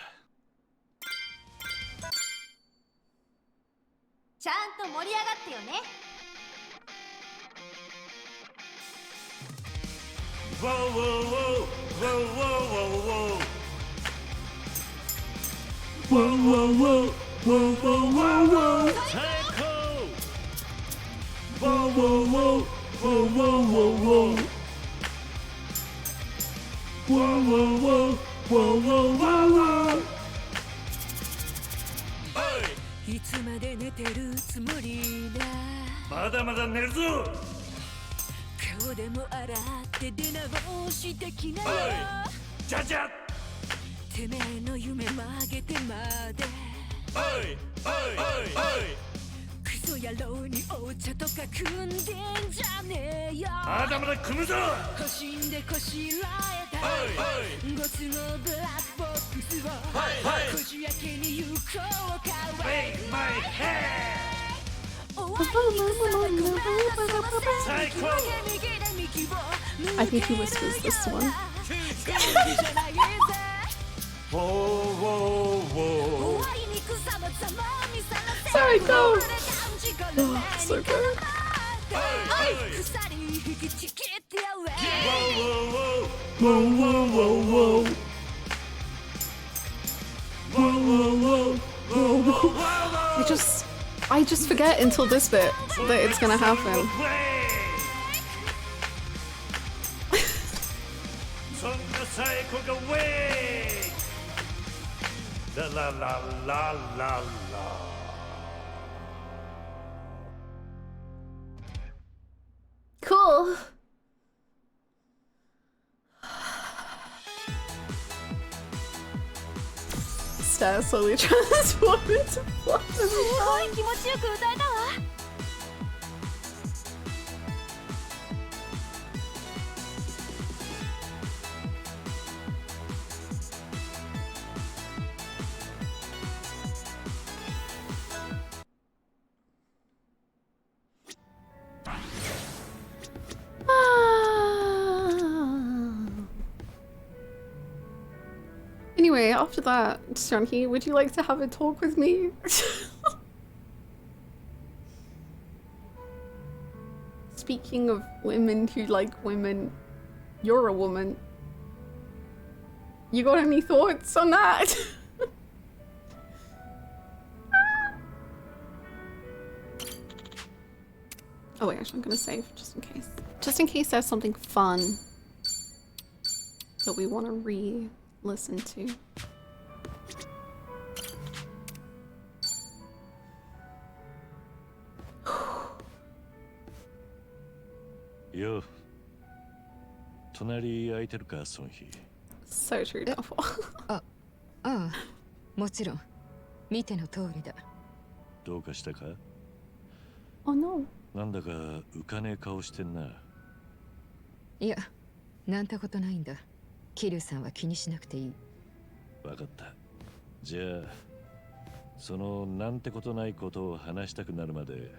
ちゃんと盛り上がってよね。Whoa, whoa, whoa, whoa, whoa, whoa, whoa. Whoa, whoa, whoa, whoa, whoa, whoa, whoa. Whoa, whoa, whoa, whoa, whoa, whoa, whoa. Whoa, whoa, whoa, whoa, whoa, whoa, whoa. いつまで寝てるつもりだ。まだまだ寝るぞ。顔でも洗って出直してきなよ。じゃじゃ。てめえの夢曲げてまで。まだまだ組むぞ。I think he whispers this one. Whoa, whoa, whoa. Sorry, go! Oh, so good. Whoa, whoa, whoa, whoa. I just forget until this bit that it's gonna happen. La la la la la la. Cool. Star slowly transformed into fluff. すごい気持ちよく歌えたわ。Anyway, after that, Seonhee, would you like to have a talk with me? Speaking of women who like women, you're a woman. You got any thoughts on that? Oh wait, actually I'm gonna save just in case. Just in case there's something fun that we want to re-listen to. Yo. 隣空いてるか、ソンヒ。So true, Duffel. ああ、もちろん。見ての通りだ。どうかしたか？ Oh no. なんだか浮かねえ顔してんな。いや、なんてことないんだ。キルさんは気にしなくていい。わかった。じゃあ、そのなんてことないことを話したくなるまで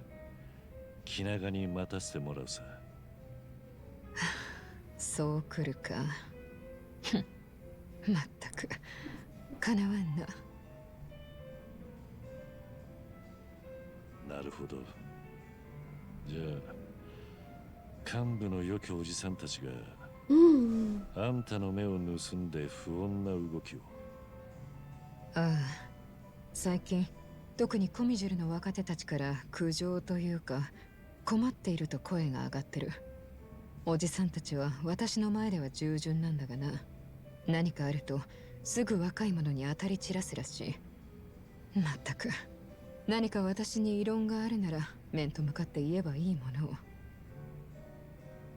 気長に待たせてもらうさ。そう来るか。まったく、かなわんな。なるほど。じゃあ、幹部の良きおじさんたちが、あんたの目を盗んで不穏な動きを。ああ、最近特にコミジュルの若手たちから苦情というか困っていると声が上がってる。おじさんたちは私の前では従順なんだがな。何かあるとすぐ若い者に当たり散らすらしい。まったく、何か私に異論があるなら面と向かって言えばいいものを。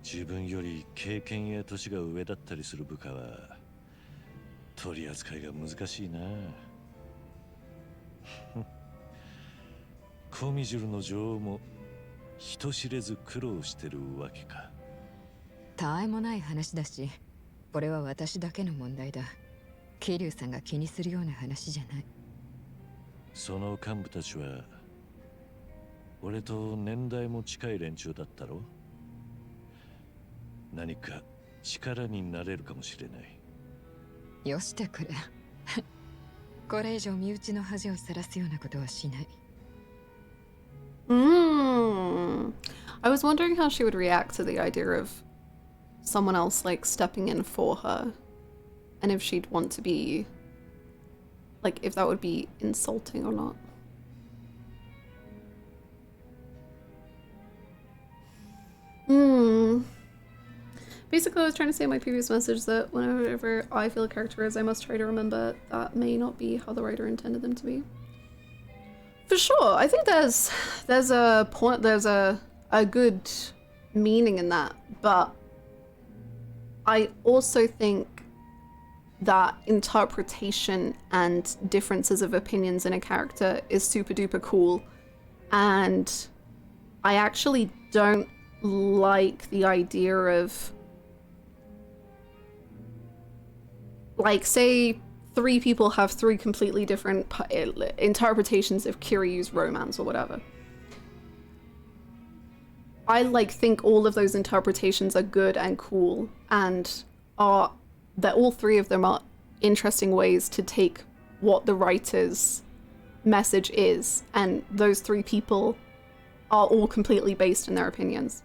自分より経験や年が上だったりする部下は取り扱いが難しいな。コミジュルの女王も人知れず苦労してるわけか。たわいもない話だし、これは私だけの問題だ。桐生さんが気にするような話じゃない。その幹部たちは俺と年代も近い連中だったろ。何か力になれるかもしれない。よしてくれ。これ以上身内の恥をさらすようなことはしない。I was wondering how she would react to the idea of someone else like stepping in for her, and if she'd want to be like, if that would be insulting or not. Basically, I was trying to say in my previous message that whenever I feel a character is, I must try to remember that may not be how the writer intended them to be. For sure, I think there's a point, there's a good meaning in that, but I also think that interpretation and differences of opinions in a character is super duper cool, And I actually don't like the idea of, like, say 3 people have 3 completely different interpretations of Kiryu's romance or whatever. I like think all of those interpretations are good and cool, and that all 3 of them are interesting ways to take what the writer's message is, and those 3 people are all completely based in their opinions.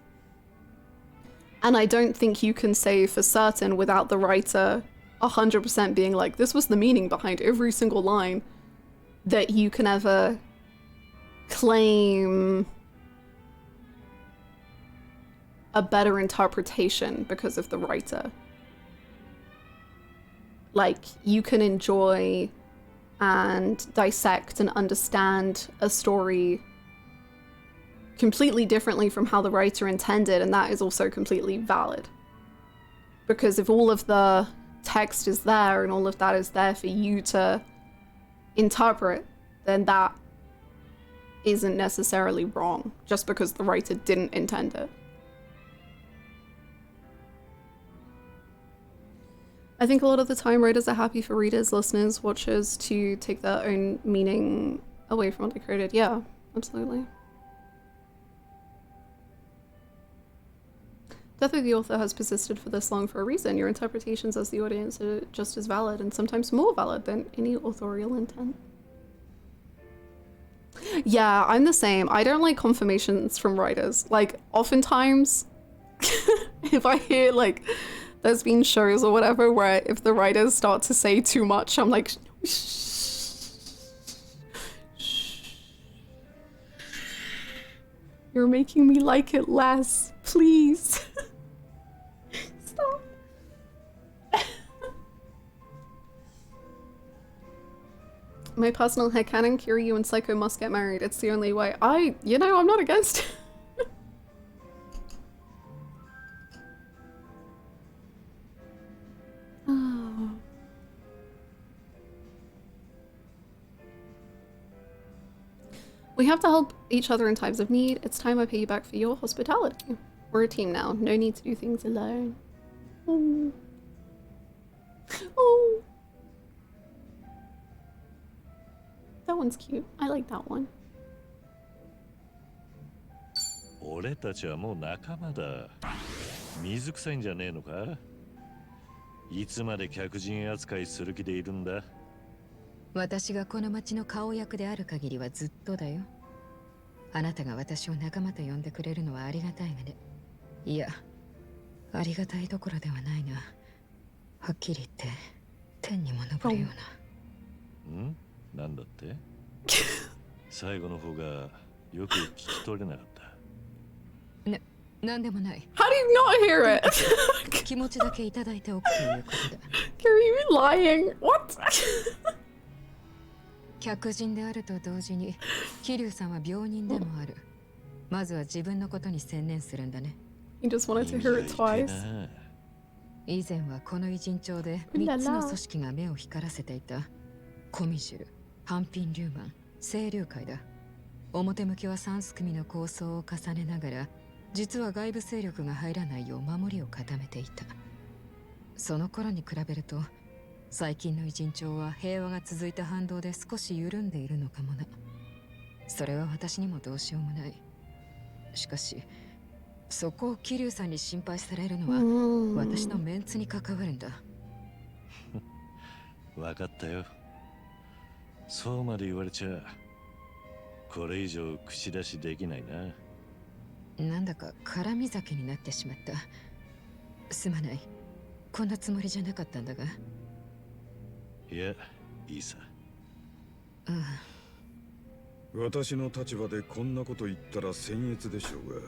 And I don't think you can say for certain without the writer 100% being like, this was the meaning behind every single line, that you can ever claim a better interpretation because of the writer. Like, you can enjoy and dissect and understand a story completely differently from how the writer intended, and that is also completely valid. Because if all of the text is there and all of that is there for you to interpret, then that isn't necessarily wrong just because the writer didn't intend it. I think a lot of the time writers are happy for readers, listeners, watchers to take their own meaning away from what they created. Yeah, absolutely. Definitely the author has persisted for this long for a reason. Your interpretations as the audience are just as valid and sometimes more valid than any authorial intent. Yeah, I'm the same. I don't like confirmations from writers. Like, oftentimes, if I hear, like, there's been shows or whatever where if the writers start to say too much, I'm like, you're making me like it less, please. Stop. My personal headcanon, Kiryu and Psycho must get married. It's the only way. I'm not against it. Oh. We have to help each other in times of need. It's time I pay you back for your hospitality. We're a team now. No need to do things alone. Oh. Oh. That one's cute. I like that one. 俺たちはもう仲間だ。水臭いんじゃねえのか？いつまで客人扱いする気でいるんだ？私がこの町の顔役である限りはずっとだよ。あなたが私を仲間と呼んでくれるのはありがたいがね。いや、ありがたいどころではないな。はっきり言って天にも昇るような。ん？なんだって？最後の方がよく聞き取れなかった。なんでもない。How do you not hear it? 気持ちだけいただいておくということだ。Are you lying? What? 客人であると同時に、桐生さんは病人でもある。まずは自分のことに専念するんだね。You just wanted to hear it twice. 以前はこの偉人町で3つの組織が目を光らせていた。コミジュル、ハンピン・リューマン、清流会だ。表向きは3組の構想を重ねながら、実は外部勢力が入らないよう守りを固めていた。その頃に比べると、最近の偉人町は平和が続いた反動で少し緩んでいるのかもな。それは私にもどうしようもない。しかし、そこを桐生さんに心配されるのは私のメンツに関わるんだ。わかったよ。そうまで言われちゃこれ以上口出しできないな。なんだか絡み酒になってしまった。すまない。こんなつもりじゃなかったんだが。いや、いいさ。私の立場でこんなこと言ったら僭越でしょうが。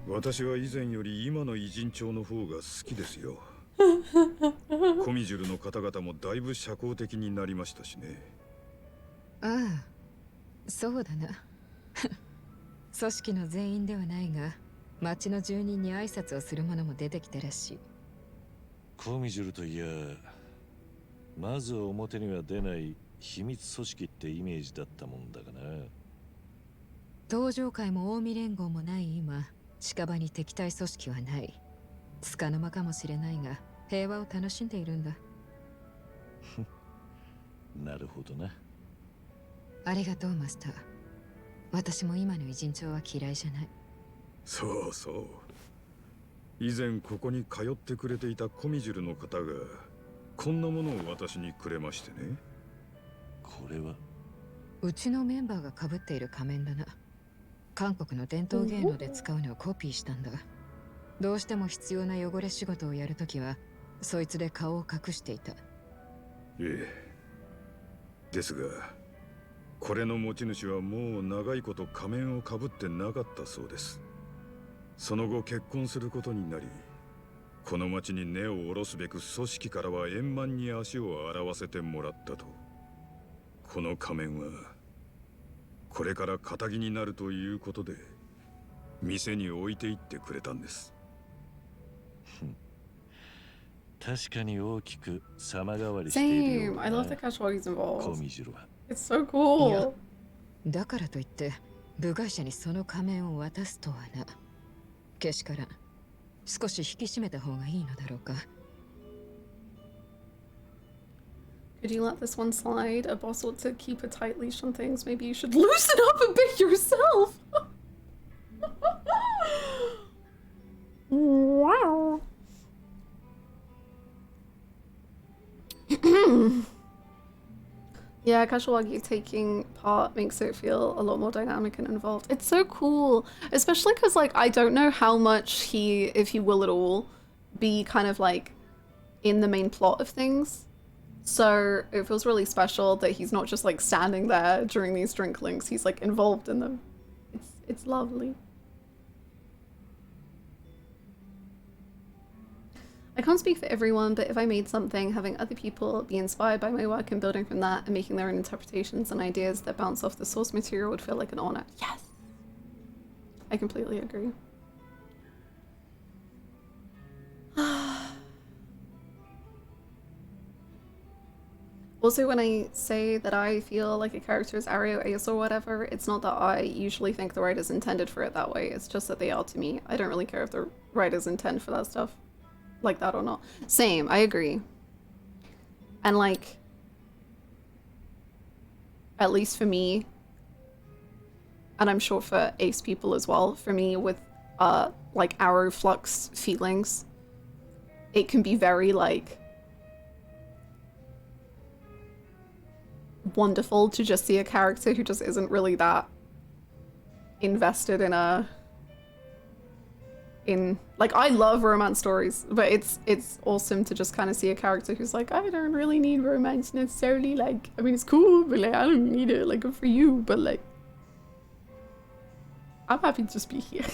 私は以前より今の偉人帳の方が好きですよ。コミジュルの方々もだいぶ社交的になりましたしね。ああ、そうだな。組織の全員ではないが、町の住人に挨拶をする者も出てきたらしい。コミジュルといや、まず表には出ない秘密組織ってイメージだったもんだがな。登場界も近江連合もない今、近場に敵対組織はない。束の間かもしれないが、平和を楽しんでいるんだ。なるほどな。ありがとうマスター。私も今の偉人帳は嫌いじゃない。そうそう。以前ここに通ってくれていたコミジュルの方がこんなものを私にくれましてね。これはうちのメンバーが被っている仮面だな。韓国の伝統芸能で使うのをコピーしたんだ。どうしても必要な汚れ仕事をやるときはそいつで顔を隠していた。ええ。ですがこれの持ち主はもう長いこと仮面をかぶってなかったそうです。その後結婚することになり、この町に根を下ろすべく組織からは円満に足を洗わせてもらったと。この仮面はこれから仇になるということで店に置いていってくれたんです。確かに大きく様変わりしているよう Same. だ I な。 love the casual he's コ involved. ミジュルは It's so いや cool. だからといって部外者にその仮面を渡すとはな。けしからん。少し引き締めた方がいいのだろうか。Could you let this one slide? A boss ought to keep a tight leash on things. Maybe you should loosen up a bit yourself. Wow. Yeah, casual Wagyu taking part makes it feel a lot more dynamic and involved. It's so cool, especially because like I don't know how much he, if he will at all, be kind of like in the main plot of things. So it feels really special that he's not just like standing there during these drink links. He's like involved in them. It's lovely. I can't speak for everyone, but if I made something, having other people be inspired by my work and building from that and making their own interpretations and ideas that bounce off the source material would feel like an honor. Yes! I completely agree. Also, when I say that I feel like a character is Ario Ace or whatever, it's not that I usually think the writers intended for it that way, it's just that they are to me. I don't really care if the writers intend for that stuff like that or not. Same, I agree. And like, at least for me, and I'm sure for Ace people as well, for me with like Arrow Flux feelings, it can be very like wonderful to just see a character who just isn't really that invested in like, I love romance stories, but it's awesome to just kind of see a character who's like, I don't really need romance necessarily, like, I mean, it's cool, but like, I don't need it, like, good for you, but like, I'm happy to just be here.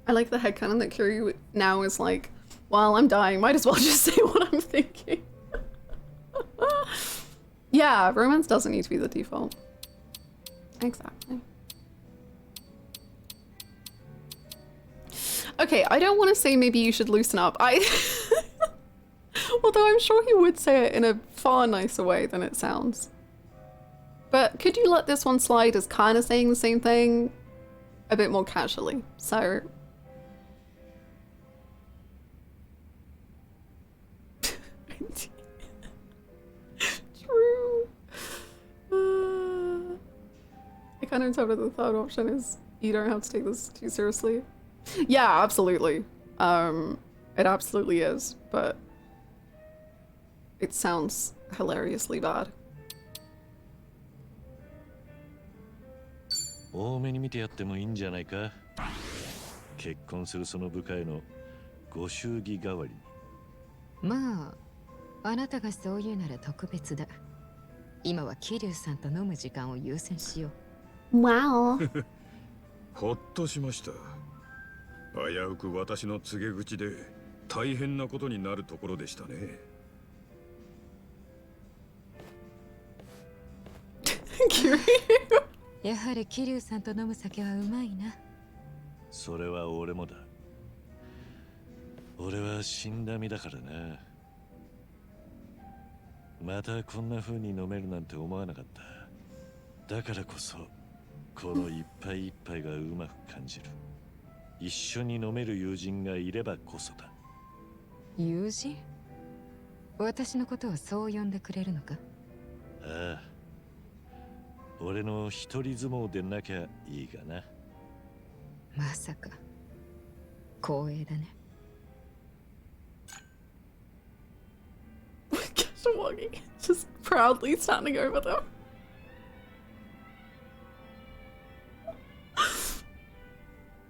I like the headcanon that Kiryu now is like, well, I'm dying, might as well just say what I'm thinking. Yeah, romance doesn't need to be the default. Exactly. Okay, I don't want to say maybe you should loosen up. Although I'm sure he would say it in a far nicer way than it sounds. But could you let this one slide as kind of saying the same thing a bit more casually? So... True. I kind of interpreted the third option is you don't have to take this too seriously. Yeah, absolutely. It absolutely is, but it sounds hilariously bad. 多めに見てやってもいいんじゃないか。結婚するその部下へのご祝儀代わりに。まあ、あなたがそう言うなら特別だ。今は桐生さんと飲む時間を優先しよう。Wow. ほっとしました。危うく私の告げ口で大変なことになるところでしたね。やはり桐生さんと飲む酒はうまいな。それは俺もだ。俺は死んだ身だからな。またこんな風に飲めるなんて思わなかった。だからこそこの一杯一杯がうまく感じる。一緒に飲める友人がいればこそだ。友人？私のことをそう呼んでくれるのか？ああ、俺の一人相撲でなきゃいいがな。まさか光栄だね。Kashawagi just proudly standing over them.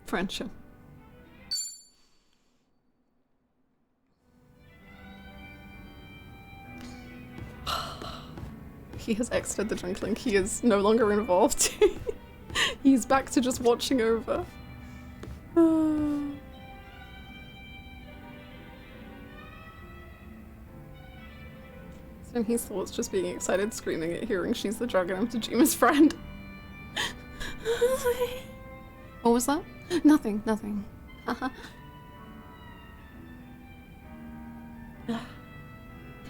Friendship. He has exited the drinking. He is no longer involved. He's back to just watching over. And he thoughts just being excited, screaming at hearing she's the dragon of Tajima's friend. What was that? Nothing, nothing. Can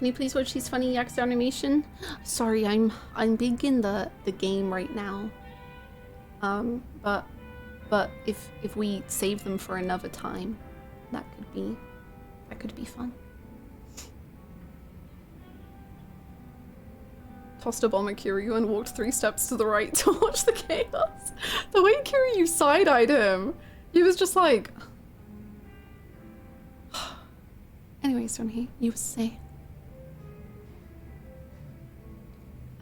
you please watch these funny Yakuza animation? Sorry, I'm big in the game right now. But if we save them for another time, that could be fun. Tossed a bomb at Kiryu and walked 3 steps to the right to watch the chaos. The way Kiryu side-eyed him, he was just like... Anyway, Sunhee, you were safe.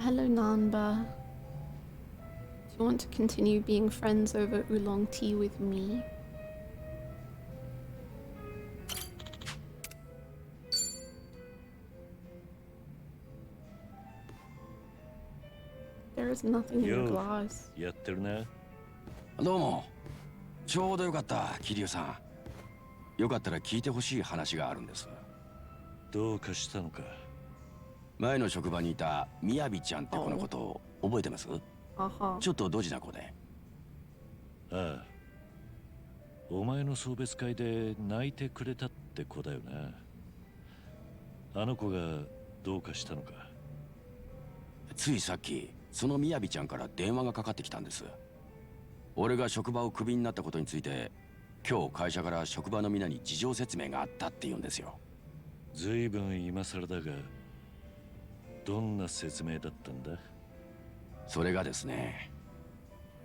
Hello, Nanba. Do you want to continue being friends over oolong tea with me? There is nothing in the glass. やってるな。どうも。ちょうどよかった、桐生さん。よかったら聞いてほしい話があるんです。どうかしたのか。前の職場にいたみやびちゃんって子のことを覚えてます？ちょっとドジな子で。ああ。お前の送別会で泣いてくれたって子だよな。あの子がどうかしたのか。ついさっきそのみやびちゃんから電話がかかってきたんです。俺が職場をクビになったことについて今日会社から職場の皆に事情説明があったって言うんですよ。ずいぶん今更だがどんな説明だったんだ？それがですね、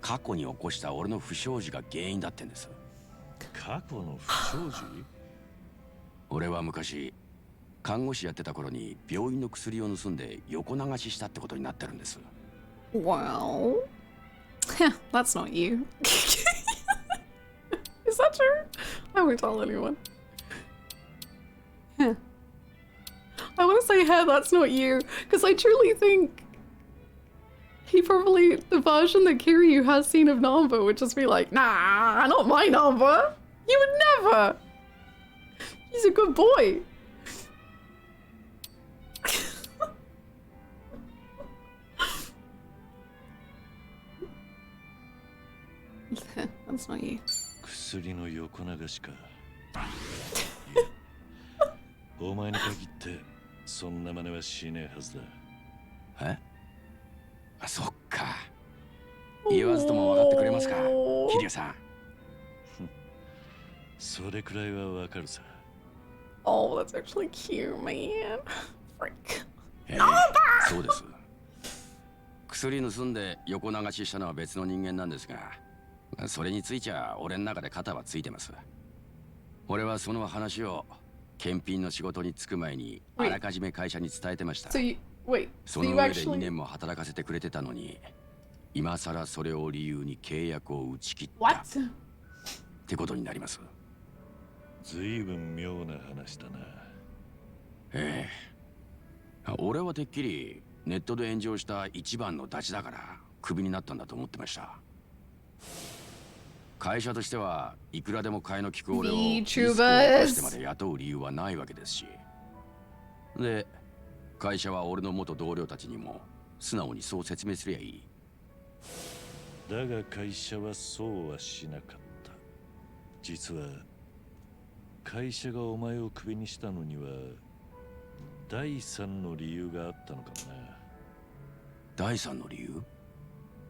過去に起こした俺の不祥事が原因だってんです。過去の不祥事？俺は昔看護師やってた頃に病院の薬を盗んで横流ししたってことになってるんです。Well, that's not you. Is that true? I won't tell anyone. Yeah. I want to say, hey, that's not you, because I truly think he probably, the version that Kiryu has seen of Namba would just be like, nah, not my Namba. You would never. He's a good boy. That's not you. 薬の横流しか。お前に限ってそんな真似はしねえはずだ。え？あ、そっか。言わずとも分かってくれますか、桐生さん。それくらいはわかるさ。Oh, that's actually cute, man. Frick. そうです。薬盗んで横流ししたのは別の人間なんですが、それについちゃ俺の中で肩はついてます。俺はその話を検品の仕事に就く前にあらかじめ会社に伝えてました。その上で2年も働かせてくれてたのに、今さらそれを理由に契約を打ち切ったってことになります。ずいぶん妙な話だな。ええ。俺はてっきりネットで炎上した一番のダチだからクビになったんだと思ってました。会社としてはいくらでも替えの利く俺をリスクを冒してまで雇う理由はないわけですし。で、会社は俺の元同僚たちにも素直にそう説明すりゃいい。だが会社はそうはしなかった。実は会社がお前をクビにしたのには第三の理由があったのかもな。第三の理由？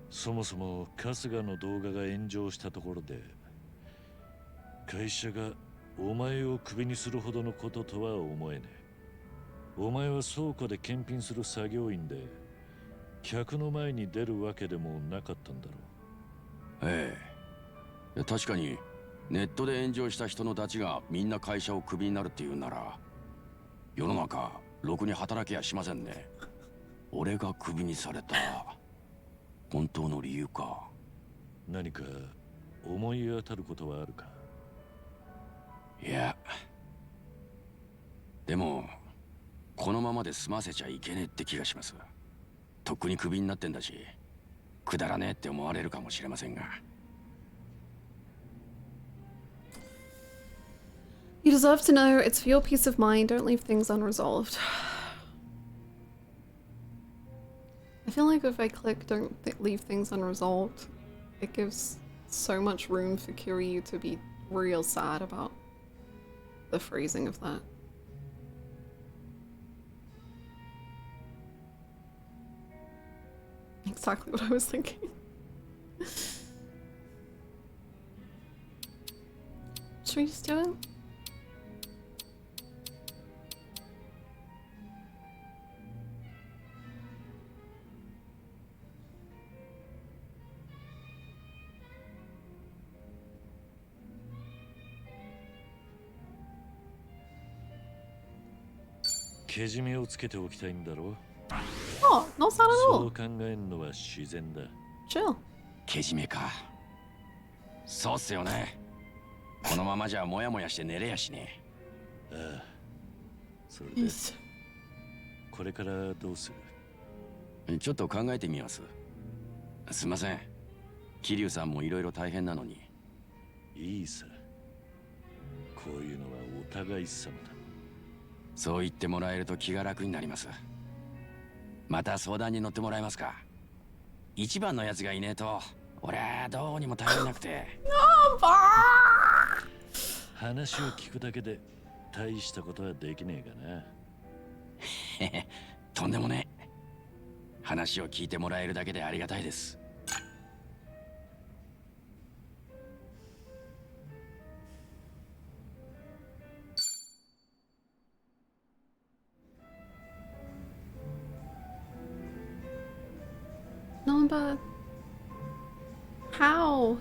そもそも春日の動画が炎上したところで会社がお前をクビにするほどのこととは思えねえ。お前は倉庫で検品する作業員で客の前に出るわけでもなかったんだろう。ええ、確かにネットで炎上した人のたちがみんな会社をクビになるって言うなら世の中ろくに働けやしませんね。俺がクビにされた本当の理由か。何か思い当たることはあるか？いや、でもこのままで済ませちゃいけねえって気がします。とっくにクビになってんだしくだらねえって思われるかもしれませんが。You deserve to know. It's for your peace of mind. Don't leave things unresolved. I feel like if I click don't leave things unresolved, it gives so much room for Kiryu to be real sad about the phrasing of that. Exactly what I was thinking. Should we just do it? Oh, not sad at all. Chill. けじめか。そうっすよね。このままじゃモヤモヤして寝れやしね。ああ。それでこれからどうする？ちょっと考えてみます。すいません。桐生さんもいろいろ大変なのに。いいさ。こういうのはお互い様だ。そう言ってもらえると気が楽になります。また相談に乗ってもらえますか？一番のやつがいねえと俺はどうにも頼れなくて。話を聞くだけで大したことはできねえかな。へへ、とんでもねえ。話を聞いてもらえるだけでありがたいです。Number. How?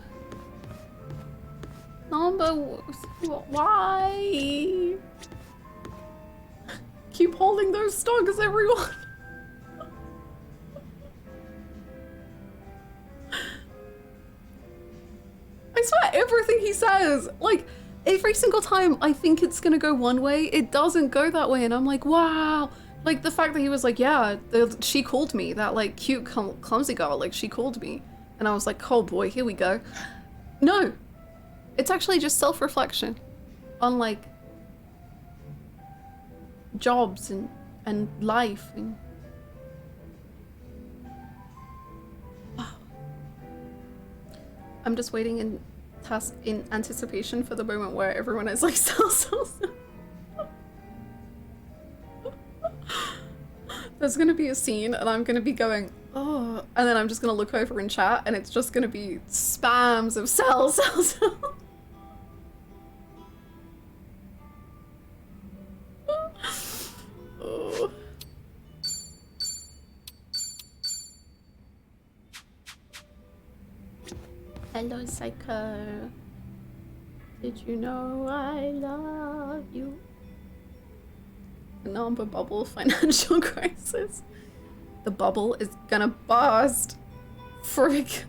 Number. Why? Keep holding those stocks, everyone. I swear, everything he says, like, every single time I think it's gonna go one way, it doesn't go that way, and I'm like, wow. Like, the fact that he was like, yeah, she called me, that, like, cute, clumsy girl, like, she called me. And I was like, oh boy, here we go. No! It's actually just self-reflection on, like, jobs and life and... Wow. I'm just waiting in anticipation for the moment where everyone is like, sell. There's gonna be a scene and I'm gonna be going, oh, and then I'm just gonna look over in chat and it's just gonna be spams of sell. Oh. Hello, Psycho. Did you know I love you? Number bubble financial crisis. The bubble is gonna burst. Frick.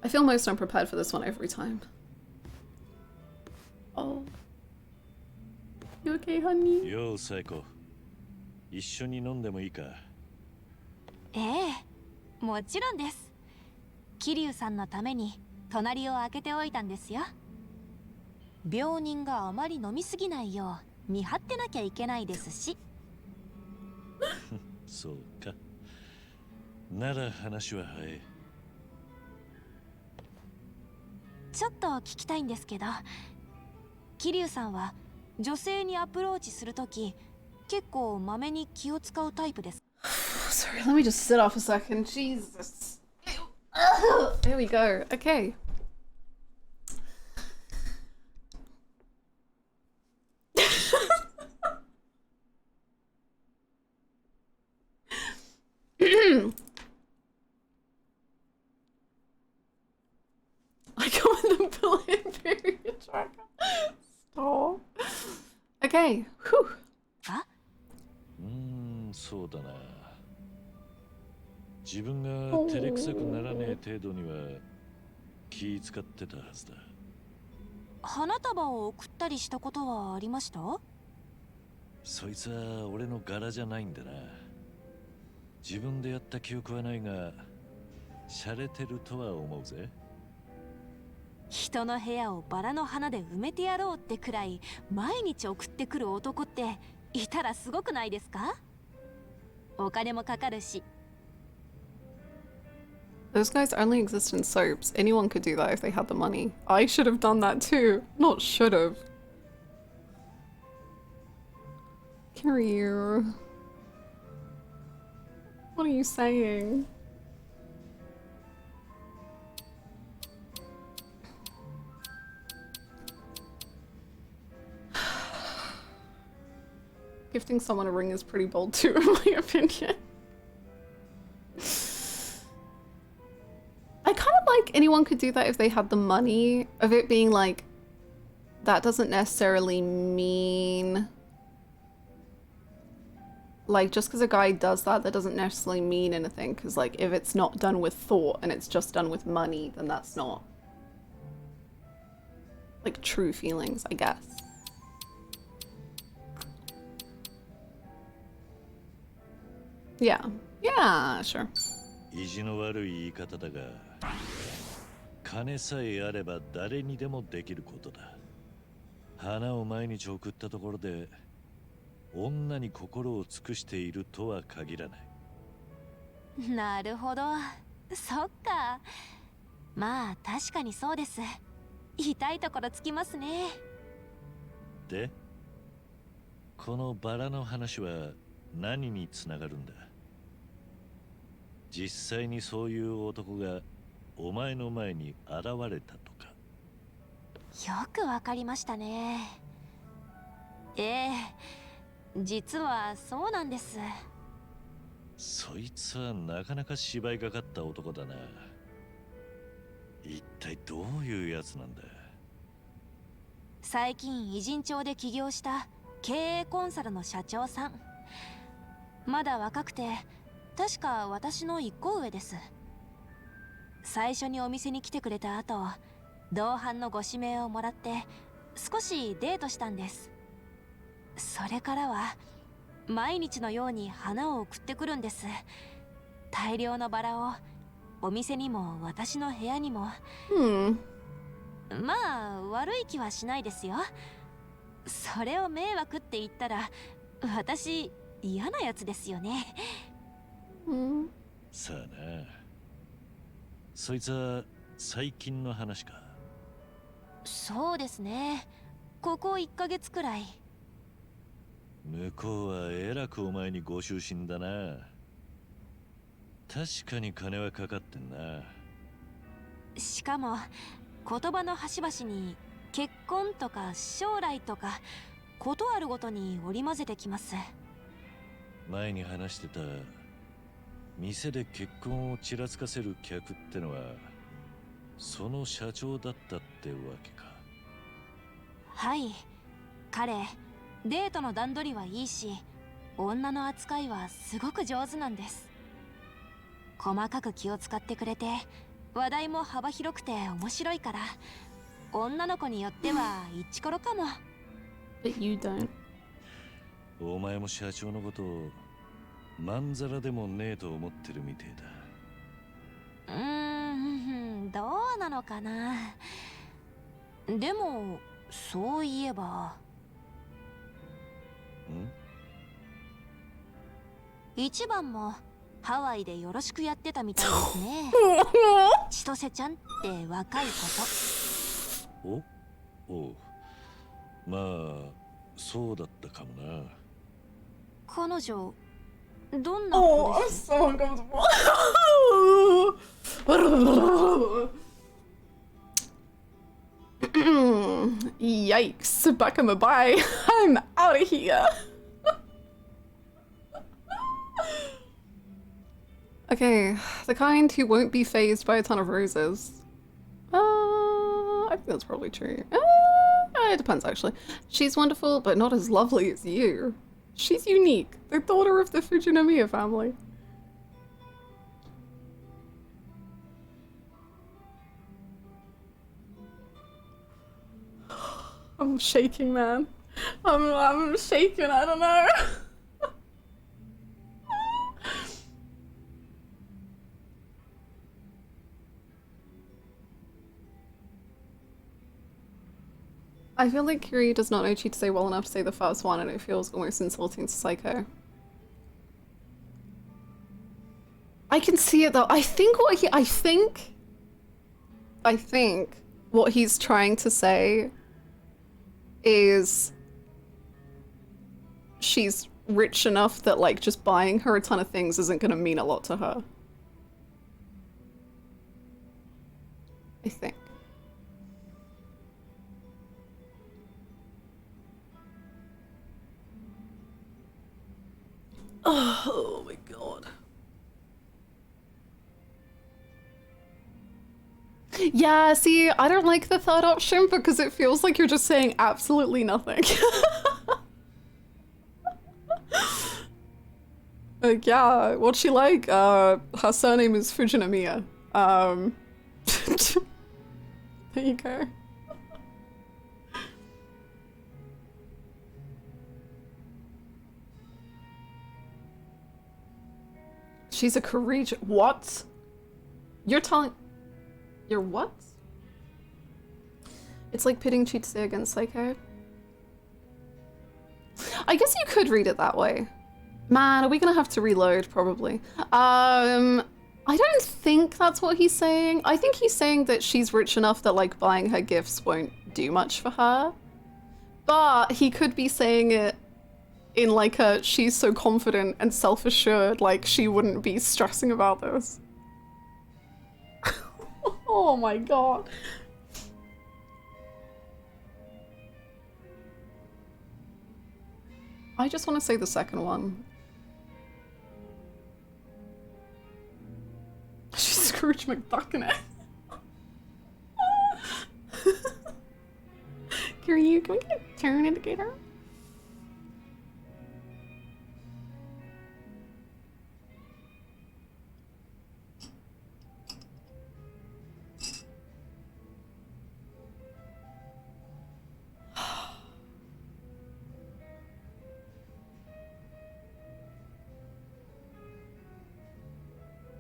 I feel most unprepared for this one every time. Oh. You okay, honey? Yo, Psycho. 一緒に飲んでもいいか？ええ、もちろんです。桐生さんのために隣を開けておいたんですよ。病人があまり飲みすぎないよう見張ってなきゃいけないですし。そうか。なら話は早い。ちょっと聞きたいんですけど、桐生さんは女性にアプローチするとき結構まめに気を使うタイプです。Sorry, let me just sit off a second. Jesus. Here we go. Okay. I go with the billion period tracker. Stop. Okay. Whew. そうだな。自分が照れくさくならねえ程度には気使ってたはずだ。花束を送ったりしたことはありました？そいつは俺の柄じゃないんだな。自分でやった記憶はないが、洒落てるとは思うぜ。人の部屋をバラの花で埋めてやろうってくらい毎日送ってくる男っていたらすごくないですか？お金もかかるし。Those guys only exist in soaps. Anyone could do that if they had the money. I should have done that too. Not should have. Carrier. What are you saying? Gifting someone a ring is pretty bold too, in my opinion. I kind of like anyone could do that if they had the money, of it being like, that doesn't necessarily mean, like, just because a guy does that, that doesn't necessarily mean anything, because like, if it's not done with thought and it's just done with money, then that's not, like, true feelings, I guess. Yeah. Yeah, sure. 意地の悪い言い方だが、金さえあれば誰にでもできることだ。花を毎日送ったところで、女に心を尽くしているとは限らない。なるほど、そっか。まあ確かにそうです。痛いところつきますね。で、このバラの話は何につながるんだ？実際にそういう男がお前の前に現れたとか。よくわかりましたね。実はそうなんです。そいつはなかなか芝居がかった男だな。一体どういうやつなんだ？最近偉人町で起業した経営コンサルの社長さん。まだ若くて確か私の1個上です。最初にお店に来てくれた後、同伴のご指名をもらって少しデートしたんです。それからは毎日のように花を送ってくるんです。大量のバラをお店にも私の部屋にも。まあ悪い気はしないですよ。それを迷惑って言ったら私嫌なやつですよね。さあな。そいつは最近の話か？そうですね。ここ1ヶ月くらい。向こうはえらくお前にご執心だな。確かに金はかかってんな。しかも言葉の端々に結婚とか将来とかことあるごとに織り交ぜてきます。前に話してた店で結婚をちらつかせる客ってのはその社長だったってわけか？はい。彼デートの段取りはいいし、女の扱いはすごく上手なんです。細かく気を使ってくれて、話題も幅広くて面白いから、女の子によってはイチコロかも。But you don't. お前も社長のことをまんざらでもねえと思ってるみてえだ。どうなのかな。でもそういえば。一番もハワイでよろしくやってたみたいですね。千歳ちゃんって若いこと。おおう。まあ、そうだったかもな。彼女どんな子 Oh, で I'm す？ so uncomfortable. Yikes. Bakama, bye. I'm out of here. Okay, the kind who won't be fazed by a ton of roses. I think that's probably true. It depends, actually. She's wonderful, but not as lovely as you. She's unique, the daughter of the Fujinomiya family. I'm shaking, man. I'm shaking, I don't know. I feel like Kiryu does not know Chitose well enough to say the first one, and it feels almost insulting to Psycho. I can see it though. I think what he's trying to say is she's rich enough that like just buying her a ton of things isn't gonna mean a lot to her. I think. Oh my god. Yeah, see, I don't like the third option because it feels like you're just saying absolutely nothing. Like, yeah, what's she like? Her surname is Fujinomiya. There you go. She's a courageous— what? You're telling— you're what? It's like pitting Chitose against Psycho. I guess you could read it that way. Man, are we gonna have to reload? Probably. I don't think that's what he's saying. I think he's saying that she's rich enough that like buying her gifts won't do much for her. But he could be saying it in like a she's so confident and self-assured, like she wouldn't be stressing about this. Oh my god. I just want to say the second one. She's Scrooge McDuck in it. Can we get a turn indicator?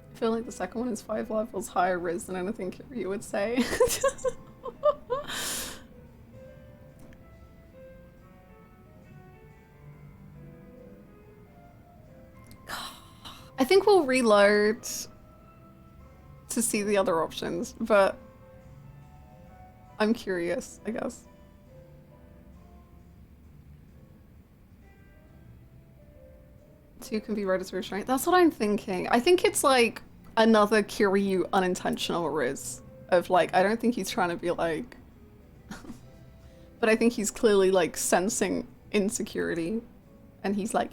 I feel like the second one is 5 levels higher riz than anything you would say. I think we'll reload to see the other options, but I'm curious, I guess. Two can be read as restraint. That's what I'm thinking. I think it's like another Kiryu unintentional riz of like, I don't think he's trying to be like, but I think he's clearly like sensing insecurity and he's like,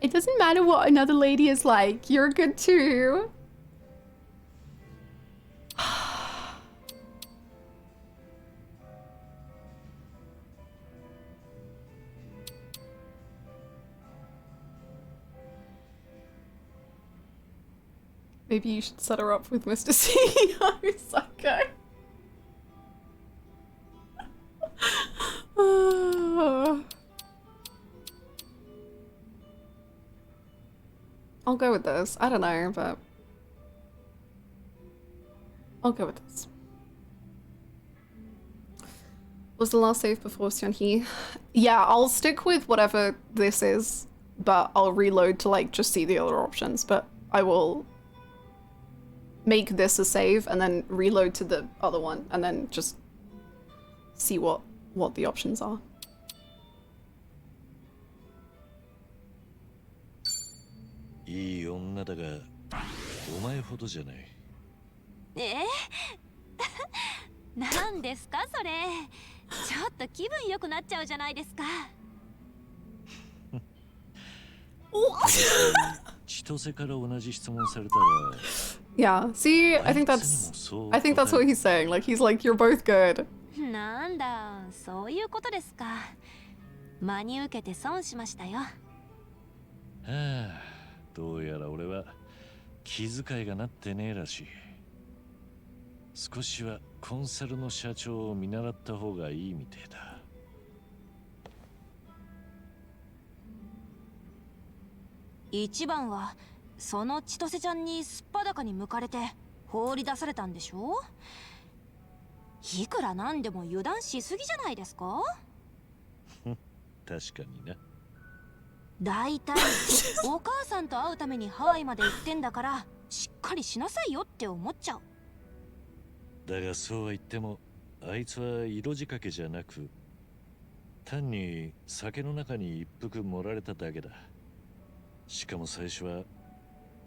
it doesn't matter what another lady is like, you're good too. Maybe you should set her up with Mr. CEO, Psycho. I'll go with this. I don't know, but I'll go with this. Was the last save before Seonhee? Yeah, I'll stick with whatever this is, but I'll reload to like just see the other options, but I will make this a save and then reload to the other one and then just see what the options are. いい女だが、お前ほどじゃない。なんですかそれ。ちょっと気分良くなっちゃうじゃないですか。千歳から同じ質問されたら。Yeah, see, I think that's what he's saying. Like, he's like, you're both good. なんだ、そういうことですか。真に受けて損しましたよ。はあ、どうやら俺は気遣いがなってねえらしい。少しはコンサルの社長を見習った方がいいみてえだ。一番はその千歳ちゃんにすっぱだかに向かれて放り出されたんでしょ。いくらなんでも油断しすぎじゃないですか。確かにな。だいたいお母さんと会うためにハワイまで行ってんだからしっかりしなさいよって思っちゃう。だがそうは言ってもあいつは色仕掛けじゃなく単に酒の中に一服盛られただけだ。しかも最初は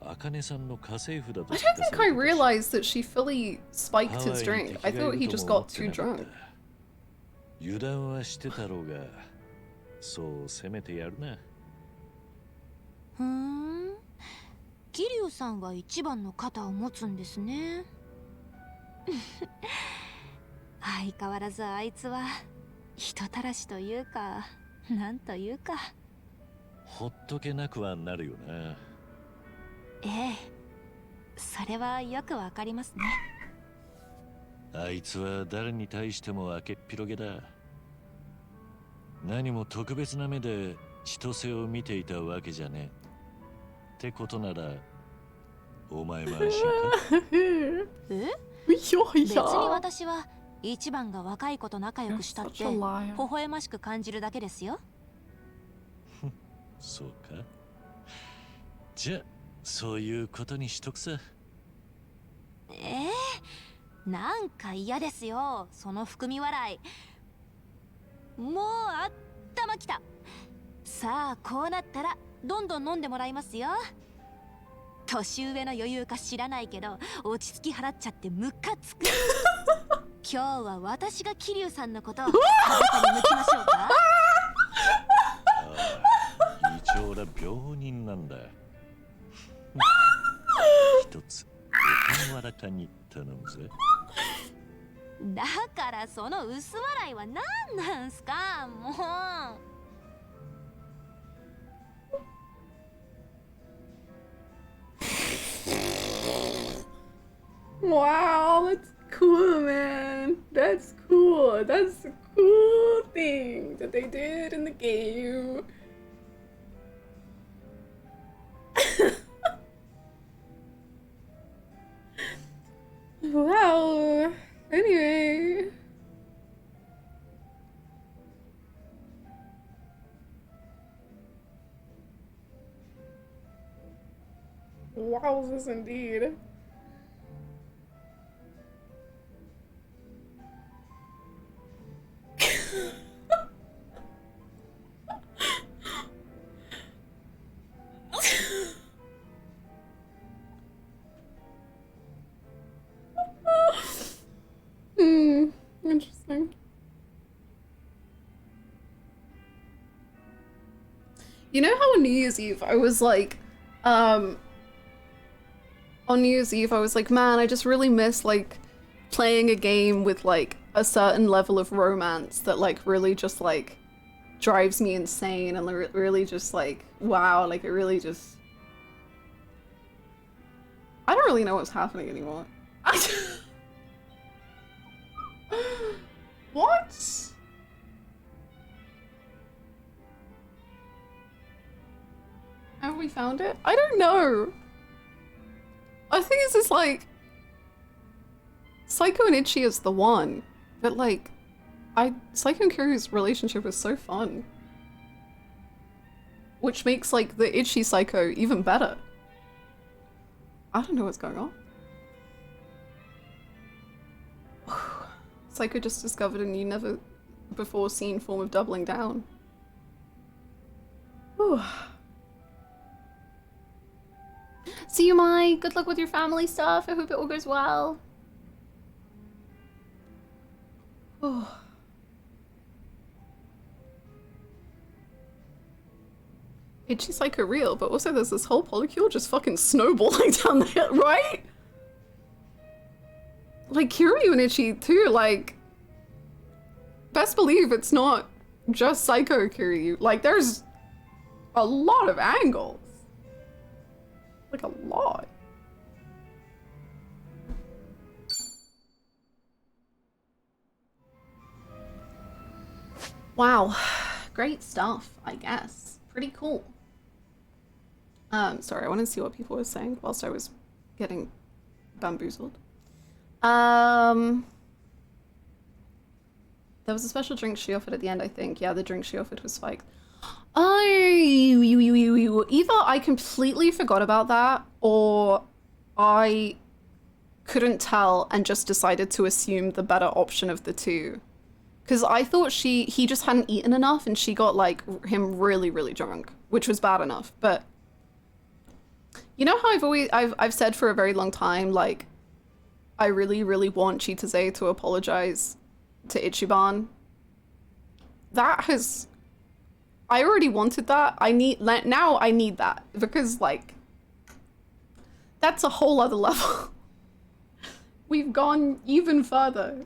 茜さんの家政婦だと I don't think I realized that she fully spiked his drink. I thought he just got too drunk. 油断はしてたろうがそう責めてやるな。桐生さんが一番の肩を持つんですね。相変わらずあいつは人たらしというかなんというか。ほっとけなくはなるよな。ええ、それはよくわかりますね。あいつは誰に対しても明けっぴろげだ。何も特別な目で千歳を見ていたわけじゃねえ。ってことならお前も安心か。別に私は一番が若い子と仲良くしたって微笑ましく感じるだけですよ。そうか。じゃあそういうことにしとくさ。なんか嫌ですよその含み笑い。もう頭きた。さあこうなったらどんどん飲んでもらいますよ。年上の余裕か知らないけど落ち着き払っちゃってムカつく。今日は私が桐生さんのことを裸に向きましょうか。一応俺は病人なんだ。一つおわらかに頼むぜ。だからその薄笑いは何なんすかもう。Wow, that's cool, man. That's cool. That's a cool thing that they did in the game. Wow. Anyway. Wowzers indeed. Interesting. You know how on New Year's Eve I was like, on New Year's Eve I was like, man, I just really miss like playing a game with like a certain level of romance that like really just like drives me insane and really just like, wow, like it really just, I don't really know what's happening anymore. What? Have we found it? I don't know. I think it's just like Psycho and Itchy is the one, but like Psycho and Kiryu's relationship is so fun, which makes like the Itchy Psycho even better. I don't know what's going on. Psycho just discovered a new never before seen form of doubling down. Whew. See you, Mai. Good luck with your family stuff. I hope it all goes well. Oh. Itchy Psycho real, but also there's this whole polycule just fucking snowballing down there, right? Like Kiryu and Itchy too, like best believe it's not just Psycho Kiryu. Like there's a lot of angles. Like a lot. Wow. Great stuff, I guess. Pretty cool. Sorry, I wanted to see what people were saying whilst I was getting bamboozled. There was a special drink she offered at the end, I think. Yeah, the drink she offered was spiked. Oh, either I completely forgot about that, or I couldn't tell and just decided to assume the better option of the two. Because I thought he just hadn't eaten enough and she got like him really, really drunk, which was bad enough. But you know how I've said for a very long time, like, I really, really want Chitase to apologize to Ichiban. I already wanted that. Now I need that because like, that's a whole other level. We've gone even further.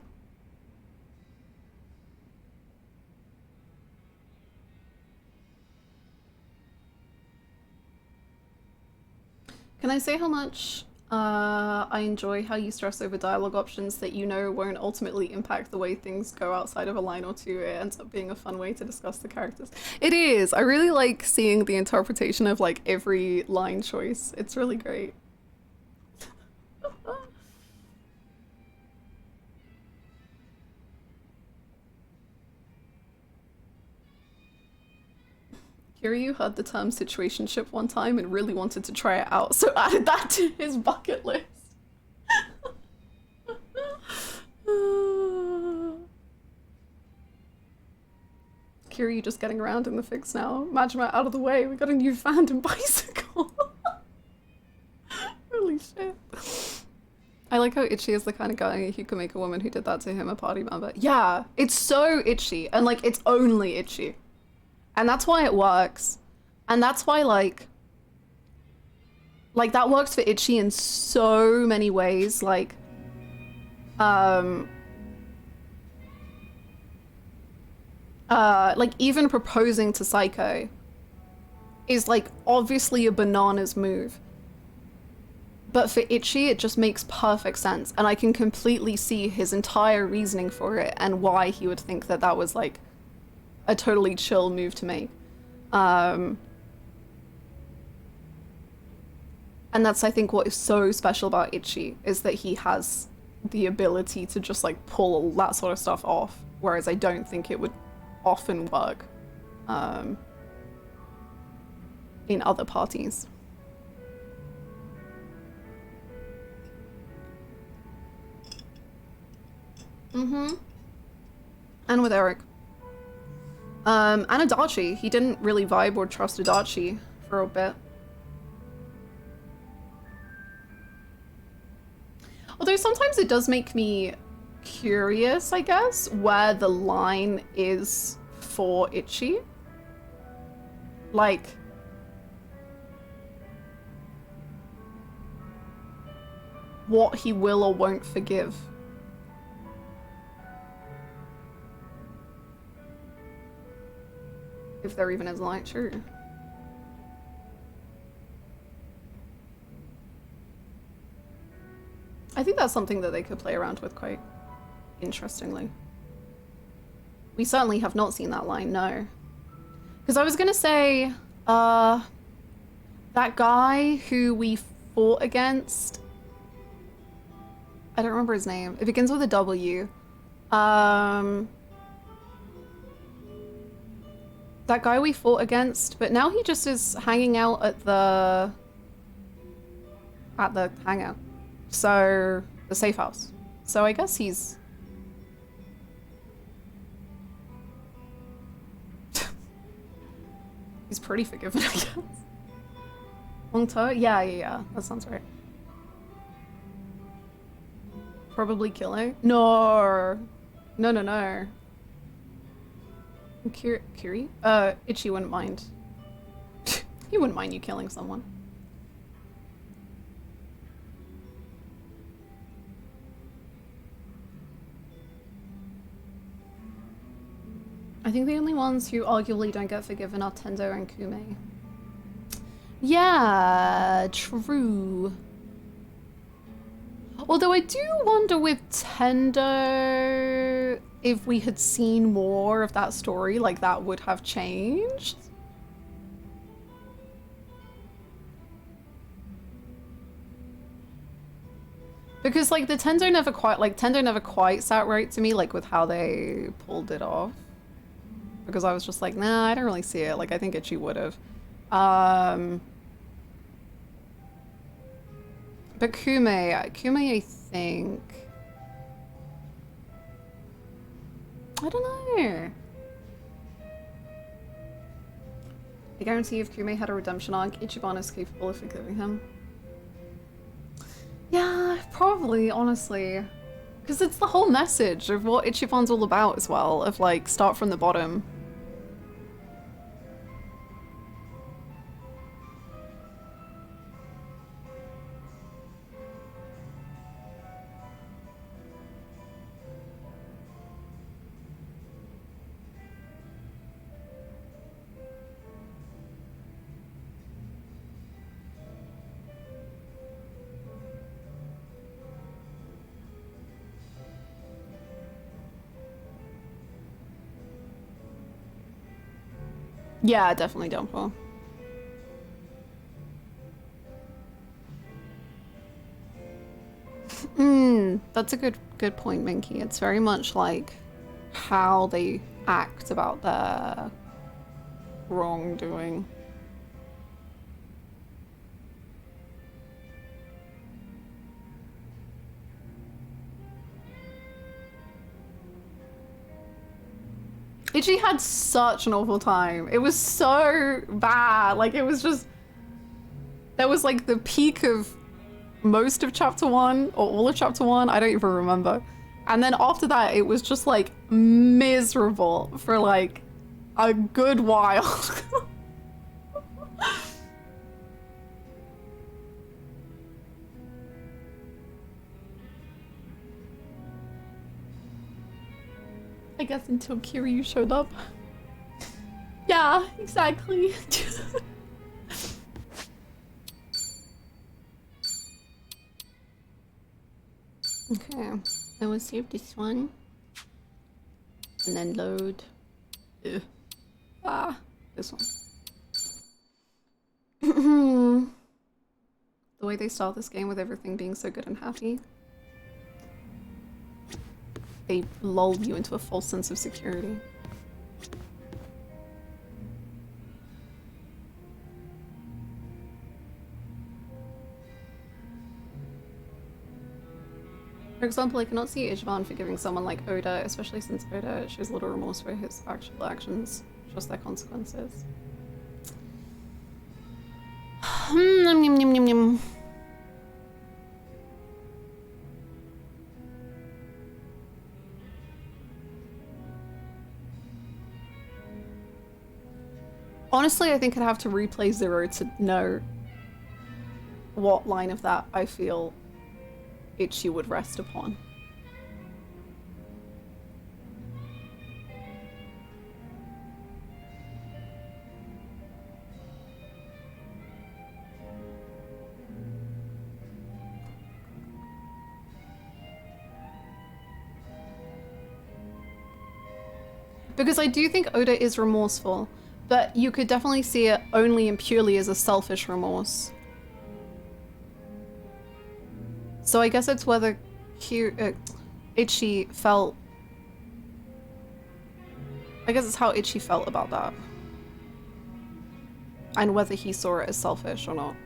Can I say how much I enjoy how you stress over dialogue options that you know won't ultimately impact the way things go outside of a line or two? It ends up being a fun way to discuss the characters. It is! I really like seeing the interpretation of like every line choice. It's really great. Kiryu heard the term situationship one time and really wanted to try it out, so added that to his bucket list. Kiryu just getting around in the fix now. Majima out of the way, we got a new fandom bicycle. Holy shit. I like how Itchy is the kind of guy who can make a woman who did that to him a party member. Yeah, it's so Itchy, and like it's only Itchy. And that's why it works. And that's why like that works for Itchy in so many ways. Like even proposing to Psycho is like obviously a bananas move. But for Itchy, it just makes perfect sense. And I can completely see his entire reasoning for it and why he would think that that was like a totally chill move to make. And that's, I think, what is so special about Itchy, is that he has the ability to just like pull that sort of stuff off, whereas I don't think it would often work in other parties. And with Eric. And Adachi. He didn't really vibe or trust Adachi for a bit. Although sometimes it does make me curious, I guess, where the line is for Itchy. Like, what he will or won't forgive. If there even is a line, sure. I think that's something that they could play around with quite interestingly. We certainly have not seen that line, no. Because I was gonna say, that guy who we fought against, I don't remember his name. It begins with a W. That guy we fought against, but now he just is hanging out at the hangout. So, the safe house. So I guess he's He's pretty forgiving, I guess. Long toe? Yeah. That sounds right. Probably killing? No. No. Kiri? Itchy wouldn't mind. He wouldn't mind you killing someone. I think the only ones who arguably don't get forgiven are Tendo and Kume. Yeah, true. Although I do wonder with Tendo if we had seen more of that story, like that would have changed. Because like the Tendo never quite sat right to me, like with how they pulled it off. Because I was just like, nah, I don't really see it. Like I think Itchy would have. But Kume, I think... I don't know. I guarantee if Kume had a redemption arc, Ichiban is capable of forgiving him. Yeah, probably, honestly. Because it's the whole message of what Ichiban's all about as well, of like, start from the bottom. Yeah, definitely downfall. That's a good point, Minky. It's very much like how they act about their wrongdoing. Itchy had such an awful time. It was so bad. Like, it was just... That was like the peak of most of chapter 1, or all of chapter 1. I don't even remember. And then after that, it was just like miserable for like a good while. I guess until Kiryu showed up. Yeah, exactly. Okay, I will save this one. And then load. Ugh. Ah, this one. The way they start this game with everything being so good and happy. They lull you into a false sense of security. For example, I cannot see Ichiban forgiving someone like Oda, especially since Oda shows little remorse for his actual actions, just their consequences. Honestly, I think I'd have to replay Zero to know what line of that I feel Itchy would rest upon. Because I do think Oda is remorseful, but you could definitely see it only and purely as a selfish remorse. So I guess it's whether Itchy felt... I guess it's how Itchy felt about that. And whether he saw it as selfish or not.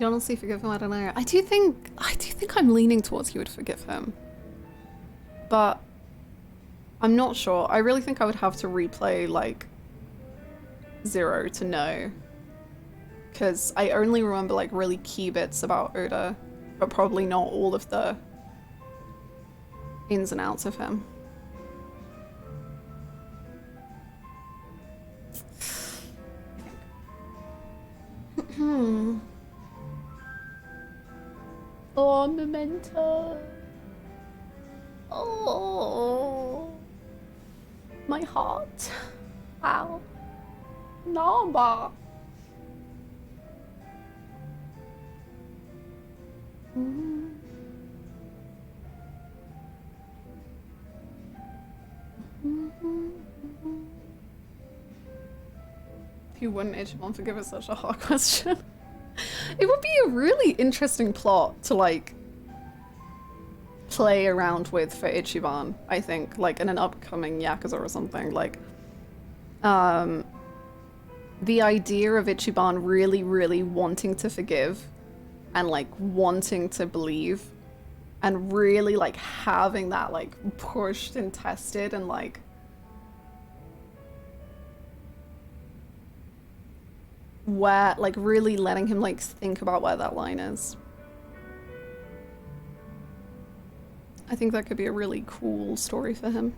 You honestly forgive him? I don't know. I do think I'm leaning towards you would forgive him. But I'm not sure. I really think I would have to replay like 0 to know. Because I only remember like really key bits about Oda, but probably not all of the ins and outs of him. Oh, Memento. Oh, my heart. Ow. Namba. You wouldn't Ichiban forgive us such a hard question. It would be a really interesting plot to like play around with for Ichiban, I think, like in an upcoming Yakuza or something. Like the idea of Ichiban really wanting to forgive and like wanting to believe and really like having that like pushed and tested and like where like really letting him like think about where that line is. I think that could be a really cool story for him.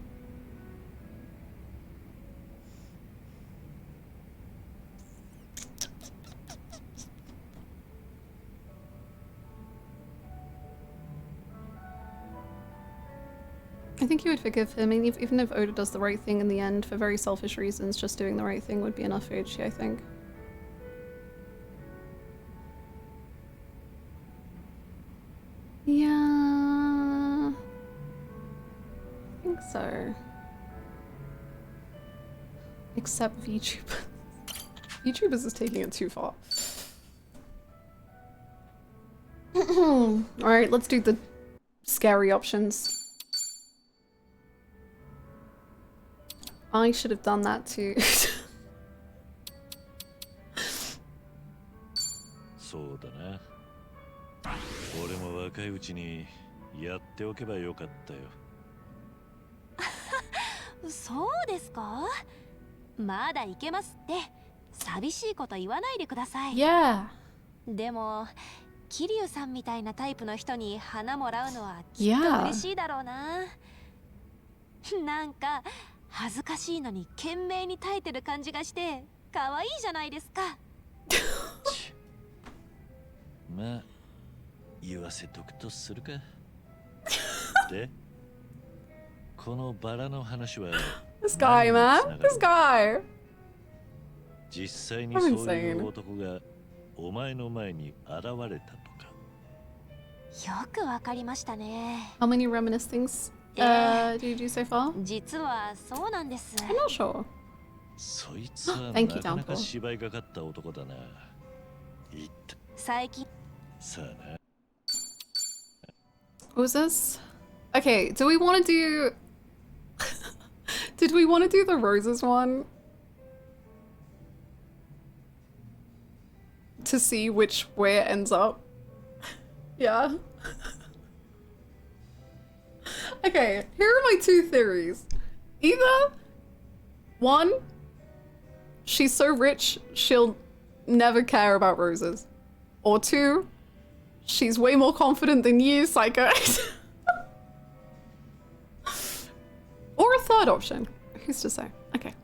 I think you would forgive him. I mean, even if Oda does the right thing in the end for very selfish reasons, just doing the right thing would be enough for Ichi, I think. Yeah, I think so. Except VTubers. VTubers is taking it too far. Alright, let's do the scary options. I should have done that too. そうだな。俺も若いうちにやっておけばよかったよ。そうですか？まだいけますって。寂しいこと言わないでください。Yeah. でも、桐生さんみたいなタイプの人に花もらうのはきっと嬉しいだろうな。なんか恥ずかしいのに懸命に耐えてる感じがして可愛いじゃないですか。まあ言わせとくとするか。で、このバラの話は This guy, man. This guy. 実際にそういう男がお前の前に現れたとか。よくわかりましたね。How many reminiscings did you do so far? 実はそうなんです。I'm not sure. そいつは Thank you, なかなか Downfall. 芝居がかった男だな。言った。最近。さあな。What was this? Okay, do we want to do... Did we want to do the roses one? To see which way it ends up? Yeah. Okay, here are my two theories. Either, one, she's so rich she'll never care about roses. Or two, she's way more confident than you, Psycho. Or a third option. Who's to say? Okay.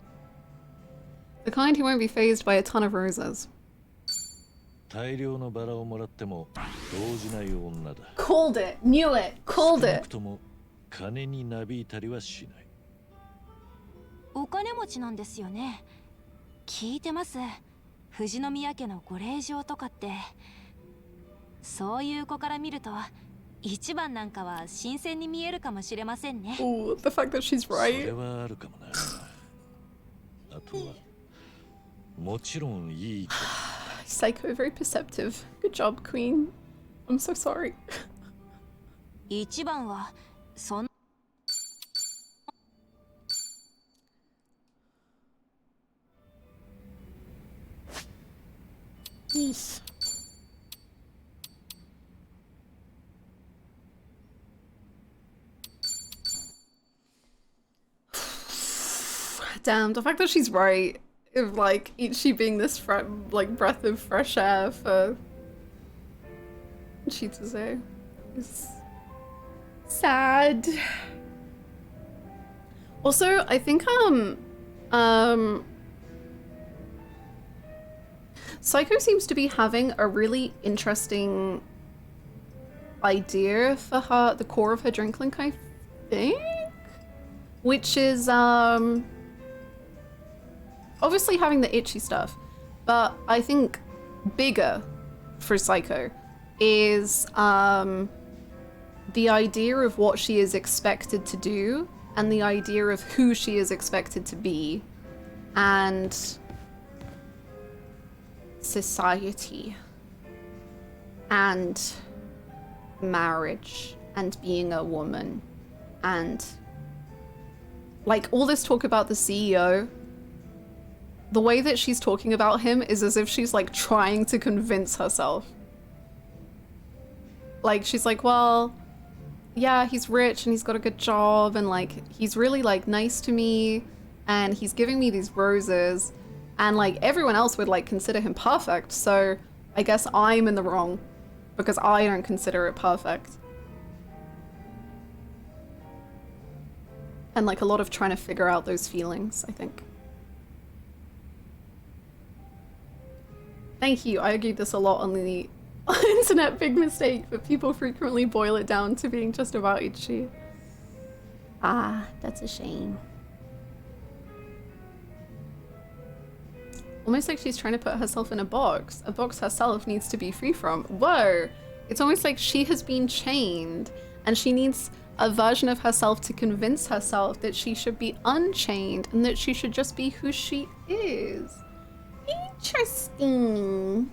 The kind who won't be fazed by a ton of roses. 大量のバラをもらっても動じない女だ。Called it. Knew it. Called 少な it. くとも金になびいたりはしない。お金持ちなんですよね。聞いてます。富士宮家のご令嬢とかって。そういう子から見ると一番なんかは新鮮に見えるかもしれませんね。Oh, the fact that she's そ right. れはあるかもな。あとはもちろんいい子。Psycho, very perceptive. Good job, Queen. I'm so sorry. 一番はそん Yes. Damn, the fact that she's right, of like Ichi being this like breath of fresh air for Chitose is sad. Also, I think Psycho seems to be having a really interesting idea for her, the core of her drink link, I think, which is obviously having the itchy stuff, but I think bigger for Psycho is the idea of what she is expected to do and the idea of who she is expected to be and society and marriage and being a woman and like all this talk about the CEO. The way that she's talking about him is as if she's like trying to convince herself. Like she's like, well, yeah, he's rich and he's got a good job and like he's really like nice to me and he's giving me these roses and like everyone else would like consider him perfect, so I guess I'm in the wrong because I don't consider it perfect. And like a lot of trying to figure out those feelings, I think. Thank you. I argued this a lot on the internet, big mistake, but people frequently boil it down to being just about Ichi. Ah, that's a shame. Almost like she's trying to put herself in a box herself needs to be free from. Whoa! It's almost like she has been chained and she needs a version of herself to convince herself that she should be unchained and that she should just be who she is. Interesting.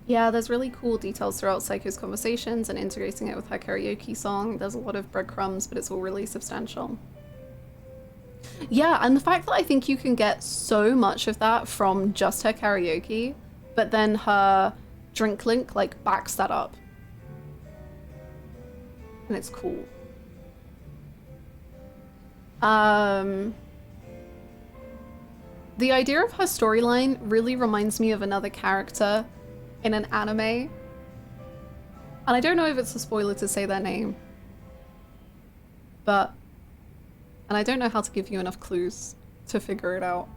Yeah, there's really cool details throughout Psycho's conversations and integrating it with her karaoke song. There's a lot of breadcrumbs, but it's all really substantial. Yeah, and the fact that I think you can get so much of that from just her karaoke, but then her drink link like backs that up. And it's cool. The idea of her storyline really reminds me of another character in an anime. And I don't know if it's a spoiler to say their name. And I don't know how to give you enough clues to figure it out.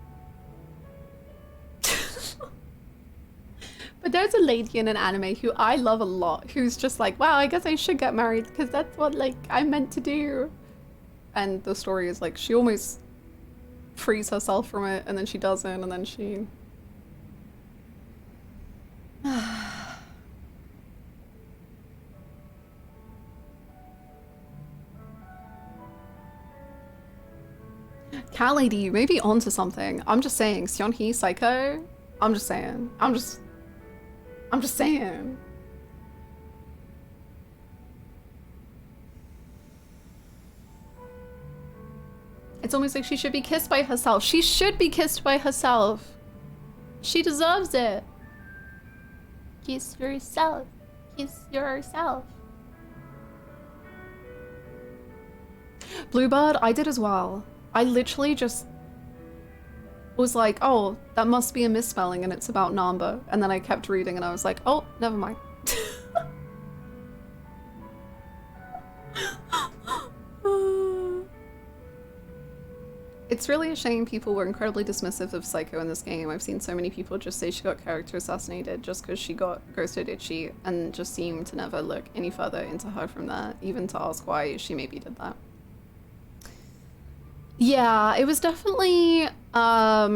But there's a lady in an anime who I love a lot, who's just like, wow, I guess I should get married because that's what like I'm meant to do. And the story is like she almost frees herself from it and then she doesn't and then she... Cat Lady, you may be onto something. I'm just saying, Seonhee, Psycho. I'm just saying. I'm just saying. It's almost like she should be kissed by herself. She should be kissed by herself. She deserves it. Kiss yourself. Kiss yourself. Bluebird, I did as well. I literally just was like, oh, that must be a misspelling and it's about Namba. And then I kept reading and I was like, oh, never mind. It's really a shame people were incredibly dismissive of Psycho in this game. I've seen so many people just say she got character assassinated just because she got ghosted itchy and just seemed to never look any further into her from that, even to ask why she maybe did that. Yeah, it was definitely, I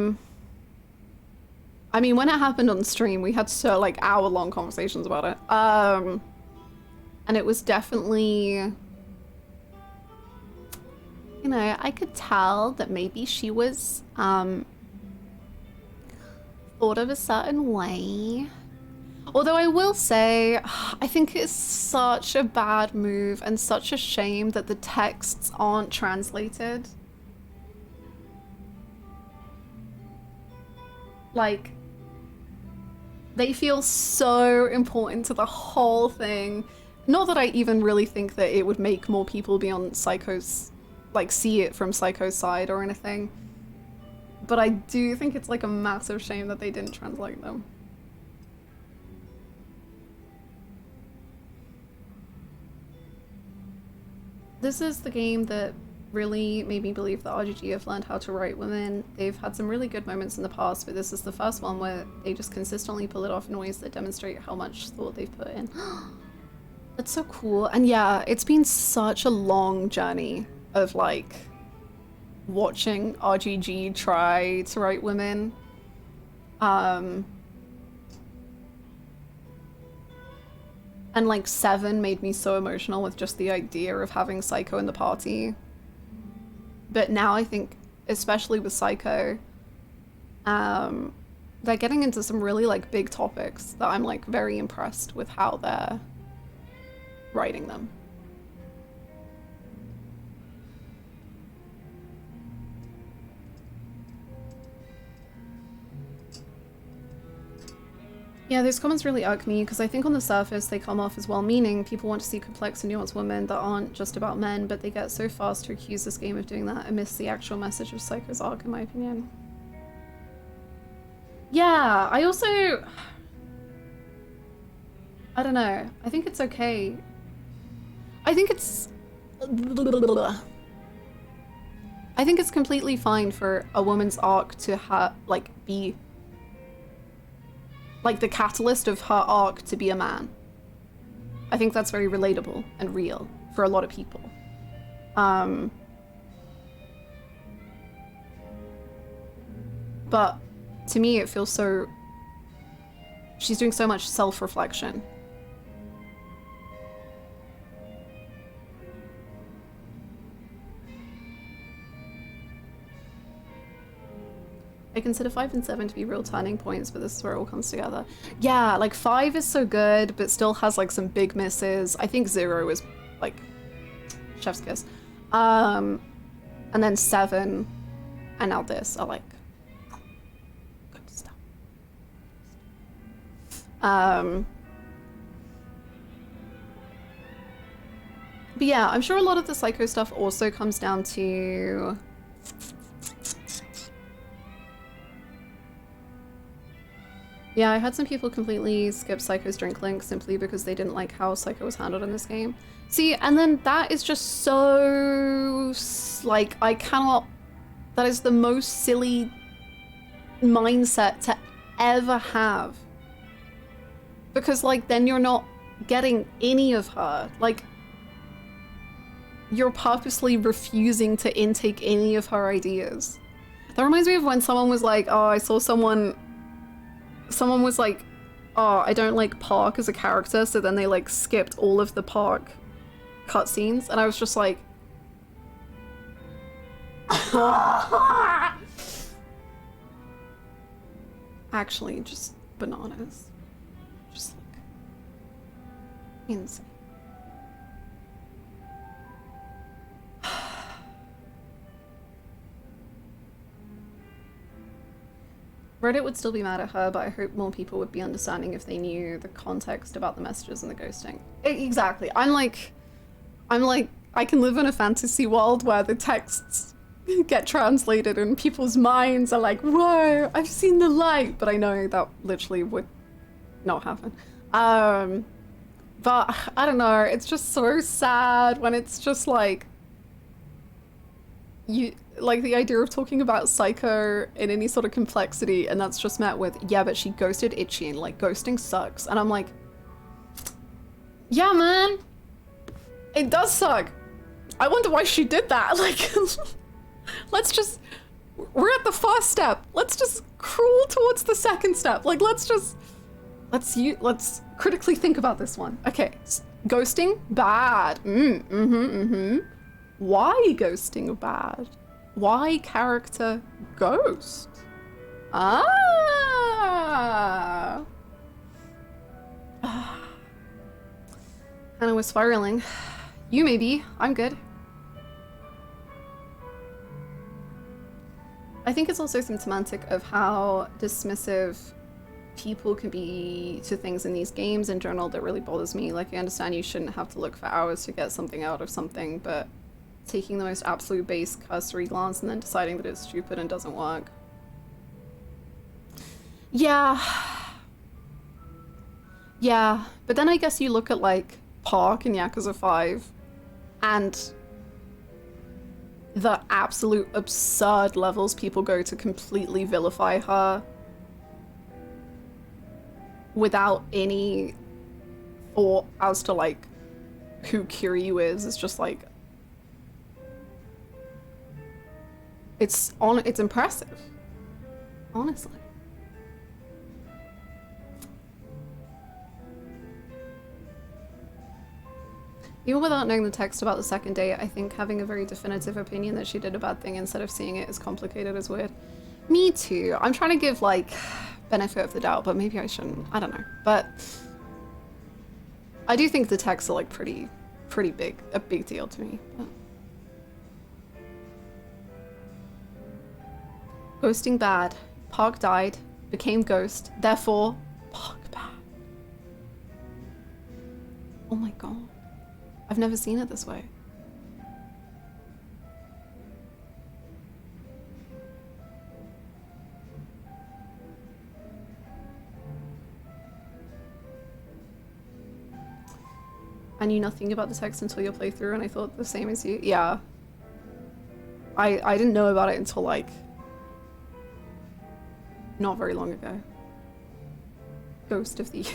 mean, when it happened on stream, we had so like hour-long conversations about it. And it was definitely, you know, I could tell that maybe she was thought of a certain way. Although I will say, I think it's such a bad move and such a shame that the texts aren't translated. Like, they feel so important to the whole thing. not that I even really think that it would make more people be on Psycho's, like, see it from Psycho's side or anything. But I do think it's like a massive shame that they didn't translate them. This is the game that really made me believe that RGG have learned how to write women. They've had some really good moments in the past, but this is the first one where they just consistently pull it off in ways that demonstrate how much thought they've put in. That's so cool. And yeah, it's been such a long journey of like watching RGG try to write women. And like 7 made me so emotional with just the idea of having Psycho in the party. But now I think, especially with Psycho, they're getting into some really like big topics that I'm like very impressed with how they're writing them. Yeah, those comments really irk me because I think on the surface they come off as well-meaning. People want to see complex and nuanced women that aren't just about men, but they get so fast to accuse this game of doing that and miss the actual message of Psycho's arc, in my opinion. Yeah, I also... I don't know. I think it's okay. I think it's completely fine for a woman's arc to like be like the catalyst of her arc to be a man. I think that's very relatable and real for a lot of people. But to me it feels so... she's doing so much self-reflection. I consider 5 and 7 to be real turning points, but this is where it all comes together. Yeah, like 5 is so good, but still has like some big misses. I think 0 is like chef's kiss. And then 7 and now this are like good stuff. But yeah, I'm sure a lot of the Psycho stuff also comes down to yeah, I had some people completely skip Psycho's drink link simply because they didn't like how Psycho was handled in this game. See, and then that is just so... like, I cannot... that is the most silly mindset to ever have. Because, like, then you're not getting any of her. Like, you're purposely refusing to intake any of her ideas. That reminds me of when someone was like, oh, I saw someone was like, oh, I don't like Park as a character, so then they like skipped all of the Park cutscenes, and I was just like, actually, just bananas. Just like insane. Reddit would still be mad at her, but I hope more people would be understanding if they knew the context about the messages and the ghosting. Exactly. I'm like, I can live in a fantasy world where the texts get translated and people's minds are like, whoa, I've seen the light. But I know that literally would not happen. But I don't know, it's just so sad when it's just like, like the idea of talking about Psycho in any sort of complexity, and that's just met with, yeah, but she ghosted Itchy and like ghosting sucks. And I'm like, yeah, man, it does suck. I wonder why she did that. Like, we're at the first step. Let's just crawl towards the second step. Like, let's critically think about this one. Okay, ghosting, bad. Why ghosting bad? Why character ghost? Ah. Hannah was spiraling. You maybe. I'm good. I think it's also symptomatic of how dismissive people can be to things in these games in general that really bothers me. Like, I understand you shouldn't have to look for hours to get something out of something, but taking the most absolute base cursory glance and then deciding that it's stupid and doesn't work. Yeah. Yeah, but then I guess you look at, like, Park in Yakuza 5, and the absolute absurd levels people go to completely vilify her without any thought as to, like, who Kiryu is. It's just like, it's impressive, honestly. Even without knowing the text about the second date, I think having a very definitive opinion that she did a bad thing instead of seeing it as complicated as weird. Me too. I'm trying to give, like, benefit of the doubt, but maybe I shouldn't. I don't know. But I do think the texts are, like, pretty big, a big deal to me. But... Ghosting bad. Park died, became ghost, therefore Park bad. Oh my god. I've never seen it this way. I knew nothing about the text until your playthrough, and I thought the same as you. Yeah. I didn't know about it until, like, not very long ago. Ghost of the...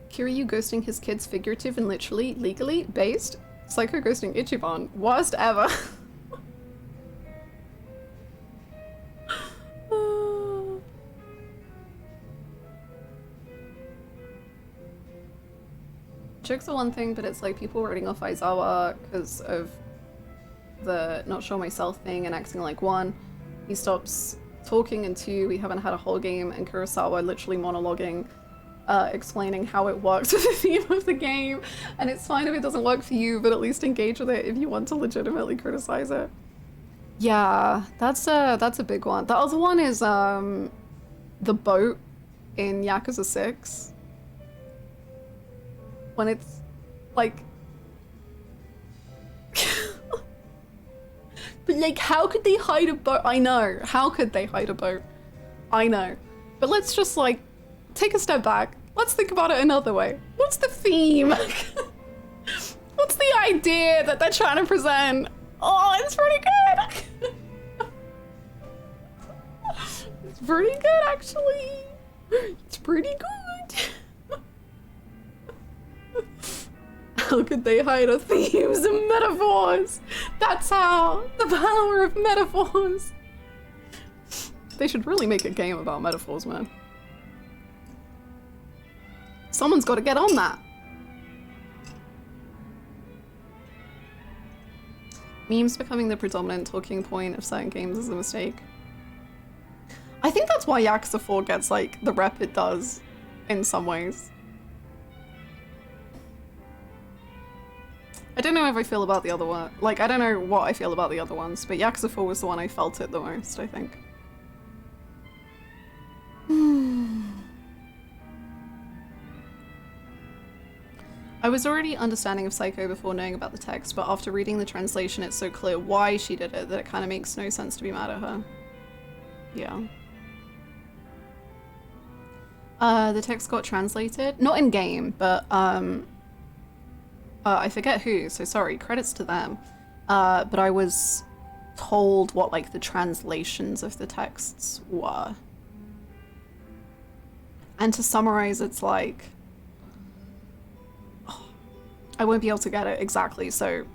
Kiryu ghosting his kids figurative and literally, legally based. Psycho ghosting Ichiban. Worst ever. Jokes are one thing, but it's like people writing off Aizawa because of the not sure myself thing and acting like one. He stops talking, and two, we haven't had a whole game, and Kurosawa literally monologuing, explaining how it works with the theme of the game. And it's fine if it doesn't work for you, but at least engage with it if you want to legitimately criticize it. Yeah, that's a big one. The other one is the boat in Yakuza 6. When it's like but like, how could they hide a boat? I know. How could they hide a boat? I know. But let's just, like, take a step back. Let's think about it another way. What's the theme? What's the idea that they're trying to present? Oh, it's pretty good. It's pretty good, actually. It's pretty good. How could they hide our themes and metaphors? That's how. The power of metaphors. They should really make a game about metaphors, man. Someone's got to get on that. Memes becoming the predominant talking point of certain games is a mistake. I think that's why Yakuza 4 gets, like, the rep it does in some ways. I don't know if I feel about the other one. Like, I don't know what I feel about the other ones, but Yakuza 4 was the one I felt it the most, I think. I was already understanding of Psycho before knowing about the text, but after reading the translation, it's so clear why she did it that it kind of makes no sense to be mad at her. Yeah. The text got translated, not in game, but I forget who, so sorry, credits to them. But I was told what, like, the translations of the texts were. And to summarize, it's like, I won't be able to get it exactly, so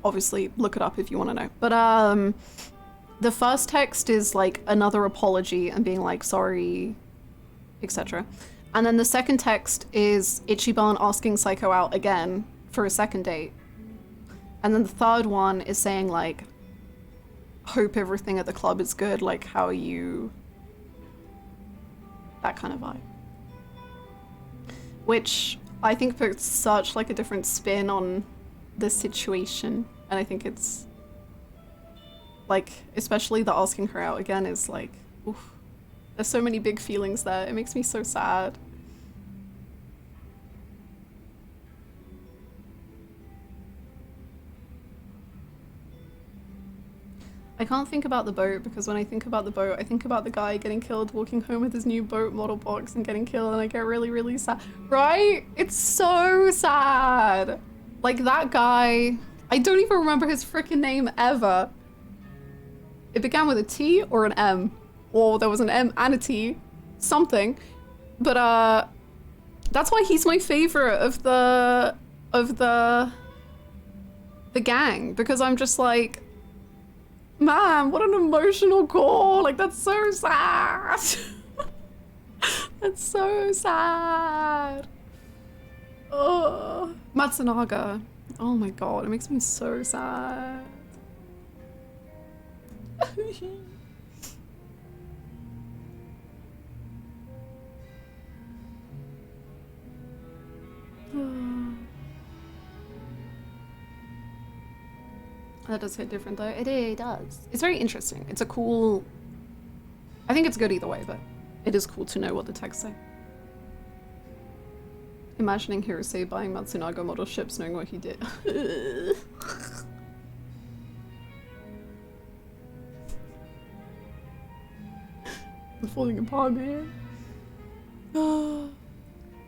obviously look it up if you want to know. But the first text is like another apology and being like, sorry, etc. And then the second text is Ichiban asking Psycho out again for a second date. And then the third one is saying, like, hope everything at the club is good, like, how are you? That kind of vibe. Which I think puts such, like, a different spin on the situation. And I think it's Like, especially the asking her out again is like, oof. There's so many big feelings there. It makes me so sad. I can't think about the boat because when I think about the boat, I think about the guy getting killed walking home with his new boat model box and getting killed, and I get really, really sad. Right? It's so sad. Like that guy, I don't even remember his freaking name ever. It began with a T or an M, or there was an M and a T, something. But that's why he's my favorite of the gang, because I'm just like, man, what an emotional call. Like, that's so sad. That's so sad. Oh, Matsunaga. Oh my god, it makes me so sad. That does hit different though. It does. It's very interesting. It's a cool... I think it's good either way, but it is cool to know what the texts say. Imagining Hirose buying Matsunaga model ships knowing what he did. I'm falling apart, man.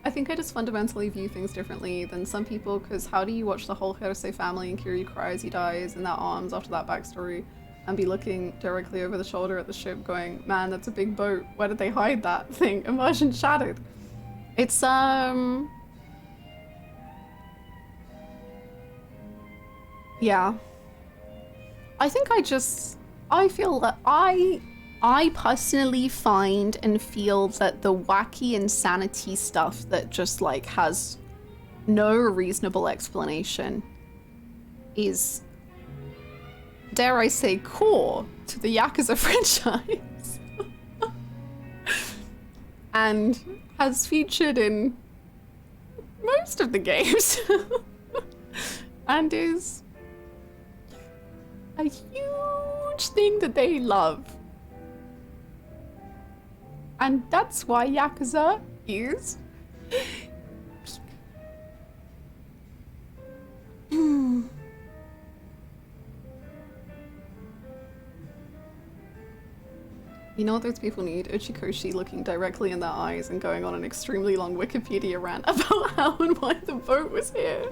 I think I just fundamentally view things differently than some people, because how do you watch the whole Hirose family and Kiryu cry as he dies in their arms after that backstory and be looking directly over the shoulder at the ship going, man, that's a big boat, where did they hide that thing? Immersion shattered. It's yeah. I think I feel that I personally find and feel that the wacky insanity stuff that just like has no reasonable explanation is, dare I say, core to the Yakuza franchise. And has featured in most of the games. And is a huge thing that they love. And that's why Yakuza is You know what those people need? Uchikoshi looking directly in their eyes and going on an extremely long Wikipedia rant about how and why the boat was here.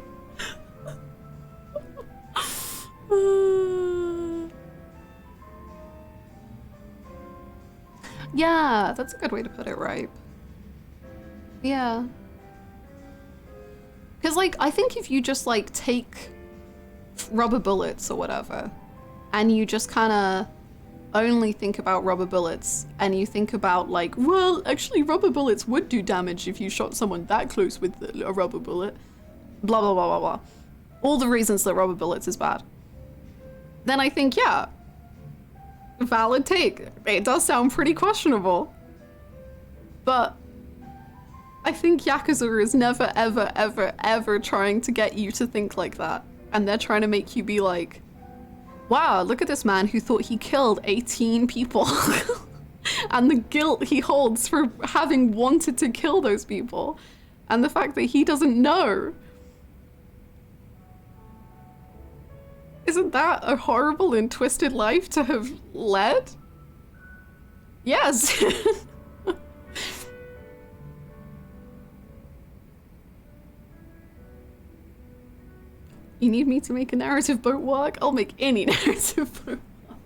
Yeah, that's a good way to put it, right? Yeah. Because, like, I think if you just, like, take rubber bullets or whatever, and you just kind of only think about rubber bullets, and you think about, like, well, actually, rubber bullets would do damage if you shot someone that close with a rubber bullet, blah, blah, blah, blah, blah. All the reasons that rubber bullets is bad. Then I think, yeah, valid take. It does sound pretty questionable. But I think Yakuza is never, ever, ever, ever trying to get you to think like that. And they're trying to make you be like, wow, look at this man who thought he killed 18 people. And the guilt he holds for having wanted to kill those people. And the fact that he doesn't know. Isn't that a horrible and twisted life to have led? Yes. You need me to make a narrative boat work? I'll make any narrative boat work.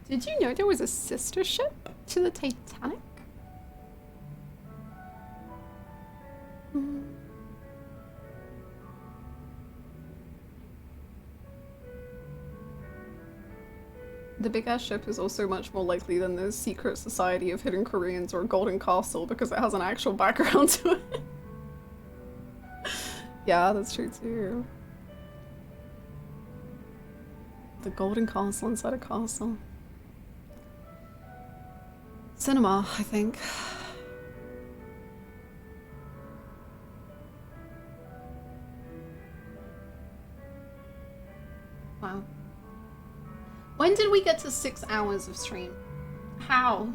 Did you know there was a sister ship to the Titanic? The big ass ship is also much more likely than the Secret Society of Hidden Koreans or Golden Castle because it has an actual background to it. Yeah, that's true too. The Golden Castle inside a castle. Cinema, I think. Wow. When did we get to 6 hours of stream? How?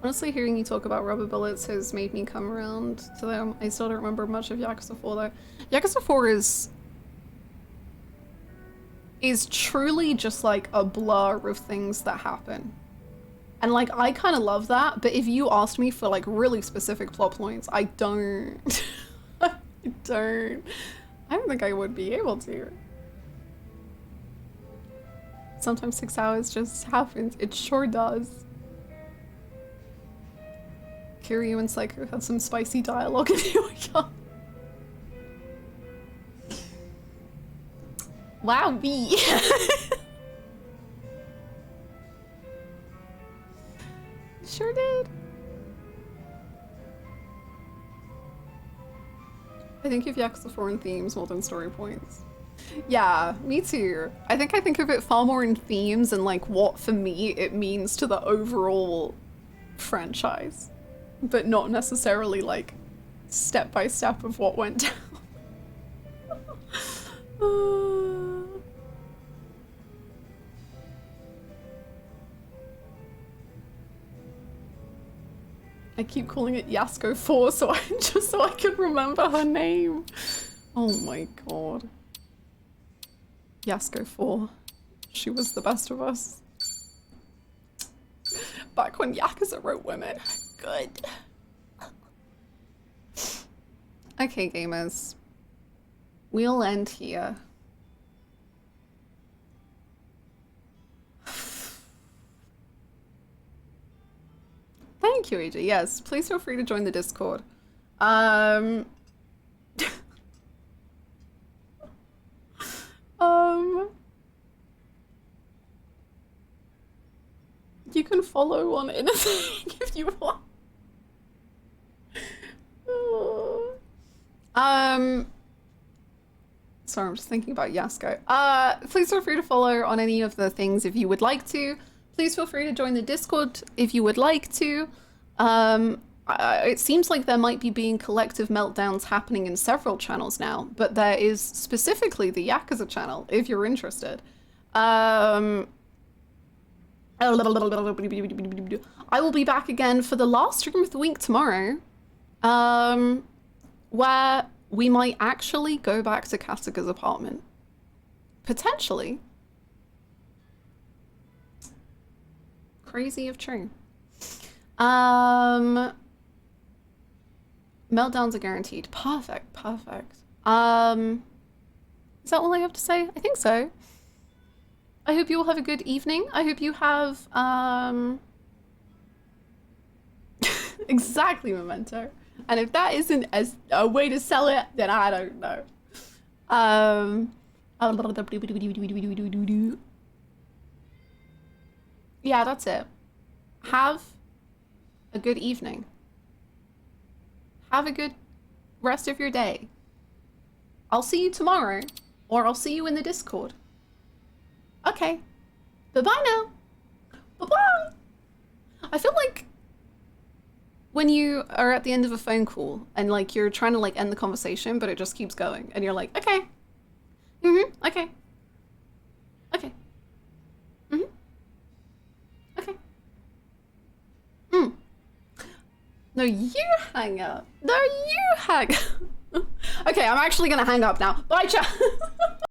Honestly, hearing you talk about rubber bullets has made me come around to them. I still don't remember much of Yakuza 4 though. Yakuza 4 is truly just like a blur of things that happen. And like, I kind of love that, but if you asked me for like really specific plot points, I don't. I don't think I would be able to. Sometimes 6 hours just happens. It sure does. Kiryu and Psycho had some spicy dialogue and here we go. Wow, B. Sure did. I think of Yakuza 4 in themes more than story points. Yeah, me too. I think of it far more in themes and like what for me it means to the overall franchise, but not necessarily like step by step of what went down. I keep calling it Yasuko 4 so I can remember her name. Oh my god. Yasuko 4. She was the best of us. Back when Yakuza wrote women. Good. Okay, gamers. We'll end here. Thank you, AJ. Yes, please feel free to join the Discord. You can follow on anything if you want. Sorry, I'm just thinking about Yasuko. Please feel free to follow on any of the things if you would like to. Please feel free to join the Discord if you would like to. It seems like there might be being collective meltdowns happening in several channels now, but there is specifically the Yakuza channel, if you're interested. I will be back again for the last stream of the week tomorrow, where we might actually go back to Kasuga's apartment. Potentially. Crazy if true. Meltdowns are guaranteed. Perfect, perfect. Is that all I have to say? I think so. I hope you all have a good evening. I hope you have, exactly, Memento. And if that isn't as a way to sell it, then I don't know. Yeah, that's it. Have a good evening. Have a good rest of your day. I'll see you tomorrow, or I'll see you in the Discord. Okay. Bye-bye now. Bye-bye. I feel like when you are at the end of a phone call and like you're trying to like end the conversation, but it just keeps going and you're like, okay. Okay. Okay. Okay. No, you hang up. No, you hang up. Okay, I'm actually gonna hang up now. Bye, chat.